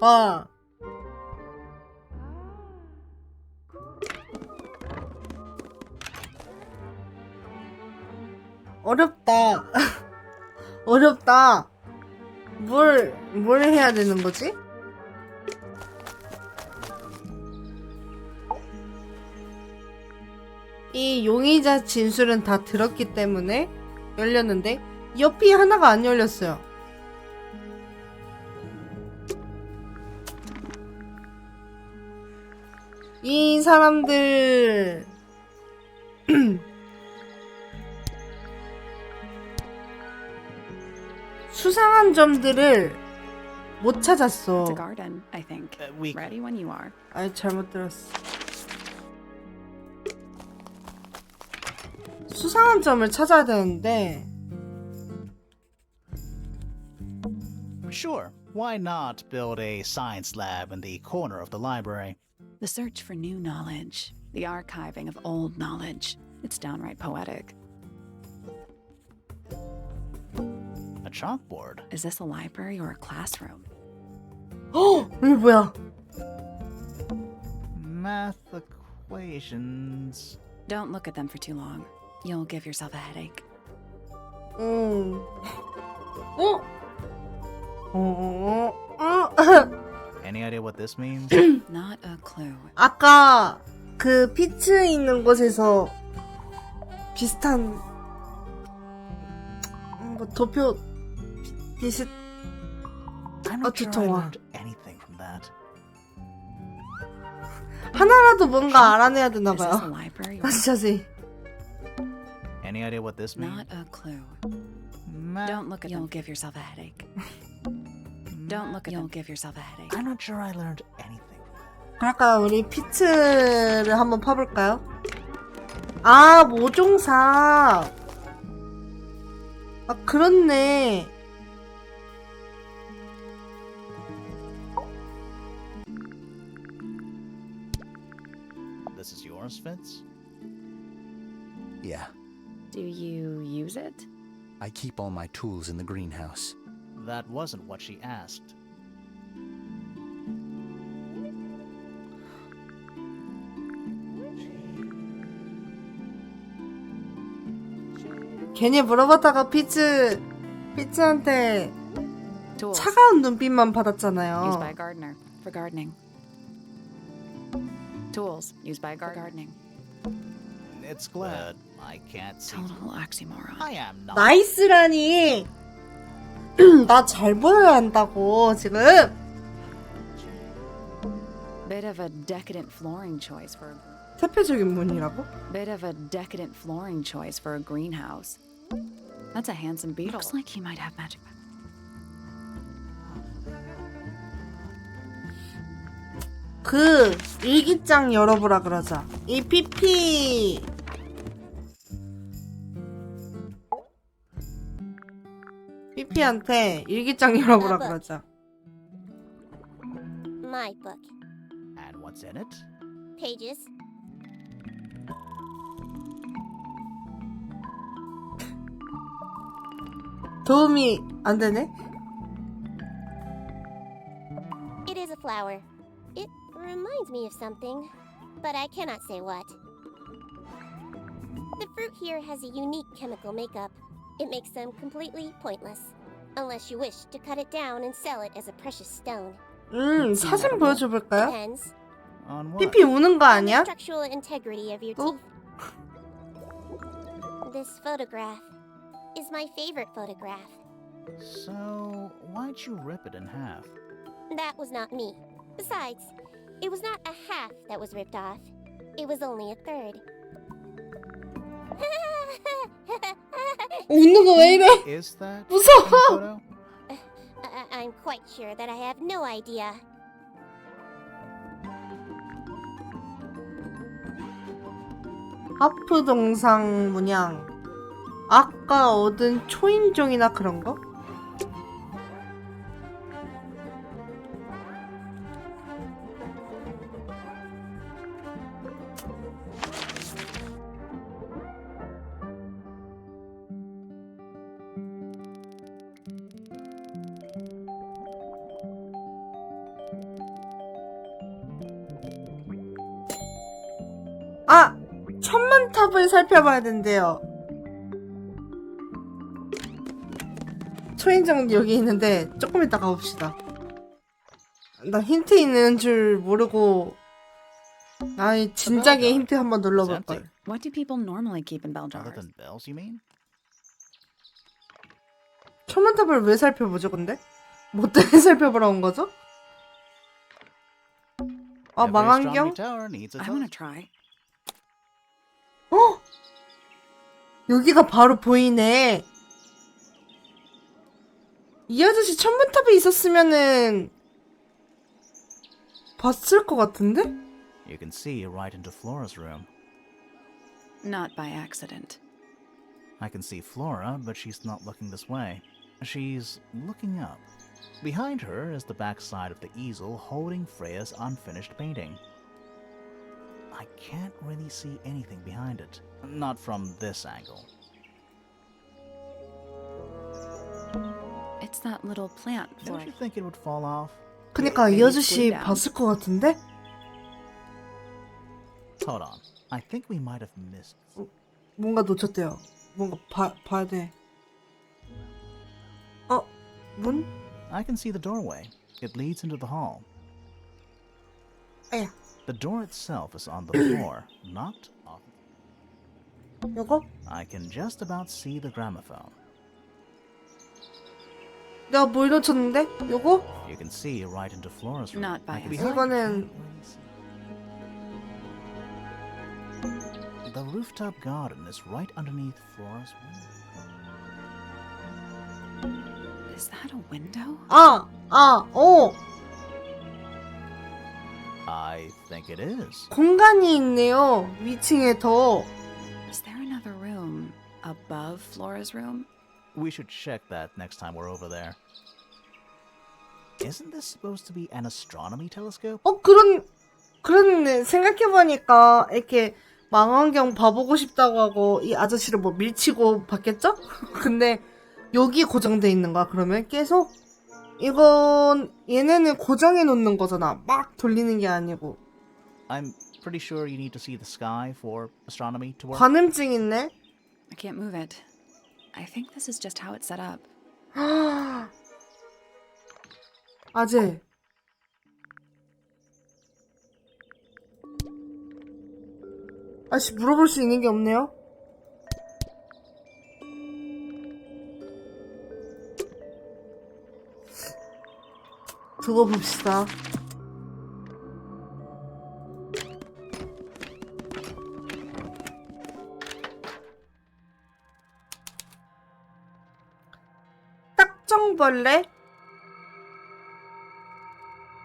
봐. 어렵다. 어렵다. 뭘 해야 되는 거지? 이 용의자 진술은 다 들었기 때문에 열렸는데 옆이 하나가 안 열렸어요. 이 사람들 수상한 점들을 못 찾았어. It's a garden, I think. We Ready when you are. 아이, 잘못 들었어. 수상한 점을 찾아야 되는데 Sure, why not build a science lab in the corner of the library? The search for new knowledge, the archiving of old knowledge. It's downright poetic. A chalkboard? Is this a library or a classroom? 어, 이게 뭐야? Math equations. Don't look at them for too long. You'll give yourself a headache. 어? Any idea what this means? Not a clue. 아까 그 피츠 있는 곳에서 비슷한 뭐 도표 비슷 I'm not sure I 두통아. learned anything from that. 하나라도 뭔가 알아내야 되나 Is this a 봐요. library or 다시 자세히. Any idea what this means? not a clue? Math. Don't look at them. You'll give yourself a headache. Don't look at them. You'll give yourself a headache. I'm not sure I learned anything from that. 그러니까 우리 피츠를 한번 파볼까요? 아, 모종사. 아, 그렇네. This is yours, Fitz? Yeah, Do you use it? I keep all my tools in the greenhouse. That wasn't what she asked. 괜히 물어봤다가 피츠한테 Tools. 차가운 눈빛만 Used by 받았잖아요. a gardener for gardening. Tools used by a gardening. It's glad I can't see. Total oxymoron. I am not. 나이스라니. 나 잘 보여야 한다고 지금. Bit of a decadent flooring choice for. 대표적인 문이라고? Bit of a decadent flooring choice for a greenhouse. That's a handsome beetle. Looks like he might have magic. 그 일기장 열어보라 그러자. 이 PP PP한테 일기장 열어보라 그러자. My book. And what's in it? Pages. 도움이 안 되네? It is a flower. It reminds me of something, but I cannot say what. The fruit here has a unique chemical makeup. It makes them completely pointless, unless you wish to cut it down and sell it as a precious stone. 사진 보여줘 볼까요? Depends On what? PP 우는 거 on the 아니야? structural integrity of your Oh. teeth. This photograph is my favorite photograph. So, why'd you rip it in half? That was not me. Besides, it was not a half that was ripped off. It was only a third. 웃는 거 왜 이래? Is that 무서워. in the photo? I'm quite sure that I have no idea. 하프 동상 문양. 아까 얻은 초인종이나 그런 거? 아! 천문탑을 살펴봐야 된대요. 초인종은 여기 있는데 조금 이따 가봅시다. 나 힌트 있는 줄 모르고 아이 진작에 힌트 한번 눌러볼걸. What do people normally keep in bell Other jars? than bells, you mean? 천문탑을 왜 살펴보죠 근데? 뭐 때문에 살펴보러 온 거죠? 아 Every 망원경? astronomy tower needs a I want to telescope. try. 어? 여기가 바로 보이네. 이 아저씨 천문탑에 있었으면은 봤을 것 같은데? You can see right into Flora's room. Not by accident. I can see Flora, but she's not looking this way. She's looking up. Behind her is the backside of the easel holding Freya's unfinished painting. I can't really see anything behind it. Not from this angle. It's that little plant, Don't Flora. you think it would fall off? 그니까 이 아저씨 봤을 것 같은데? Hold on. I think we might have missed. 뭔가 놓쳤대요. 뭔가 봐야 돼. 문? I can see the doorway. It leads into the hall. 아야, The door itself is on the floor, knocked off. 요거? I can just about see the gramophone. 내가 뭘 놓쳤는데? 요거? You can see right into Flora's room. Not by Like us. behind- 이거는 The rooftop garden is right underneath Flora's window. Is that a window? I think it is. 공간이 있네요. 위층에 더. Is there another room above Flora's room? We should check that next time we're over there. Isn't this supposed to be an astronomy telescope? 그렇네. 생각해보니까 이렇게 망원경 봐보고 싶다고 하고 이 아저씨를 뭐 밀치고 봤겠죠? 근데 여기 고정돼 있는 거야, 그러면? 계속? 이건 얘네는 고정해 놓는 거잖아. 막 돌리는 게 아니고. I'm pretty sure you need to see the sky for astronomy to work. 관음증 있네? I can't move it. I think this is just how it's set up. 아재. 아씨, 물어볼 수 있는 게 없네요? 두고 봅시다. 딱정벌레?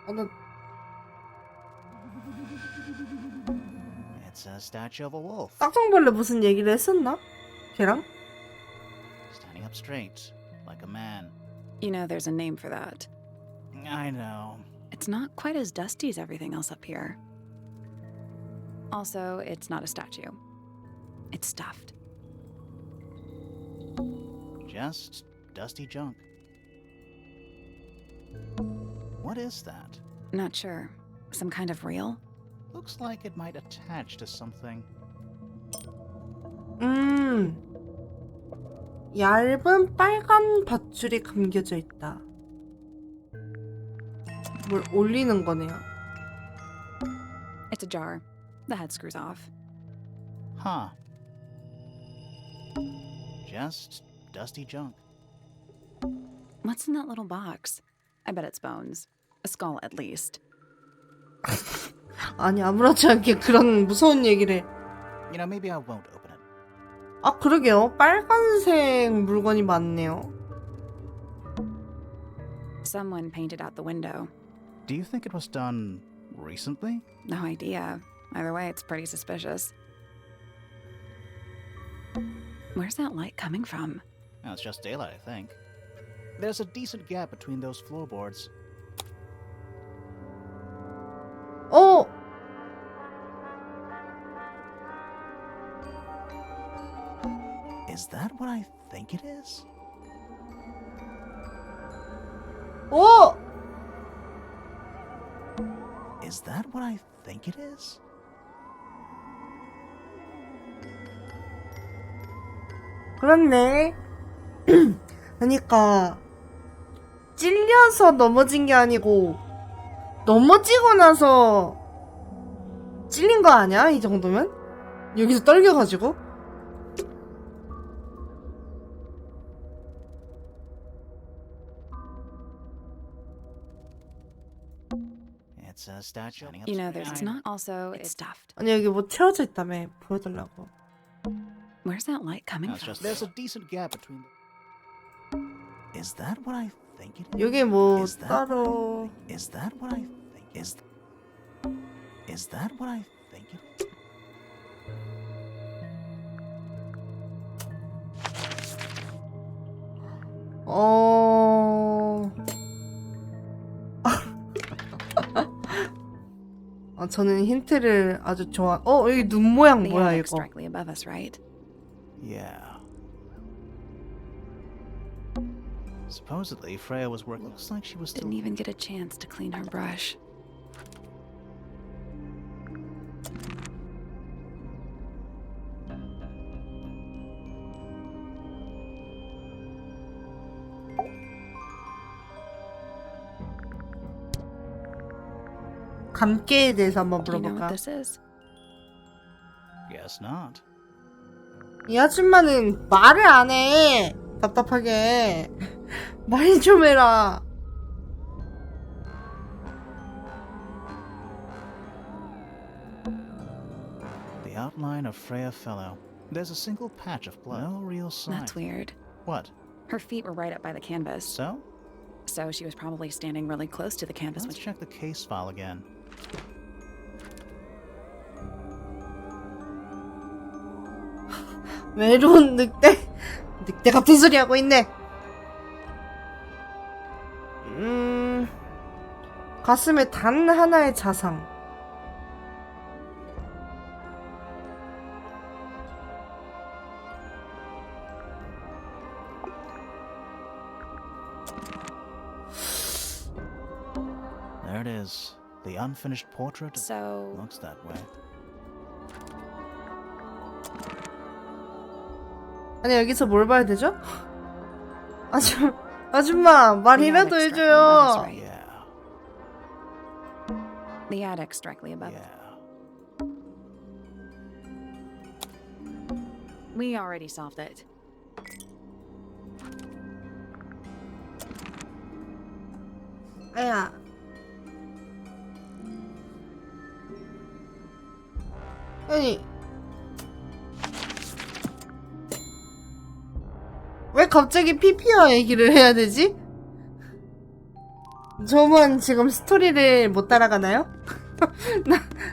나 It's a statue of a wolf, 딱정벌레 무슨 얘기를 했었나? 걔랑? standing up straight, like a man. You know, there's a name for that. I know. It's not quite as dusty as everything else up here. Also, it's not a statue. It's stuffed. Just dusty junk. What is that? Not sure. Some kind of reel? Looks like it might attach to something. 얇은 빨간 밧줄이 감겨져 있다. 뭘 올리는 거네요. It's a jar. The head screws off. Huh. Just dusty junk. What's in that little box? I bet it's bones. A skull, at least. 아니, 아무렇지 않게 그런 무서운 얘기를 해. You know, maybe I won't open it. 아, 그러게요. 빨간색 물건이 많네요. Someone painted out the window. Do you think it was done recently? No idea. Either way, it's pretty suspicious. Where's that light coming from? Well, it's just daylight, I think. There's a decent gap between those floorboards. 어! Is that what I think it is? 어! Is that what I think it is? 그렇네. 그러니까 찔려서 넘어진 게 아니고 넘어지고 나서 찔린 거 아니야? 이 정도면? 여기서 떨겨가지고? It's a statue. You know, there's not. Also, it's stuffed. 아니, 여기 뭐 채워져 있다며. 보여달라고. Where's that light coming No, it's from? just there's a decent gap between. Is that what I think it is? 여기 뭐 Is that 따로 Is that what I think? Is that what I think it is? 저는 힌트를 아주 좋아. 여기 눈 모양 The 뭐야 attic's 이거? directly above us, right? Yeah. Supposedly, Freya was working. Looks like she was still. Didn't even get a chance to clean her brush. 감깨에 대해서 한번 Do you know what 물어볼까? this is? Guess not. 이 아줌마는 말을 안 해. 답답하게. 말 좀 해라. The outline of Freya Fellow. There's a single patch of blood. No real sign. That's weird. What? Her feet were right up by the canvas, So? so she was probably standing really close to the canvas when Let's check the case file again. 외로운 늑대. 늑대 같은 소리 하고 있네. 가슴에 단 하나의 자상. There it is. The unfinished portrait. So Looks that way. 아니 여기서 뭘 봐야 되죠? 아줌마 말이라도 the attic's directly above us, 해줘요. right? Yeah. The attic's directly above. Yeah. We already solved it. 아야. 아니 왜 갑자기 피피와 얘기를 해야 되지? 저만 지금 스토리를 못 따라가나요?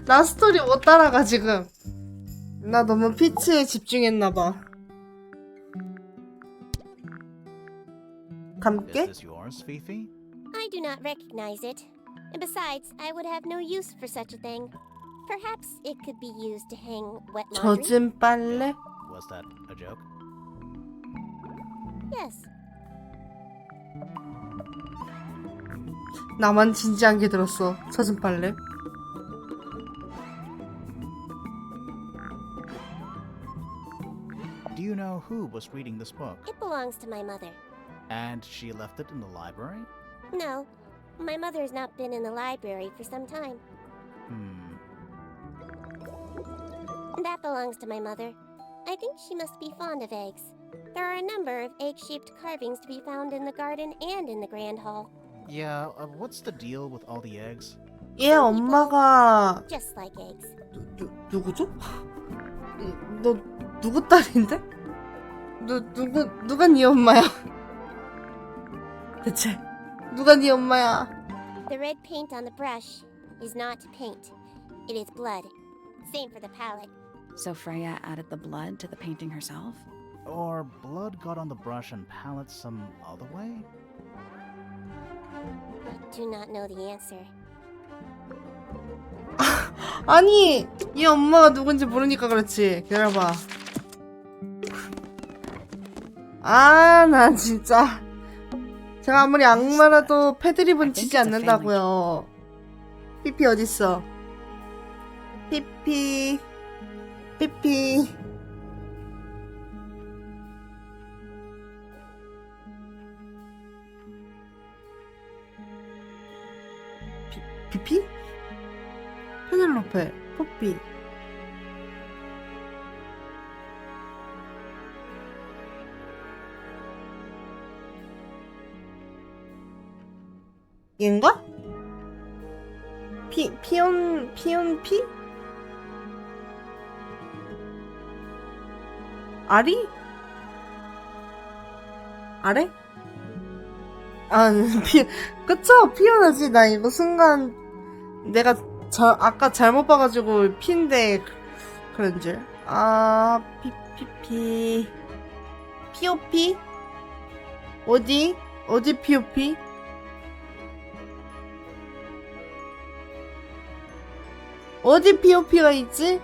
나 스토리 못 따라가 지금. 나 너무 피치에 집중했나봐. Is 감게? this yours, Fifi? I do not recognize it. And besides, I would have no use for such a thing. Perhaps it could be used to hang wet laundry. 젖은 빨래? Was that a joke? Yes. 나만 진지한 게 들었어. 젖은 빨래. Do you know who was reading this book? It belongs to my mother. And she left it in the library? No, my mother has not been in the library for some time. That belongs to my mother. I think she must be fond of eggs. There are a number of egg-shaped carvings to be found in the garden and in the grand hall. Yeah, what's the deal with all the eggs? 얘 엄마가 Just like eggs. 누구죠? 너 누구 딸인데? 누가 네 엄마야? 대체 누가 네 엄마야? The red paint on the brush is not paint. It is blood. Same for the palette. So Freya added the blood to the painting herself? Or blood got on the brush and palette some other way? I do not know the answer. 아니 얘 엄마가 누군지 모르니까 그렇지. 기다려봐. 아, 난 진짜 제가 아무리 악마라도 패드립은 치지 않는다고요. 피피 어딨어? 피피 피피? 페넬로페 포피 얘인가? 피온 피? 아리? 아래? 아, 그쵸? 피어나지. 나 이거 순간 내가 아까 잘못 봐가지고 피인데 그런 줄. 아, 피오피? 어디? 어디 POP? 어디 POP가 있지?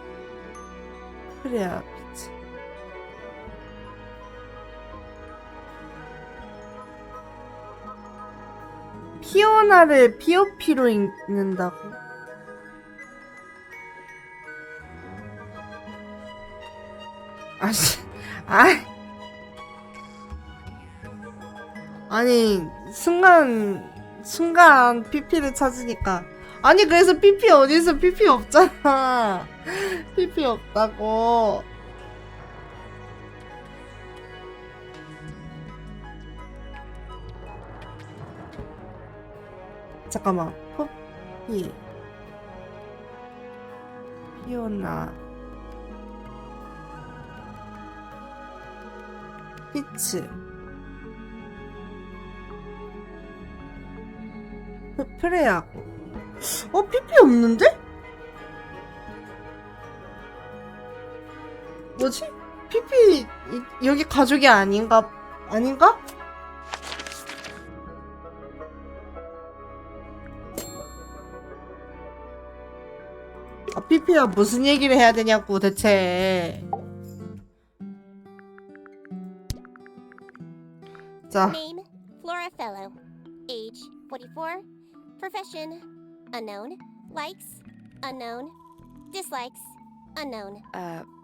그래야 빛이. 피오나를 POP로 읽는다고? 아니, 순간 PP를 찾으니까. 아니, 그래서 PP 어디서 PP 없잖아. PP 없다고. 잠깐만. 포피. 피오나. 피츠. 프레하고. PP 없는데? 뭐지? PP 여기 가족이 아닌가? PP야 무슨 얘기를 해야 되냐고 대체. 자. Name, Flora Fellow. Age, 44. Profession, unknown. Likes, unknown. Dislikes, unknown.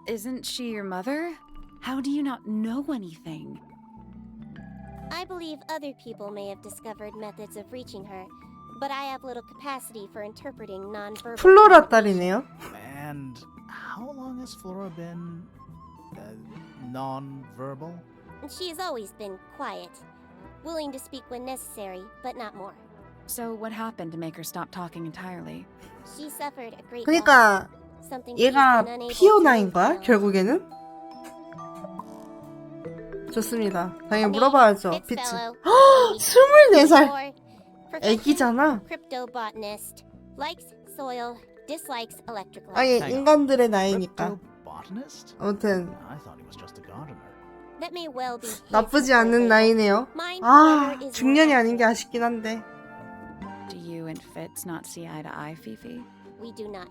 Isn't she your mother? How do you not know anything? I believe other people may have discovered methods of reaching her, but I have little capacity for interpreting nonverbal. 플로라 딸이네요. And how long has Flora been non-verbal? She has always been quiet, willing to speak when necessary, but not more. So what happened to make her stop talking entirely? She suffered a great 그러니까 loss, something she's 얘가 been unable to 피오나인 거야? resolve. 결국에는? 좋습니다. 당연히 물어봐야죠. It's 피츠. fellow, 24살. 24. 애기잖아. Cryptobotanist. Likes soil, dislikes electric light. 아니 Hang on. 인간들의 나이니까. Cryptobotanist? 아무튼 I thought he was just a gardener. That may well be his 나쁘지 않은 birthday. 나이네요. Mine, 아 however, is 중년이 more 아닌 게 accurate. 아쉽긴 한데. Do you and Fitz not see eye to eye, Fifi? We do not.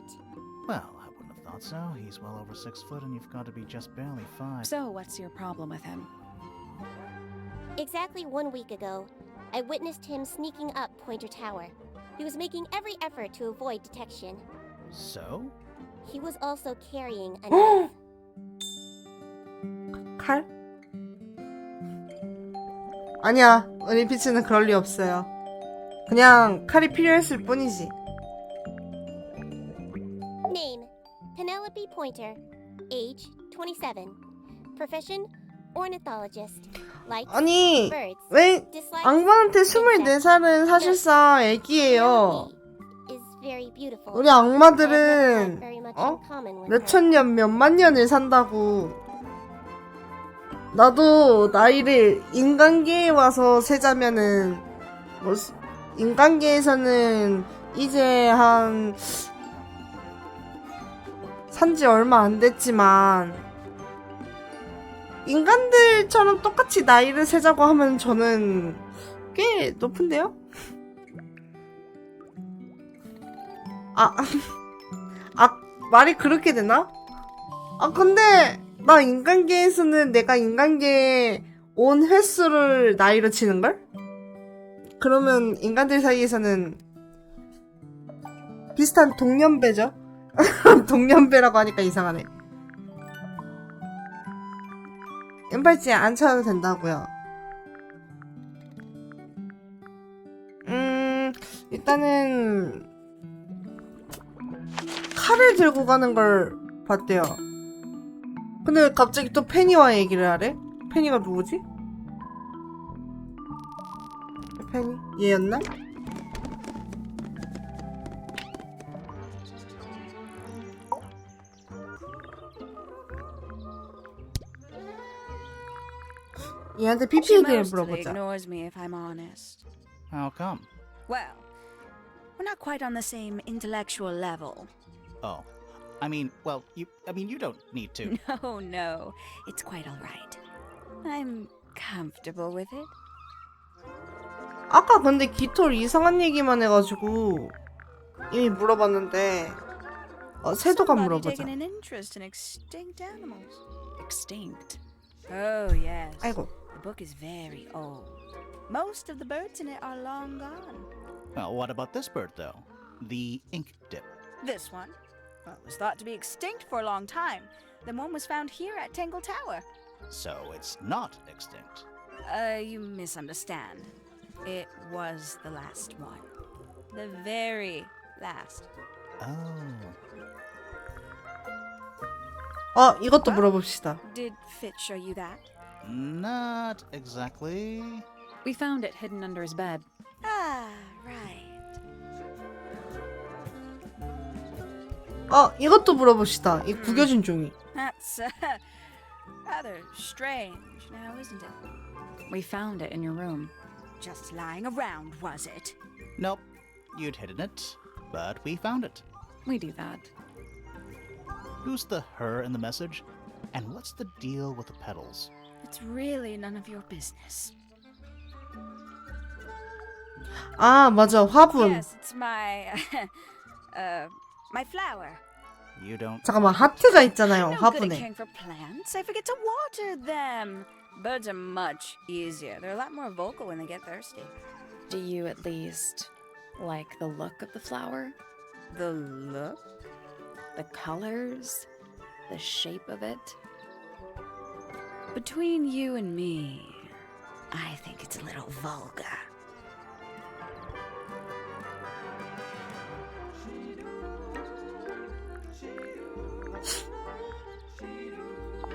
Well, I wouldn't have thought so. He's well over 6 foot and you've got to be just barely 5. So what's your problem with him? Exactly 1 week ago, I witnessed him sneaking up Pointer Tower. He was making every effort to avoid detection. So? He was also carrying a knife. 칼? 아니야 우리 피츠는 그럴 리 없어요. 그냥 칼이 필요했을 뿐이지. Name, Penelope Pointer. Age, 27. Profession, ornithologist. Likes 아니 birds. 왜 Dislikes 악마한테 24살은 사실상 애기예요. Penelope is very beautiful. 우리 I have not 악마들은 very much 어? in common with her. 몇천 년, 몇만 년을 산다고. 나도 나이를 인간계에 와서 세자면은 뭐 인간계에서는 이제 한 산지 얼마 안 됐지만 인간들처럼 똑같이 나이를 세자고 하면 저는 꽤 높은데요? 말이 그렇게 되나? 근데 나 인간계에서는 내가 인간계에 온 횟수를 나이로 치는걸? 그러면 인간들 사이에서는 비슷한 동년배죠? 동년배라고 하니까 이상하네. 은팔찌 안 쳐도 된다고요. 일단은 칼을 들고 가는 걸 봤대요. 근데 왜 갑자기 또 페니와 얘기를 하래? 페니가 누구지? 페니? 얘였나? 얘한테 PP She 얘기를 mostly 물어보자. ignores me if I'm honest. How come? Well, we're not quite on the same intellectual level. Oh. I mean, you don't need to. No, it's quite all right. I'm comfortable with it. 아까 근데 깃털 이상한 얘기만 해가지고 이미 물어봤는데 새도가 Somebody 물어보자. taking an interest in extinct animals. Extinct. Oh, yes. 아이고. The book is very old. Most of the birds in it are long gone. Well, what about this bird, though? The ink dip. This one, well, it was thought to be extinct for a long time. Then one was found here at Tangle Tower. So it's not extinct. You misunderstand. It was the last one. The very last. Oh. 이것도 물어봅시다. Did Fitz show you that? Not exactly. We found it hidden under his bed. Ah, right. 이것도 물어봅시다. 이 구겨진 종이. That's rather strange now, isn't it? We found it in your room. Just lying around, was it? Nope. You'd hidden it, but we found it. We do that. Who's the her in the message? And what's the deal with the petals? It's really none of your business. 맞아. 화분. Yes, it's my my flower. You don't. 잠깐만. 하트가 있잖아요. No good at 화분에. caring for plants. I forget to water them. Birds are much easier. They're a lot more vocal when they get thirsty. Do you at least like the look of the flower? The look? The colors? The shape of it? Between you and me, I think it's a little vulgar.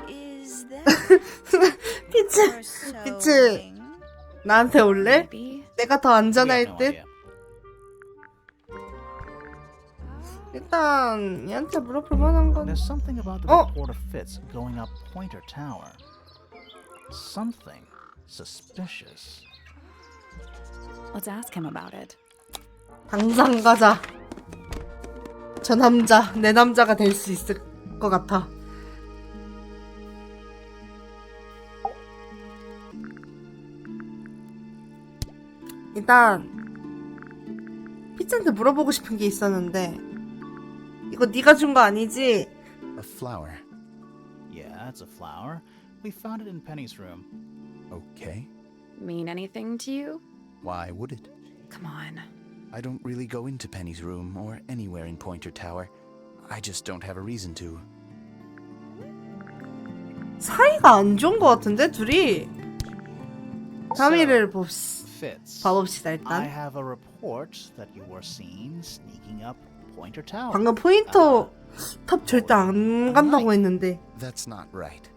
Is that 피치. for 피치. sewing? 나한테 올래? maybe? 내가 더 We have 안전할 no 듯? idea. 일단 얘한테 물어볼 만한 건 There's something about the Oh. report of Fitz going up Pointer Tower. Something suspicious. Let's ask him about it. 당장 가자. 저 남자, 내 남자가 될 수 있을 것 같아. 일단 피츠한테 물어보고 싶은 게 있었는데 이거 네가 준 거 아니지? A flower. Yeah, it's a flower. We found it in Penny's room. Okay. Mean anything to you? Why would it? Come on. I don't really go into Penny's room or anywhere in Pointer Tower. I just don't have a reason to. 사이가 안 좋은 것 같은데 둘이. 3위를 Fitz, 봐봅시다 I 일단. have a report that you were seen sneaking up Pointer Tower. 방금 포인터 탑 절대 안 간다고 했는데. That's not right.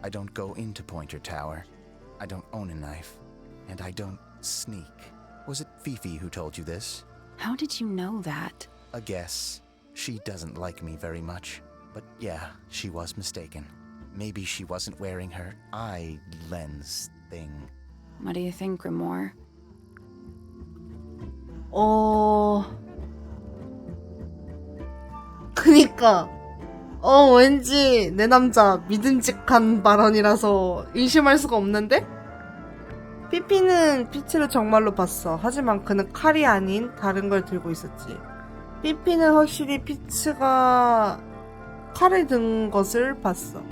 I don't go into Pointer Tower. I don't own a knife. And I don't sneak. Was it Fifi who told you this? How did you know that? A guess. She doesn't like me very much. But yeah, she was mistaken. Maybe she wasn't wearing her eye lens thing. What do you think, Grimoire? 그니까 왠지 내 남자 믿음직한 발언이라서 의심할 수가 없는데? 삐삐는 피치를 정말로 봤어. 하지만 그는 칼이 아닌 다른 걸 들고 있었지. 삐삐는 확실히 피치가 칼을 든 것을 봤어.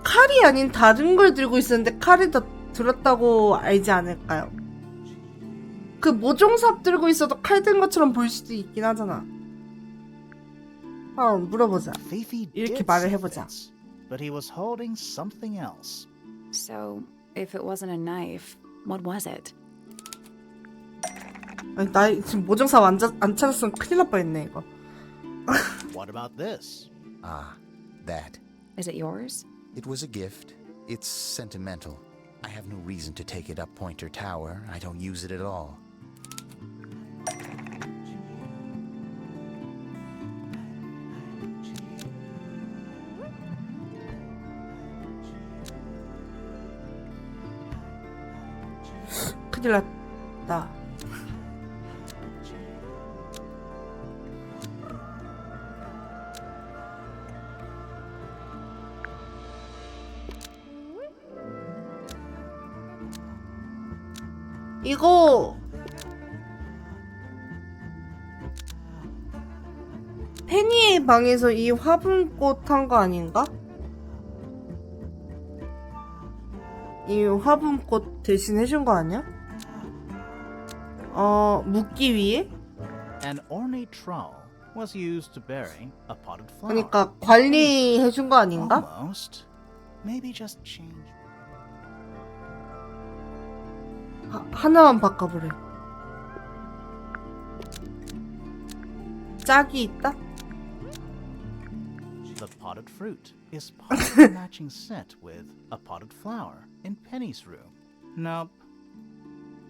칼이 아닌 다른 걸 들고 있었는데 칼을 더 들었다고 알지 않을까요? 그 모종삽 들고 있어도 칼 든 것처럼 보일 수도 있긴 하잖아. 물어보자. Fifi 이렇게 did 말을 see 해보자. Fitz, but he was holding something else. So, if it wasn't a knife, what was it? 아니, 나 지금 모종삽 안 찾았으면 큰일 날 뻔했네 이거. What about this? Ah, that. Is it yours? It was a gift. It's sentimental. I have no reason to take it up Pointer Tower. I don't use it at all. 큰일 났다. 이거 페니의 방에서 이 화분꽃 한 거 아닌가? 이 화분꽃 대신 해준 거 아니야? 묻기 위해? An ornate trowel was used to bury a potted flower. 그러니까 관리해준 거 아닌가? Almost. Maybe just change. 하나만 바꿔보래. 짝이 있다? The potted fruit is part of the matching set with a potted flower in Penny's room. Nope.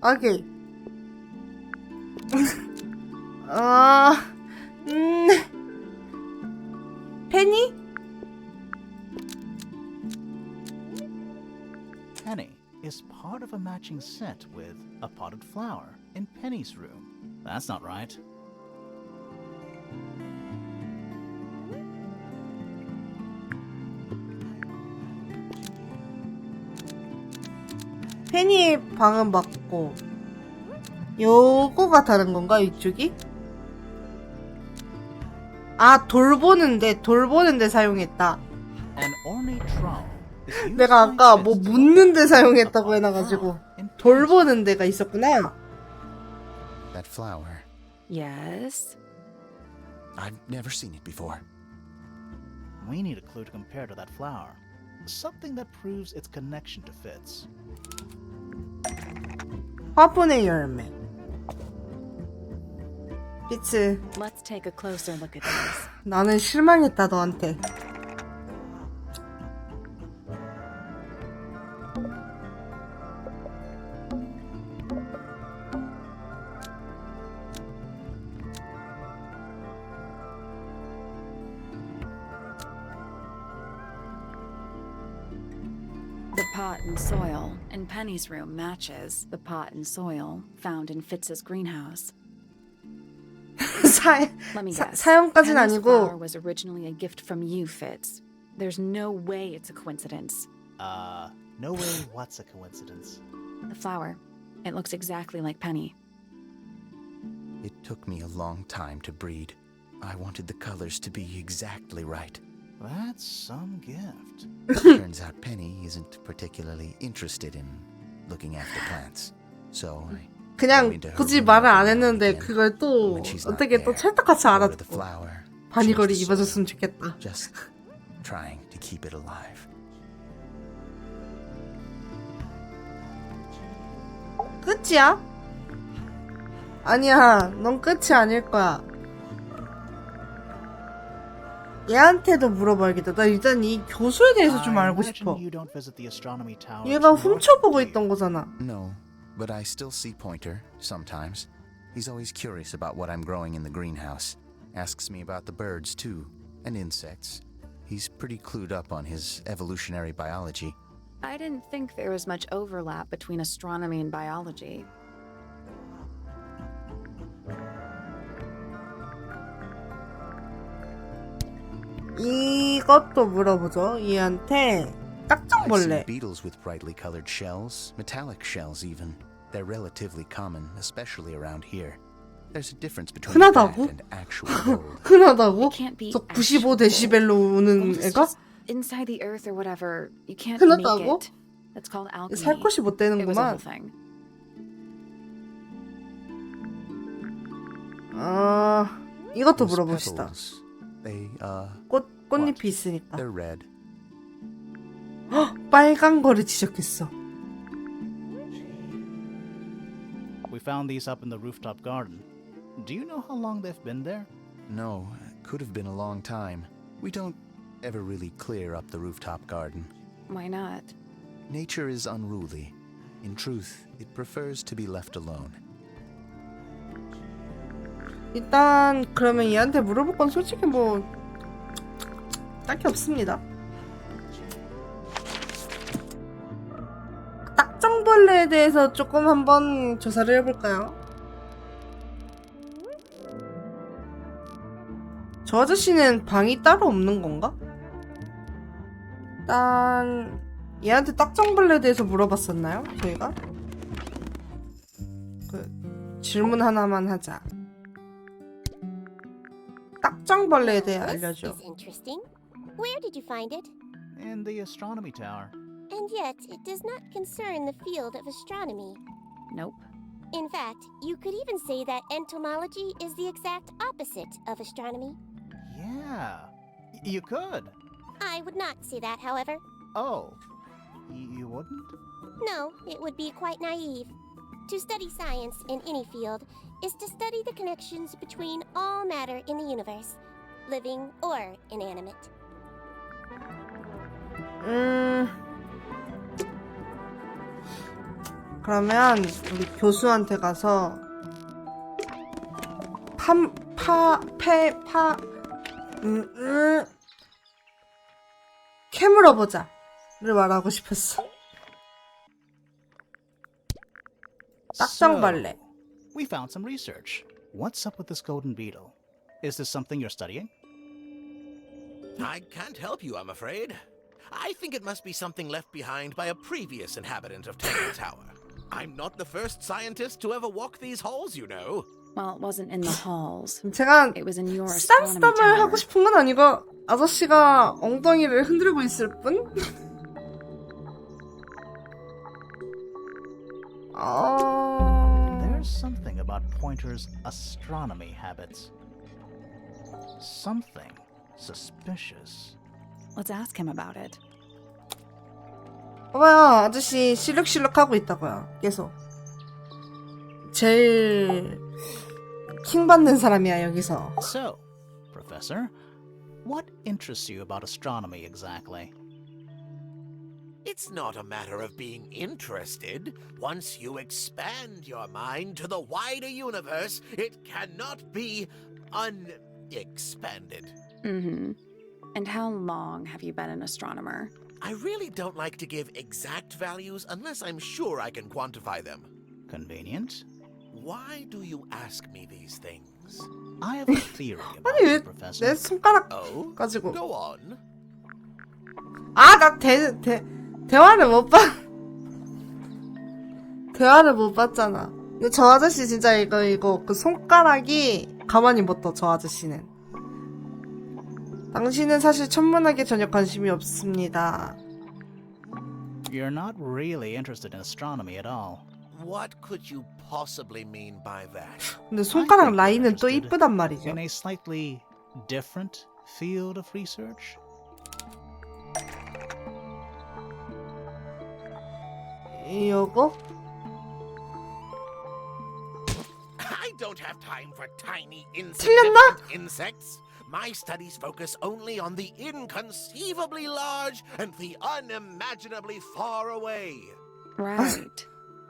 오케이. 페니? Penny is part of a matching set with a potted flower in Penny's room. That's not right. 페니의 방은 맞고 요거가 다른 건가 이쪽이? 아 돌보는데 사용했다. An ornate trowel is used 내가 by 아까 뭐 fits to 묻는데 사용했다고 a potted 해놔가지고 flower in Penny's 돌보는 데가 있었구나. That flower. Yes? I've never seen it before. room. We need a clue to compare to that flower. Something that proves its connection to Fitz. 화분의 열매. 피츠, Let's take a closer look at these. 나는 실망했다 너한테. The pot and soil in Penny's room matches the pot and soil found in Fitz's greenhouse. Let me guess. 사용까진 Penny's flower 아니고 was originally a gift from you, Fitz. There's no way it's a coincidence. No way what's a coincidence. The flower. It looks exactly like Penny. It took me a long time to breed. I wanted the colors to be exactly right. That's some gift. Turns out Penny isn't particularly interested in looking after plants. So I 그냥 굳이 말을 안 했는데 그걸 또 어떻게 또 찰떡같이 go to the 알아듣고 flower, 바니걸이 change the 입어줬으면 soil, 좋겠다. just trying to keep it alive. 끝이야? 아니야, 넌 끝이 아닐 거야. 얘한테도 물어봐야겠다. 나 일단 이 교수에 대해서 좀 I 알고 imagine 싶어. you don't visit the astronomy tower 얘가 too often, 훔쳐보고 do you? 있던 거잖아. No, but I still see Pointer sometimes. He's always curious about what I'm growing in the greenhouse. Asks me about the birds too, and insects. He's pretty clued up on his evolutionary biology. I didn't think there was much overlap between astronomy and biology. 이것도 물어보죠. 얘한테 I've seen 깍정벌레. beetles with brightly colored shells, metallic shells even. They're relatively common, especially around here. There's a difference between that 흔하다고? and actual gold. 흔하다고? It can't be 저 95데시벨로 오는 It's 애가? just inside the earth or whatever. You can't make 흔하다고? it. That's called alchemy. 살 곳이 못 It was a whole 되는구만. thing. 이것도 Those 물어봅시다. petals, they, 꽃잎이 있으니까. they're red. 헉, 빨간 거를 지적했어. We found these up in the rooftop garden. Do you know how long they've been there? No, could have been a long time. We don't ever really clear up the rooftop garden. Why not? Nature is unruly. In truth, it prefers to be left alone. 일단 그러면 얘한테 물어볼 건 솔직히 뭐 딱히 없습니다. 딱정벌레에 대해서 조금 한번 조사를 해볼까요? 저 아저씨는 방이 따로 없는 건가? 일단 얘한테 딱정벌레에 대해서 물어봤었나요? 저희가? 질문 하나만 하자. 딱정벌레에 대해 This 알려줘. is interesting. Where did you find it? In the astronomy tower. And yet, it does not concern the field of astronomy. Nope. In fact, you could even say that entomology is the exact opposite of astronomy. Yeah, you could. I would not say that, however. Oh, you wouldn't? No, it would be quite naive. To study science in any field is to study the connections between all matter in the universe, living or inanimate. 그러면 우리 교수한테 가서 캐물어보자를 말하고 싶었어. 딱정벌레. So, we found some research. What's up with this golden beetle? Is this something you're studying? I can't help you, I'm afraid. I think it must be something left behind by a previous inhabitant of Tangle Tower. I'm not the first scientist to ever walk these halls, you know. Well, it wasn't in the halls. 제가 It was in your astronomy 스담스담을 tower. 하고 싶은 건 아니고 아저씨가 엉덩이를 흔들고 있을 뿐? There's something about Pointer's astronomy habits. Something suspicious. Let's ask him about it. 봐봐요, 아저씨 실룩실룩 하고 있다고요. 계속. 제일 킹 받는 사람이야 여기서. So, Professor, what interests you about astronomy exactly? It's not a matter of being interested. Once you expand your mind to the wider universe, it cannot be unexpanded. Mm-hmm. And how long have you been an astronomer? I really don't like to give exact values unless I'm sure I can quantify them. Convenient. Why do you ask me these things? I have a theory about 아니 this, 왜 Professor. 내 손가락 Oh, 가지고. go on. 아, 나 대화를 못 봐. 대화를 못 봤잖아. 이거 저 아저씨 진짜 이거 그 손가락이 가만히 못 둬, 저 아저씨는. 당신은 사실 천문학에 전혀 관심이 없습니다. You're not really interested in astronomy at all. What could you possibly mean by that? 근데 손가락 I think 라인은 you're 또 interested 이쁘단 말이죠. In a slightly different field of research? 요거? I don't have time for tiny 틀렸나? insignificant insects. My studies focus only on the inconceivably large and the unimaginably far away. Right.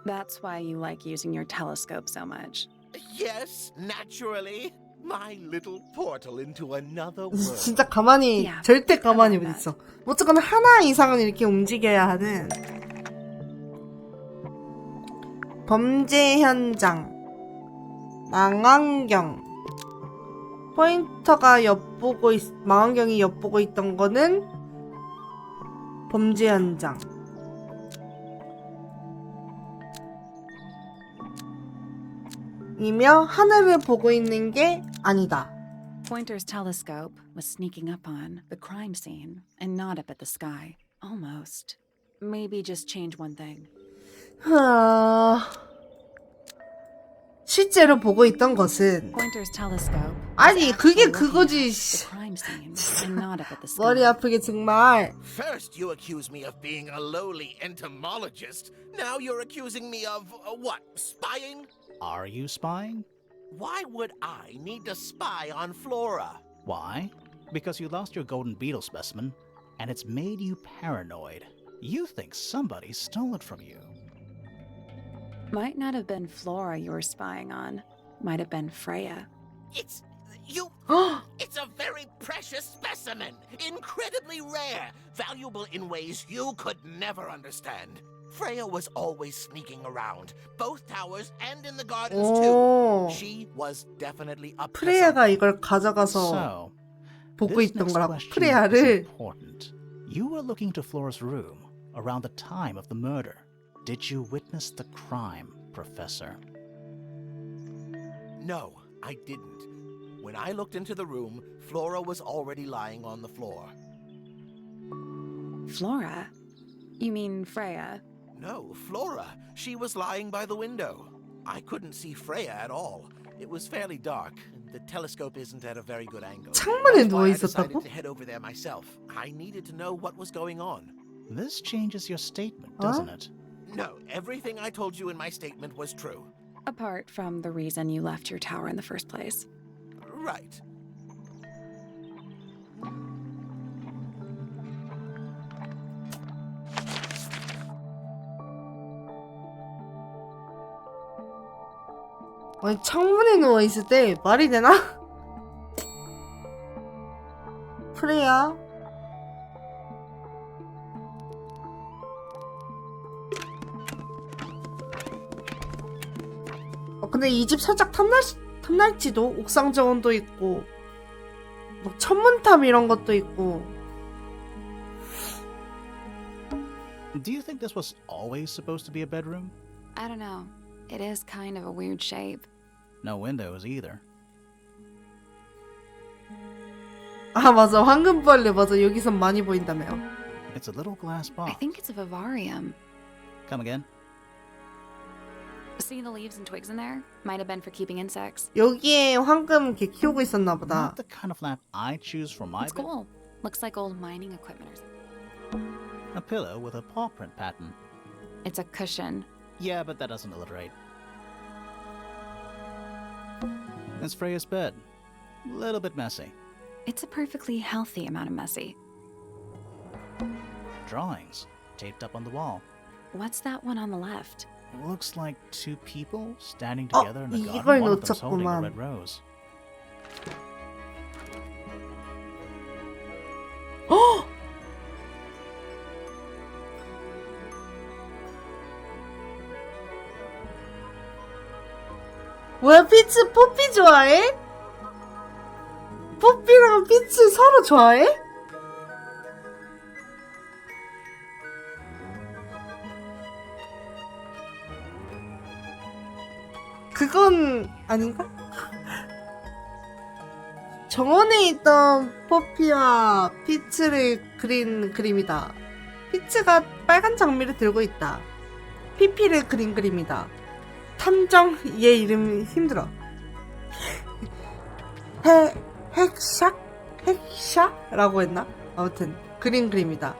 That's why you like using your telescope so much. Yes, naturally. My little portal into another world. 진짜 가만히 Yeah, 절대 가만히 I 못 like 있어. 어쨌거나 하나 이상은 이렇게 움직여야 하는 범죄 현장 망원경 포인터가 망원경이 엿보고 있던 거는 범죄 현장 이며 하늘을 보고 있는 게 아니다. Pointer's telescope was sneaking up on the crime scene and not up at the sky. Almost. Maybe just change one thing. 실제로 보고 있던 것은 Pointer's telescope. 아니 was 그게 actually 그거지. looking at the crime scene and not up at the sky. 머리 아프게 정말. First, you accuse me of being a lowly entomologist. Now you're accusing me of what? Spying? Are you spying? Why would I need to spy on Flora? Why? Because you lost your golden beetle specimen, and it's made you paranoid. You think somebody stole it from you. Might not have been Flora you were spying on. Might have been Freya. It's a very precious specimen, incredibly rare, valuable in ways you could never understand. Freya was always sneaking around, both towers and in the gardens 오. too. She was definitely up to 프레야가 something. 이걸 가져가서 So, 보고 this 있던 next 거라고. question is 프레야를 important. You were looking to Flora's room around the time of the murder. Did you witness the crime, Professor? No, I didn't. When I looked into the room, Flora was already lying on the floor. Flora? You mean Freya? No, Flora. She was lying by the window. I couldn't see Freya at all. It was fairly dark. The telescope isn't at a very good angle. 창문에 That's 누워 why I 있었다고? decided to head over there myself. I needed to know what was going on. This changes your statement, doesn't it? No, everything I told you in my statement was true. Apart from the reason you left your tower in the first place. Right. 아니, 창문에 누워 있을 때 말이 되나? 프레야. 근데 이 집 살짝 탐날지도. 옥상 정원도 있고 뭐 천문탑 이런 것도 있고. Do you think this was always supposed to be a bedroom? I don't know. It is kind of a weird shape. No windows either. 아 맞아, 황금벌레 맞아. 여기선 많이 보인다며요. It's a little glass box. I think it's a vivarium. Come again? See the leaves and twigs in there? Might have been for keeping insects. 여기에 황금 이렇게 키우고 있었나 보다. Not the kind of lamp I choose for my It's bed. cool. Looks like old mining equipment or something. A pillow with a paw print pattern. It's a cushion. Yeah, but that doesn't alliterate. It's Freya's bed. A little bit messy. It's a perfectly healthy amount of messy. Drawings taped up on the wall. What's that one on the left? Looks like two people standing together in a 이걸 garden. One of them's holding a 놓쳤구만. red rose. 헉! 뭐야, 피츠 뽀삐 좋아해? 뽀삐랑 피츠 서로 좋아해? 그건 아닌가? 정원에 있던 뽀삐와 피츠를 그린 그림이다. 피츠가 빨간 장미를 들고 있다. 피피를 그린 그림이다. 탐정, 얘 이름 힘들어. 핵샤라고 했나? 아무튼 그린 그림이다.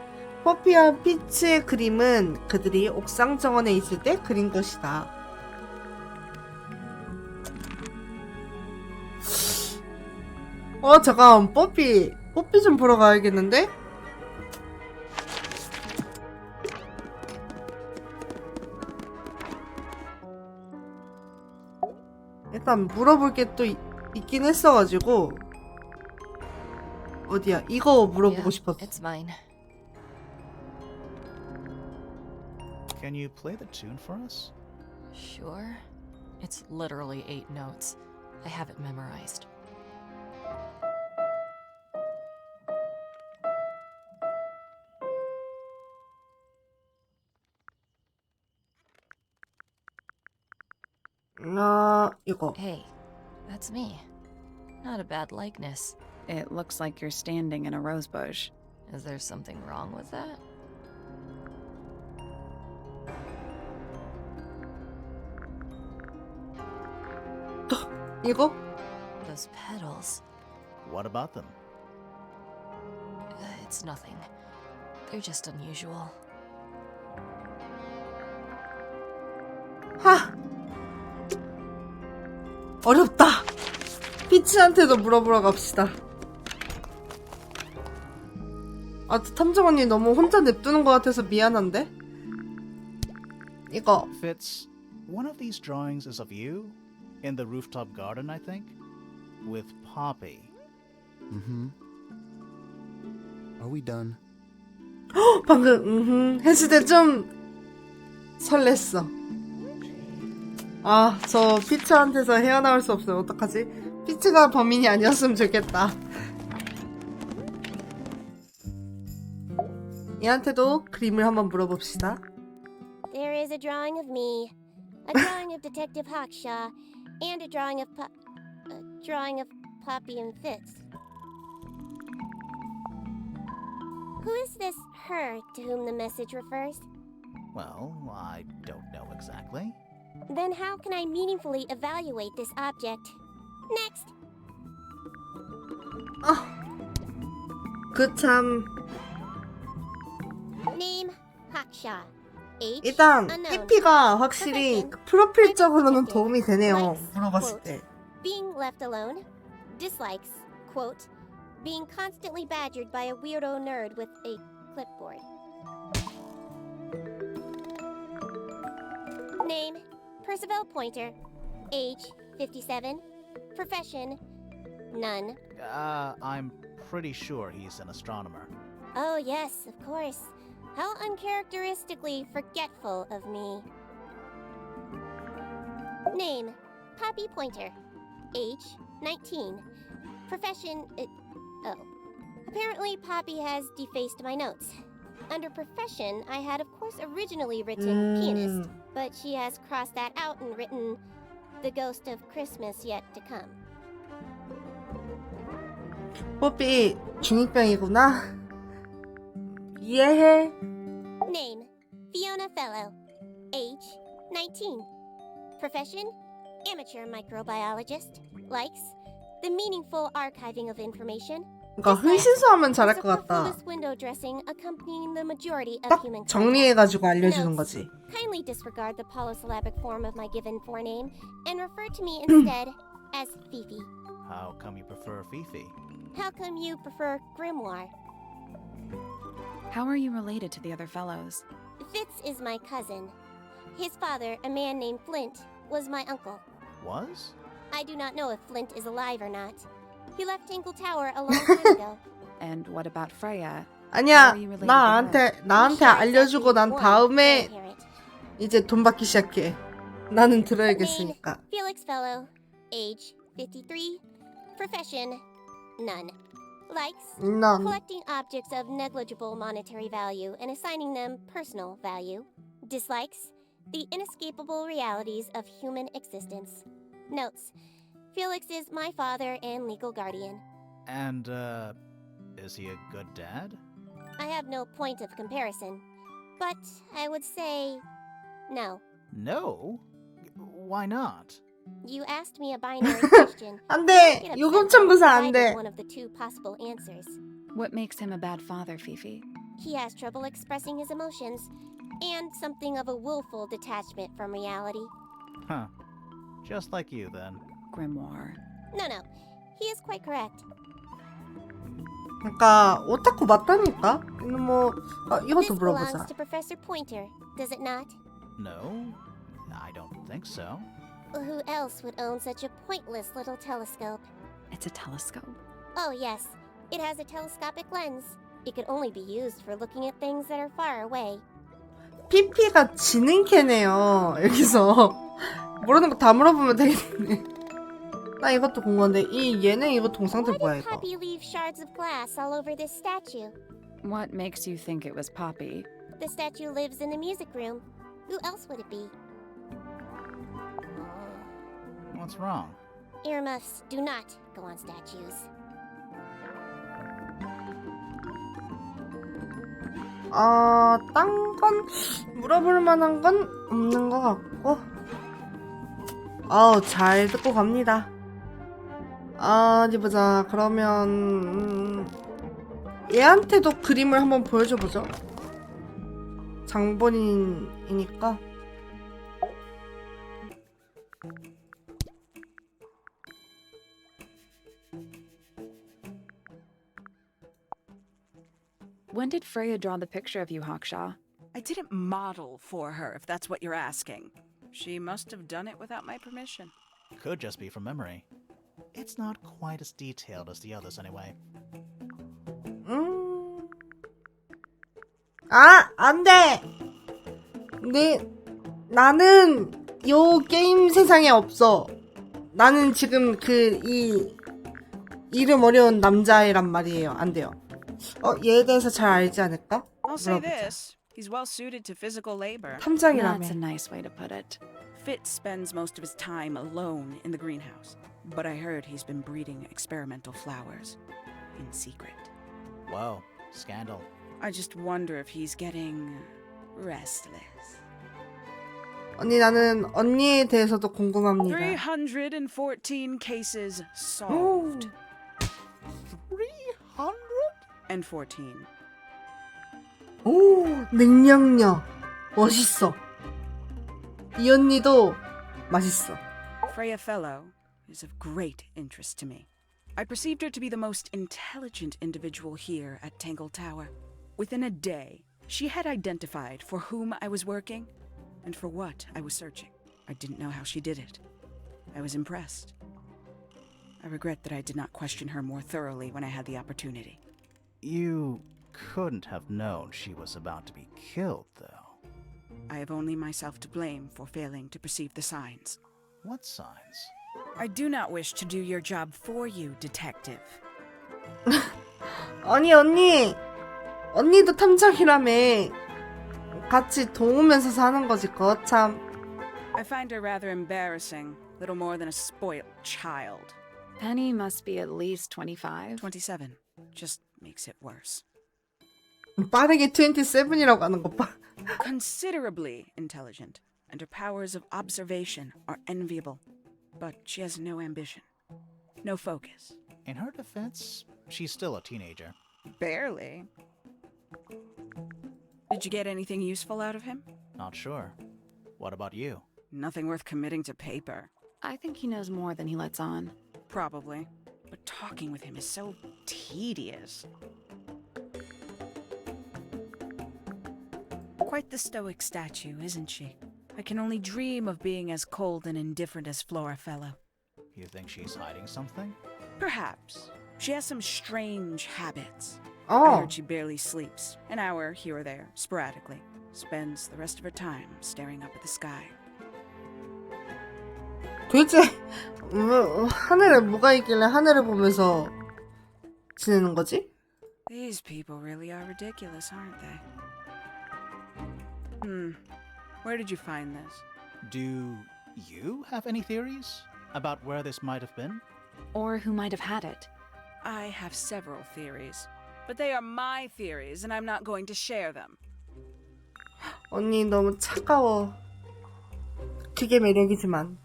뽀삐와 피츠의 그림은 그들이 옥상 정원에 있을 때 그린 것이다. 잠깐, 뽀삐 좀 보러 가야겠는데? 일단 물어볼 게 또 있긴 했어가지고. 어디야? 이거 물어보고 Yeah, 싶었어. it's mine. Can you play the tune for us? Sure. It's literally 8 notes. I have it memorized. 이거. Hey, that's me. Not a bad likeness. It looks like you're standing in a rose bush. Is there something wrong with that? 이거? Those petals. What about them? It's nothing. They're just unusual. 하! 어렵다. 피치한테도 물어보러 갑시다. 탐정 언니 너무 혼자 냅두는 것 같아서 미안한데? 이거. Fitz, one of these drawings is of you in the rooftop garden, I think, with Poppy. Mm-hmm. Are we done? 방금 했을 때 좀 설렜어. 저 피츠한테서 헤어나올 수 없어요. 어떡하지? 피츠가 범인이 아니었으면 좋겠다. 얘한테도 그림을 한번 물어봅시다. There is a drawing of me. a drawing of Detective Hawkshaw, and a drawing of Poppy and Fitz. Who is this her to whom the message refers? Well, I don't know exactly. Then how can I meaningfully evaluate this object? Next! 그 참. Name, Hawkshaw. Age, 일단 unknown. PP가 확실히 프로필적으로는 도움이 되네요. 물어봤을 때. Being left alone. Dislikes, quote, being constantly badgered by a weirdo nerd with a clipboard. Name, Percival Pointer. Age, 57. Profession, none. I'm pretty sure he's an astronomer. Oh yes, of course. How uncharacteristically forgetful of me. Name, Poppy Pointer. Age, 19. Profession, Apparently Poppy has defaced my notes. Under profession, I had of course originally written pianist, but she has crossed that out and written the ghost of Christmas yet to come. 뽀삐 중2병이구나. 이해해. Name, Fiona Fellow. Age, 19. Profession, amateur microbiologist. Likes, the meaningful archiving of information. 그러니까 흥신소하면 잘할 것 같다. Superfluous window dressing accompanying the majority of 딱 human 정리해가지고 알려주는 거지. Kindly disregard the polysyllabic form of my given forename and refer to me instead as Fifi. How come you prefer Fifi? How come you prefer Grimoire? How are you related to the other fellows? Fitz is my cousin. His father, a man named Flint, was my uncle. Was? I do not know if Flint is alive or not. He left Tangle Tower a long time ago. And what about Freya? 아니야, How are you related to her? 나한테 알려주고 난 다음에 Grandparent. 이제 돈 받기 시작해. 나는 Name, 들어야겠으니까. Felix Fellow. Age, 53. Profession, none. Likes, 난 collecting objects of negligible monetary value and assigning them personal value. Dislikes, the inescapable realities of human existence. Notes, Felix is my father and legal guardian. And, is he a good dad? I have no point of comparison, but I would say no. No? Why not? You asked me a binary question. 안 Don't 돼. get 요금 upset when 첨부사 I 안 provided 돼. one of the two possible answers. What makes him a bad father, Fifi? He has trouble expressing his emotions and something of a willful detachment from reality. Huh. Just like you, then. Grimoire. No, he is quite correct. 그러니까 오타쿠 맞다니까. 뭐 This 이것도 belongs 물어보자. to Professor Pointer, does it not? No? I don't think so. Who else would own such a pointless little telescope? It's a telescope. Oh yes, it has a telescopic lens. It could only be used for looking at things that are far away. PP가 지능캐네요. 여기서 모르는 거 다 물어보면 되겠네. 나 이것도 궁금한데 이 예능 이거 동상들 뭐야 Why did 이거? Poppy leave shards of glass all over this statue? What makes you think it was Poppy? The statue lives in the music room. Who else would it be? What's wrong? Earmuffs do not go on statues. 딴 건 물어볼 만한 건 없는 것 같고. 잘 듣고 갑니다. 어디 보자. 그러면 얘한테도 그림을 한번 보여줘 보죠. 장본인이니까. When did Freya draw the picture of you, Hawkshaw? I didn't model for her, if that's what you're asking. She must have done it without my permission. Could just be from memory. It's not quite as detailed as the others, anyway. 안 돼! 나는 요 게임 세상에 없어. 나는 지금 이름 어려운 남자애란 말이에요. 안 돼요. 얘에 대해서 잘 알지 않을까? I'll say 물어보자. this. He's well suited to physical labor. 탐정이라며. That's a nice way to put it. Fitz spends most of his time alone in the greenhouse, but I heard he's been breeding experimental flowers in secret. Whoa, scandal. I just wonder if he's getting restless. 언니, 나는 언니에 대해서도 궁금합니다. 314 cases solved. 314. 오, 능력녀. 멋있어. 이 언니도 맛있어. Freya Fellow is of great interest to me. I perceived her to be the most intelligent individual here at Tangle Tower. Within a day, she had identified for whom I was working and for what I was searching. I didn't know how she did it. I was impressed. I regret that I did not question her more thoroughly when I had the opportunity. You couldn't have known she was about to be killed, though. I have only myself to blame for failing to perceive the signs. What signs? I do not wish to do your job for you, detective. 아니, 언니도 탐정이라며. 같이 도우면서 사는 거지, 거참. I find her rather embarrassing, little more than a spoilt child. Penny must be at least 25. 27. Just makes it worse. 빠르게 27이라고 하는 것 봐. Considerably intelligent, and her powers of observation are enviable. But she has no ambition, no focus. In her defense, she's still a teenager. Barely. Did you get anything useful out of him? Not sure. What about you? Nothing worth committing to paper. I think he knows more than he lets on. Probably. But talking with him is so tedious. Quite the stoic statue, isn't she? I can only dream of being as cold and indifferent as Flora Fellow. You think she's hiding something? Perhaps. She has some strange habits. I 어, heard she barely sleeps. An hour here or there, sporadically. Spends the rest of her time staring up at the sky. 도대체 하늘에 뭐가 있길래 하늘을 보면서 지내는 거지? These people really are ridiculous, aren't they? Where did you find this? Do you have any theories about where this might have been? Or who might have had it. I have several theories. But they are my theories, and I'm not going to share them. 언니 너무 차가워. 그게 매력이지만.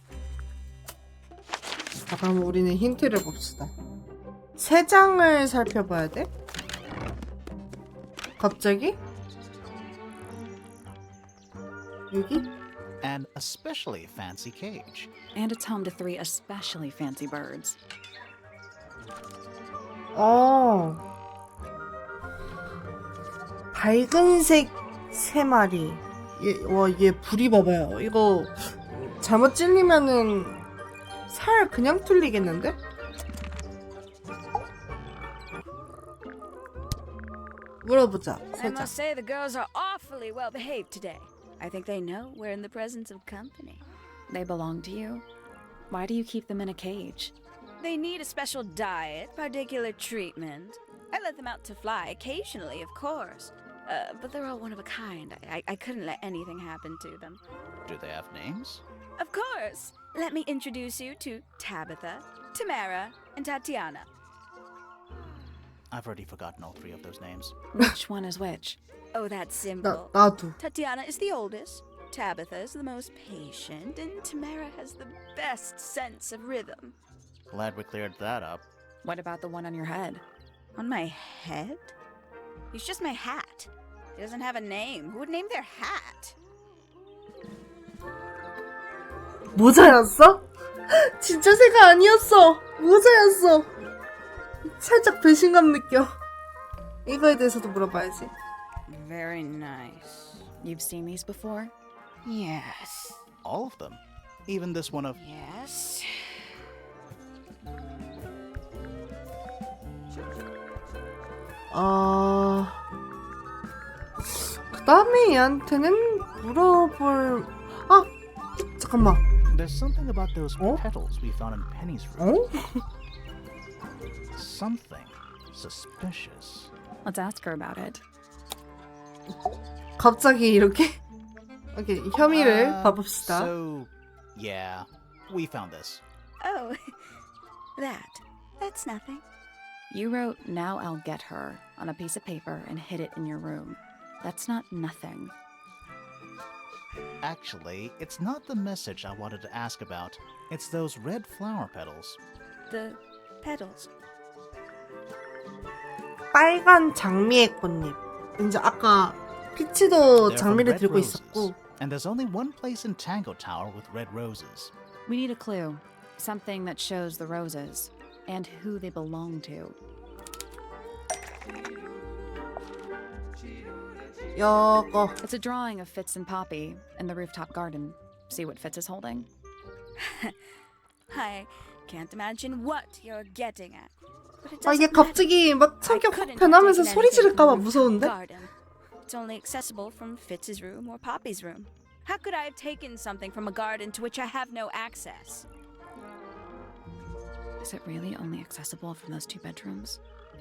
자, 그럼 우리는 힌트를 봅시다. 세 장을 살펴봐야 돼? 갑자기? 여기? An especially fancy cage. And it's home to 3 especially fancy birds. 밝은색 3마리. 얘 불이 봐봐요. 이거 잘못 찔리면은 살 그냥 뚫리겠는데? 물어보자. I must say the girls are awfully well behaved today. I think they know we're in the presence of company. They belong to you? Why do you keep them in a cage? They need a special diet, particular treatment. I let them out to fly occasionally, of course. But they're all one of a kind. I couldn't let anything happen to them. Do they have names? Of course. Let me introduce you to Tabitha, Tamara, and Tatiana. I've already forgotten all 3 of those names. Which one is which? Oh, that's simple. 나도. Tatiana is the oldest, Tabitha is the most patient, and Tamara has the best sense of rhythm. Glad we cleared that up. What about the one on your head? On my head? He's just my hat. He doesn't have a name. Who would name their hat? 모자였어? 진짜 새가 아니었어. 모자였어. 살짝 배신감 느껴. 이거에 대해서도 물어봐야지. Very nice. You've seen these before? Yes. All of them. Even this one of... Yes. 그 다음에 얘한테는 물어볼... 아! 잠깐만. There's something about those petals we found in Penny's room. Something suspicious. Let's ask her about it. 갑자기 이렇게? 오케이, 혐의를 봐봅시다. So, Yeah, we found this. Oh, that's nothing. You wrote, "Now I'll get her," on a piece of paper and hid it in your room. That's not nothing. Actually, it's not the message I wanted to ask about. It's those red flower petals. The petals. 빨간 장미의 꽃잎. 이제 아까 피치도 They're from 장미를 red 들고 roses, 있었고. and there's only one place in Tangle Tower with red roses. We need a clue. Something that shows the roses and who they belong to. 요거. It's a drawing of Fitz and Poppy in the rooftop garden. See what Fitz is holding? I can't imagine what you're getting at. But it 아, 얘 doesn't matter. 갑자기 막 I 성격 couldn't 확 have 변하면서 taken 소리 anything 지를까봐 from the 무서운데? garden. It's only accessible from Fitz's room or Poppy's room. How could I have taken something from a garden to which I have no access? Is it really only accessible from those 2 bedrooms?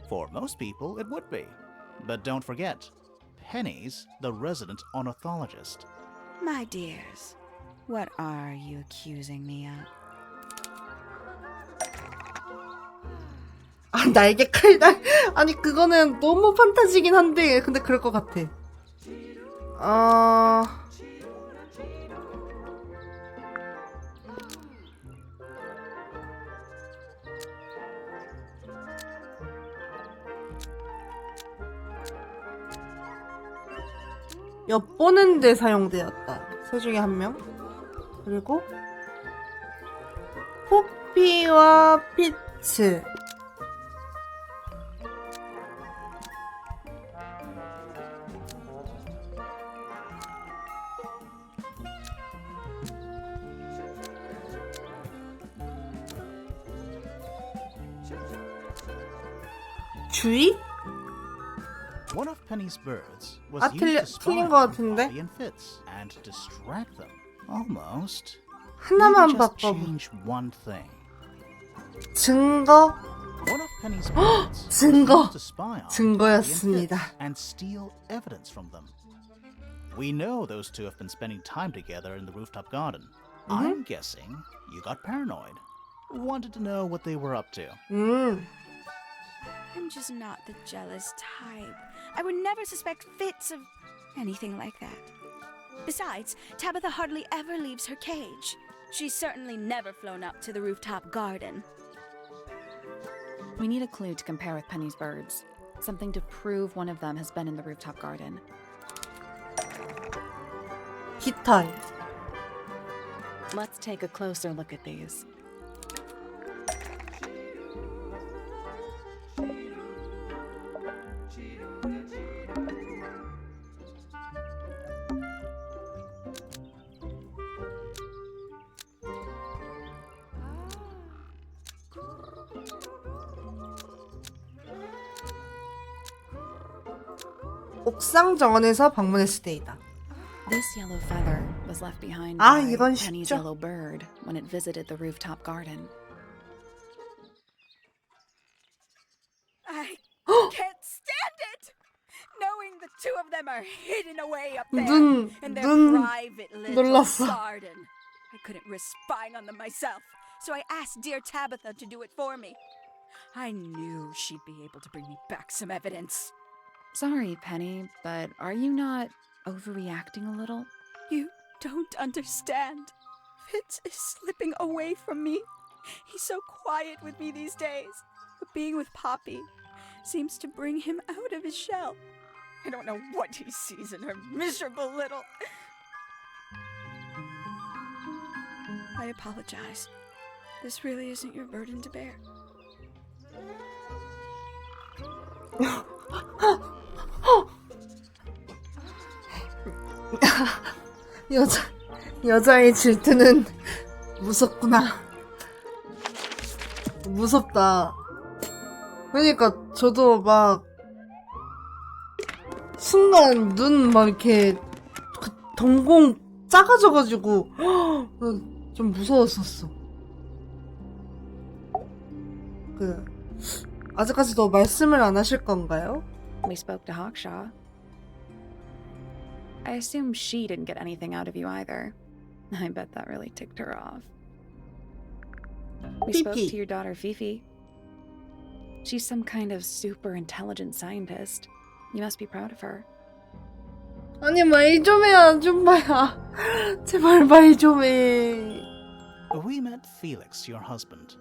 For most people, it would be. But don't forget, Penny's the resident ornithologist. My dears, what are you accusing me of? 아, 날개 칼날. 아니, 그거는 너무 판타지긴 한데, 근데 그럴 것 같아. 엿보는 데 사용되었다. 세 중에 한 명. 그리고 포피와 피츠. 주의? One of Penny's birds was 아, used to 틀린 spy 것 on 같은데? Poppy and Fitz and distract them. Almost. 하나만 Maybe just 바꿔. change one thing. 증거? One of Penny's birds was 증거. used to spy on 증거였습니다. Poppy and Fitz and steal evidence from them. We know those two have been spending time together in the rooftop garden. I'm guessing you got paranoid. Wanted to know what they were up to. I'm just not the jealous type. I would never suspect Fitz of anything like that. Besides, Tabitha hardly ever leaves her cage. She's certainly never flown up to the rooftop garden. We need a clue to compare with Penny's birds. Something to prove one of them has been in the rooftop garden. 깃털. Let's take a closer look at these. 옥상 정원에서 방문했을 때이다. This yellow feather was left behind 아, by 이건 Penny's 쉽죠. yellow bird when it visited the rooftop garden. I can't stand it! Knowing the two of them are hidden away up there 눈, in their 눈 private little 놀랐어. garden. I couldn't risk spying on them myself, so I asked dear Tabitha to do it for me. I knew she'd be able to bring me back some evidence. Sorry, Penny, but are you not overreacting a little? You don't understand. Fitz is slipping away from me. He's so quiet with me these days, but being with Poppy seems to bring him out of his shell. I don't know what he sees in her miserable little... I apologize. This really isn't your burden to bear. 여자의 질투는 무섭구나. 무섭다. 그러니까 저도 막 순간 눈 막 이렇게 그 동공 작아져가지고 좀 무서웠었어. 아직까지도 말씀을 안 하실 건가요? We spoke to Hawkshaw. I assume she didn't get anything out of you either. I bet that really ticked her off. We spoke Fifi. to your daughter, Fifi. She's some kind of super intelligent scientist. You must be proud of her. 아니 말 좀 해 아줌마야. 제발 말 좀 해. We met Felix, your husband.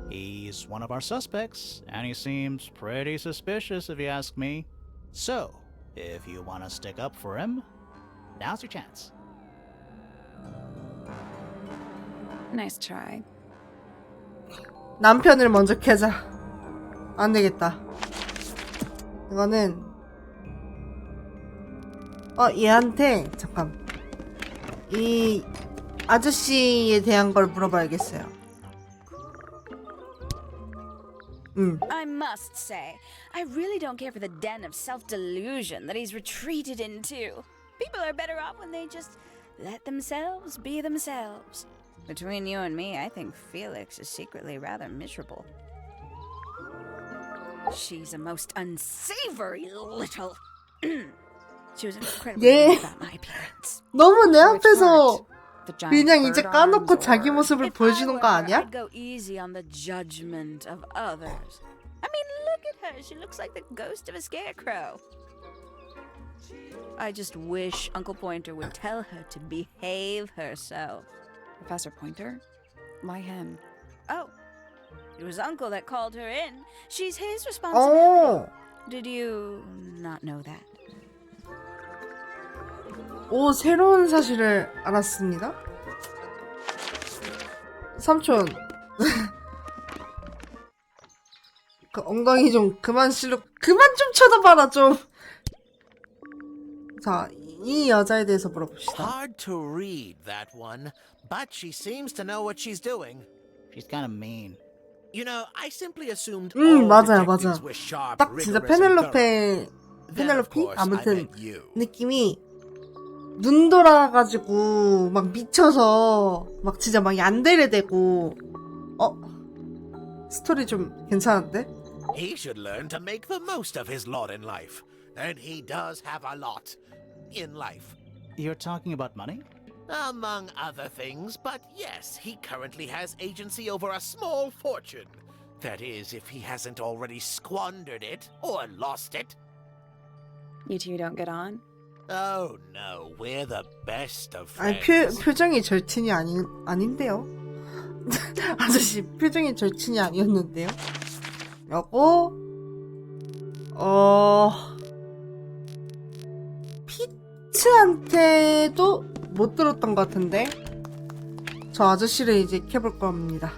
He's one of our suspects, and he seems pretty suspicious if you ask me. So, if you want to stick up for him, now's your chance. Nice try. 남편을 먼저 캐자. 안 되겠다. 이거는 얘한테 잠깐 이 아저씨에 대한 걸 물어봐야겠어요. I must say, I really don't care for the den of self-delusion that he's retreated into. People are better off when they just let themselves be themselves. Between you and me, I think Felix is secretly rather miserable. She's a most unsavory little... She was incredibly 예. rude about my appearance. 너무 내 Which 앞에서 part? The giant 그냥 이제 bird 까놓고 arms, 자기 or 모습을 if I 보여주는 거 were her, 아니야? I'd go easy on the judgment of others. I mean, look at her. She looks like the ghost of a scarecrow. I just wish Uncle Pointer would tell her to behave herself. Professor Pointer? Why him? Oh, it was Uncle that called her in. She's his responsibility. Did you not know that? 오, 새로운 사실을 알았습니다. 삼촌. 그 엉덩이 좀 그만 그만 좀 쳐다봐라 좀. 자, 이 여자에 대해서 물어봅시다. Hard to read, that one, but she seems to know what she's doing. She's kind of mean. You know, I simply assumed all 맞아요, detectives 맞아. were sharp, 딱 진짜 rigorous, and thorough. 페넬로페, Then, of 페넬로피? course, I 아무튼 met you. 느낌이 눈 돌아가지고 막 미쳐서 막 진짜 막 얀데레 되고 스토리 좀 괜찮은데? He should learn to make the most of his lot in life. And he does have a lot in life. You're talking about money? Among other things, but yes, he currently has agency over a small fortune. That is, if he hasn't already squandered it or lost it. You two don't get on? Oh no, we're the best of 아니 friends. 표정이 절친이 아닌데요? 아저씨 표정이 절친이 아니었는데요? 여고 피츠한테도 못 들었던 것 같은데 저 아저씨를 이제 캐볼 겁니다.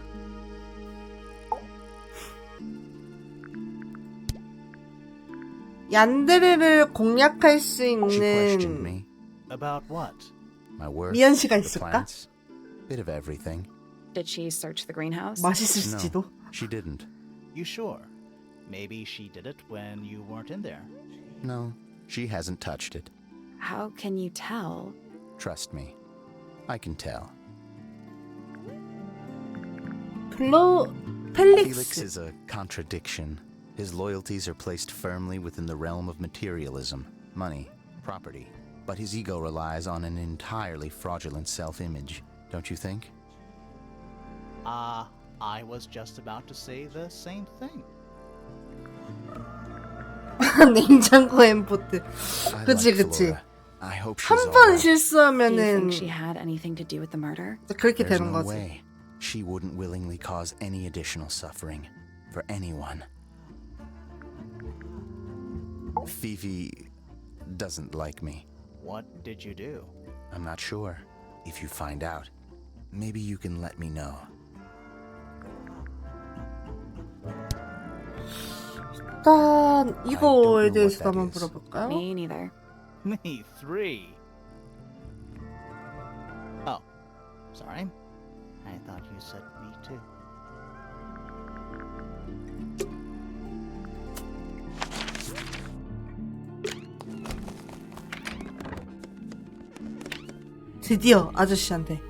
얀데레를 공략할 수 She questioned 있는 me. About what? My work, 미연 씨가 the 있을까? plants, bit of everything. Did she search the greenhouse? 맛있을지도. No, she didn't. You sure? Maybe she did it when you weren't in there. No, she hasn't touched it. How can you tell? Trust me. I can tell. Felix 펠릭스. is a contradiction. His loyalties are placed firmly within the realm of materialism, money, property. But his ego relies on an entirely fraudulent self-image, don't you think? I was just about to say the same thing. 냉장고 엠포트. I 그치 like 그치. Flora. I hope she's 한 all 번 right. Do you 실수하면은 think she had anything to do with the murder? 그렇게 There's 되는 no 거지. way. She wouldn't willingly cause any additional suffering for anyone. Fifi doesn't like me. What did you do? I'm not sure. If you find out, maybe you can let me know. 일단 이거에 I don't know 대해서 what 한번 that is. 물어볼까요? Me neither. Me three. Oh, sorry. I thought you said me too. 드디어 아저씨한테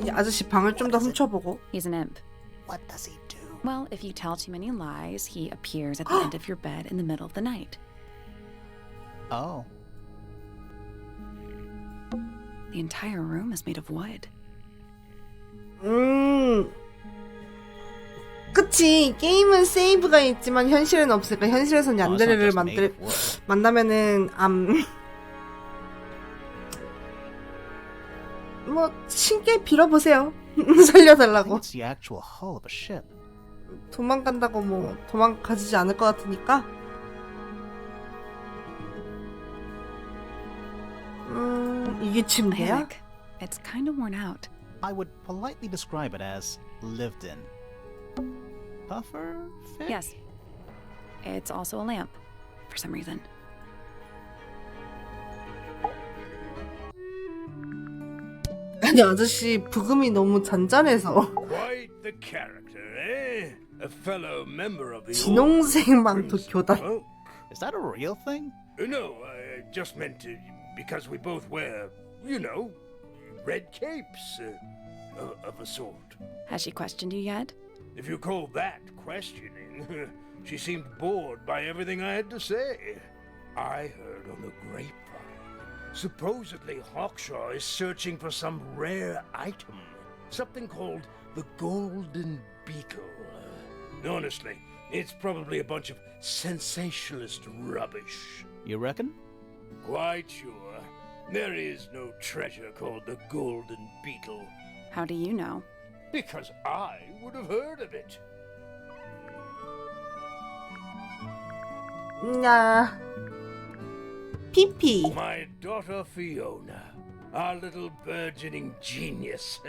이제 아저씨 방을 좀 더 훔쳐보고. He's an imp. What does he do? Well, if you tell too many lies, he appears at the end of your bed in the middle of the night. Oh. The entire room is made of wood. 그치. 게임은 세이브가 있지만 현실은 없으니까 현실에선 Oh, it's not 얀데레를 just made of wood. 만나면은 뭐 신께 빌어보세요. I think 살려달라고. it's the actual hull of a ship. 도망간다고 뭐 도망가지지 않을 것 같으니까. 이게 침대야? Hammock. It's kind of worn out. I would politely describe it as lived in. Puffer fish? Yes. It's also a lamp, for some reason. 아니 아저씨 부금이 너무 잔잔해서 Quite the character, eh? A fellow member of the 진홍색 망토 Crimson 교단. Cloak. Is that a real thing? No, I just meant because we both wear, you know, red capes of a sort. Has she questioned you yet? If you call that questioning, she seemed bored by everything I had to say. I heard on the grapevine. Supposedly Hawkshaw is searching for some rare item. Something called the Golden Beetle. Honestly, it's probably a bunch of sensationalist rubbish. You reckon? Quite sure. There is no treasure called the Golden Beetle. How do you know? Because I would have heard of it. 야 피피. My daughter Fiona, our little burgeoning genius.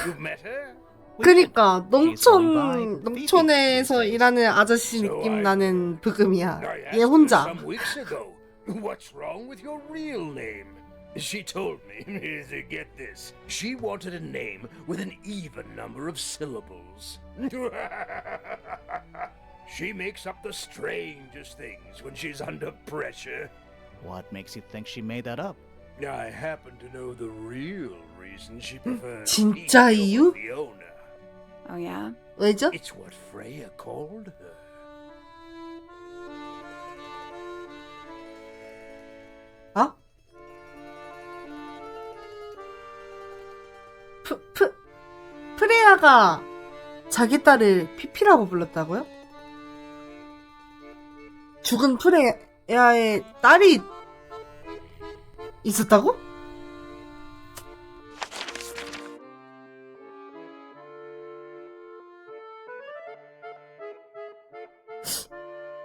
You've met her? 그니까 농촌에서 일하는 아저씨 느낌 나는 부금이야. I 얘 asked her 혼자. some weeks ago, what's wrong with your real name? She told me, get this, she wanted a name with an even number of syllables. She makes up the strangest things when she's under pressure. What makes you think she made that up? I happen to know the real reason she prefers 진짜 Pete 이유? over Fiona. Oh, yeah? 왜죠? It's what Freya called her. 어? 프레야가 자기 딸을 피피라고 불렀다고요? 죽은 프레야의 딸이 있었다고?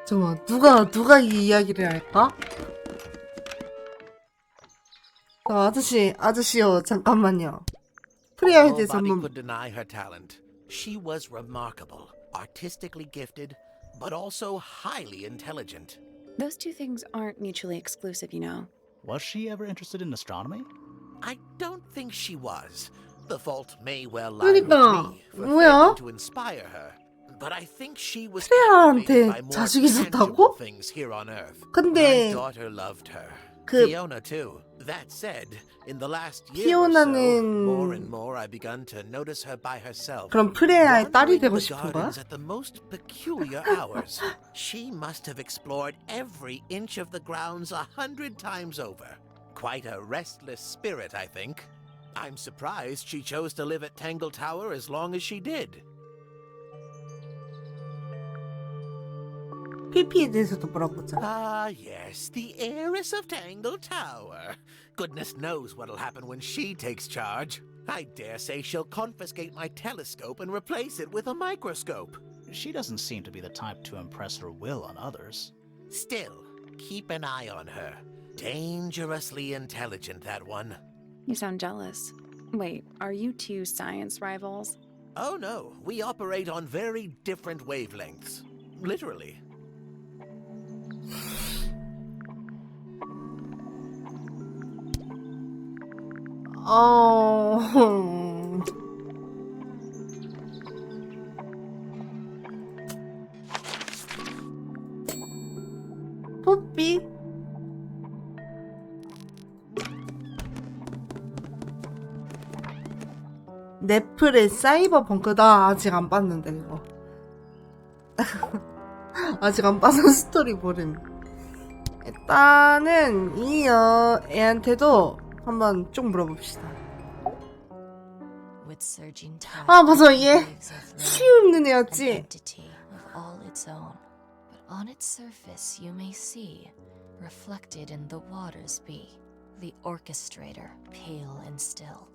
잠깐만 누가 이 이야기를 할까? 아저씨요 잠깐만요. 프레야에 대해서 Nobody 한번 could deny her talent. She was remarkable, artistically gifted, but also highly intelligent. Those two things aren't mutually exclusive, you know. Was she ever interested in astronomy? I don't think she was. The fault may well lie with 그러니까 me for 뭐야? failing to inspire her. But I think she was 프레야한테 captivated by more 자식이 tangible 있었다고? things here on Earth. 근데 My daughter loved her. 그 Fiona too. That said, in the last year or so, 피오나는 more and more I begun to notice her by herself. 그럼 프레야의 딸이 Wandering 되고 the 싶은 거야? gardens at the most peculiar hours. She must have explored every inch of the grounds 100 times over. Quite a restless spirit, I think. I'm surprised she chose to live at Tangle Tower as long as she did. 피피에 대해서도 물어보자. Ah, yes, the heiress of Tangle Tower. Goodness knows what'll happen when she takes charge. I dare say she'll confiscate my telescope and replace it with a microscope. She doesn't seem to be the type to impress her will on others. Still, keep an eye on her. Dangerously intelligent, that one. You sound jealous. Wait, are you two science rivals? Oh no, we operate on very different wavelengths. Literally. 뽀삐? 넷플의 사이버 펑크다. 아직 안 봤는데 이거. 아직 안 봐서 스토리 모름. 일단은 이 애한테도 한번 쭉 물어봅시다. With surging tide, 아 맞아, 얘 waves of rain, 키 없는 an 애였지. entity of all its own. But on its surface you may see, reflected in the waters be, the orchestrator, pale and still,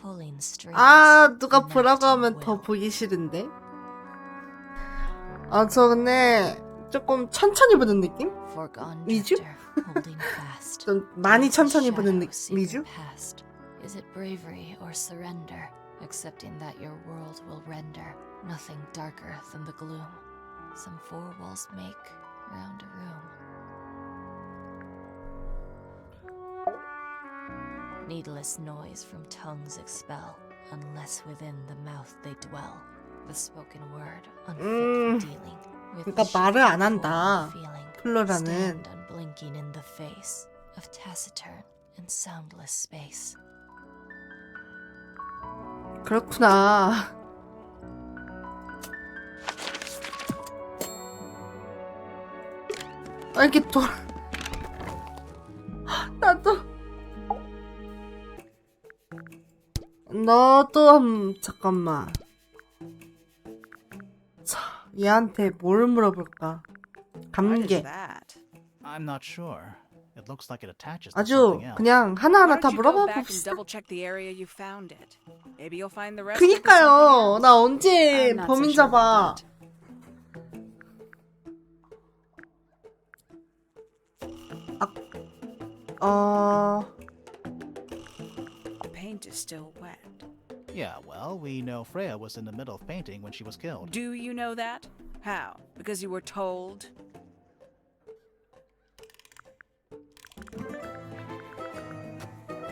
pulling strings. 아 누가 enacting 보라고 하면 더 will. 보기 싫은데. 아 저 근데 조금 천천히 보는 느낌? Forgone 미주? drifter, holding fast. 좀 많이 천천히 보는 Shadow seeking 미주? past. Is it bravery or surrender, accepting that your world will render nothing darker than the gloom some four walls make round a room? Needless noise from tongues expel, unless within the mouth they dwell. The spoken word unfit for dealing with 그러니까 the 말을 안 shape 한다. of feeling. 플로라는. Stand unblinking in the face of taciturn and soundless space. 그렇구나. 아, 이렇게 나도. 너도 잠깐만. 자, 얘한테 뭘 물어볼까? What is 감개. that? I'm not sure. It looks like it attaches to 아주 something else. 그냥 Why 하나하나 다 don't you go 물어봐 back and 봅시다. double check the area you found it? Maybe you'll find the rest of the 그니까요. something 나 else. 언제 I'm not so 범인 sure 잡아. about that. The paint is still wet. Yeah, well, we know Freya was in the middle of painting when she was killed. Do you know that? How? Because you were told?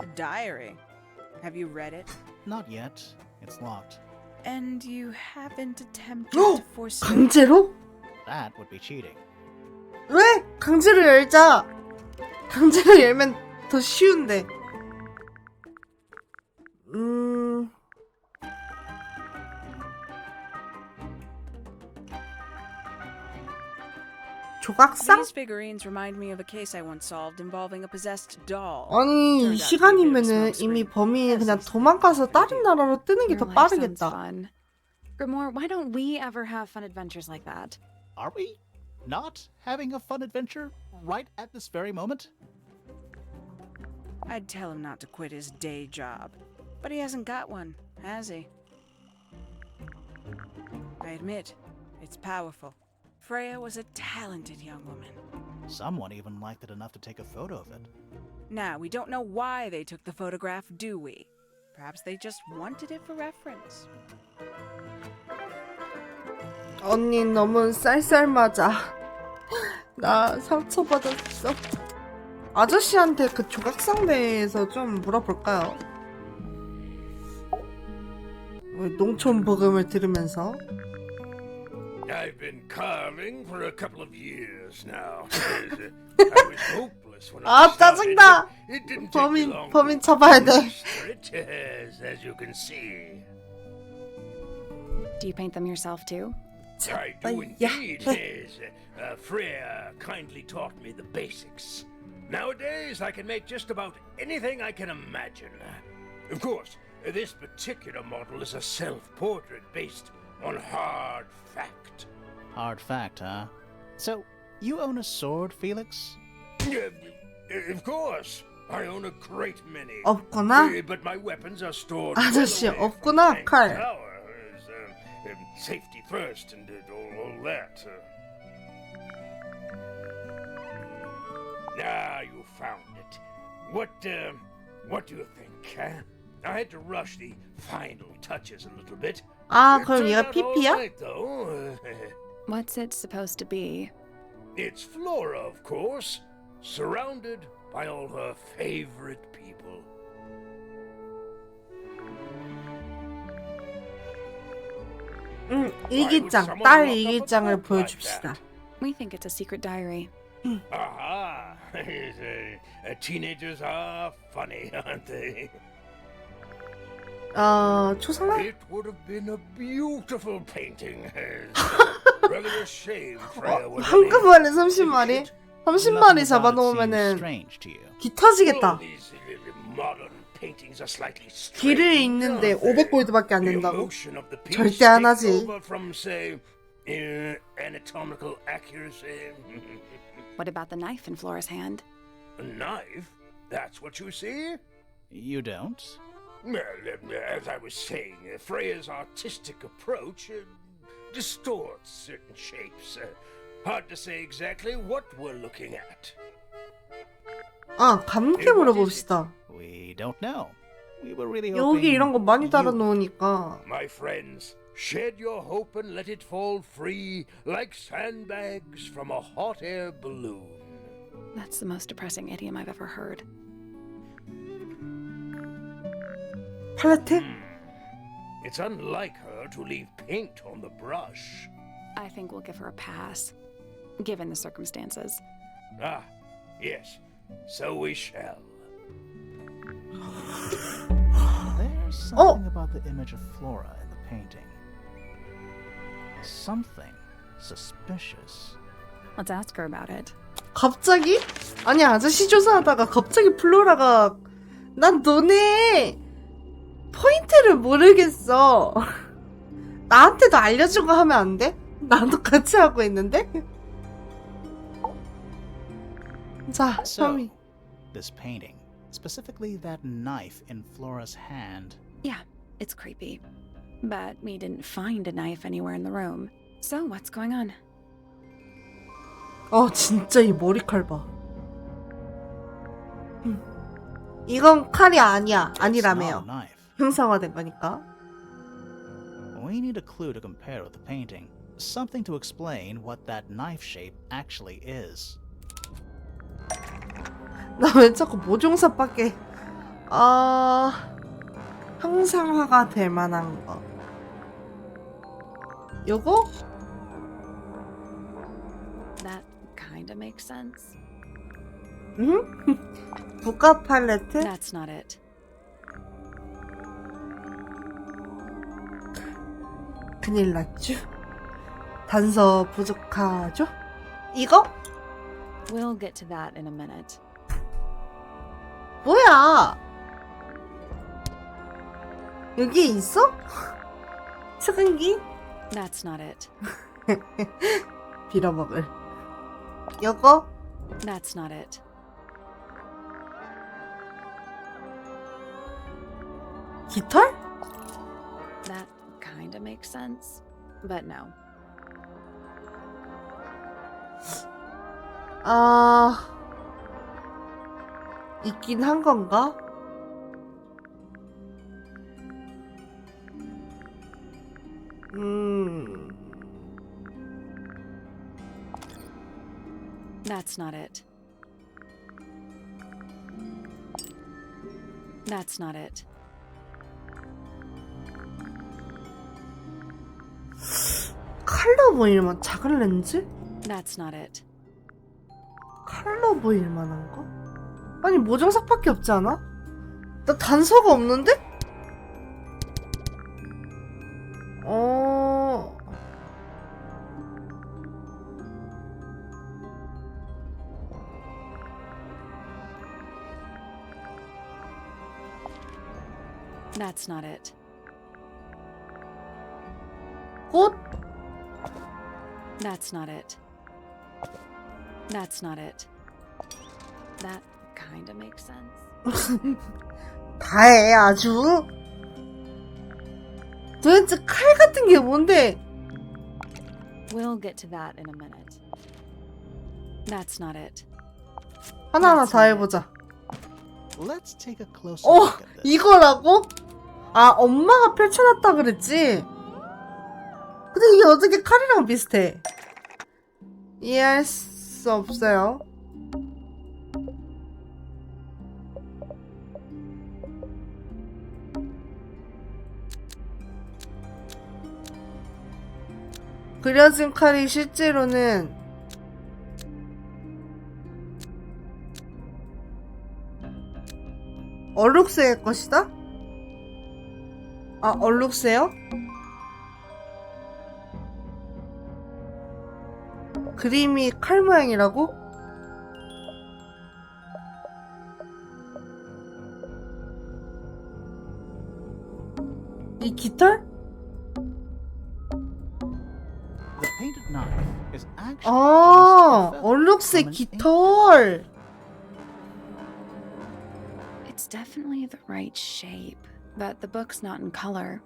A diary. Have you read it? Not yet. It's locked. And you haven't attempted to force it? 강제로? That would be cheating. 왜? 강제로 열자. 강제로 열면 더 쉬운데. 조각상? These figurines remind me of a case I once solved involving a possessed doll. 아니 Turned out to be a bit of a 시간이면은 smokescreen. 이미 범인이 그냥 Yes, 도망가서 다른 나라로 뜨는 게 Your 더 life sounds 빠르겠다. fun. Grimoire, why don't we ever have fun adventures like that? Are we not having a fun adventure right at this very moment? I'd tell him not to quit his day job, but he hasn't got one, has he? I admit, it's powerful. Freya was a talented young woman. Someone even liked it enough to take a photo of it. Now, we don't know why they took the photograph, do we? Perhaps they just wanted it for reference. 언니 너무 쌀쌀 맞아. 나 상처받았어. 아저씨한테 그 조각상 대해서 좀 물어볼까요? 농촌 복음을 들으면서. I've been carving for a couple of years now. I was hopeless when I 아 started. 짜증나. It didn't take me long 범인 to 잡아야 돼. master it, as you can see. Do you paint them yourself too? I do indeed. Yes. Freya kindly taught me the basics. Nowadays, I can make just about anything I can imagine. Of course, this particular model is a self-portrait based on hard fact. Hard fact, huh? So, you own a sword, Felix? Of course, I own a great many. 없구나. But my weapons are stored 아저씨, well away from 없구나, the 칼. Tangle Tower. Safety first and all that. You found it. What do you think, huh? I had to rush the final touches a little bit. 아 It 그럼 turned 얘가 out all 피피야? right, though. What's it supposed to be? It's Flora, of course, surrounded by all her favorite people. 일기장, 딸 일기장을 보여줍시다. We think it's a secret diary. Aha! Teenagers are funny, aren't they? 초상화? It would have been a beautiful painting. Rather a shame Freya was 한꺼번에 30마리? Nothing 30마리 about it seems 잡아놓으면은 strange to you. 기 터지겠다. These modern paintings are slightly 길을 strange, 읽는데 aren't they? 500골드밖에 안 The 낸다고? emotion of the piece 절대 안 takes 하지. over from, say, anatomical accuracy. What about the knife in Flora's hand? A knife? That's what you see? You don't? Well, as I was saying, Freya's artistic approach distorts certain shapes. Hard to say exactly what we're looking at. 아, 감기 물어봅시다. We don't know. We were really hoping 여기 이런 거 많이 you- 따라 놓으니까. My friends, shed your hope and let it fall free like sandbags from a hot air balloon. That's the most depressing idiom I've ever heard. 팔레트? It's unlike her to leave paint on the brush. I think we'll give her a pass, given the circumstances. Ah, yes, so we shall. There's something about the image of Flora in the painting. Something suspicious. Let's ask her about it. 갑자기? 아니, 아저씨 조사하다가 갑자기 플로라가 난 너네 포인트를 모르겠어. 나한테도 알려주고 하면 안 돼? 나도 같이 하고 있는데? 자, So, 샤미. this painting, specifically that knife in Flora's hand. Yeah, it's creepy. But we didn't find a knife anywhere in the room. So what's going on? 진짜 이 머리칼 봐. 이건 칼이 아니야. It's not 아니라며요. a knife. 형상화된 거니까. We need a clue to compare with the painting. Something to explain what that knife shape actually is. 나 왜 자꾸 모종삽밖에 형상화가 될 만한 거. 요거? That kinda makes sense. 부가 팔레트? That's not it. 큰일 났죠. 단서 부족하죠? 이거? We'll get to that in a minute. 뭐야? 여기 있어? 수근기? That's not it. 빌어먹을. 요거? That's not it. 깃털? That kinda makes sense. But no. 있긴 한 건가? That's not it. That's not it. 칼로 보일만 작은 렌즈? That's not it. 칼로 보일 만한 거? 아니 모정삭밖에 없지 않아? 나 단서가 없는데? That's not it. 꽃? That's not it. That's not it. That kinda makes sense. 다해 아주. 도대체 칼 같은 게 뭔데? We'll get to that in a minute. That's not it. 하나하나 다 해보자. Let's take a closer 어, look at this. 이거라고? 아, 엄마가 펼쳐놨다 그랬지? 근데 이게 어떻게 칼이랑 비슷해? 이해할 수 없어요. 그려진 칼이 실제로는 얼룩새의 것이다? 아, 얼룩새요? 그림이 칼 모양이라고? 이 깃털? The painted knife is actually 아, just a feather 얼룩새 from an 깃털. It's definitely the right shape, but the book's not in color.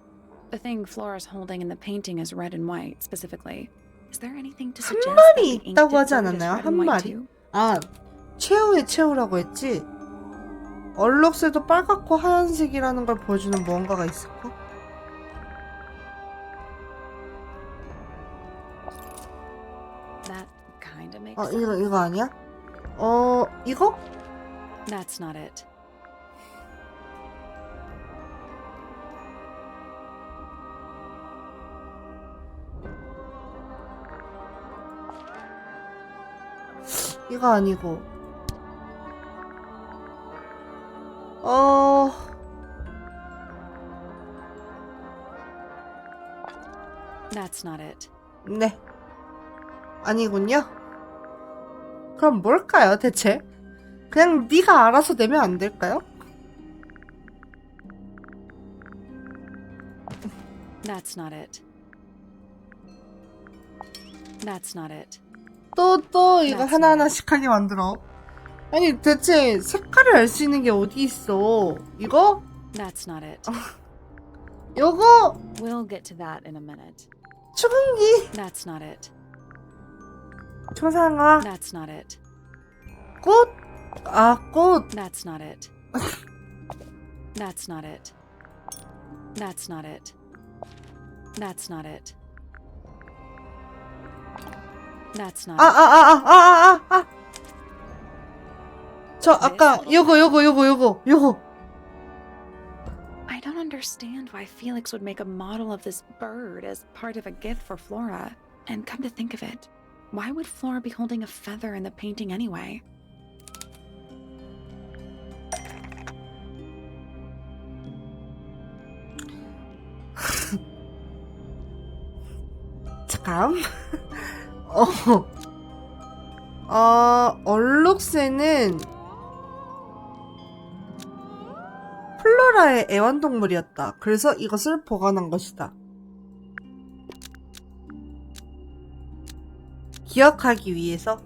The thing Flora's holding in the painting is red and white, specifically. Is there anything to 한 suggest that 마리 the ink 있다고 dip 하지 bird is 않았나요? red 한 and white 마리? too? 아, 최후의 최후라고 했지? 얼룩새도 빨갛고 하얀색이라는 걸 보여주는 무언가가 있을까? That kind of makes 아, sense. 이거 아니야? 이거? That's not it. 이거 아니고. That's not it. 네. 아니군요. 그럼 뭘까요, 대체? 그냥 네가 알아서 내면 안 될까요? That's not it. That's not it. 또 이거 That's 하나하나씩 하게 만들어. 아니, 대체 색깔을 알 수 있는 게 어디 있어? 이거? That's not it. 요거? We'll get to that in a minute. 추궁기? That's not it. 초상화? That's not it. 꽃? 아, 꽃. That's not it. That's not it. That's not it. That's not it. That's not it. 저 아까 요거. I don't understand why Felix would make a model of this bird as part of a gift for Flora. And come to think of it, why would Flora be holding a feather in the painting anyway? 잠깐. 얼룩새는 플로라의 애완동물이었다. 그래서 이것을 보관한 것이다. 기억하기 위해서.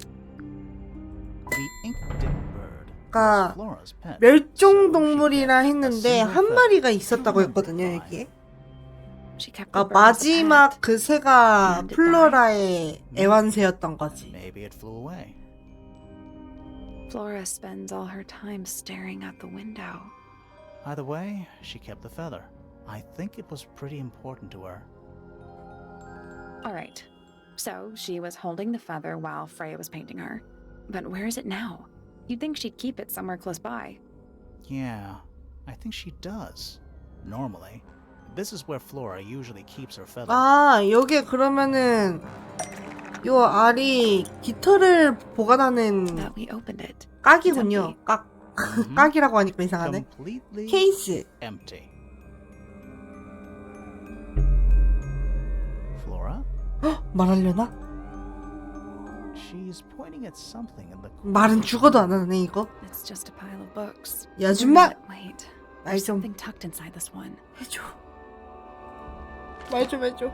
The ink-dip bird 아까 was Flora's pet. 멸종동물이라 했는데 한 마리가 있었다고 했거든요, 여기에. She kept the 아, bird as a 마지막 pet. 그 새가 플로라의 애완새였던 거지. Maybe it flew away. Flora spends all her time staring out the window. Either way, she kept the feather. I think it was pretty important to her. All right. So she was holding the feather while Freya was painting her. But where is it now? You'd think she'd keep it somewhere close by. Yeah, I think she does. Normally. This is where Flora usually keeps her feather. 아, 여기에 그러면은 요 알이 깃털을 보관하는 That we opened it. 깍이군요. 깍. Mhm. 깍이라고 하니까 이상하네. Completely 케이스. empty. Flora? 말하려나? She's pointing at something in the 말은 죽어도 안 하네, 이거. It's just a pile of books. 야, 아줌마! Wait. 말 There's 좀 something tucked inside this one. 해줘. 말 좀 해줘.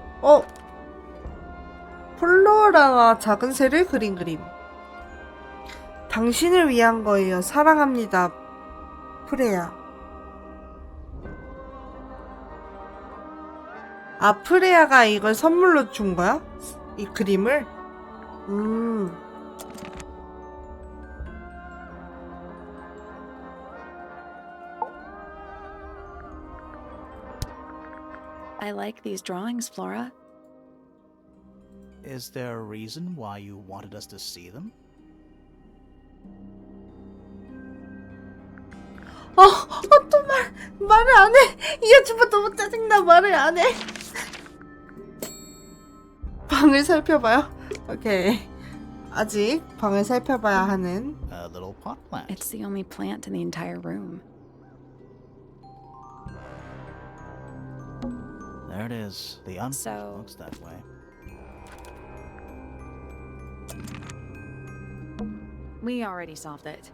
플로라가 작은 새를 그린 그림. 당신을 위한 거예요. 사랑합니다. 프레야. 아, 프레야가 이걸 선물로 준 거야? 이 그림을? I like these drawings, Flora. Is there a reason why you wanted us to see them? 또 말을 안 해. 이 아줌마 너무 짜증나. 말을 안 해. 방을 살펴봐요. 오케이. 아직 방을 살펴봐야 하는. A little pot plant. It's the only plant in the entire room. There it is. The So- looks that way. We already solved it.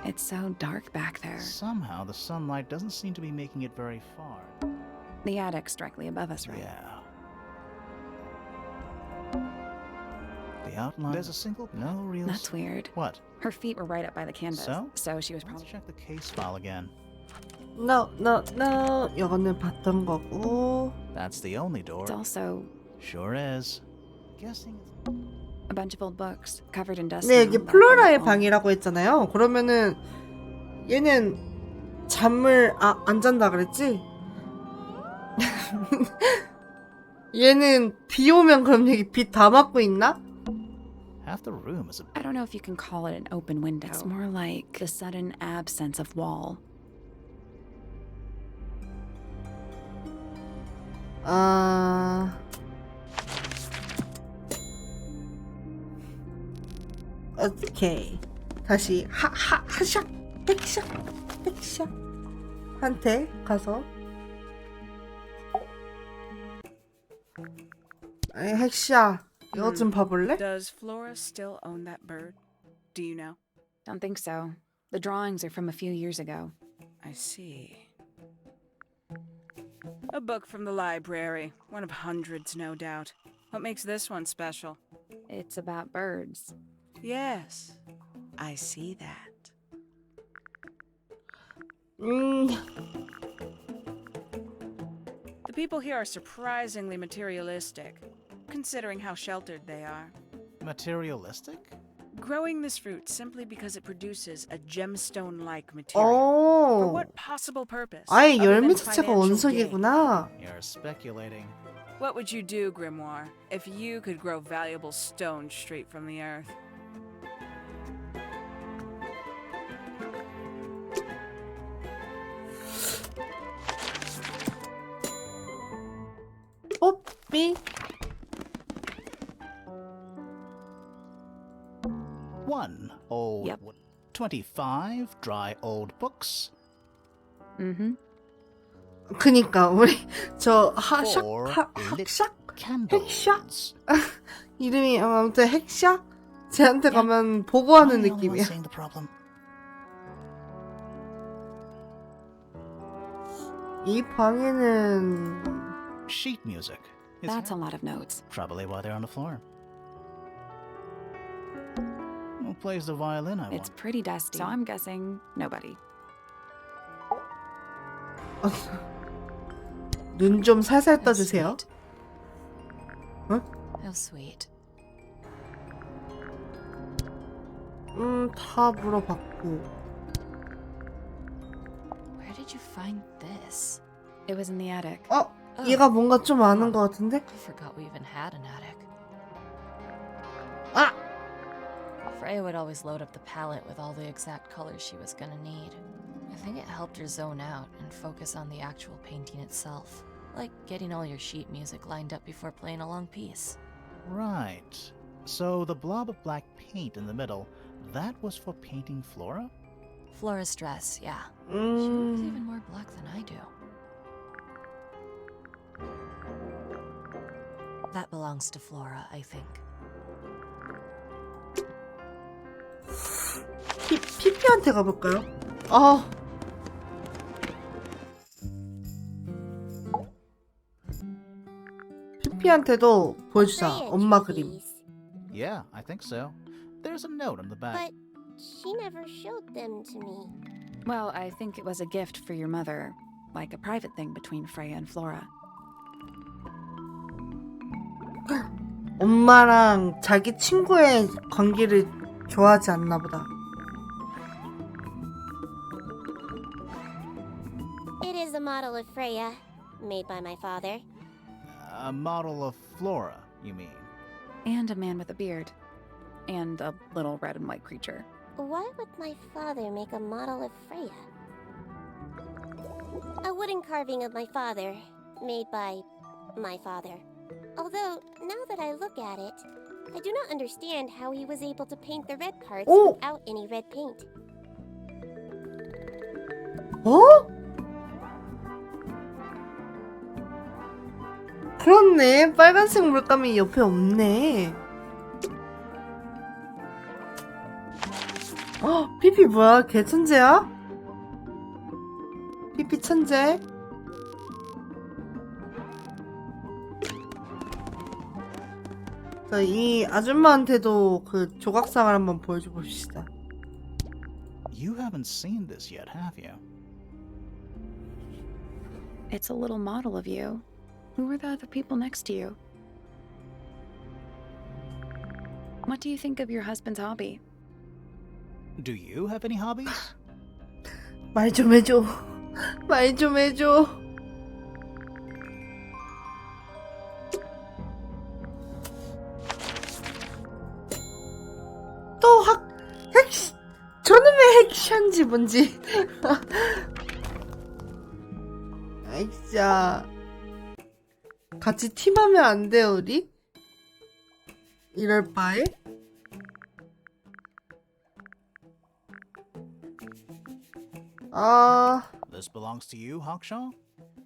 It's so dark back there. Somehow the sunlight doesn't seem to be making it very far. The attic's directly above us, right? Yeah. The outline. There's a single. No real. That's weird. What? Her feet were right up by the canvas. So? She was Let's probably. check the case file again. No. 이거는 봤던 거고. That's the only door. It's also Sure is. Guessing it's... a bunch of old books covered in dust. 네, now, 이게 but 플로라의 they're all- 방이라고 했잖아요. 그러면은 얘는 잠을 안 잔다 그랬지? 얘는 비 오면 그럼 여기 빛 다 맞고 있나? Half the room is a... I don't know if you can call it an open window. It's more like the sudden absence of wall. 오케이. 다시 하샥 핵샥 한테 가서 아이 핵샤 이거 좀 봐볼래? Does Flora still own that bird? Do you know? Don't think so. The drawings are from a few years ago. I see. A book from the library. One of hundreds, no doubt. What makes this one special? It's about birds. Yes, I see that. The people here are surprisingly materialistic, considering how sheltered they are. Materialistic? Growing this fruit simply because it produces a gemstone-like material. For 오, what possible purpose? 아예 other 열매 than 자체가 financial gain? 원석이구나. You're speculating. What would you do, Grimoire, if you could grow valuable stones straight from the earth? 뽀삐. One old... Yep. 25 dry old books. Mm-hmm. 그니까 우리 저 Four lit 학샥 candles. 이름이 아무튼 핵샤? 쟤한테 가면 보고하는 Am I the only one 느낌이야. seeing the problem? 이 방에는 Sheet music. Is That's a lot of notes. probably why they're on the floor. Who plays the violin, I It's want? pretty dusty, so I'm guessing nobody. 눈 좀 살살 How 떠주세요. sweet. 응? How sweet. 다 물어봤고. Where did you find this? It was in the attic. 얘가 뭔가 좀 아는 것 같은데? I forgot we even had an attic. 아! Freya would always load up the palette with all the exact colors she was gonna need. I think it helped her zone out and focus on the actual painting itself. Like getting all your sheet music lined up before playing a long piece. Right. So the blob of black paint in the middle, that was for painting Flora? Flora's dress, yeah. She looks even 음, more black than I do. That belongs to Flora, I think. 피피한테 가볼까요? 아, 피피한테도 보여주자. Freya 엄마 drew 그림. these, Yeah, I think so. There's a note on the back. but she never showed them to me. Well, I think it was a gift for your mother, like a private thing between Freya and Flora. 엄마랑 자기 친구의 관계를 좋아하지 않나 보다. It is a model of Freya, made by my father. A model of Flora, you mean? And a man with a beard. And a little red and white creature. Why would my father make a model of Freya? A wooden carving of my father, made by my father. Although, now that I look at it, I do not understand how he was able to paint the red parts Oh! without any red paint. 어? 그렇네. 빨간색 물감이 옆에 없네. 피피 뭐야? 개 천재야? 피피 천재? 자, 이 아줌마한테도 그 조각상을 한번 보여줘 봅시다. You haven't seen this yet, have you? It's a little model of you. Who were the other people next to you? What do you think of your husband's hobby? Do you have any hobbies? 말 좀 해줘. 말 좀 해줘. 또 저놈의 핵션지 뭔지. 아이 진짜. 같이 팀하면 안 돼 우리? 이럴 바에? This belongs to you, Hawkshaw?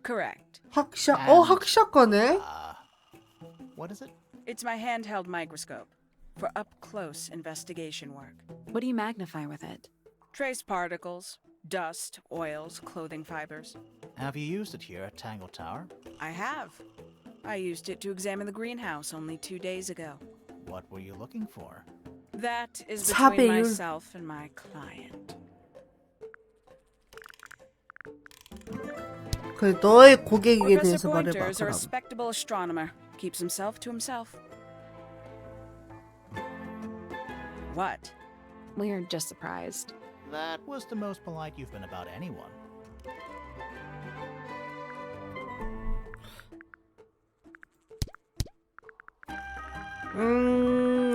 Correct. 학샤. And- 학샤 거네. What is it? It's my handheld microscope for up-close investigation work. What do you magnify with it? Trace particles, dust, oils, clothing fibers. Have you used it here at Tangle Tower? I have. I used it to examine the greenhouse only 2 days ago. What were you looking for? That is between 사배율. myself and my client. 그 너의 고객에 Professor 대해서 Pointer 말해봐. is a 그럼. respectable astronomer. Keeps himself to himself. What? We're just surprised. That was the most polite you've been about anyone.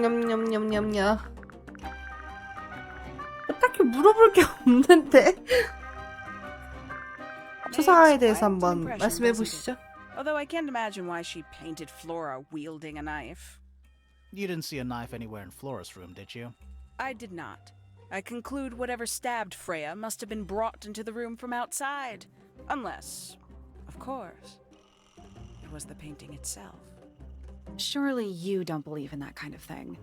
냠냠냠냠냠. 딱히 물어볼 게 없는데. 초상화에 대해서 한번 말씀해 보시죠. Although I can't imagine why she painted Flora wielding a knife. You didn't see a knife anywhere in Flora's room, did you? I did not. I conclude whatever stabbed Freya must have been brought into the room from outside. Unless, of course, it was the painting itself. Surely you don't believe in that kind of thing.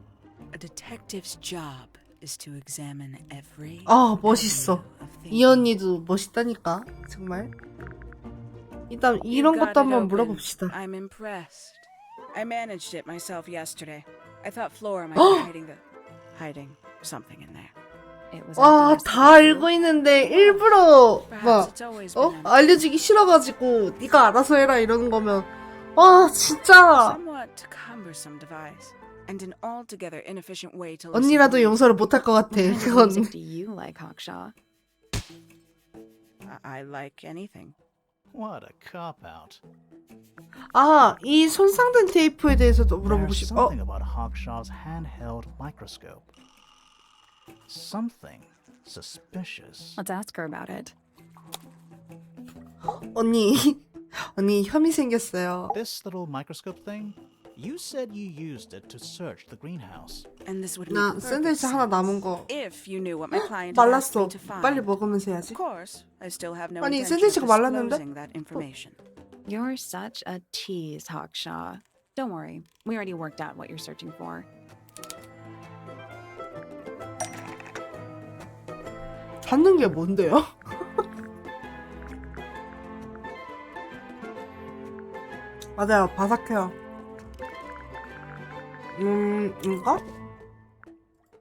A detective's job is to examine every 멋있어. avenue of 이 thinking. 언니도 멋있다니까. 정말. 일단 You 이런 got 것도 it 한번 open. 물어봅시다. I'm impressed. I managed it myself yesterday. I thought Flora might be hiding something in there. It was 와, obvious 다 that you- 알고 있는데 일부러 Perhaps 막 it's always been empty. 알려주기 싫어가지고 네가 알아서 해라 이러는 거면 진짜 Somewhat cumbersome device, and an altogether inefficient way to 언니라도 용서를 못할 것 같아. What kind of 그건 music do you like, Hawkshaw? I like anything. What a cop-out. 이 손상된 테이프에 대해서도 물어보고 There's 싶어. something about Hawkshaw's handheld microscope. Something suspicious. Let's ask her about it. 언니 혐의 생겼어요. This little microscope thing? You said you used it to search the greenhouse. And this would 나 make perfect 샌드위치 하나 sense 남은 거 if you knew what my client had asked 말랐어. me to find. 빨리 먹으면서 해야지. Of course, I still have no 아니, intention of 샌드위치가 말랐는데? disclosing that information. You're such a tease, Hawkshaw. Don't worry, we already worked out what you're searching for. 찾는 게 뭔데요? 맞아요, 바삭해요. 이거?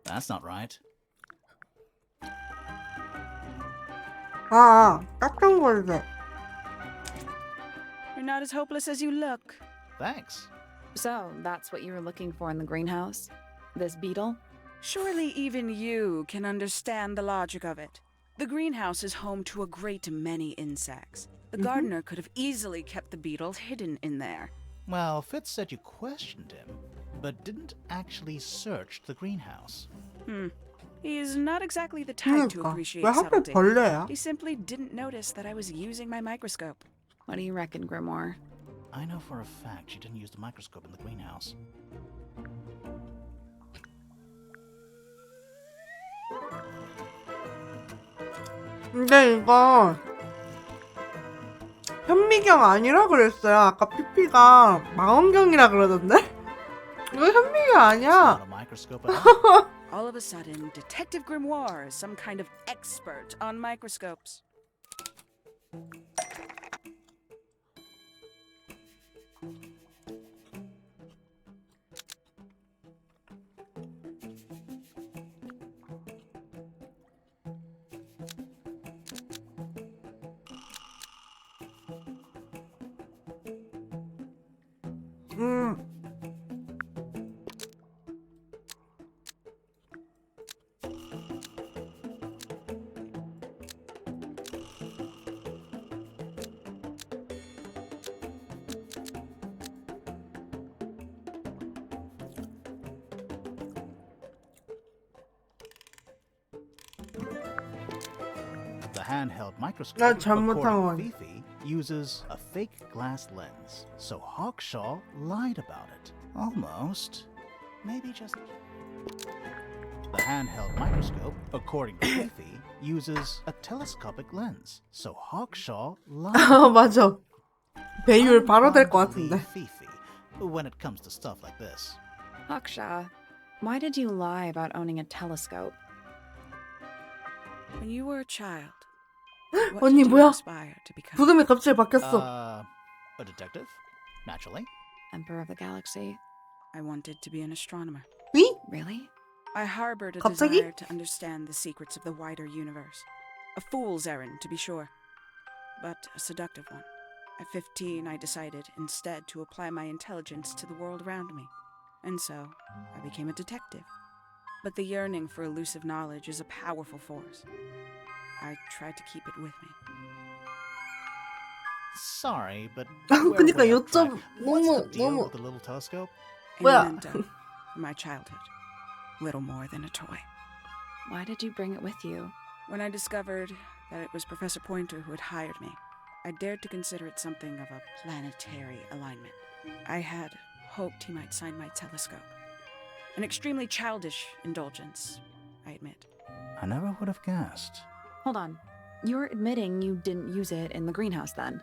That's not right. 깎은 거래. You're not as hopeless as you look. Thanks. So, that's what you were looking for in the greenhouse? This beetle? Surely even you can understand the logic of it. The greenhouse is home to a great many insects. The gardener could have easily kept the beetle hidden in there. Well, Fitz said you questioned him, but didn't actually search the greenhouse. He is not exactly the type to 그러니까 appreciate 왜 하필 subtlety. 벌레야? He simply didn't notice that I was using my microscope. What do you reckon, Grimoire? I know for a fact she didn't use the microscope in the greenhouse. 근데 이거 현미경 아니라 그랬어요. 아까 피피가 망원경이라 그러던데? 이거 현미경 아니야. Not a microscope at all. All of a sudden, Detective Grimoire is some kind of expert on microscopes. The handheld microscope, 나 잘못한 according 건. to Fifi, uses a fake glass lens, so Hawkshaw lied about it. Almost. Maybe just... The handheld microscope, according to Fifi, uses a telescopic lens, so Hawkshaw lied. 아 맞아. 배율 바로 될 것 Believe 같은데. Fifi when it comes to stuff like this. Aksha, why did you lie about owning a telescope? When you were a child, what 언니 did you 뭐야? aspire to become? 부금이 갑자기 바뀌었어. A detective? Naturally. Emperor of the Galaxy? I wanted to be an astronomer. 위? Really? I harbored a 갑자기? desire to understand the secrets of the wider universe. A fool's errand, to be sure, but a seductive one. At 15, I decided instead to apply my intelligence to the world around me. And so, I became a detective. But the yearning for elusive knowledge is a powerful force. I tried to keep it with me. Sorry, but 그니까 we're way off 요점 track. What's 너무 the deal 너무 with the little telescope? A 뭐야? memento from my childhood. Little more than a toy. Why did you bring it with you? When I discovered that it was Professor Pointer who had hired me, I dared to consider it something of a planetary alignment. I had hoped he might sign my telescope. An extremely childish indulgence, I admit. I never would have guessed. Hold on. You're admitting you didn't use it in the greenhouse then?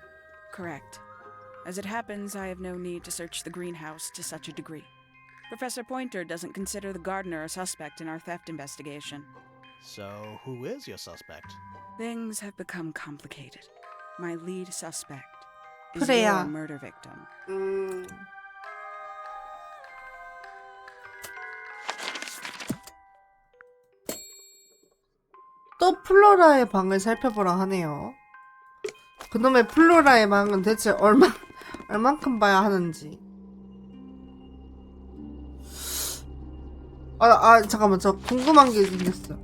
Correct. As it happens, I have no need to search the greenhouse to such a degree. Professor Pointer doesn't consider the gardener a suspect in our theft investigation. So, who is your suspect? Things have become complicated. My lead suspect is 그래야. your murder victim. 또 플로라의 방을 살펴보라 하네요. 그놈의 플로라의 방은 대체 얼만큼 봐야 하는지. 잠깐만, 저 궁금한 게 생겼어요.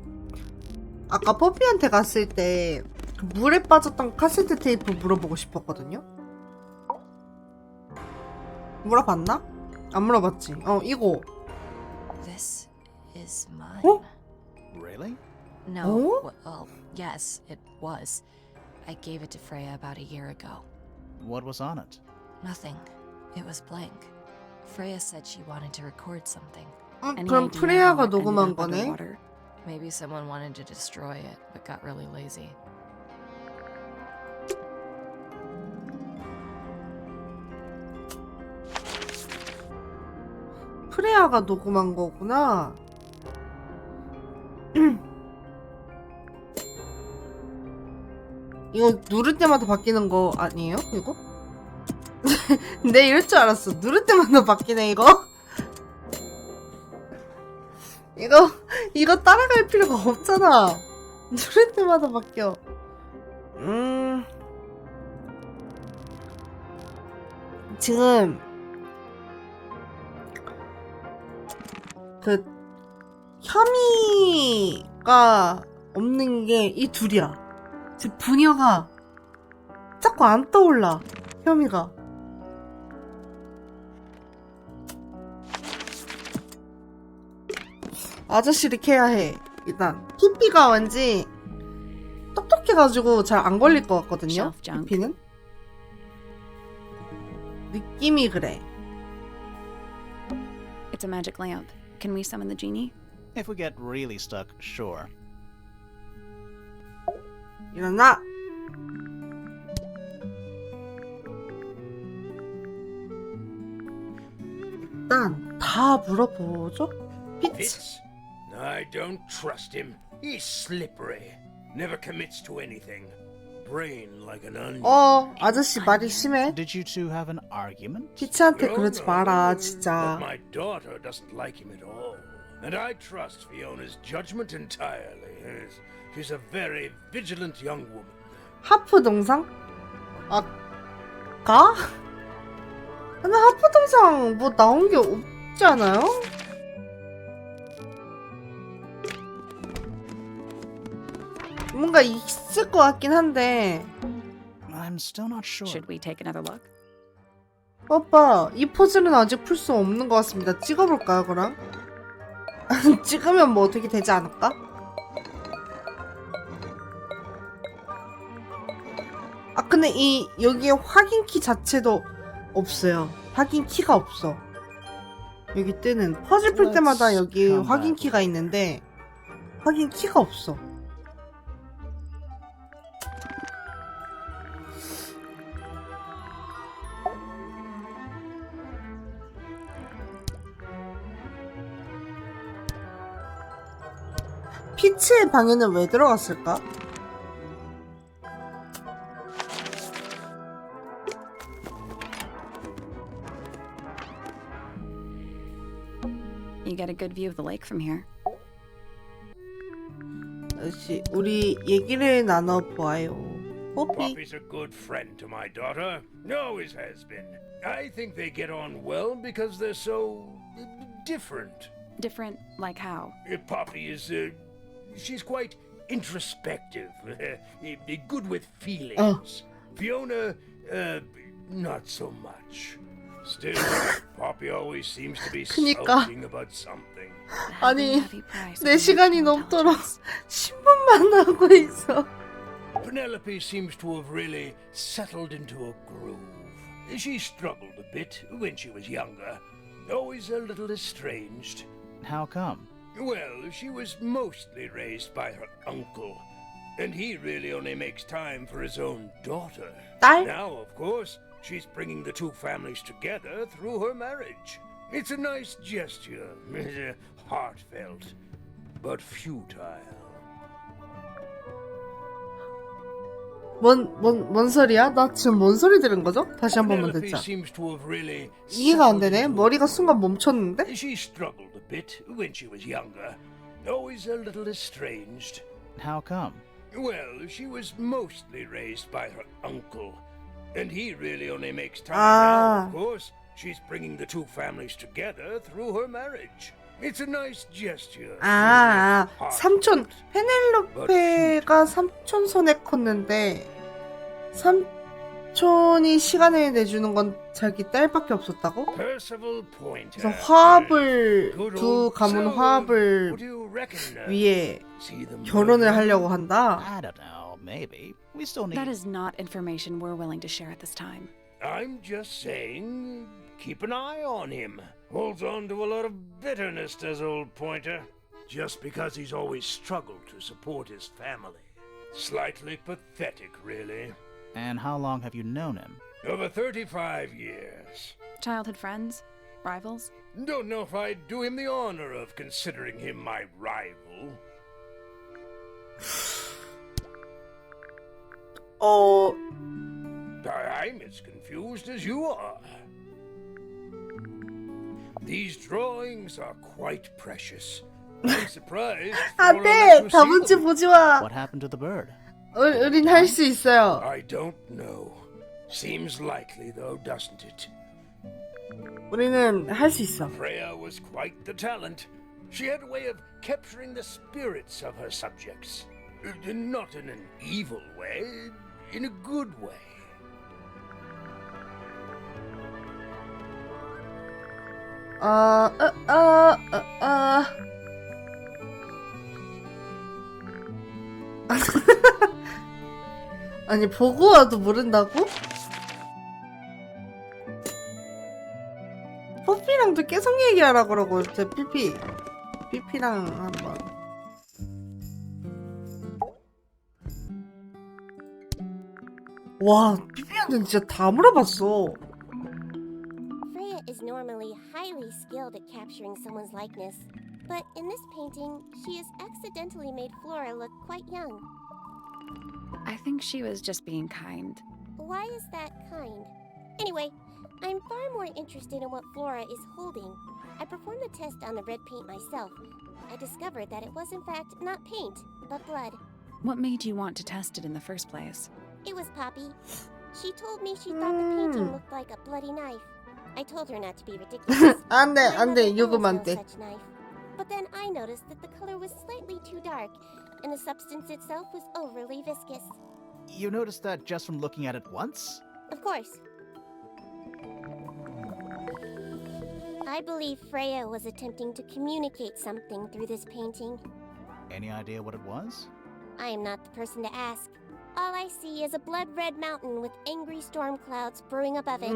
아까 뽀삐한테 갔을 때 그 물에 빠졌던 카세트 테이프 물어보고 싶었거든요? 물어봤나? 안 물어봤지. 이거. This is mine. 어? Really? No, Oh? well, yes, it was. I gave it to Freya about a year ago. What was on it? Nothing. It was blank. Freya said she wanted to record something. Any 그럼 idea 프레야가 how it ended 녹음한 up 거네? underwater? Maybe someone wanted to destroy it, but got really lazy. 프레야가 녹음한 거구나. 이거 누를 때마다 바뀌는 거 아니에요? 이거? 내 이럴 줄 알았어. 누를 때마다 바뀌네 이거. 이거 따라갈 필요가 없잖아. 누를 때마다 바뀌어. 지금 그 혐의가 없는 게 이 둘이야. 지금 부녀가 자꾸 안 떠올라. 혐의가. 아저씨를 캐야 해. 일단 피피가 왠지 똑똑해가지고 잘 안 걸릴 것 같거든요. Shelf junk. 피피는 느낌이 그래. It's a magic lamp. Can we summon the genie? If we get really stuck, sure. 일어나. 일단 다 물어보죠. 피치. Fitz, I don't trust him. He's slippery. Never commits to anything. Brain like an onion. 아저씨 말이 심해. Did you two have an argument? 피치한테 그러지 마라, 진짜. But my daughter doesn't like him at all. And I trust Fiona's judgment entirely. Yes. She's a very vigilant young woman. 하프 동상? 아, 가? 근데 하프 동상 뭐 나온 게 없지 않아요? 뭔가 있을 것 같긴 한데. I'm still not sure. Should we take another look? 오빠, 이 포즈는 아직 풀 수 없는 것 같습니다. 찍어볼까요, 그럼? 찍으면 뭐 어떻게 되지 않을까? 아, 근데 여기에 확인키 자체도 없어요. 확인키가 없어. 여기 뜨는 퍼즐 풀 때마다 여기 확인키가 있는데 확인키가 없어. 피치의 방에는 왜 들어갔을까? You get a good view of the lake from here. 역시 우리 얘기를 나눠보아요. 뽀삐. Poppy's a good friend to my daughter. Always has been. I think they get on well because they're so different. Different, like how? Poppy is, she's quite introspective, good with feelings. Fiona, not so much. Still, Poppy always seems to be 그니까. sulking about something. 아니, 내 시간이 넘도록 신문만 하고 있어. Penelope seems to have really settled into a groove. She struggled a bit when she was younger, always a little estranged. How come? Well, she was mostly raised by her uncle, and he really only makes time for his own daughter. 딸? Now, of course, she's bringing the two families together through her marriage. It's a nice gesture, heartfelt, but futile. 뭔 소리야? 나 지금 뭔 소리 들은 거죠? 다시 한 번만 Penelope 듣자. seems to have really 이해가 안 되네. settled into 머리가 순간 멈췄는데? She struggled a bit when she was younger, always a little estranged. How come? Well, she was mostly raised by her uncle, and he really only makes time Ah. now, of course. She's bringing the two families together through her marriage. It's a nice gesture. 삼촌 페넬로페가 삼촌 손에 컸는데 삼촌이 시간을 내주는 건 자기 딸밖에 없었다고? Percival Pointer. 그래서 화합을 Good 두 old 가문 soul. 화합을 What do you reckon? 위해 See them 결혼을 burn? 하려고 한다. I don't know. Maybe. We still need... That is not information we're willing to share at this time. I'm just saying, keep an eye on him. Holds on to a lot of bitterness, does old Pointer. Just because he's always struggled to support his family. Slightly pathetic, really. And how long have you known him? Over 35 years. Childhood friends? Rivals? Don't know if I'd do him the honor of considering him my rival. I'm as confused as you are. These drawings are quite precious. I'm surprised. 안 Flora 돼! let you see 다문지 them. 보지 마! What happened to the bird? 우린 할 수 있어요. I don't know. Seems likely, though, doesn't it? 우리는 할 수 있어. Freya was quite the talent. She had a way of capturing the spirits of her subjects. Not in an evil way, in a good way. 아니, 보고 와도 모른다고? 뽀삐랑도 계속 얘기하라 그러고, 저 삐삐랑 한번. 와, 삐삐한테는 진짜 다 물어봤어. Freya is normally highly skilled at capturing someone's likeness. But in this painting, she has accidentally made Flora look quite young. I think she was just being kind. Why is that kind? Anyway, I'm far more interested in what Flora is holding. I performed the test on the red paint myself. I discovered that it was in fact not paint, but blood. What made you want to test it in the first place? It was Poppy. She told me she thought the painting looked like a bloody knife. I told her not to be ridiculous. 안 돼, My 안 mother 돼, owns 요금 안 no 돼. such knife. But then I noticed that the color was slightly too dark, and the substance itself was overly viscous. You noticed that just from looking at it once? Of course. I believe Freya was attempting to communicate something through this painting. Any idea what it was? I am not the person to ask. All I see is a blood-red mountain with angry storm clouds brewing above it.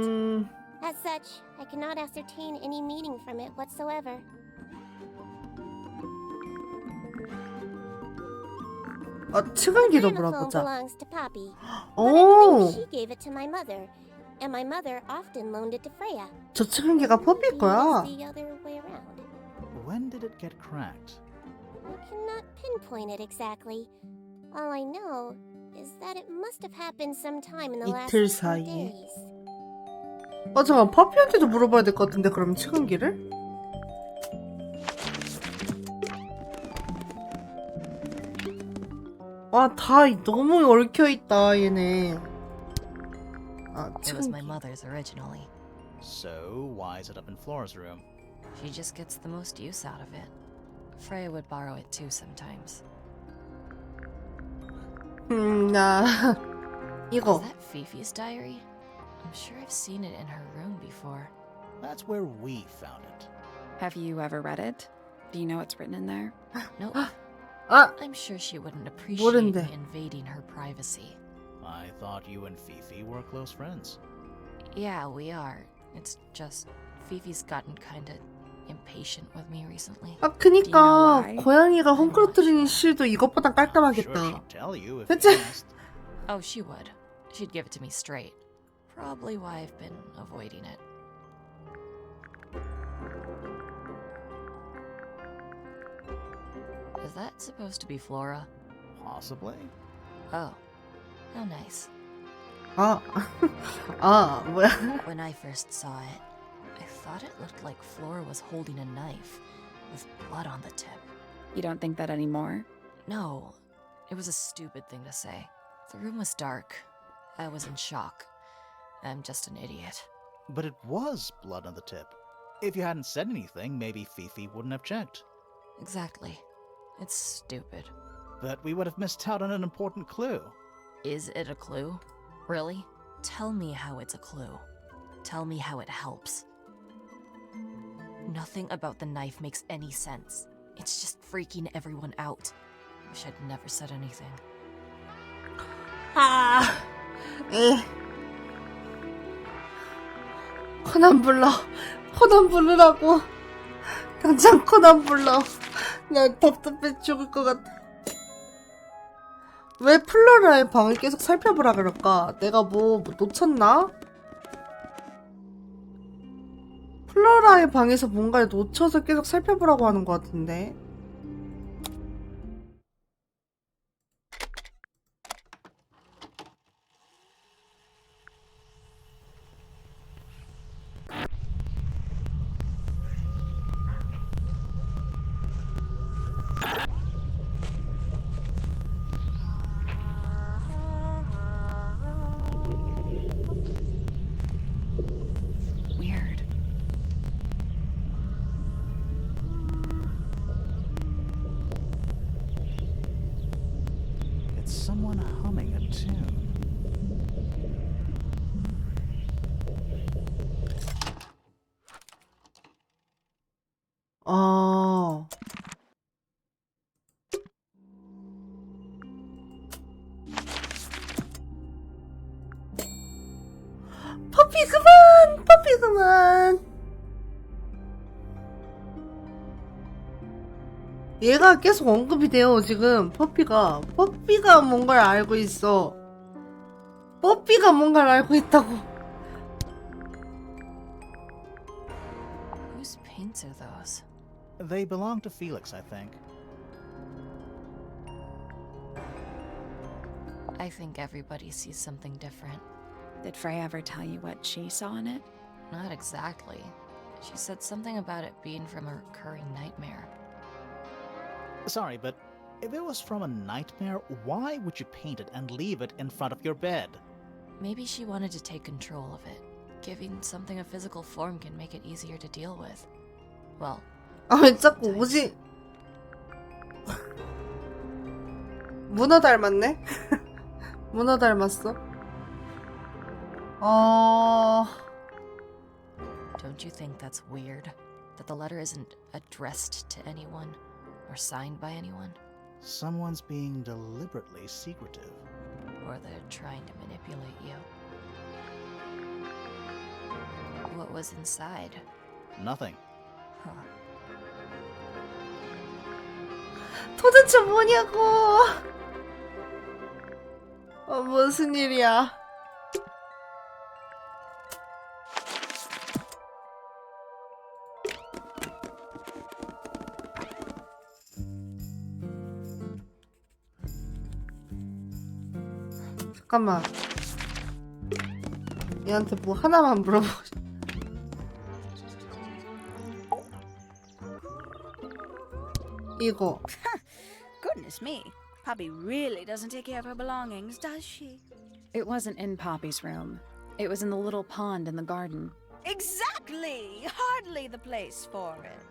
As such, I cannot ascertain any meaning from it whatsoever. 측은기도 The gramophone 물어보자. belongs to Poppy, but I believe 오, she gave it to my mother, and my mother often loaned it to Freya. 저 측은기가 퍼피일 Maybe 거야. it's the other way around. When did it get cracked? I cannot pinpoint it exactly. All I know is that it must have happened sometime in the last 이틀 2 사이에. days. 잠깐 퍼피한테도 물어봐야 될 것 같은데 그럼 측은기를? 다 너무 얽혀있다 얘네. It was my 측은기. mother's originally. So, why is it up in Flora's room? She just gets the most use out of it. Freya would borrow it too sometimes. 이거. Is that Fifi's diary? I'm sure I've seen it in her room before. That's where we found it. Have you ever read it? Do you know what's written in there? Nope. 아, I'm sure she wouldn't appreciate 모른대. me invading her privacy. I thought you and Fifi were close friends. Yeah, we are. It's just Fifi's gotten kinda impatient with me recently. 그니까 why? 고양이가 헝클어뜨리는 실도 이것보단 Sure, 깔끔하겠다. she'd tell you if 그치? you asked. Oh, she would. She'd give it to me straight. Probably why I've been avoiding it. Is that supposed to be Flora? Possibly. Oh, how nice. 뭐야? When I first saw it, I thought it looked like Flora was holding a knife with blood on the tip. You don't think that anymore? No, it was a stupid thing to say. The room was dark. I was in shock. I'm just an idiot. But it was blood on the tip. If you hadn't said anything, maybe Fifi wouldn't have checked. Exactly. It's stupid. But we would have missed out on an important clue. Is it a clue? Really? Tell me how it's a clue. Tell me how it helps. Nothing about the knife makes any sense. It's just freaking everyone out. Wish I'd never said anything. 코난 불러. 코난 부르라고. 당장 코난 불러. 나 답답해 죽을 것 같아. 왜 플로라의 방을 계속 살펴보라 그럴까? 내가 뭐 놓쳤나? 플로라의 방에서 뭔가를 놓쳐서 계속 살펴보라고 하는 것 같은데. Weird. It's someone humming a tune. 퍼피 그만! 퍼피 그만! 얘가 계속 언급이 돼요, 지금. 퍼피가 뭔가를 알고 있어. 퍼피가 뭔가를 알고 있다고. Whose paints are those? They belong to Felix, I think. I think everybody sees something different. Did Freya ever tell you what she saw in it? Not exactly. She said something about it being from a recurring nightmare. Sorry, but if it was from a nightmare, why would you paint it and leave it in front of your bed? Maybe she wanted to take control of it. Giving something a physical form can make it easier to deal with. Well, 아, 왜 자꾸 오지? 문어 닮았네? 문어 닮았어? don't you think that's weird? That the letter isn't addressed to anyone or signed by anyone? Someone's being deliberately secretive. Or they're trying to manipulate you. What was inside? Nothing. Huh. 도대체 뭐냐고! 무슨 일이야? 잠깐만. 얘한테 뭐 하나만 물어보고 싶... 이거. Goodness me. Poppy really doesn't take care of her belongings, does she? It wasn't in Poppy's room. It was in the little pond in the garden. Exactly! Hardly the place for it.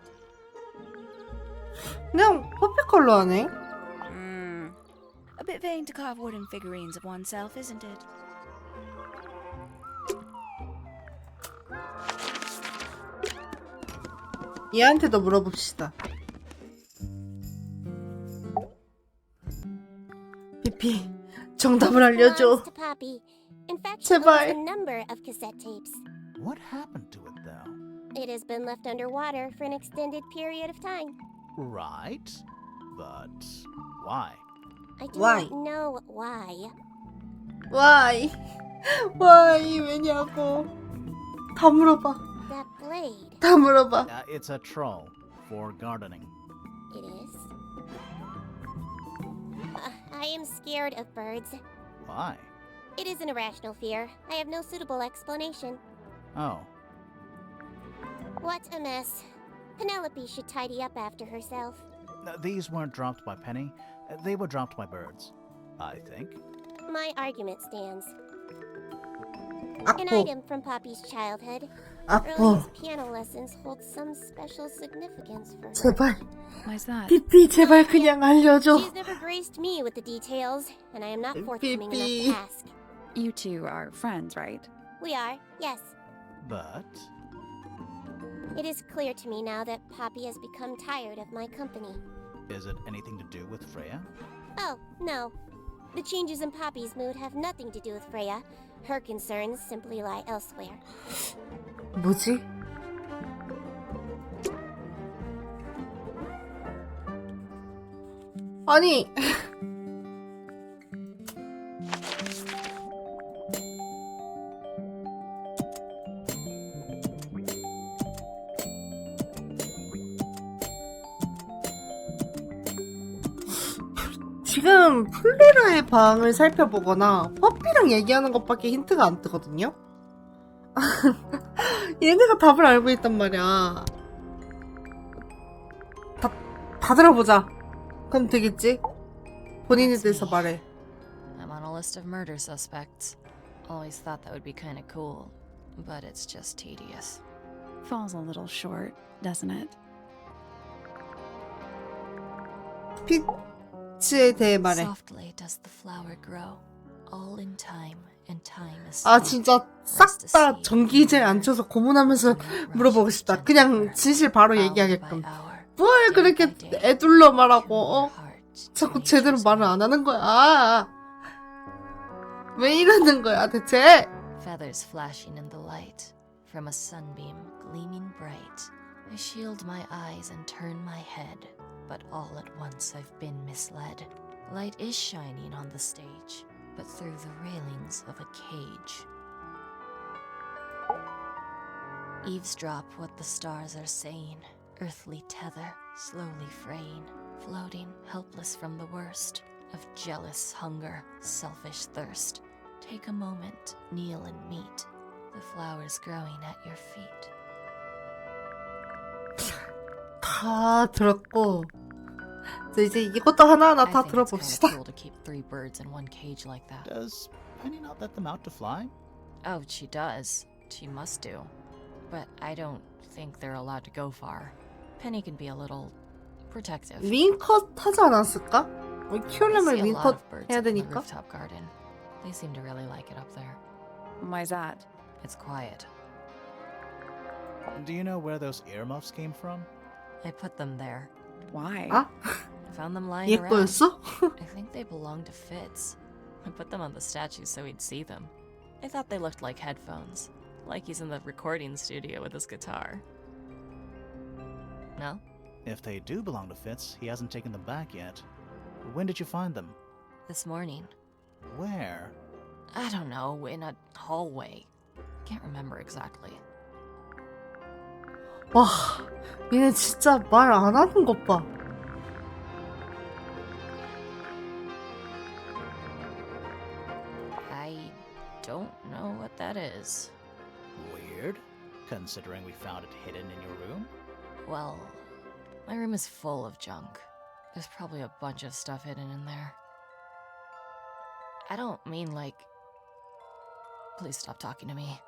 그냥 퍼피 컬러 하네. A bit vain to carve wooden figurines of oneself, isn't it? 얘한테도 물어봅시다. 피피, 정답을 알려줘. Belongs to Poppy. In fact, she owns 제발. a number of cassette tapes. What happened to it, though? It has been left underwater for an extended period of time. Right. But why? I do Why? not know why. Why? Why? 왜냐고. 다 물어봐. That blade. 다 물어봐. It's a troll for gardening. It is. I am scared of birds. Why? It is an irrational fear. I have no suitable explanation. Oh, What a mess. Penelope should tidy up after herself. these weren't dropped by Penny. They were dropped by birds, I think. My argument stands. An 악보. item from Poppy's childhood. 악보. Earliest piano lessons hold some special significance for her. 제발. Why's that? 피피, 제발 그냥 알려줘. She's never graced me with the details, and I am not forthcoming Pippi. enough to ask. You two are friends, right? We are, yes. But It is clear to me now that Poppy has become tired of my company. is it anything to do with Freya? Oh, no. The changes in Poppy's mood have nothing to do with Freya. Her concerns simply lie elsewhere. 뭐지? 아니. 지금 플로라의 방을 살펴보거나 퍼피랑 얘기하는 것밖에 힌트가 안 뜨거든요? 얘네가 답을 알고 있단 말이야. 다 들어보자. 그럼 되겠지? 본인에 대해서 말해. I'm on a list of murder suspects. Always thought that would be kind of cool, but it's just tedious. Falls a little short, doesn't it? 피치에 대해 말해. Softly does the flower grow, all in time, and time is 아 slow. 진짜 싹 다 전기제 안 쳐서 고문하면서 물어보고 싶다. 그냥 진실 바로 얘기하게끔. 뭘 그렇게 애둘러 말하고 어? 자꾸 제대로 말을 안 하는 거야. 왜 이러는 거야 대체? Feathers flashing in the light, from a sunbeam gleaming bright. I shield my eyes and turn my head, but all at once I've been misled. Light is shining on the stage, but through the railings of a cage. Eavesdrop what the stars are saying. earthly tether slowly fraying, floating helpless from the worst of jealous hunger, selfish thirst. Take a moment, kneel and meet the flowers growing at your feet. 다 들었고 이제 이것도 하나하나 I 다 think it's kind of 들어봅시다. cool to keep 3 birds in one cage like that. Does Penny not let them out to fly? Oh, she does. She must do. But I don't think they're allowed to go far. Penny can be a little protective. 윙컷 하지 않았을까? I 키우려면 see a lot 윙컷 of birds 해야 up in the 되니까. rooftop garden. They seem to really like it up there. Why's that? It's quiet. Do you know where those earmuffs came from? I put them there. Why? 아? I found them lying 얘 around. 거였어? I think they belonged to Fitz. I put them on the statue so he'd see them. I thought they looked like headphones, like he's in the recording studio with his guitar. No? If they do belong to Fitz, he hasn't taken them back yet. When did you find them? This morning. Where? I don't know, in a hallway. Can't remember exactly. 와, 얘네 진짜 말 안 하는 것 봐. I don't know what that is. Weird, considering we found it hidden in your room. Well, my room is full of junk. There's probably a bunch of stuff hidden in there. I don't mean like... Please stop talking to me.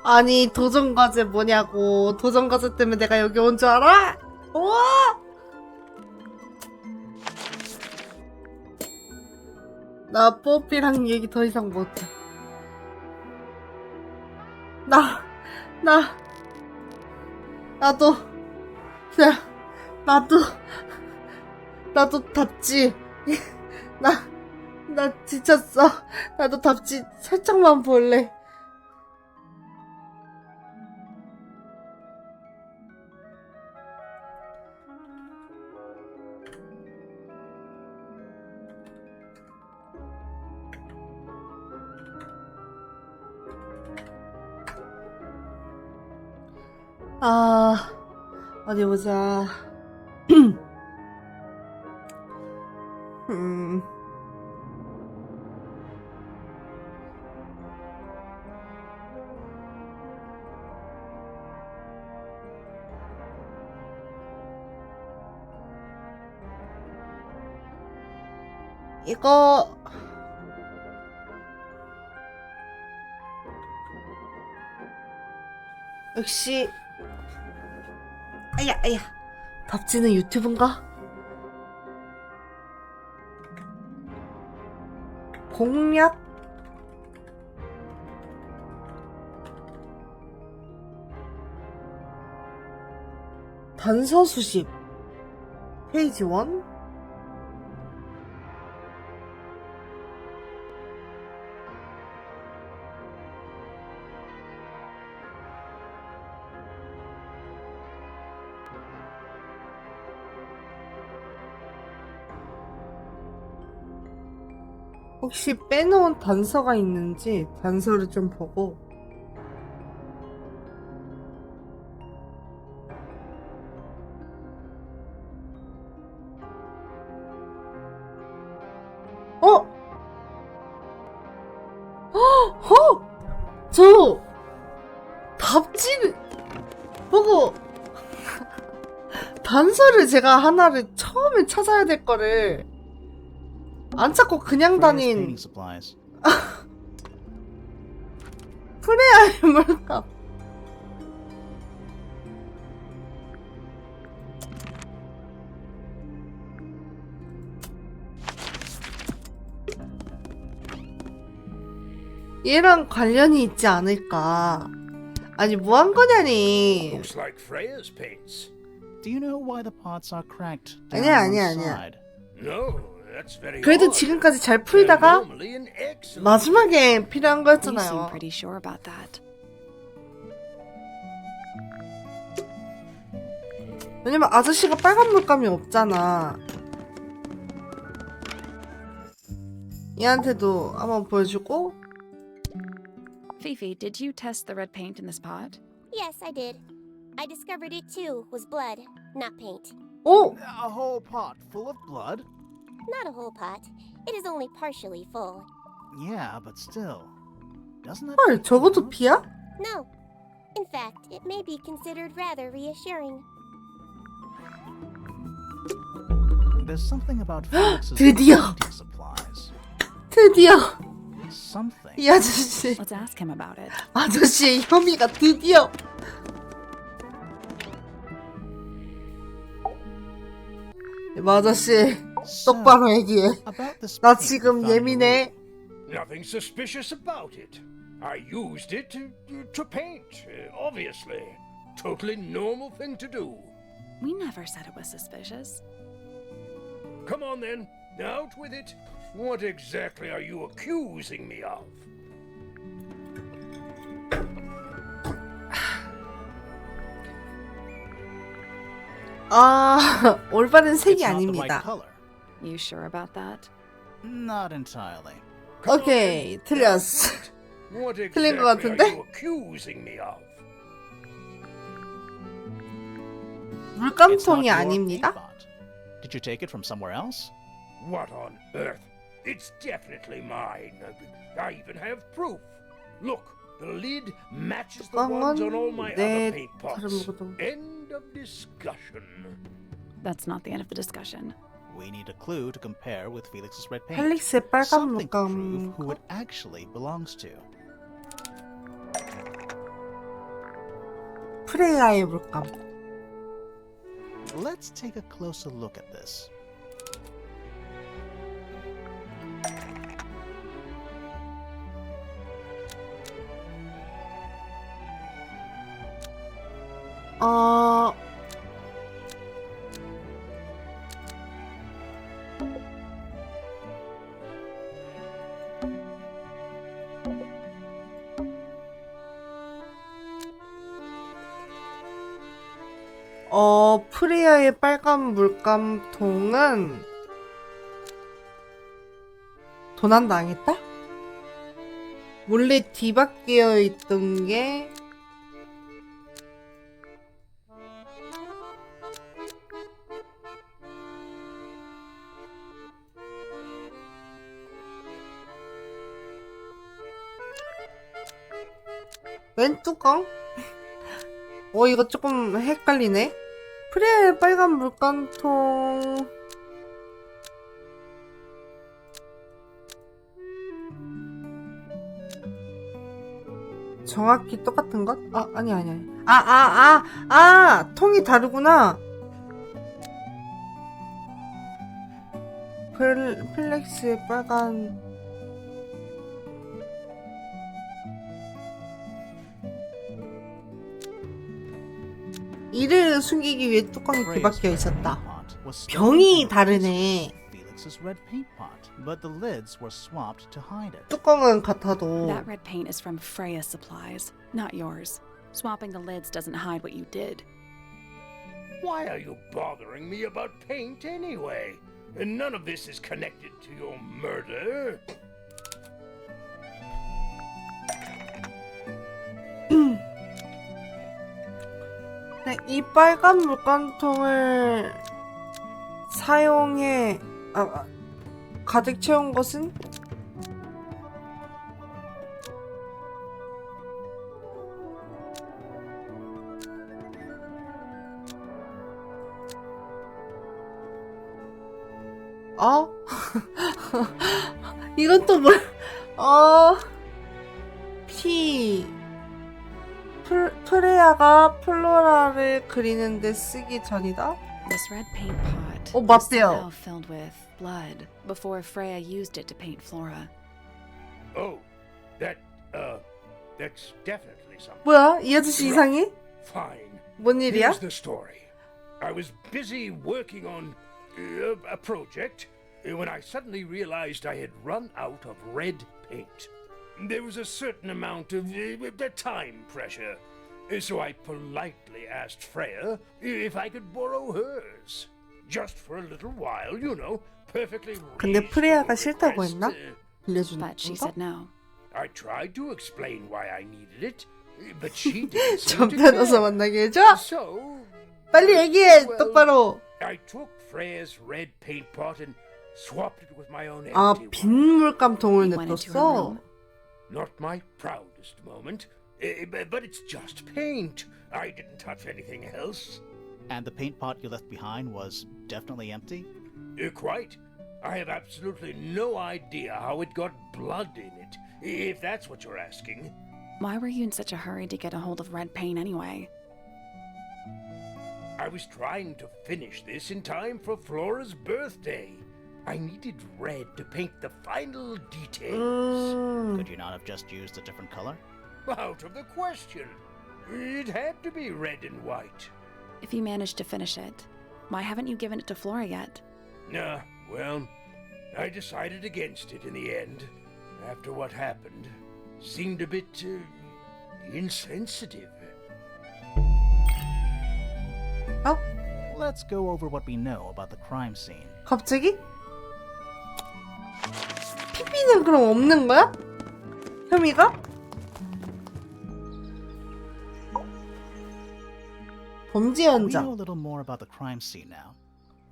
아니 도전과제 뭐냐고. 도전과제 때문에 내가 여기 온 줄 알아? 우와! 나 뽀삐랑 얘기 더 이상 못해. 나도 그냥 나도 답지. 나 지쳤어. 나도 답지 살짝만 볼래. 아, 어디 보자. 이거 역시 아야 답지는 유튜브인가? 공략? 단서 수집 페이지 1? 혹시 빼놓은 단서가 있는지 단서를 좀 보고. 저 답지를 보고 단서를 제가 하나를 처음에 찾아야 될 거를 안 찾고 그냥 다닌 Painting supplies. 프레야의 물감. 얘랑 관련이 있지 않을까. 아니 뭐 한 거냐니. Looks like Freya's paints. Do you know why the pots are cracked down 아니야, one 아니야. side? No, that's very 그래도 odd. 지금까지 잘 They're 풀다가 normally in excellent 마지막에 필요한 You seem 거였잖아요. pretty sure about that. 왜냐면 아저씨가 빨간 물감이 없잖아. 얘한테도 한번 보여주고. Fifi, did you test the red paint in this pot? Yes, I did. I discovered it too was blood, not paint. 오! A whole pot full of blood? Not a whole pot. It is only partially full. Yeah, but still. Doesn't that 헐, 저것도 피야? No. In fact, it may be considered rather reassuring. There's something about Felix's 드디어! painting supplies. 드디어 Something. 이 아저씨 Let's ask him about it. 아저씨의 혐의가 드디어. 아저씨 똑바로 얘기해. About this 나 paint 지금 we found in the 예민해. Nothing suspicious about it. I used it to paint, obviously. Totally normal thing to do. We never said it was suspicious. Come on then, out with it. What exactly are you accusing me of? 아, 올바른 It's 색이 not the right 아닙니다. color. You sure about that? Not entirely. Come on 오케이, then, 틀렸어. What 틀린 것 exactly are 같은데? you accusing me of? It's not 물감통이 your 아닙니다. paint pot. Did you take it from somewhere else? What on earth? It's definitely mine. I even have proof. Look, the lid matches the ones on all my other paint pots. End of discussion. That's not the end of the discussion. We need a clue to compare with Felix's red paint. 펠릭스의 빨간 Something to prove 물감. who it actually belongs to. 프레야의 물감. Let's take a closer look at this. 어... 프레야의 빨간 물감통은 도난당했다? 몰래 뒤바뀌어 있던 게 웬 뚜껑? 이거 조금 헷갈리네. 프레야의 빨간 물감통 정확히 똑같은 것? 아니. 통이 다르구나. 플렉스의 빨간 이를 숨기기 위해 뚜껑이 뒤바뀌어 있었다. 병이 다르네. Felix's red paint pot, but the lids were swapped to hide it. 뚜껑은 같아도 That red paint is from Freya's supplies, not yours. Swapping the lids doesn't hide what you did. Why are you bothering me about paint anyway? And none of this is connected to your murder. 이 빨간 물감통을 사용해 가득 채운 것은 이건 또 뭘? 프레야가 플로라를 그리는데 쓰기 전이다? This red paint pot Oh, was 맞대요. somehow filled with blood before Freya used it to paint Flora. Oh, that's definitely something. 뭐야? 이 아저씨 이상해? Fine. 뭔 일이야? Here's the story. I was busy working on a project when I suddenly realized I had run out of red paint. There was a certain amount of time pressure, so I politely asked Freya if I could borrow hers. Just for a little while, you know, perfectly 근데 프레야가 reasonable 싫다고 request. 했나? 빌려주는 but she 건가? said no. I tried to explain why I needed it, but she didn't seem to 전편에서 care. 만나게 해줘? So, 빨리 얘기해, well, 똑바로. I took Freya's red paint pot and swapped it with my own 아, empty 빈 one. 물감통을 Went into her 냅뒀어? room. Not my proudest moment, but it's just paint. I didn't touch anything else. And the paint pot you left behind was definitely empty? Quite. I have absolutely no idea how it got blood in it, if that's what you're asking. Why were you in such a hurry to get a hold of red paint anyway? I was trying to finish this in time for Flora's birthday. I needed red to paint the final details. Could you not have just used a different color? Out of the question. It had to be red and white. If you managed to finish it, why haven't you given it to Flora yet? Well, I decided against it in the end. After what happened, seemed a bit insensitive. 어? Let's go over what we know about the crime scene. 갑자기? 피피는 그럼 없는 거야? 혐의가? 범죄 We know a 현장. little more about the crime scene now.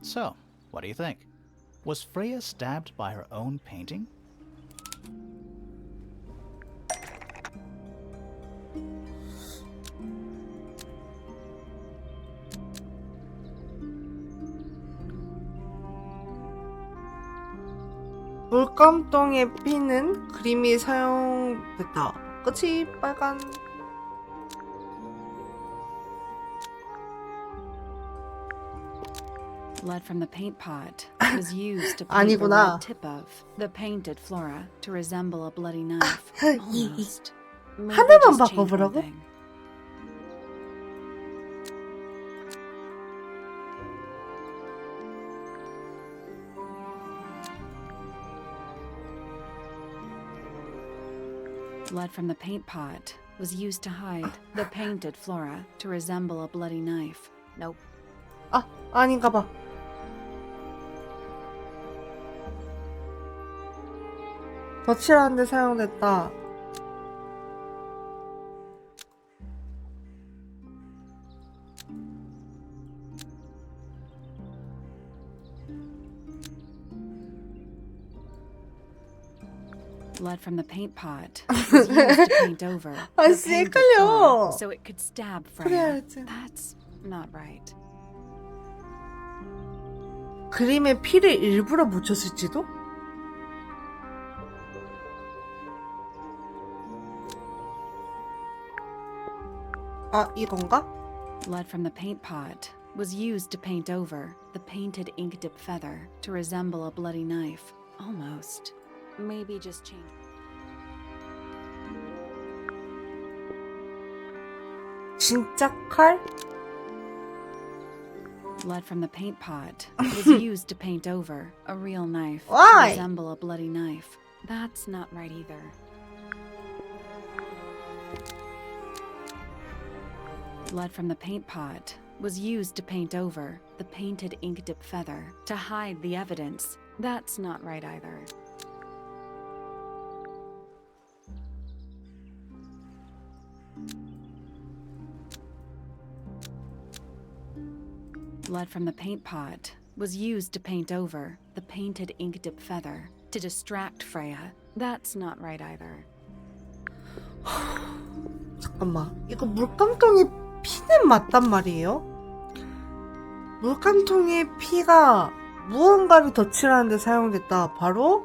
So, what do you think? Was Freya stabbed by her own painting? 물감통의 피는 그림이 사용됐다. 끝이 빨간. Blood from the paint pot was used to paint the 아니구나. red tip of the painted Flora to resemble a bloody knife. Almost. Maybe 하나만 just change one 바꿔보라고? thing. Blood from the paint pot was used to hide the painted Flora to resemble a bloody knife. Nope. 아, 아닌가 봐. 덧칠하는데 사용됐다. Blood from the paint pot was used to paint over the 아씨, painted 헷갈려. Flora so it could stab Freya. 그래야지. That's not right. 그림에 피를 일부러 묻혔을지도? 아, 이건가? Blood from the paint pot was used to paint over the painted ink dip feather to resemble a bloody knife. Almost. Maybe just change. 진짜 칼? Blood from the paint pot was used to paint over a real knife Why? to resemble a bloody knife. That's not right either. Blood from the paint pot was used to paint over the painted ink dip feather to hide the evidence. That's not right either. Blood from the paint pot was used to paint over the painted ink dip feather to distract Freya. That's not right either. 잠깐만, 이거 물감통의 피는 맞단 말이에요? 물감통의 피가 무언가를 덧칠하는데 사용됐다. 바로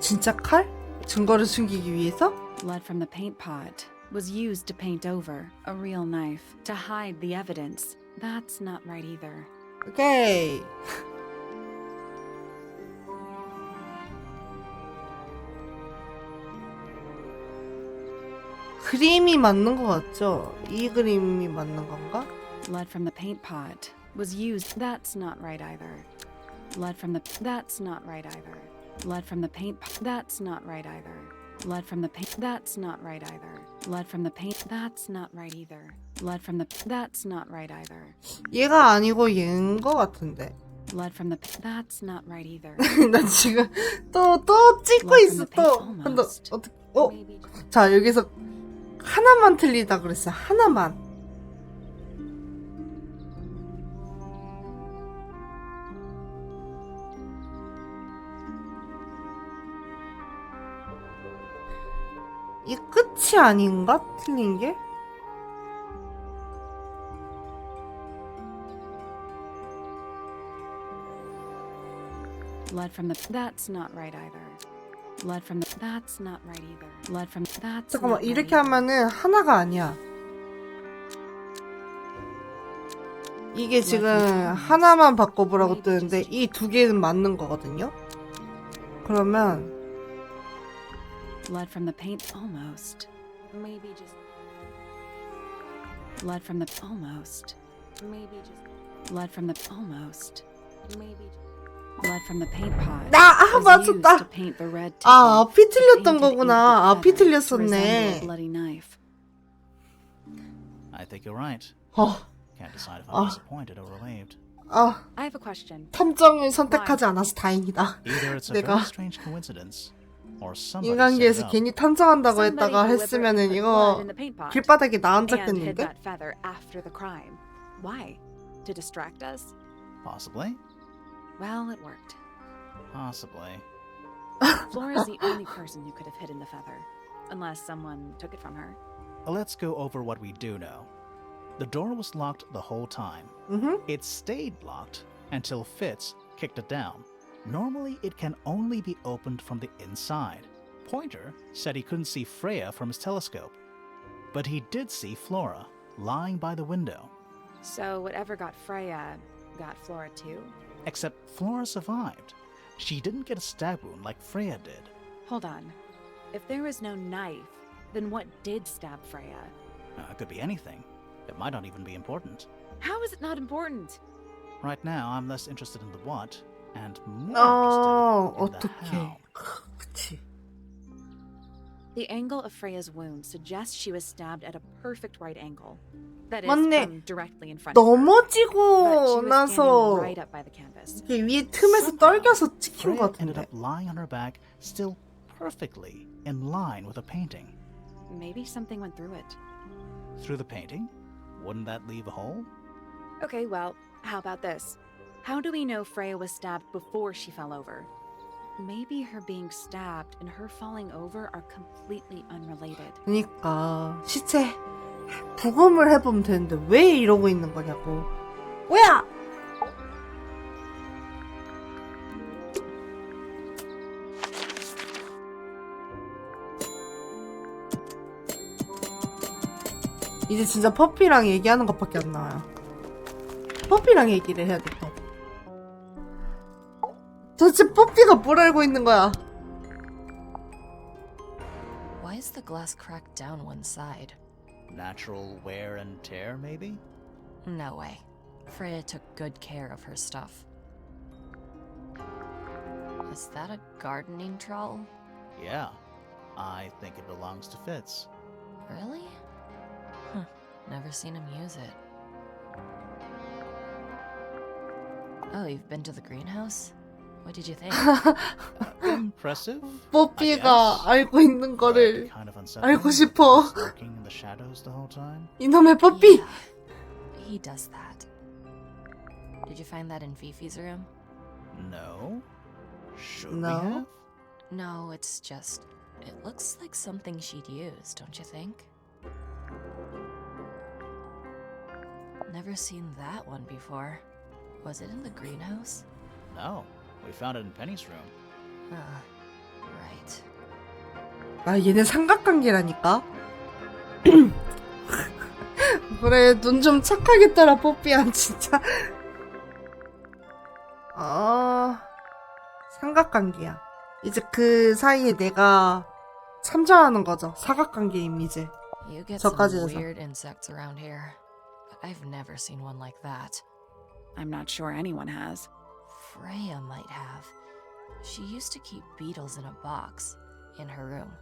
진짜 칼? 증거를 숨기기 위해서? Blood from the paint pot was used to paint over a real knife to hide the evidence. That's not right either. 오케이. 그림이 맞는 것 같죠? 이 그림이 맞는 건가? Blood from the paint pot was used. That's not right either. Blood from the. That's not right either. Blood from the paint. That's not right either. Lead from the paint. That's not right either. Lead from the paint. That's not right either. Lead from the. That's not right either. 얘가 아니고 얘인 거 같은데. Lead from the. That's not right either. 나 지금 또 찍고 있어 또. 근데 어떻게? 자 여기서 하나만 틀리다 그랬어. 하나만. 이 끝이 아닌가? 틀린 게? Lead from the. That's not right either. Lead from the. That's not right either. Lead from. That's. 잠깐만 이렇게 하면은 하나가 아니야. 이게 지금 하나만 바꿔보라고 뜨는데 이 두 개는 맞는 거거든요. 그러면 Lead from the paint. Almost. Maybe just. Lead from the. Almost. Maybe just. Lead from the. Almost. Maybe. Lead from the paint pot. was used 맞췄다. to paint the red 아, ticket 앞이 틀렸던 painted 거구나. into the 앞이 feather to resemble 틀렸었네. a bloody knife. I think you're right. 어, Can't decide if I'm disappointed or relieved. 아, I have a question. 탐정을 선택하지 않아서 다행이다. Either it's a 내가 very strange coincidence, or somebody set it 인간계에서 up. 괜히 탐정한다고 Somebody 했다가 deliberately 했으면은 put 이거 blood in the paint pot 길바닥에 나 and hid 앉았겠는데? that feather after the crime. Why? To distract us? Possibly. Well, it worked. Possibly. Flora's the only person who could have hidden the feather, unless someone took it from her. Let's go over what we do know. The door was locked the whole time. It stayed locked until Fitz kicked it down. Normally, it can only be opened from the inside. Pointer said he couldn't see Freya from his telescope, but he did see Flora lying by the window. So whatever got Freya got Flora too? Except Flora survived. She didn't get a stab wound like Freya did. Hold on. If there was no knife, then what did stab Freya? It could be anything. It might not even be important. How is it not important? Right now, I'm less interested in the what and more 어, interested in the 어떡해. how. 그치. The angle of Freya's wound suggests she was stabbed at a perfect right angle. That is, 맞네. from directly in front of her. But she 넘어지고 was 나서 standing right up by the canvas. 이게 위에 틈에서 떨겨서 찍힌 Freya 것 ended 같은데. up lying on her back, still perfectly in line with the painting. Maybe something went through it. Through the painting? Wouldn't that leave a hole? Okay, well, how about this? How do we know Freya was stabbed before she fell over? Maybe her being stabbed and her falling over are completely unrelated. 그니까 시체 부검을 해보면 되는데 왜 이러고 있는 거냐고. 뭐야? 이제 진짜 퍼피랑 얘기하는 것밖에 안 나와요. 퍼피랑 얘기를 해야 돼 또. 도대체 퍼피가 뭘 알고 있는 거야? Why is the glass cracked down one side? Natural wear and tear, maybe? No way. Freya took good care of her stuff. Is that a gardening trowel? Yeah. I think it belongs to Fitz. Really? Huh. Never seen him use it. Oh, you've been to the greenhouse? What did you think? Impressive. 뽀삐가 알고 있는 거를 Kind of 알고 unsettling. 싶어. Fitz lurking in the shadows the whole time. 이놈의 뽀삐! Yeah, he does that. Did you find that in Fifi's room? No. Should No. we have? No, it's just... It looks like something she'd use, don't you think? Never seen that one before. Was it in the greenhouse? No. We found it in Penny's room. Right. 아 얘네 삼각관계라니까. 그래 눈 좀 착하게 떠라 뽀삐야 진짜. 삼각관계야. 이제 그 사이에 내가 참전하는 거죠. 사각관계임 이제. You get some 저까지 해서. weird insects around here, but I've never seen one like that. I'm not sure anyone has. Freya might have. She used to keep beetles in a box in her room.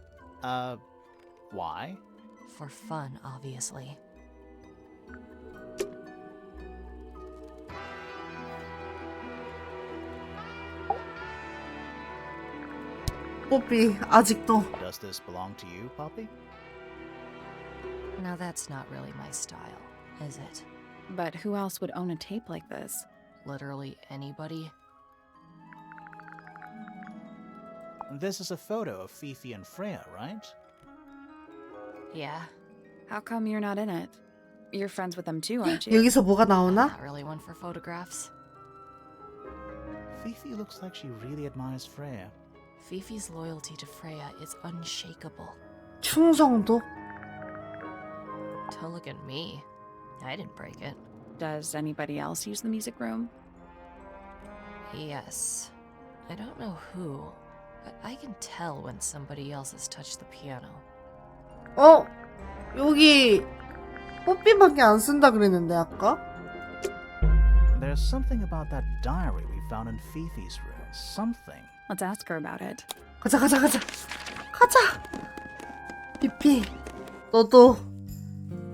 Why? For fun, obviously. 뽀삐 아직도. Does this belong to you, Poppy? Now that's not really my style, is it? But who else would own a tape like this? Literally anybody? This is a photo of Fifi and Freya, right? Yeah. How come you're not in it? You're friends with them too, aren't you? 여기서 뭐가 나오나? Not really one for photographs. Fifi looks like she really admires Freya. Fifi's loyalty to Freya is unshakable. 충성도? Don't look at me. I didn't break it. Does anybody else use the music room? Yes. I don't know who, but I can tell when somebody else has touched the piano. 어? 여기 뽀삐밖에 안 쓴다 그랬는데 아까? There's something about that diary we found in Fifi's room. Something. Let's ask her about it. 가자. 피피, 너도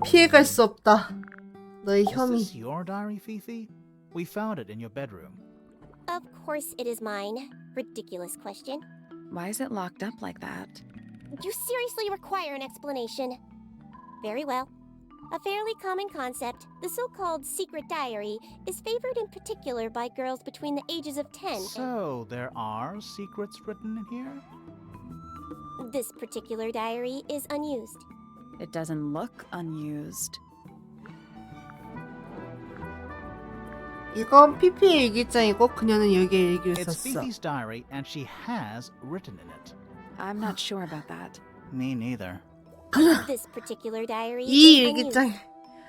피해갈 수 없다. 너의 Is 혐의. this your diary, Fifi? We found it in your bedroom. Of course it is mine. Ridiculous question. Why is it locked up like that? You seriously require an explanation. Very well. A fairly common concept, the so-called secret diary, is favored in particular by girls between the ages of 10. So, there are secrets written in here? This particular diary is unused. It doesn't look unused. 이건 피피의 일기장이고 그녀는 여기에 일기를 It's 썼어. Fifi's diary, and she has written in it. I'm not sure about that. Me neither. This particular diary 이 is unused. 일기장.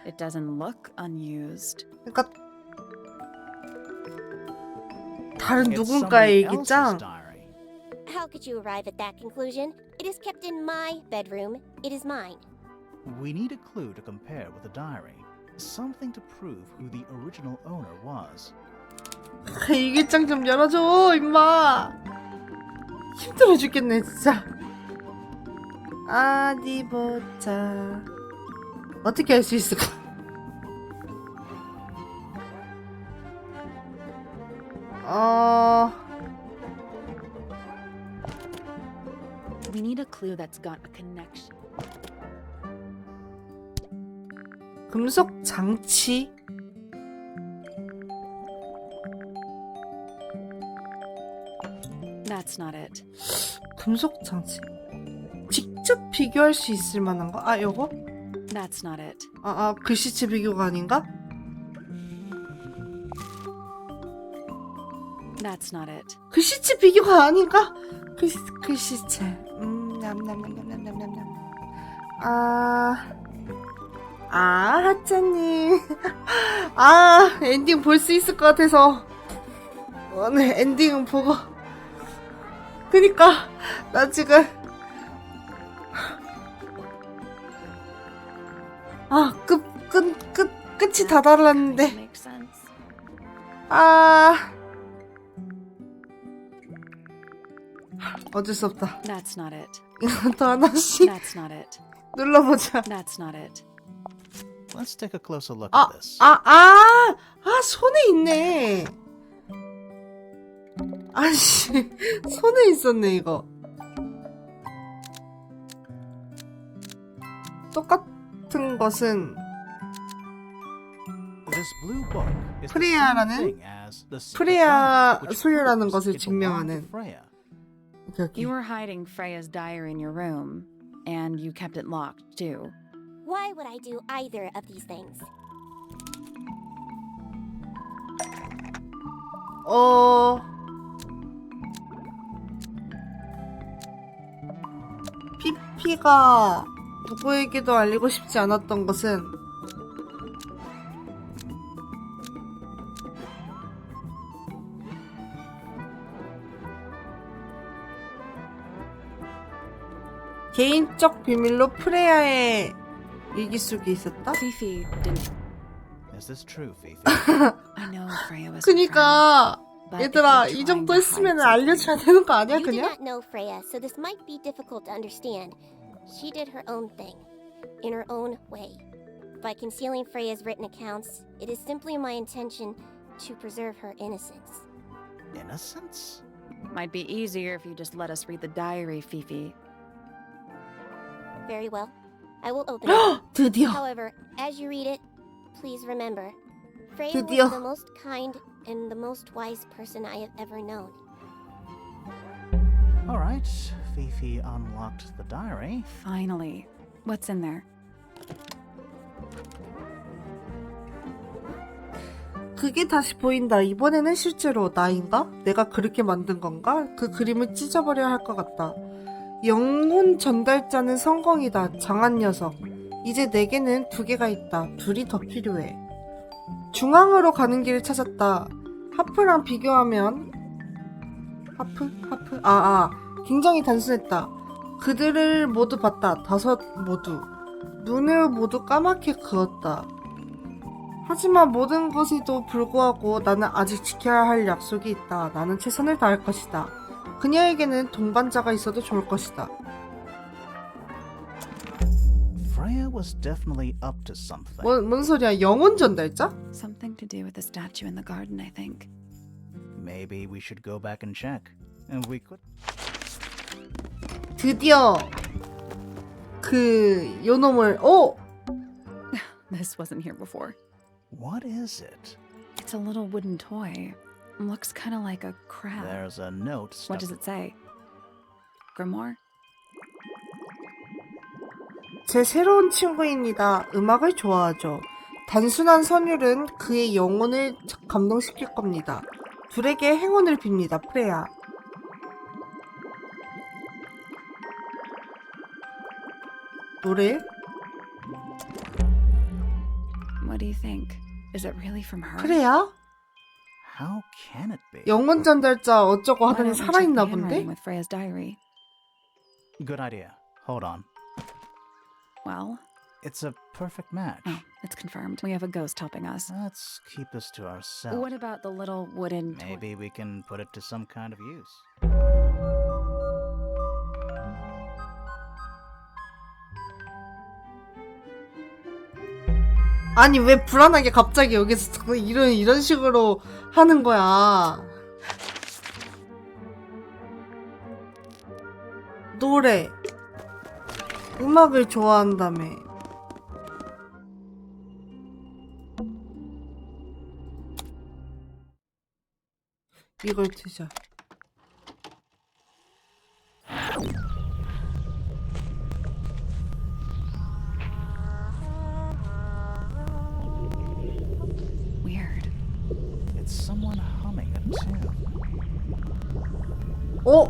It doesn't look unused. 그러니까 다른 It's 누군가의 somebody else's 일기장. diary. How could you arrive at that conclusion? It is kept in my bedroom. It is mine. We need a clue to compare with the diary. Something to prove who the original owner was. 일기장 좀 열어줘, 임마. 힘들어 죽겠네, 진짜. 어디 보자. 어떻게 할 수 있을까? We need a clue that's got a connection. 금속 장치? That's not it. 금속 장치. 직접 비교할 수 있을 만한 거? 아, 요거? That's not it. 글씨체 비교가 아닌가? That's not it. 글씨체 비교가 아닌가? 글씨체. 냠냠냠냠냠냠냠. 하짜님. 엔딩 볼 수 있을 것 같아서. 오늘 엔딩은 보고. 그니까, 나 지금. 끝이 다 달랐는데. Makes sense. 어쩔 수 없다. That's not it. 이건 또 하나씩 That's not it. 눌러보자. That's not it. Let's take a closer look at this. 손에 있네. 아씨, 손에 있었네, 이거. 똑같은 것은 This blue book is the 프레야라는 same thing as the secret 프레야 diary, which 소유라는 proves 것을 it belonged to 증명하는. Freya. 여기. You were hiding Freya's diary in your room, and you kept it locked, too. Why would I do either of these things? 피피가 누구에게도 알리고 싶지 않았던 것은 개인적 비밀로 프레야의 일기 속에 있었다? Fifi didn't. Is this true, Fifi? I know Freya was. 그니까 But if 얘들아, you're 이 trying 정도 to 했으면 hide 알려줘야 되는 거 아니야, You do 그냥? not know Freya, so this might be difficult to understand. She did her own thing, in her own way. By concealing Freya's written accounts, it is simply my intention to preserve her innocence. Innocence? Might be easier if you just let us read the diary, Fifi. Very well. I will open it. 드디어. However, as you read it, please remember, Freya 드디어. was the most kind and the most wise person I have ever known. Alright, Fifi unlocked the diary. Finally. What's in there? 그게 다시 보인다. 이번에는 실제로 나인가? 내가 그렇게 만든 건가? 그 그림을 찢어버려야 할 것 같다. 영혼 전달자는 성공이다. 장한 녀석. 이제 내게는 2개가 있다. 2이 더 필요해. 중앙으로 가는 길을 찾았다. 하프랑 비교하면 하프? 굉장히 단순했다. 그들을 모두 봤다. 5 모두. 눈을 모두 까맣게 그었다. 하지만 모든 것에도 불구하고 나는 아직 지켜야 할 약속이 있다. 나는 최선을 다할 것이다. 그녀에게는 동반자가 있어도 좋을 것이다. Freya was definitely up to something. 뭔 소리야? 영혼 전달자? Something to do with the statue in the garden, I think. Maybe we should go back and check. And we could. 드디어 그 요놈을 This wasn't here before. What is it? It's a little wooden toy. Looks kind of like a crab. There's a note stuck. What does it say? Grimoire? 제 새로운 친구입니다. 음악을 좋아하죠. 단순한 선율은 그의 영혼을 감동시킬 겁니다. 둘에게 행운을 빕니다. 프레야. 노래? What do you think? Is it really from her? 프레야? How can it be? 영혼 전달자 어쩌고 Why 하더니 don't we check 살아있나 the handwriting 본데? with Freya's diary? Good idea. Hold on. Well, It's a perfect match. oh, it's confirmed. We have a ghost helping us. Let's keep this to ourselves. What about the little wooden toy? Maybe we can put it to some kind of use. 아니 왜 불안하게 갑자기 여기서 자꾸 이런 식으로 하는 거야. 노래. 음악을 좋아한다며. 이걸 트자. Weird. It's someone humming a tune. 어?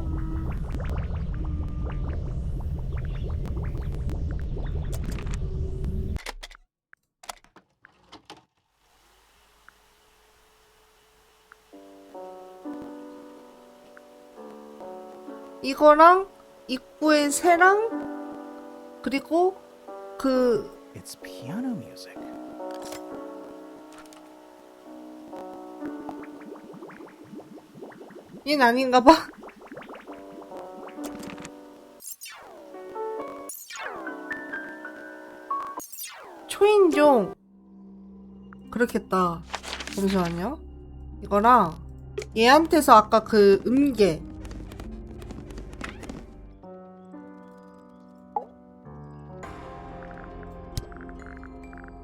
이거랑 입구의 새랑 그리고 그 It's piano music. 얘는 아닌가 봐. 초인종. 그렇겠다. 잠시만요. 이거랑 얘한테서 아까 그 음계.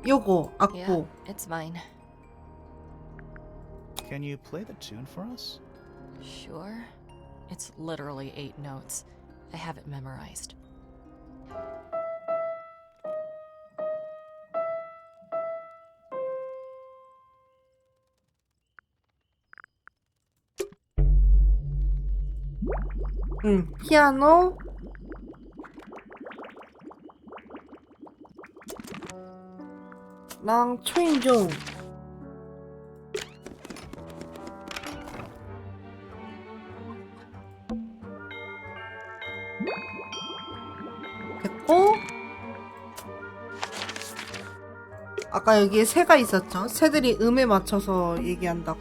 요거 악보. Yeah, it's mine. Can you play the tune for us? Sure. It's literally 8 notes. I have it memorized. 피아노. 랑 초인종. 됐고 아까 여기에 새가 있었죠. 새들이 음에 맞춰서 얘기한다고.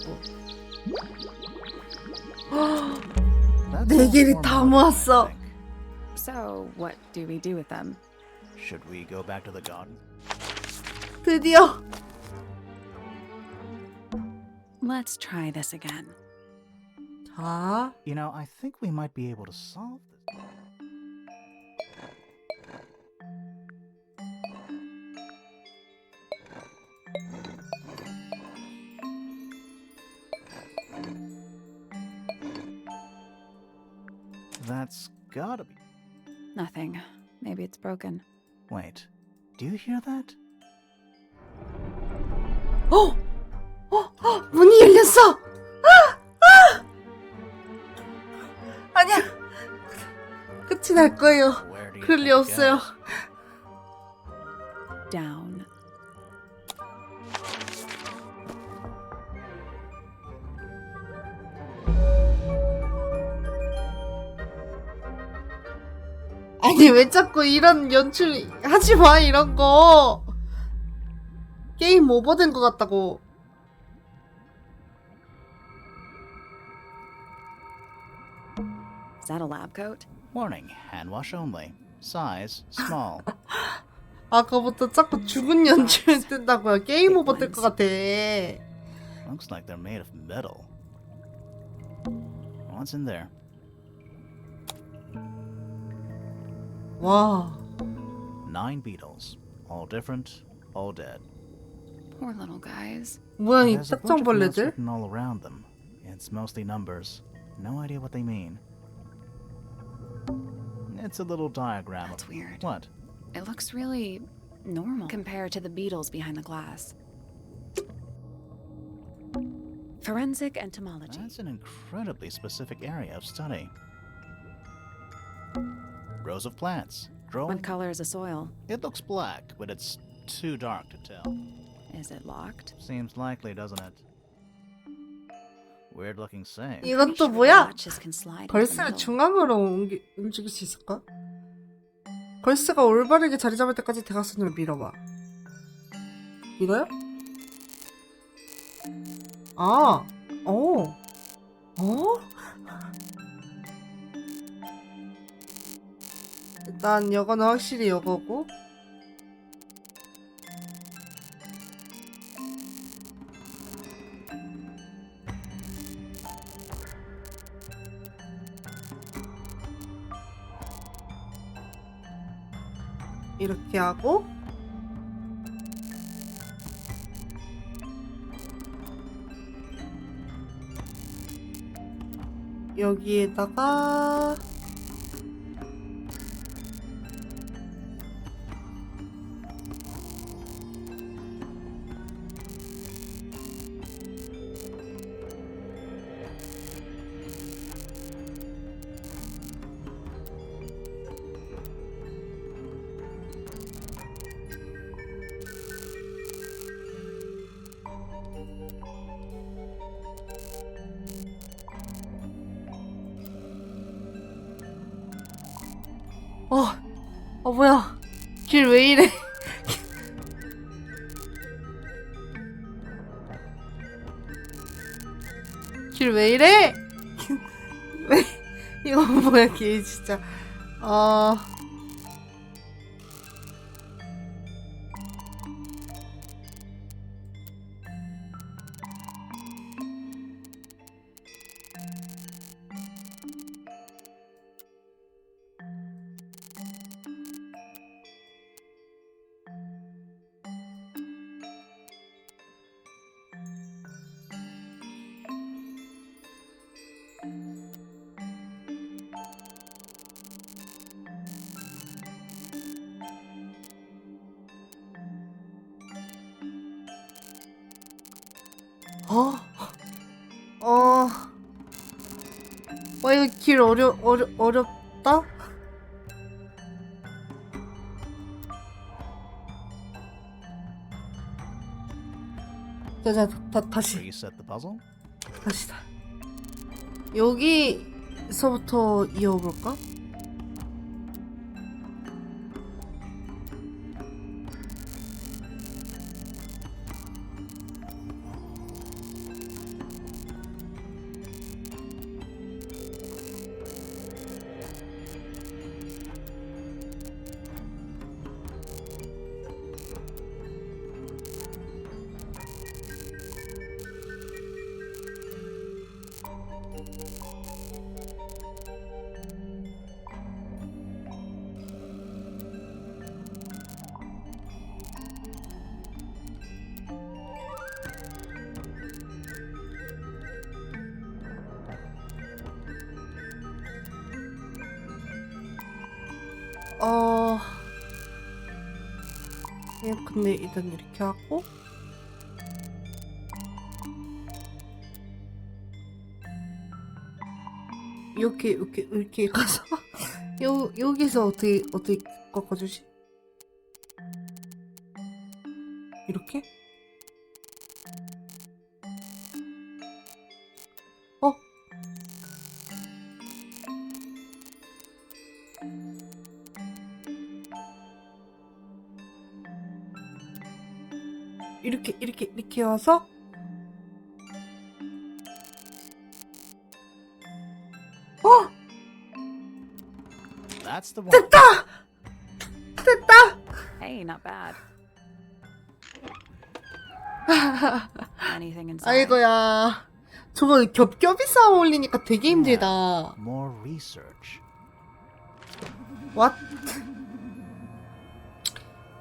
네 개를 다 모았어. So, what do we do with them? Should we go back to the garden? 드디어. Let's try this again. 자, You know, I think we might be able to solve this. That's gotta be. Nothing. Maybe it's broken. Wait, do you hear that? 문이 열렸어. 아니야. 끝이 날 거예요. Where do you 그럴 리 think it 없어요. goes? Down. 아니 왜 자꾸 이런 연출 하지 마 이런 거. 게임 오버된 것 같다고. Is that a lab coat? Warning, hand wash only. Size, small. 아까부터 자꾸 죽은 연출 뜬다고요. 게임 오버 될 것 같아. Looks like they're made of metal. What's in there? 와. 9 beetles. All different, all dead. Poor little guys. 뭐야 이 There's a bunch of notes 딱정벌레들? written all around them. It's mostly numbers. No idea what they mean. It's a little diagram. That's weird. What? It looks really normal compared to the beetles behind the glass. Forensic entomology. That's an incredibly specific area of study. Rows of plants. Growing. What color is the soil? It looks black, but it's too dark to tell. Is it locked? Seems likely, doesn't it? Weird looking same. 이건 또 Pretty sure 뭐야? watches can slide into the 걸스를 middle. 중앙으로 움직일 수 있을까? 걸스가 올바르게 자리 잡을 때까지 대각선으로 밀어봐. 이거요? 아, 일단 이거는 확실히 이거고. 이렇게 하고 여기에다가 뭐야 길 왜 이래. 길 왜 이래. 왜 이거 뭐야 길 진짜. 와 이거 길 어렵다? 자, 다시 Reset the puzzle. 다시다. 여기서부터 이어볼까? 근데 일단 이렇게 하고 이렇게 가서 여기서 어떻게 꺾어주지? 이렇게? 이렇게 와서 That's the one. 됐다! Hey, not bad. Anything inside? 아이고야. 저거 겹겹이 쌓아 올리니까 되게 힘들다. More research. What?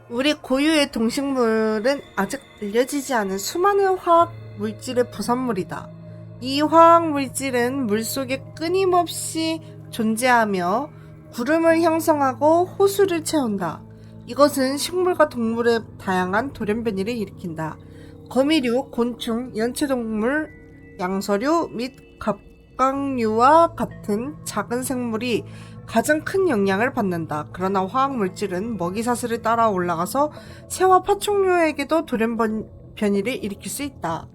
우리 고유의 동식물은 아직 알려지지 않은 수많은 화학 물질의 부산물이다. 이 화학 물질은 물속에 끊임없이 존재하며 구름을 형성하고 호수를 채운다. 이것은 식물과 동물의 다양한 돌연변이를 일으킨다. 거미류, 곤충, 연체동물, 양서류 및 갑각류와 같은 작은 생물이 가장 큰 영향을 받는다. 그러나 화학물질은 먹이사슬을 따라 올라가서 새와 파충류에게도 돌연변이를 일으킬 수 있다.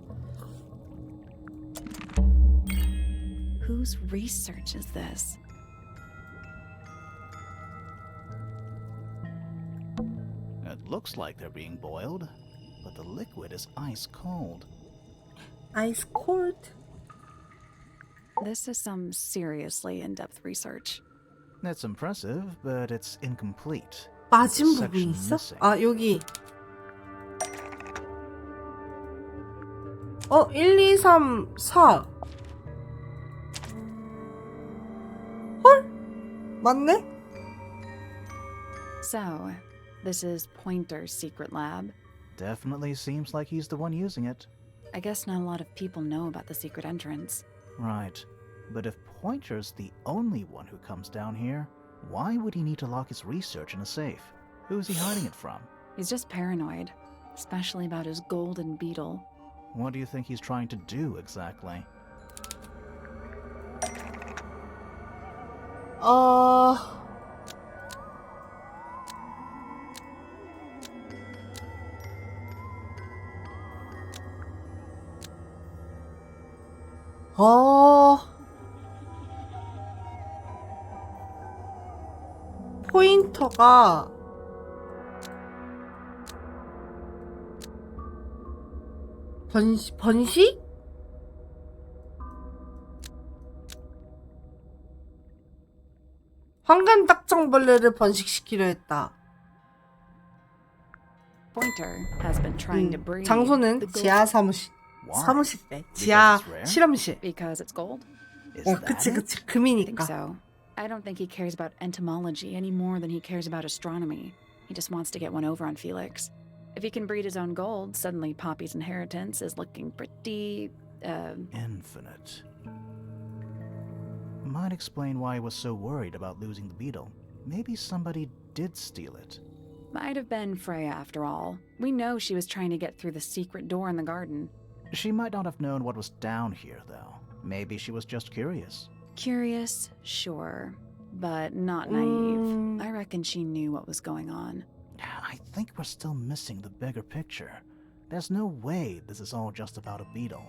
Whose research is this? It looks like they're being boiled, but the liquid is ice cold. Ice cold? This is some seriously in-depth research. It's impressive, but it's incomplete. 빠진 Section 부분이 있어? missing. 아, 여기. 1, 2, 3, 4. 헐? 맞네? So, this is Pointer's secret lab. Definitely seems like he's the one using it. I guess not a lot of people know about the secret entrance. Right. But if Pointer's the only one who comes down here, why would he need to lock his research in a safe? Who's he hiding it from? He's just paranoid, especially about his golden beetle. What do you think he's trying to do exactly? 포인터가 번식? 황금 딱정벌레를 번식시키려 했다. Pointer has been trying to breed 장소는 the 지하 사무실. Why? 사무실래. 지하 Because it's rare? 실험실. because it's gold. Is that 그치. it? I think 금이니까. so. I don't think he cares about entomology any more than he cares about astronomy. He just wants to get one over on Felix. If he can breed his own gold, suddenly Poppy's inheritance is looking pretty, Infinite. Might explain why he was so worried about losing the beetle. Maybe somebody did steal it. might have been Freya after all. We know she was trying to get through the secret door in the garden. She might not have known what was down here, though. Maybe she was just curious. Curious, sure, but not naive. I reckon she knew what was going on. I think we're still missing the bigger picture. There's no way this is all just about a beetle.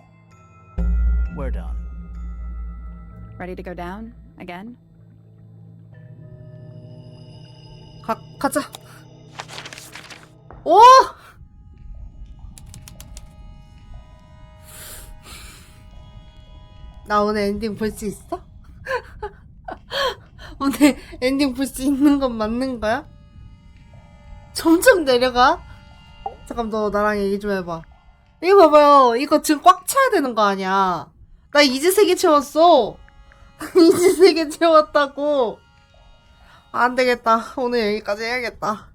We're done. Ready to go down? Again? 가자. 오! 나 오늘 엔딩 볼 수 있어? 오늘 엔딩 볼 수 있는 건 맞는 거야? 점점 내려가? 잠깐 너 나랑 얘기 좀 해봐. 이거 봐봐요. 이거 지금 꽉 차야 되는 거 아니야. 나 이제 3개 채웠어. 이제 3개 채웠다고. 안 되겠다. 오늘 여기까지 해야겠다.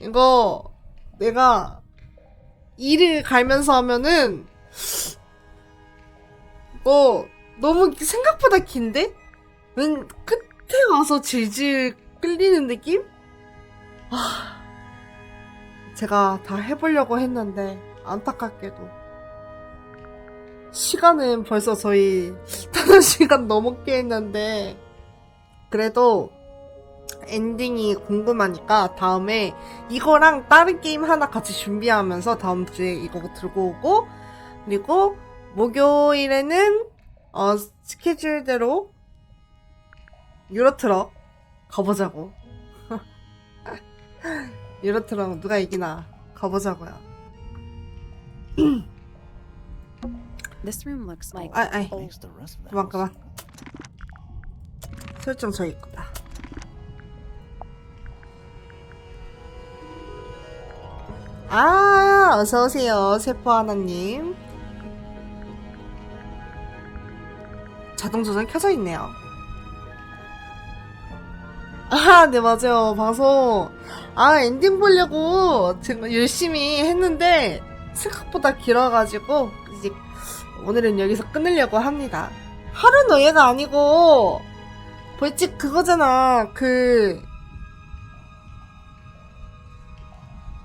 이거 내가 일을 갈면서 하면은 이거 너무 생각보다 긴데? 끝에 와서 질질 끌리는 느낌? 제가 다 해보려고 했는데 안타깝게도 시간은 벌써 저희 5시간 넘게 했는데 그래도 엔딩이 궁금하니까 다음에 이거랑 다른 게임 하나 같이 준비하면서 다음 주에 이거 들고 오고 그리고 목요일에는 스케줄대로 유로트럭 가보자고. 유로트럭 누가 이기나 가보자고요. This room looks like 아이 Makes the rest of the 그만 house. 그만. 설정 저기 있구나. 어서오세요 세포하나님. 자동조정 켜져 있네요. 네 맞아요 방송 엔딩 보려고 지금 열심히 했는데 생각보다 길어가지고 이제 오늘은 여기서 끊으려고 합니다. 하루 노예가 아니고 벌칙 그거잖아. 그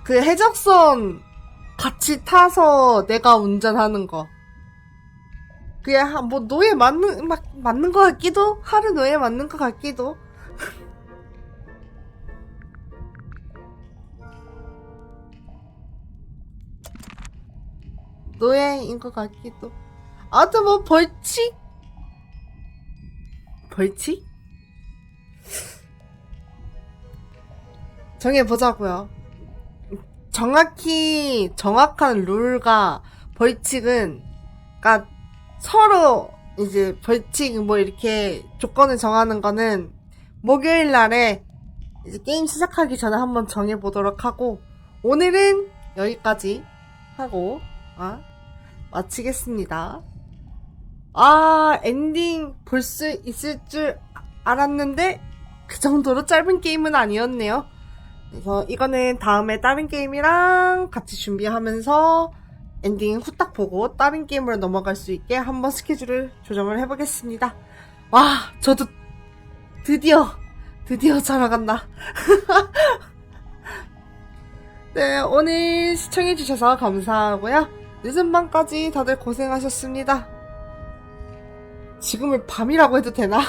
해적선 같이 타서 내가 운전하는 거. 그게 뭐 노예 맞는 거 같기도 하루 노예 맞는 거 같기도. 노예인 것 같기도. 아무튼 뭐 벌칙 정해보자고요. 정확한 룰과 벌칙은 그러니까 서로 이제 벌칙 뭐 이렇게 조건을 정하는 거는 목요일 날에 이제 게임 시작하기 전에 한번 정해보도록 하고 오늘은 여기까지 하고 마치겠습니다. 엔딩 볼 수 있을 줄 알았는데 그 정도로 짧은 게임은 아니었네요. 그래서 이거는 다음에 다른 게임이랑 같이 준비하면서 엔딩 후딱 보고 다른 게임으로 넘어갈 수 있게 한번 스케줄을 조정을 해보겠습니다. 와, 저도 드디어 살아간다. 네, 오늘 시청해주셔서 감사하고요. 늦은 밤까지 다들 고생하셨습니다. 지금을 밤이라고 해도 되나?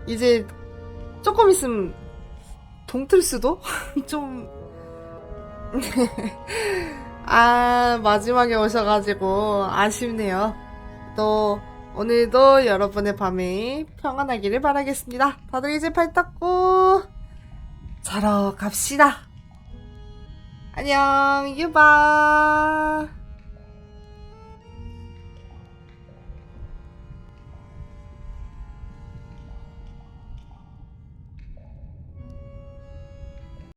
이제 조금 있으면 동틀 수도? 좀 마지막에 오셔가지고 아쉽네요. 또 오늘도 여러분의 밤이 평안하기를 바라겠습니다. 다들 이제 발 닦고 자러 갑시다. 안녕 유바.